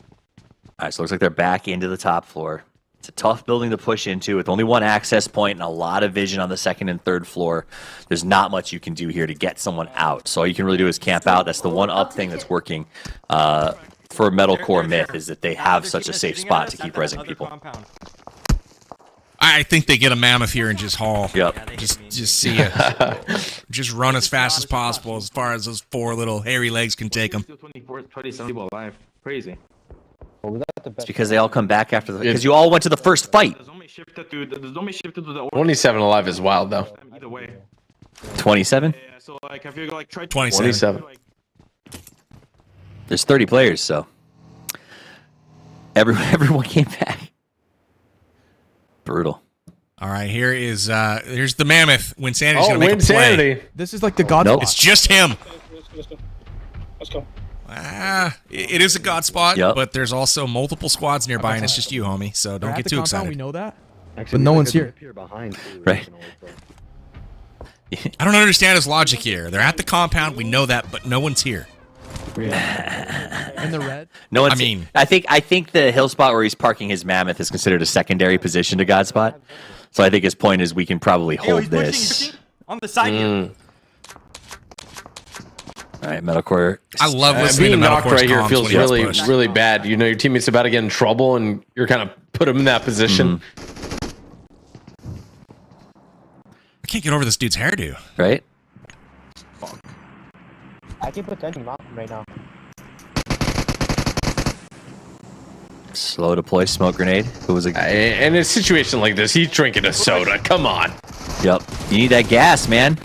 Speaker 4: All right, so it looks like they're back into the top floor. It's a tough building to push into with only 1 access point and a lot of vision on the 2nd and 3rd floor. There's not much you can do here to get someone out. So all you can really do is camp out. That's the one up thing that's working for Metalcore Myth, is that they have such a safe spot to keep rezzing people.
Speaker 3: I think they get a mammoth here and just haul.
Speaker 4: Yep.
Speaker 3: Just see it. Just run as fast as possible as far as those 4 little hairy legs can take them.
Speaker 15: 27 people alive. Crazy.
Speaker 4: It's because they all come back after the... Because you all went to the first fight.
Speaker 7: 27 alive is wild, though.
Speaker 4: 27?
Speaker 15: Yeah, so like, have you like tried
Speaker 3: 27.
Speaker 4: There's 30 players, so... Everyone came back. Brutal.
Speaker 3: All right, here's the mammoth. Winsanity's gonna make a play.
Speaker 5: Insanity. This is like the god spot.
Speaker 3: It's just him.
Speaker 6: Let's go.
Speaker 3: It is a god spot, but there's also multiple squads nearby, and it's just you, homie. So don't get too excited.
Speaker 5: We know that, but no one's here.
Speaker 4: Right.
Speaker 3: I don't understand his logic here. They're at the compound. We know that, but no one's here.
Speaker 5: In the red.
Speaker 4: No one's. I think the hill spot where he's parking his mammoth is considered a secondary position to god spot. So I think his point is we can probably hold this.
Speaker 8: On the side here.
Speaker 4: All right, Metalcore.
Speaker 3: I love listening
Speaker 7: being
Speaker 3: to
Speaker 7: knocked
Speaker 3: Metalcore's
Speaker 7: right here
Speaker 3: comms
Speaker 7: feels
Speaker 3: when he gets
Speaker 7: really,
Speaker 3: pushed.
Speaker 7: really bad. You know, your teammate's about to get in trouble, and you're kind of put him in that position.
Speaker 3: I can't get over this dude's hairdo.
Speaker 4: Right?
Speaker 16: I can potentially mock him right now.
Speaker 4: Slow deploy smoke grenade. Who was it?
Speaker 7: In a situation like this, he's drinking a soda. Come on.
Speaker 4: Yep. You need that gas, man.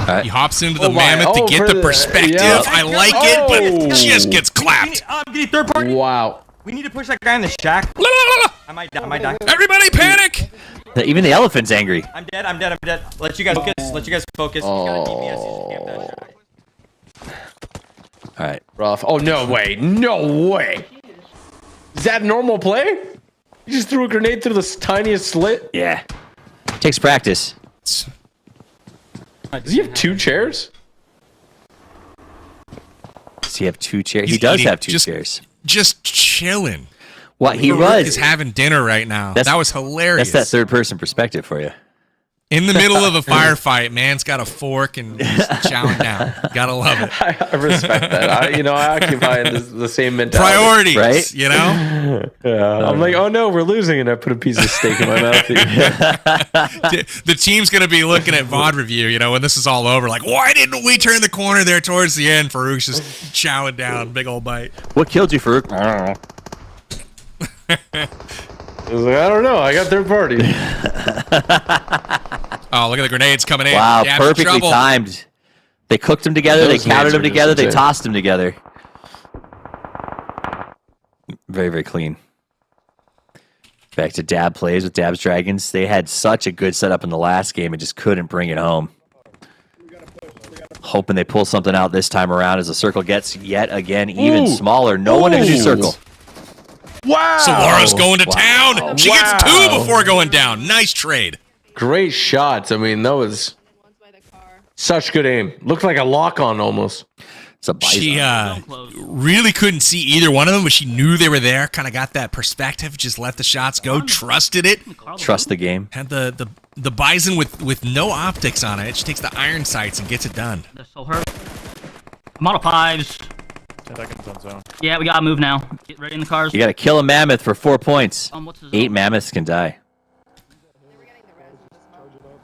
Speaker 4: Right.
Speaker 3: He hops into the mammoth to get the perspective.
Speaker 7: Yep.
Speaker 3: I like it, but it just gets clapped.
Speaker 8: Third party.
Speaker 7: Wow.
Speaker 8: We need to push that guy in the shack. I might die.
Speaker 3: Everybody panic!
Speaker 4: Even the elephant's angry.
Speaker 8: I'm dead. Let you guys focus.
Speaker 7: Oh.
Speaker 4: Alright.
Speaker 7: Rough. Oh, no way. No way. Is that normal play? You just threw a grenade through the tiniest slit?
Speaker 4: Yeah. Takes practice.
Speaker 7: Does he have 2 chairs?
Speaker 4: Does he have 2 chairs? He does have 2 chairs.
Speaker 3: Just chilling.
Speaker 4: What he
Speaker 3: Farouk
Speaker 4: was
Speaker 3: is having dinner right now. That was hilarious.
Speaker 4: That's that third person perspective for you.
Speaker 3: In the middle of a firefight, man's got a fork and he's chowing down. Gotta love it.
Speaker 7: I respect that. I occupy the same mentality.
Speaker 3: Priorities,
Speaker 4: right?
Speaker 3: You know?
Speaker 7: Yeah. I'm like, oh no, we're losing, and I put a piece of steak in my mouth.
Speaker 3: The team's gonna be looking at VOD review, you know, when this is all over. Like, why didn't we turn the corner there towards the end? Farouk's just chowing down, big old bite.
Speaker 4: What killed you, Farouk? I don't know.
Speaker 7: I was like, I don't know. I got third party.
Speaker 3: Oh, look at the grenades coming in.
Speaker 4: Wow,
Speaker 3: Dab's in
Speaker 4: perfectly
Speaker 3: trouble.
Speaker 4: timed. They cooked them together. They counted them together. They tossed them together. Very, very clean. Back to Dab plays with Dab's Dragons. They had such a good setup in the last game and just couldn't bring it home. Hoping they pull something out this time around as the circle gets yet again even smaller. No one in the circle.
Speaker 7: Wow.
Speaker 3: Solara's going to town. She gets 2 before going down. Nice trade.
Speaker 7: Great shots. I mean, that was such good aim. Looked like a lock-on almost.
Speaker 4: It's a bison.
Speaker 3: She really couldn't see either one of them, but she knew they were there. Kind of got that perspective. Just let the shots go. Trusted it.
Speaker 4: Trust the game.
Speaker 3: Had the bison with no optics on it. She takes the iron sights and gets it done.
Speaker 14: They're so hurt. I'm out of pives.
Speaker 17: 10 seconds on zone.
Speaker 14: Yeah, we gotta move now. Get ready in the cars.
Speaker 4: You got to kill a mammoth for 4 points.
Speaker 14: What's his
Speaker 4: 8 mammoths can die.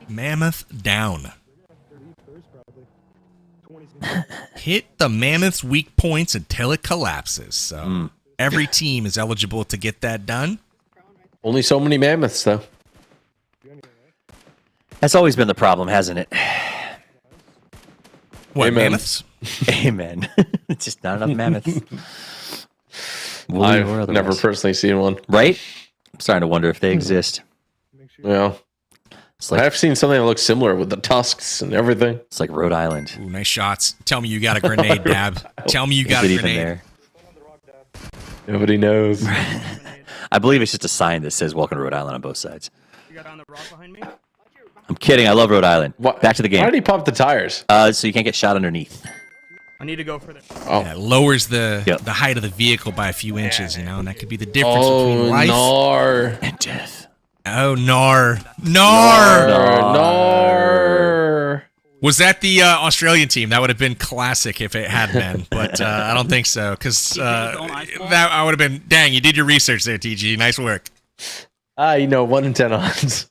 Speaker 3: Mammoth down. Hit the mammoth's weak points until it collapses. So every team is eligible to get that done.
Speaker 7: Only so many mammoths, though.
Speaker 4: That's always been the problem, hasn't it?
Speaker 3: What,
Speaker 7: Amen.
Speaker 3: mammoths?
Speaker 4: Amen. It's just not enough mammoths.
Speaker 7: I've never personally seen one.
Speaker 4: Right? I'm starting to wonder if they exist.
Speaker 7: Yeah.
Speaker 4: It's like,
Speaker 7: I've seen something that looks similar with the tusks and everything.
Speaker 4: It's like Rhode Island.
Speaker 3: Ooh, nice shots. Tell me you got a grenade, Dab. Tell me you got a
Speaker 4: Is it
Speaker 3: grenade.
Speaker 4: even there?
Speaker 7: Nobody knows.
Speaker 4: I believe it's just a sign that says "Welcome to Rhode Island" on both sides.
Speaker 6: You got on the rock behind me?
Speaker 4: I'm kidding. I love Rhode Island. Back to the game.
Speaker 7: Why did he pop the tires?
Speaker 4: So you can't get shot underneath.
Speaker 6: I need to go for the...
Speaker 7: Oh.
Speaker 3: Yeah, it lowers the height of the vehicle by a few inches, you know, and that could be the difference between life
Speaker 4: and death.
Speaker 3: Oh, Nar. Was that the Australian team? That would have been classic if it had been, but I don't think so, because that I would have been, dang, you did your research there, TG. Nice work.
Speaker 7: 1 in 10 odds.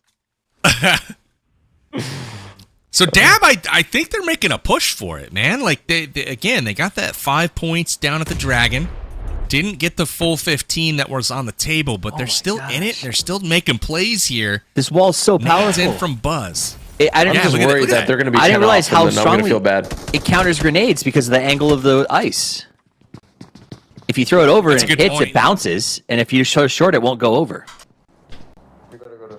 Speaker 3: So Dab, I think they're making a push for it, man. Like they got that 5 points down at the Dragon. Didn't get the full 15 that was on the table, but they're still in it. They're still making plays here.
Speaker 4: This wall's so
Speaker 3: Nades
Speaker 4: powerful.
Speaker 3: in from Buzz.
Speaker 4: I didn't
Speaker 7: just worried that they're going to be.
Speaker 4: I didn't realize how
Speaker 7: I'm going to
Speaker 4: strongly
Speaker 7: feel bad.
Speaker 4: It counters grenades because of the angle of the ice. If you throw it over and it hits, it bounces, and if you show short, it won't go over.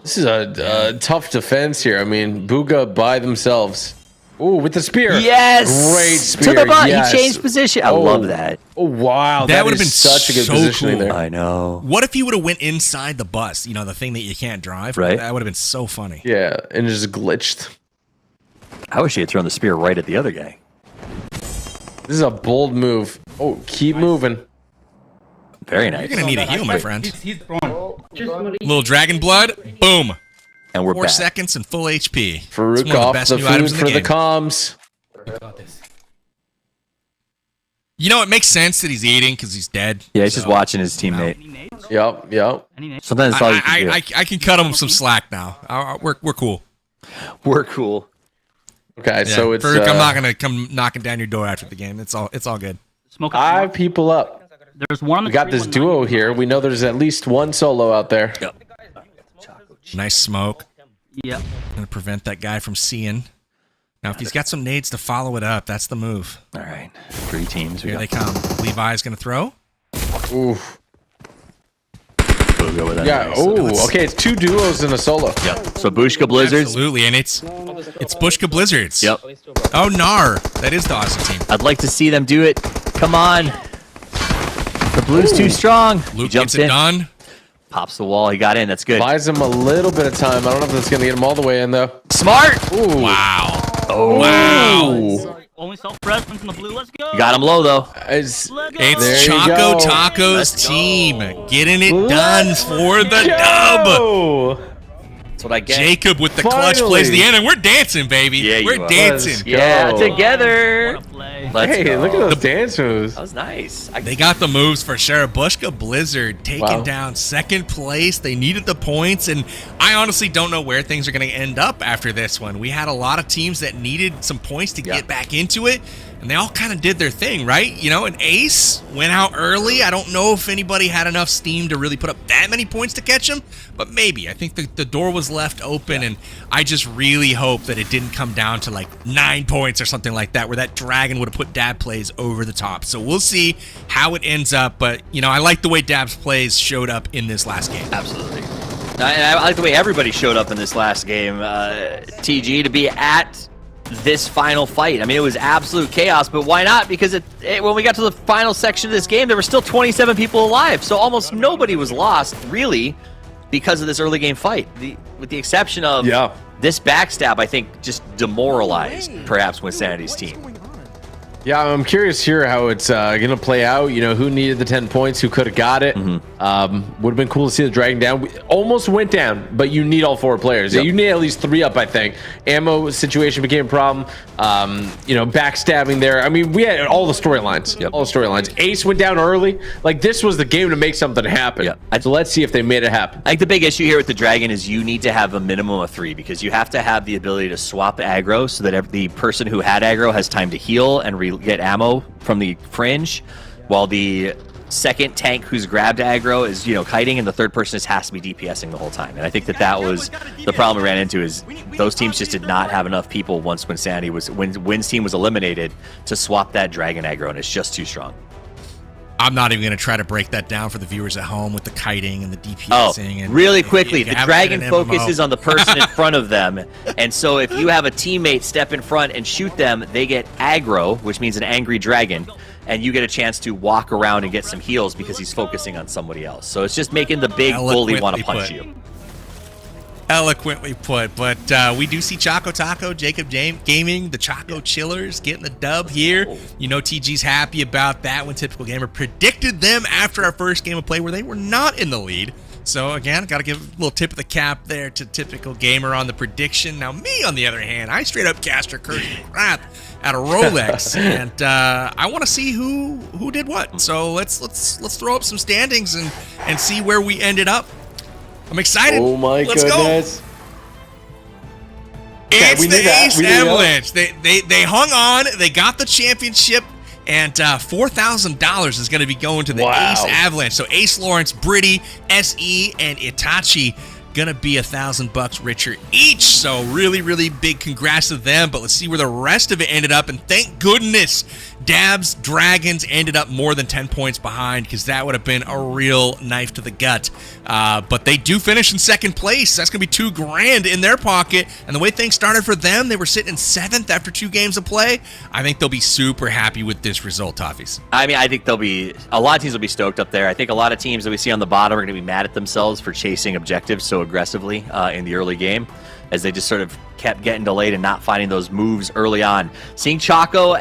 Speaker 7: This is a tough defense here. I mean, Booga by themselves. Ooh, with the spear.
Speaker 4: Yes!
Speaker 7: Great spear.
Speaker 4: To the butt.
Speaker 7: Yes.
Speaker 4: He changed position. I love that.
Speaker 7: Oh, wow.
Speaker 3: That would have
Speaker 7: is
Speaker 3: been
Speaker 7: such a good
Speaker 3: so
Speaker 7: positioning
Speaker 3: cool.
Speaker 7: there.
Speaker 4: I know.
Speaker 3: What if he would have went inside the bus? You know, the thing that you can't drive.
Speaker 4: Right.
Speaker 3: That would have been so funny.
Speaker 7: Yeah, and it just glitched.
Speaker 4: I wish he had thrown the spear right at the other guy.
Speaker 7: This is a bold move. Oh, keep moving.
Speaker 4: Very nice.
Speaker 3: You're gonna need a heal, my friend.
Speaker 9: He's prone.
Speaker 3: Little dragon blood. Boom.
Speaker 4: And we're
Speaker 3: 4
Speaker 4: back.
Speaker 3: seconds and full HP. It's
Speaker 7: Farouk
Speaker 3: one of the
Speaker 7: off
Speaker 3: best
Speaker 7: the
Speaker 3: new items
Speaker 7: food
Speaker 3: in
Speaker 7: for the
Speaker 3: game.
Speaker 7: comms.
Speaker 3: You know, it makes sense that he's eating because he's dead.
Speaker 4: Yeah, he's just watching his teammate.
Speaker 7: Yep.
Speaker 4: Sometimes that's all you can do.
Speaker 3: I can cut him some slack now. We're cool.
Speaker 4: We're cool.
Speaker 7: Okay,
Speaker 3: Yeah,
Speaker 7: so it's.
Speaker 3: Farouk, I'm not gonna come knocking down your door after the game. It's all good.
Speaker 14: Smoke.
Speaker 7: 5 people up.
Speaker 14: There's one. On the
Speaker 7: We got this duo here. We know there's at least one solo out there.
Speaker 4: Yep.
Speaker 3: Nice smoke.
Speaker 14: Yep.
Speaker 3: Gonna prevent that guy from seeing. Now, if he's got some nades to follow it up, that's the move.
Speaker 4: All right. 3 teams.
Speaker 3: Here they come. Levi's gonna throw.
Speaker 7: Oof.
Speaker 4: We'll go with that.
Speaker 7: Yeah.
Speaker 4: Nice.
Speaker 7: Oh, okay. It's 2 duos and a solo.
Speaker 4: Yep. So Bushka Blizzards.
Speaker 3: Absolutely, and it's Bushka Blizzards.
Speaker 4: Yep.
Speaker 3: Oh, Nar. That is the awesome team.
Speaker 4: I'd like to see them do it. Come on. The blue's too strong.
Speaker 3: Luke
Speaker 4: He jumps
Speaker 3: gets it
Speaker 4: in.
Speaker 3: done.
Speaker 4: Pops the wall. He got in. That's good.
Speaker 7: Buys him a little bit of time. I don't know if that's going to get him all the way in, though.
Speaker 4: Smart.
Speaker 7: Ooh.
Speaker 3: Wow.
Speaker 4: Oh.
Speaker 3: Wow.
Speaker 14: Only self-presence in the blue. Let's go.
Speaker 4: Got him low, though.
Speaker 3: It's
Speaker 7: There you
Speaker 3: Choco
Speaker 7: go.
Speaker 3: Taco's team getting it done for the
Speaker 7: Go.
Speaker 3: dub.
Speaker 4: That's what I get.
Speaker 3: Jacob with the clutch
Speaker 7: Finally.
Speaker 3: plays the end, and we're dancing, baby.
Speaker 4: Yeah, you
Speaker 3: we're
Speaker 4: are.
Speaker 3: dancing.
Speaker 4: Yeah,
Speaker 7: Go.
Speaker 4: together. Let's
Speaker 7: Hey,
Speaker 4: go.
Speaker 7: look at those dance moves.
Speaker 4: That was nice.
Speaker 3: They got the moves for sure. Bushka Blizzard taking
Speaker 7: Wow.
Speaker 3: down second place. They needed the points, and I honestly don't know where things are going to end up after this one. We had a lot of teams that needed some points to get back into it, and they all kind of did their thing, right? You know, an Ace went out early. I don't know if anybody had enough steam to really put up that many points to catch him, but maybe. I think the door was left open, and I just really hope that it didn't come down to like 9 points or something like that, where that Dragon would have put Dab plays over the top. So we'll see how it ends up, but, you know, I like the way Dab's plays showed up in this last game.
Speaker 4: Absolutely. I like the way everybody showed up in this last game. TG, to be at this final fight. I mean, it was absolute chaos, but why not? Because when we got to the final section of this game, there were still 27 people alive, so almost nobody was lost, really, because of this early game fight. With the exception of this backstab, I think, just demoralized, perhaps, Winsanity's team.
Speaker 7: Yeah, I'm curious here how it's going to play out. You know, who needed the 10 points, who could have got it. Would have been cool to see the Dragon down. We almost went down, but you need all 4 players.
Speaker 4: Yep.
Speaker 7: You need at least 3 up, I think. Ammo situation became a problem. You know, backstabbing there. I mean, we had all the storylines. All the storylines. Ace went down early. Like, this was the game to make something happen. So let's see if they made it happen.
Speaker 4: I think the big issue here with the Dragon is you need to have a minimum of 3, because you have to have the ability to swap aggro so that the person who had aggro has time to heal and get ammo from the fringe, while the second tank who's grabbed aggro is, you know, kiting, and the third person just has to be DPSing the whole time. And I think that was the problem we ran into, is those teams just did not have enough people once Win's team was eliminated to swap that Dragon aggro, and it's just too strong.
Speaker 3: I'm not even going to try to break that down for the viewers at home with the kiting and the DPSing. And
Speaker 4: really quickly, the
Speaker 3: have
Speaker 4: Dragon
Speaker 3: an
Speaker 4: focuses
Speaker 3: MMO.
Speaker 4: on the person in front of them, and so if you have a teammate step in front and shoot them, they get aggro, which means an angry dragon, and you get a chance to walk around and get some heals because he's focusing on somebody else. So it's just making the big bully want to punch you.
Speaker 3: Eloquently put, but we do see Choco Taco, Jacob Gaming, the Choco Chillers getting the dub here. You know, TG's happy about that when Typical Gamer predicted them after our first game of play where they were not in the lead. So again, got to give a little tip of the cap there to Typical Gamer on the prediction. Now me, on the other hand, I straight up cast her curse of crap at a Rolex, and I want to see who did what. So let's throw up some standings and see where we ended up. I'm excited.
Speaker 7: Oh my
Speaker 3: Let's
Speaker 7: goodness.
Speaker 3: go. It's the Ace Avalanche. They hung on. They got the championship, and $4,000 is going to be going to the Ace Avalanche. So Ace Lawrence, Britty, SE, and Itachi going to be $1,000 richer each. So really, really big congrats to them. But let's see where the rest of it ended up. And thank goodness Dab's Dragons ended up more than 10 points behind, because that would have been a real knife to the gut. But they do finish in second place. That's going to be $2,000 in their pocket. And the way things started for them, they were sitting in 7th after 2 games of play. I think they'll be super happy with this result, Toffees.
Speaker 4: I mean, I think a lot of teams will be stoked up there. I think a lot of teams that we see on the bottom are going to be mad at themselves for chasing objectives so aggressively in the early game, as they just sort of kept getting delayed and not finding those moves early on. Seeing Choco,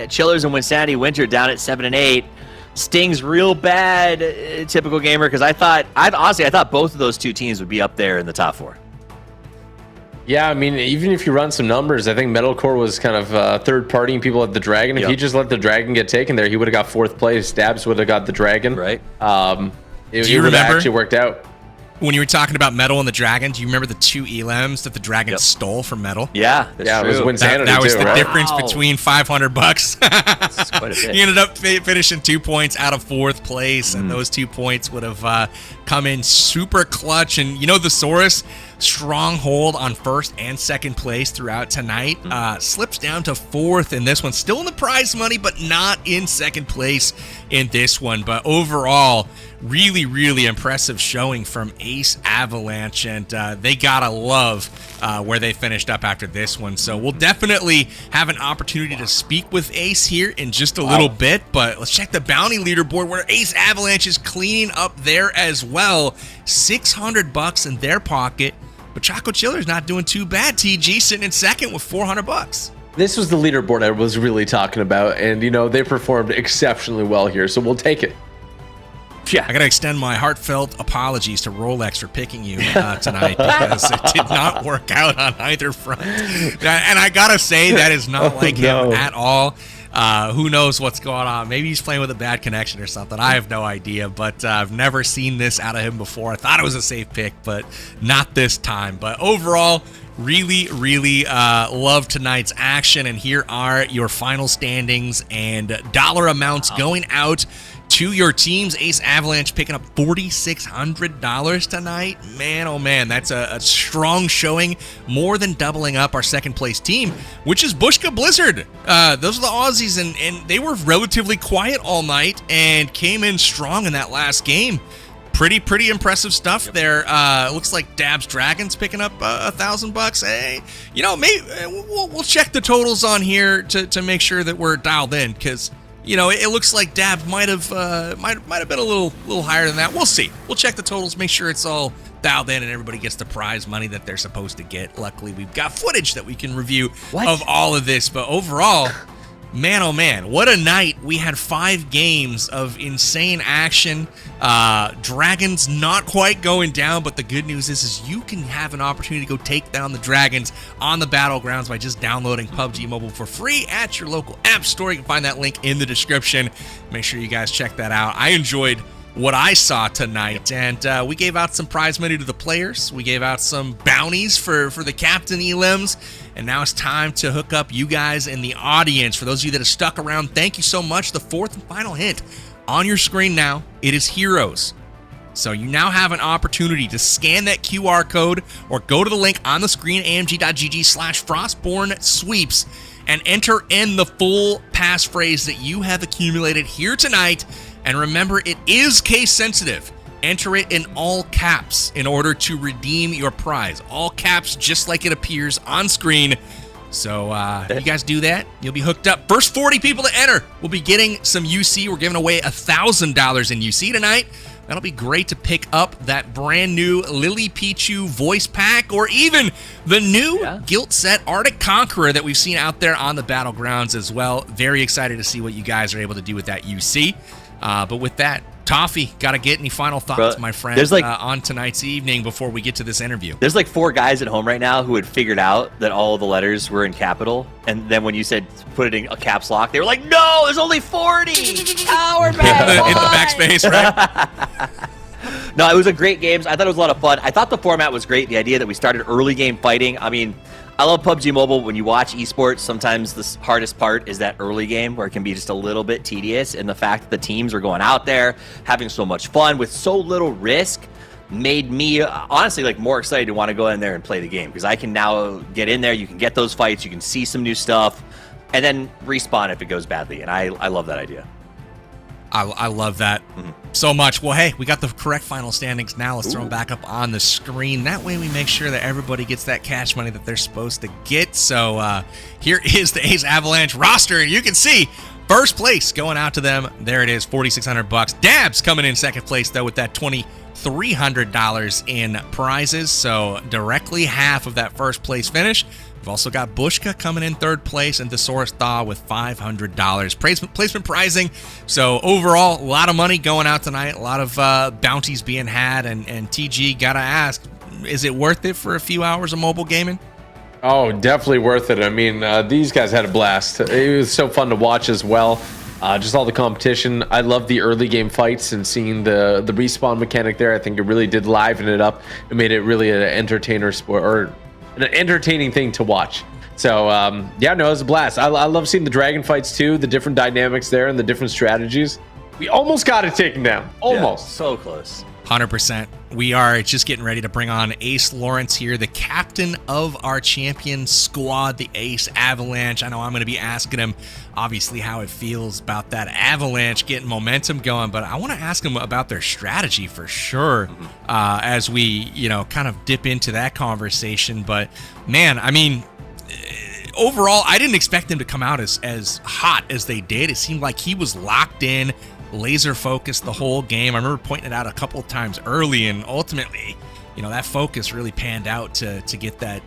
Speaker 4: Chillers, and Winsanity Winter down at 7 and 8 stings real bad, Typical Gamer, because I thought both of those 2 teams would be up there in the top 4.
Speaker 7: Yeah, I mean, even if you run some numbers, I think Metalcore was kind of third-partying people at the Dragon. If he just let the Dragon get taken there, he would have got 4th place. Dabs would have got the Dragon.
Speaker 4: Right.
Speaker 7: It would have actually worked out.
Speaker 3: When you were talking about Metal and the Dragon, do you remember the 2 elims that the Dragon stole from Metal?
Speaker 4: Yeah, that's
Speaker 7: yeah,
Speaker 4: true.
Speaker 7: it was Winsanity
Speaker 3: That was
Speaker 7: too,
Speaker 3: the
Speaker 7: right?
Speaker 3: difference between $500.
Speaker 4: That's quite a bit.
Speaker 3: He ended up finishing 2 points out of 4th place, and those 2 points would have come in super clutch. And you know, the Saurus stronghold on 1st and 2nd place throughout tonight slips down to 4th in this one, still in the prize money, but not in 2nd place in this one. But overall, really impressive showing from Ace Avalanche, and they gotta love where they finished up after this one. So we'll definitely have an opportunity to speak with Ace here in just a little bit, but let's check the bounty leaderboard where Ace Avalanche is cleaning up there as well. $600 in their pocket, but Choco Chiller's not doing too bad. TG sitting in 2nd with $400.
Speaker 7: This was the leaderboard I was really talking about, and you know, they performed exceptionally well here, so we'll take it.
Speaker 3: Yeah, I got to extend my heartfelt apologies to Rolex for picking you tonight, because it did not work out on either front. And I got to say, that is not like him at all. Who knows what's going on? Maybe he's playing with a bad connection or something. I have no idea, but I've never seen this out of him before. I thought it was a safe pick, but not this time. But overall, really love tonight's action, and here are your final standings and dollar amounts going out to your teams. Ace Avalanche picking up $4,600 tonight. Man, oh man, that's a strong showing, more than doubling up our 2nd place team, which is Bushka Blizzard. Those are the Aussies, and they were relatively quiet all night and came in strong in that last game. Pretty impressive stuff there. Looks like Dab's Dragons picking up $1,000. Hey, you know, maybe we'll check the totals on here to make sure that we're dialed in, because you know, it looks like Dab might have been a little higher than that. We'll see. We'll check the totals, make sure it's all dialed in, and everybody gets the prize money that they're supposed to get. Luckily, we've got footage that we can review of all of this. But overall, man, oh man, what a night. We had 5 games of insane action. Dragons not quite going down, but the good news is you can have an opportunity to go take down the Dragons on the Battlegrounds by just downloading PUBG Mobile for free at your local app store. You can find that link in the description. Make sure you guys check that out. I enjoyed what I saw tonight, and we gave out some prize money to the players. We gave out some bounties for the captain elims, and now it's time to hook up you guys in the audience. For those of you that have stuck around, thank you so much. The 4th and final hint on your screen now, it is Heroes. So you now have an opportunity to scan that QR code or go to the link on the screen, amg.gg/Frostborne sweeps, and enter in the full passphrase that you have accumulated here tonight. And remember, it is case sensitive. Enter it in all caps in order to redeem your prize. All caps, just like it appears on screen. So if you guys do that, you'll be hooked up. First 40 people to enter will be getting some UC. We're giving away $1,000 in UC tonight. That'll be great to pick up that brand new Lily Pichu voice pack, or even the new Guilt Set Arctic Conqueror that we've seen out there on the Battlegrounds as well. Very excited to see what you guys are able to do with that UC. But with that, Toffee, got to get any final thoughts, my friend, on tonight's evening before we get to this interview?
Speaker 4: There's like 4 guys at home right now who had figured out that all the letters were in capital, and then when you said put it in a caps lock, they were like, no, there's only 40! Power back!
Speaker 3: Hit the backspace, right?
Speaker 4: No, it was a great game. I thought it was a lot of fun. I thought the format was great. The idea that we started early game fighting. I mean, I love PUBG Mobile. When you watch esports, sometimes the hardest part is that early game where it can be just a little bit tedious. And the fact that the teams are going out there, having so much fun with so little risk, made me honestly like more excited to want to go in there and play the game, because I can now get in there. You can get those fights. You can see some new stuff, and then respawn if it goes badly. And I love that idea.
Speaker 3: I love that so much. Well, hey, we got the correct final standings now. Let's throw them back up on the screen. That way we make sure that everybody gets that cash money that they're supposed to get. So here is the Ace Avalanche roster. You can see first place going out to them. There it is, $4,600. Dabs coming in second place, though, with that $2,300 in prizes. So directly half of that first place finish. We've also got Bushka coming in third place, and Thesaurus Thaw with $500. Placement pricing. So overall, a lot of money going out tonight. A lot of bounties being had. And TG, gotta ask, is it worth it for a few hours of mobile gaming?
Speaker 7: Oh, definitely worth it. I mean, these guys had a blast. It was so fun to watch as well. just all the competition. I love the early game fights and seeing the respawn mechanic there. I think it really did liven it up. It made it really an entertainer sport, or an entertaining thing to watch. So yeah, no, it was a blast. I love seeing the dragon fights too, the different dynamics there and the different strategies. We almost got it taken down. Almost.
Speaker 4: Yeah, so close.
Speaker 3: 100%. We are just getting ready to bring on Ace Lawrence here, the captain of our champion squad, the Ace Avalanche. I know I'm going to be asking him, obviously, how it feels about that Avalanche getting momentum going, but I want to ask him about their strategy for sure as we, you know, kind of dip into that conversation. But, man, I mean, overall, I didn't expect them to come out as hot as they did. It seemed like he was locked in, laser focused the whole game. I remember pointing it out a couple of times early, and ultimately, you know, that focus really panned out to get that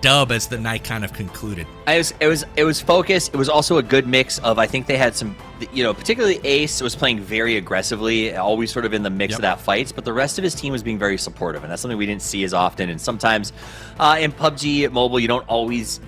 Speaker 3: dub as the night kind of concluded.
Speaker 4: It was focused. It was also a good mix of, I think they had some, you know, particularly Ace was playing very aggressively, always sort of in the mix of that fights, but the rest of his team was being very supportive, and that's something we didn't see as often. And sometimes in PUBG Mobile, you don't always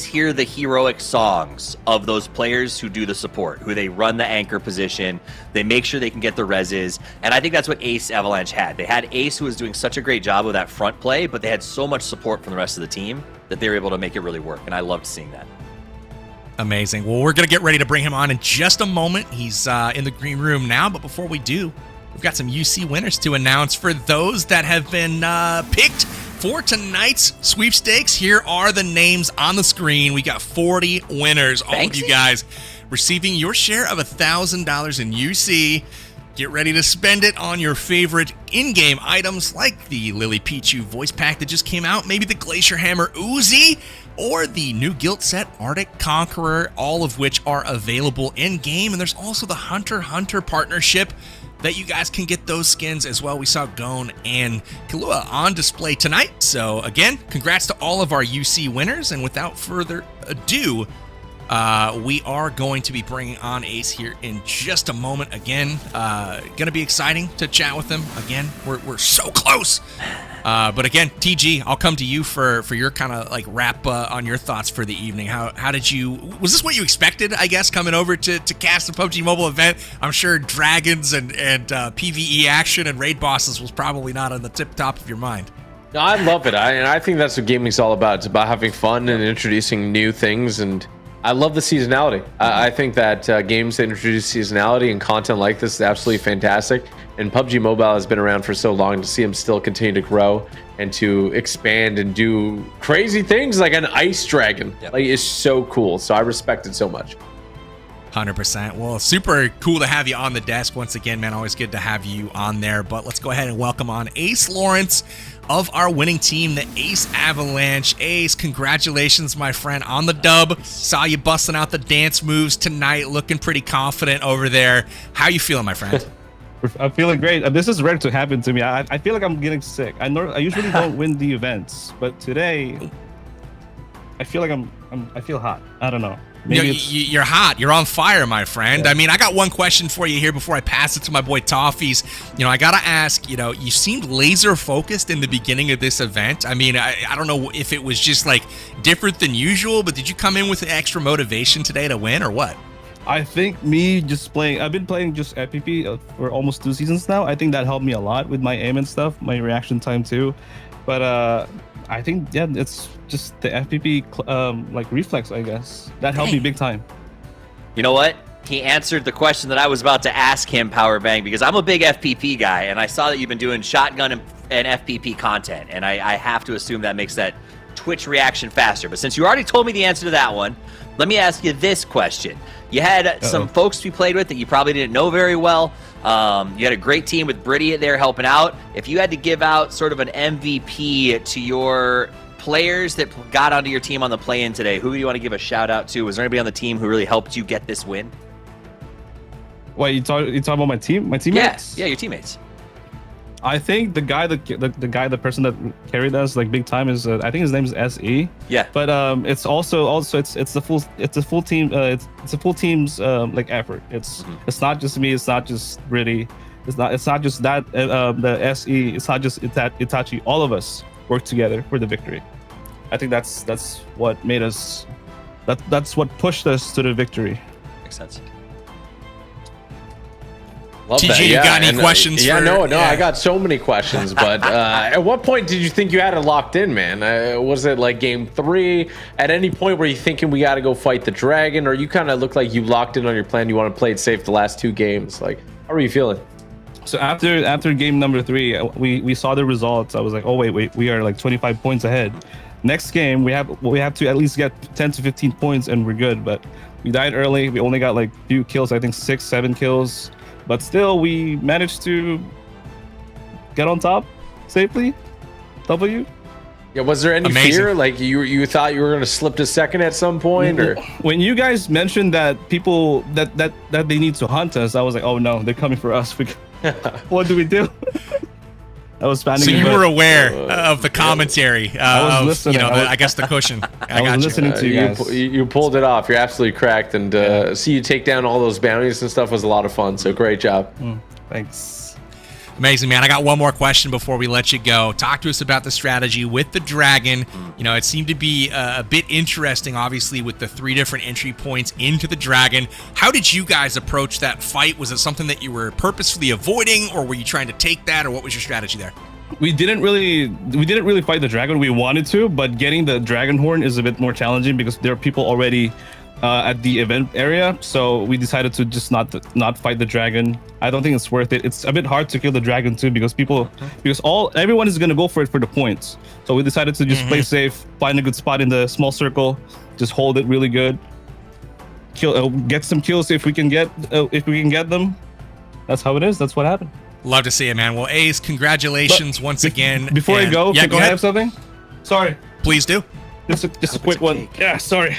Speaker 4: hear the heroic songs of those players who do the support, who they run the anchor position, they make sure they can get the reses, and I think that's what Ace Avalanche had. They had Ace, who was doing such a great job with that front play, but they had so much support from the rest of the team that they were able to make it really work, and I loved seeing that.
Speaker 3: Amazing. Well, we're going to get ready to bring him on in just a moment. He's in the green room now, but before we do, we've got some UC winners to announce. For those that have been picked for tonight's sweepstakes, here are the names on the screen. We got 40 winners. All of you guys receiving your share of $1,000 in UC. Get ready to spend it on your favorite in-game items like the Lily Pichu voice pack that just came out, maybe the Glacier Hammer Uzi, or the new guild set Arctic Conqueror, all of which are available in-game. And there's also the Hunter x Hunter partnership that you guys can get those skins as well. We saw Gone and Kalua on display tonight. So again, congrats to all of our UC winners. And without further ado, we are going to be bringing on Ace here in just a moment. Again, going to be exciting to chat with him. Again, we're so close. But again, TG, I'll come to you for your kind of like wrap on your thoughts for the evening. How did you, was this what you expected, I guess, coming over to cast the PUBG Mobile event? I'm sure dragons and PvE action and raid bosses was probably not on the tip top of your mind.
Speaker 7: No, I love it. And I think that's what gaming's all about. It's about having fun and introducing new things, and I love the seasonality. I think that games that introduce seasonality and content like this is absolutely fantastic. And PUBG Mobile has been around for so long, to see them still continue to grow and to expand and do crazy things like an ice dragon, like, is so cool. So I respect it so much.
Speaker 3: 100%. Well, super cool to have you on the desk once again, man. Always good to have you on there. But let's go ahead and welcome on Ace Lawrence of our winning team, the Ace Avalanche. Ace, congratulations, my friend, on the dub. Saw you busting out the dance moves tonight, looking pretty confident over there. How you feeling, my friend?
Speaker 18: I'm feeling great. This is rare to happen to me. I feel like I'm getting sick. I usually don't win the events, but today I feel like I feel hot. I don't know. Maybe
Speaker 3: you're hot. You're on fire, my friend. Yeah. I mean, I got one question for you here before I pass it to my boy Toffees. You know, I got to ask, you know, you seemed laser focused in the beginning of this event. I mean, I don't know if it was just like different than usual, but did you come in with extra motivation today to win or what?
Speaker 18: I think me just playing, I've been playing just FPP for almost 2 seasons now. I think that helped me a lot with my aim and stuff, my reaction time too. But I think, yeah, it's just the FPP like reflex, I guess. That helped me big time.
Speaker 4: You know what? He answered the question that I was about to ask him, Powerbang, because I'm a big FPP guy, and I saw that you've been doing shotgun and FPP content, and I have to assume that makes that Twitch reaction faster. But since you already told me the answer to that one, let me ask you this question. You had some folks we played with that you probably didn't know very well. You had a great team with Britty there helping out. If you had to give out sort of an MVP to your players that got onto your team on the play-in today, who do you want to give a shout out to? Was there anybody on the team who really helped you get this win?
Speaker 18: Wait, you talking about my team? My teammates?
Speaker 4: Yeah, your teammates.
Speaker 18: I think the person that carried us like big time is I think his name is SE.
Speaker 4: Yeah.
Speaker 18: But it's also it's a full team it's a full team's like effort. It's not just me. It's not just Britty. It's not just that the SE. It's not just Itachi. All of us work together for the victory. I think that's what made us. That's what pushed us to the victory.
Speaker 4: makes sense.
Speaker 7: Love
Speaker 3: TG,
Speaker 7: that.
Speaker 3: you
Speaker 7: Yeah,
Speaker 3: got any
Speaker 7: and,
Speaker 3: questions?
Speaker 7: Yeah,
Speaker 3: for,
Speaker 7: no,
Speaker 3: yeah.
Speaker 7: I got so many questions. But at what point did you think you had it locked in, man? Was it like game 3? At any point were you thinking we got to go fight the dragon, or you kind of look like you locked in on your plan? You want to play it safe the last 2 games? Like, how are you feeling?
Speaker 18: So after game number 3, we saw the results. I was like, oh wait, we are like 25 points ahead. Next game we have to at least get 10 to 15 points and we're good. But we died early. We only got like few kills. I think 6, 7 kills. But still, we managed to get on top safely. W.
Speaker 7: Yeah, was there any fear? Like you thought you were going to slip to second at some point, or
Speaker 18: when you guys mentioned that people that they need to hunt us, I was like, oh no, they're coming for us. What do we do? I was panicking.
Speaker 3: So you were aware of the commentary.
Speaker 18: I was listening.
Speaker 3: You know, I guess the cushion.
Speaker 18: I was listening to you guys.
Speaker 7: You pulled it off. You're absolutely cracked, and see you take down all those bounties and stuff was a lot of fun. So great job.
Speaker 18: Thanks.
Speaker 3: Amazing, man. I got one more question before we let you go. Talk to us about the strategy with the dragon. You know, it seemed to be a bit interesting, obviously, with the 3 different entry points into the dragon. How did you guys approach that fight? Was it something that you were purposefully avoiding, or were you trying to take that, or what was your strategy there?
Speaker 18: We didn't really fight the dragon. We wanted to, but getting the dragon horn is a bit more challenging because there are people already at the event area. So we decided to just not fight the dragon. I don't think it's worth it. It's a bit hard to kill the dragon too because everyone is gonna go for it for the points. So we decided to just play safe, find a good spot in the small circle, just hold it really good, get some kills if we can get them. That's how it is. That's what happened.
Speaker 3: Love to see it, man. Well, Ace, congratulations once again.
Speaker 18: Before I go,
Speaker 3: yeah,
Speaker 18: can I have something? Sorry.
Speaker 3: Please do.
Speaker 18: Just a quick one. Yeah, sorry.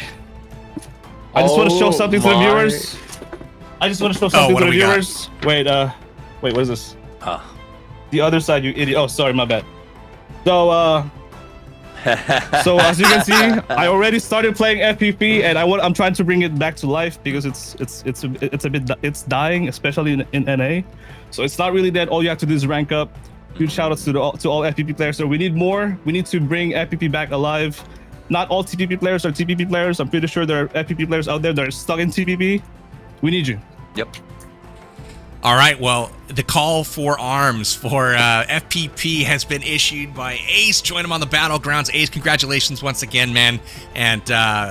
Speaker 18: I just want to show something to the viewers. Wait, what is this? The other side, you idiot. Oh, sorry, my bad. So, so as you can see, I already started playing FPP, and I'm trying to bring it back to life because it's dying, especially in NA. So it's not really dead. All you have to do is rank up. Huge shout outs to all FPP players. So we need more. We need to bring FPP back alive. Not all TPP players are TPP players. I'm pretty sure there are FPP players out there that are stuck in TPP. We need you.
Speaker 4: Yep.
Speaker 3: All right, well, the call for arms for FPP has been issued by Ace. Join him on the battlegrounds. Ace, congratulations once again, man, and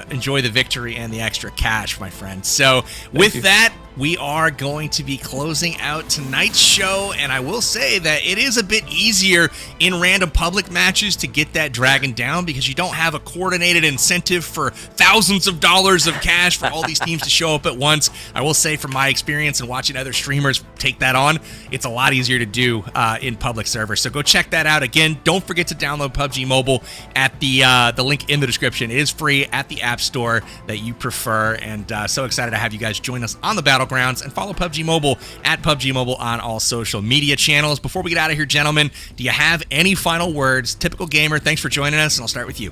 Speaker 3: enjoy the victory and the extra cash, my friend. So with that, we are going to be closing out tonight's show, and I will say that it is a bit easier in random public matches to get that dragon down because you don't have a coordinated incentive for thousands of dollars of cash for all these teams to show up at once. I will say from my experience and watching other streamers take that on, it's a lot easier to do in public servers. So go check that out. Again, don't forget to download PUBG Mobile at the link in the description. It is free at the App Store that you prefer, and so excited to have you guys join us on the battlegrounds, and follow PUBG Mobile at PUBG Mobile on all social media channels. Before we get out of here, gentlemen, do you have any final words? Typical Gamer, thanks for joining us, and I'll start with you.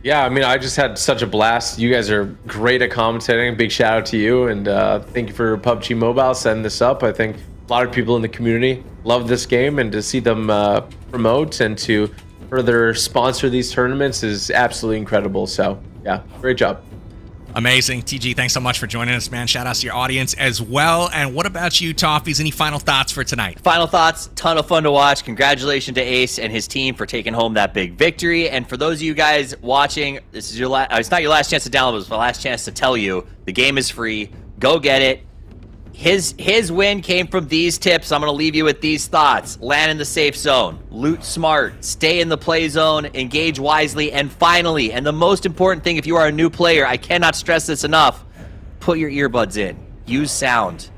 Speaker 7: Yeah, I mean, I just had such a blast. You guys are great at commentating. Big shout out to you, and thank you for PUBG Mobile setting this up. I think a lot of people in the community love this game, and to see them promote and to further sponsor these tournaments is absolutely incredible. So yeah, great job.
Speaker 3: Amazing. TG, thanks so much for joining us, man. Shout out to your audience as well. And what about you, Toffees? Any final thoughts for tonight?
Speaker 4: Final thoughts, ton of fun to watch. Congratulations to Ace and his team for taking home that big victory. And for those of you guys watching, this is your it's not your last chance to download, it's my last chance to tell you the game is free. Go get it. His win came from these tips. I'm going to leave you with these thoughts. Land in the safe zone. Loot smart. Stay in the play zone. Engage wisely. And finally, and the most important thing if you are a new player, I cannot stress this enough, put your earbuds in. Use sound.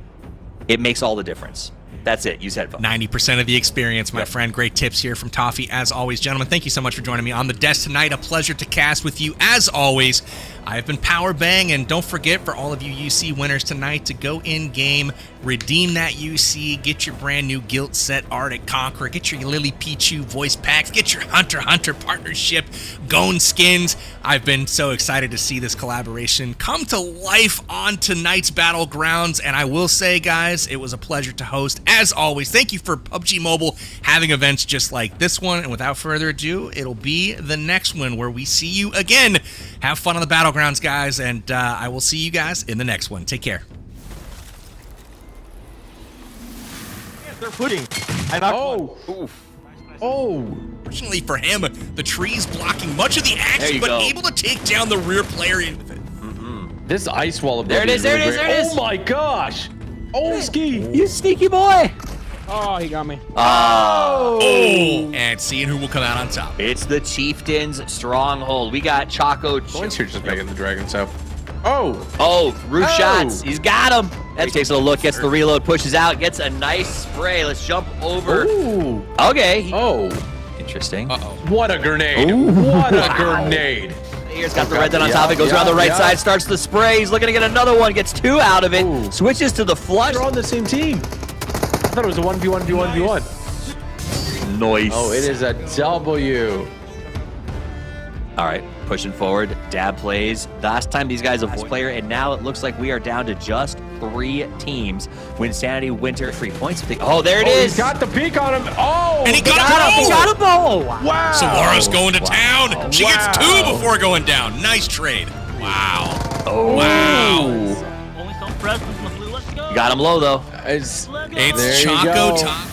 Speaker 4: It makes all the difference. That's it. Use headphones.
Speaker 3: 90% of the experience, my friend. Great tips here from Toffee, as always. Gentlemen, thank you so much for joining me on the desk tonight. A pleasure to cast with you, as always. I've been Power Bang, and don't forget, for all of you UC winners tonight, to go in-game, redeem that UC, get your brand new Guilt set Arctic Conqueror, get your Lily Pichu voice packs, get your Hunter partnership, Gone skins. I've been so excited to see this collaboration come to life on tonight's Battlegrounds, and I will say, guys, it was a pleasure to host. As always, thank you for PUBG Mobile having events just like this one, and without further ado, it'll be the next one where we see you again. Have fun on the Battlegrounds, guys, and I will see you guys in the next one. Take care.
Speaker 8: They're pudding.
Speaker 3: Fortunately for him, the tree's blocking much of the action, but able to take down the rear player.
Speaker 7: This ice wall.
Speaker 4: There it is. There it is. There it is.
Speaker 7: Oh my gosh. Ski.
Speaker 4: You sneaky boy.
Speaker 16: Oh, he got me.
Speaker 3: Oh, and seeing who will come out on top.
Speaker 4: It's the Chieftain's stronghold. We got Choco.
Speaker 7: Points here just making the dragon so.
Speaker 4: Roof shots. He's got him. That takes a look, gets the reload, pushes out, gets a nice spray. Let's jump over.
Speaker 7: Ooh.
Speaker 4: Okay.
Speaker 7: Interesting.
Speaker 4: Uh-oh.
Speaker 7: What a grenade. What a grenade.
Speaker 4: Here's got the red dot on top. It goes around the right side, starts the spray. He's looking to get another one, gets 2 out of it. Switches to the flush.
Speaker 7: They're on the same team. I thought it was a 1v1v1v1.
Speaker 4: Nice.
Speaker 7: Oh, it is a W.
Speaker 4: All right, pushing forward. Dab plays. Last time these guys avoided player, and now it looks like we are down to just 3 teams. Winsanity, Winter, 3 points. Oh, there it is.
Speaker 7: He's got the peek on him. Oh,
Speaker 3: and he got him.
Speaker 4: He got him. Oh,
Speaker 7: wow.
Speaker 3: Solara's going to town. She gets 2 before going down. Nice trade. Wow.
Speaker 4: Wow.
Speaker 14: Only some presents in the blue. Let's go.
Speaker 4: Got him low though.
Speaker 3: It's Choco top.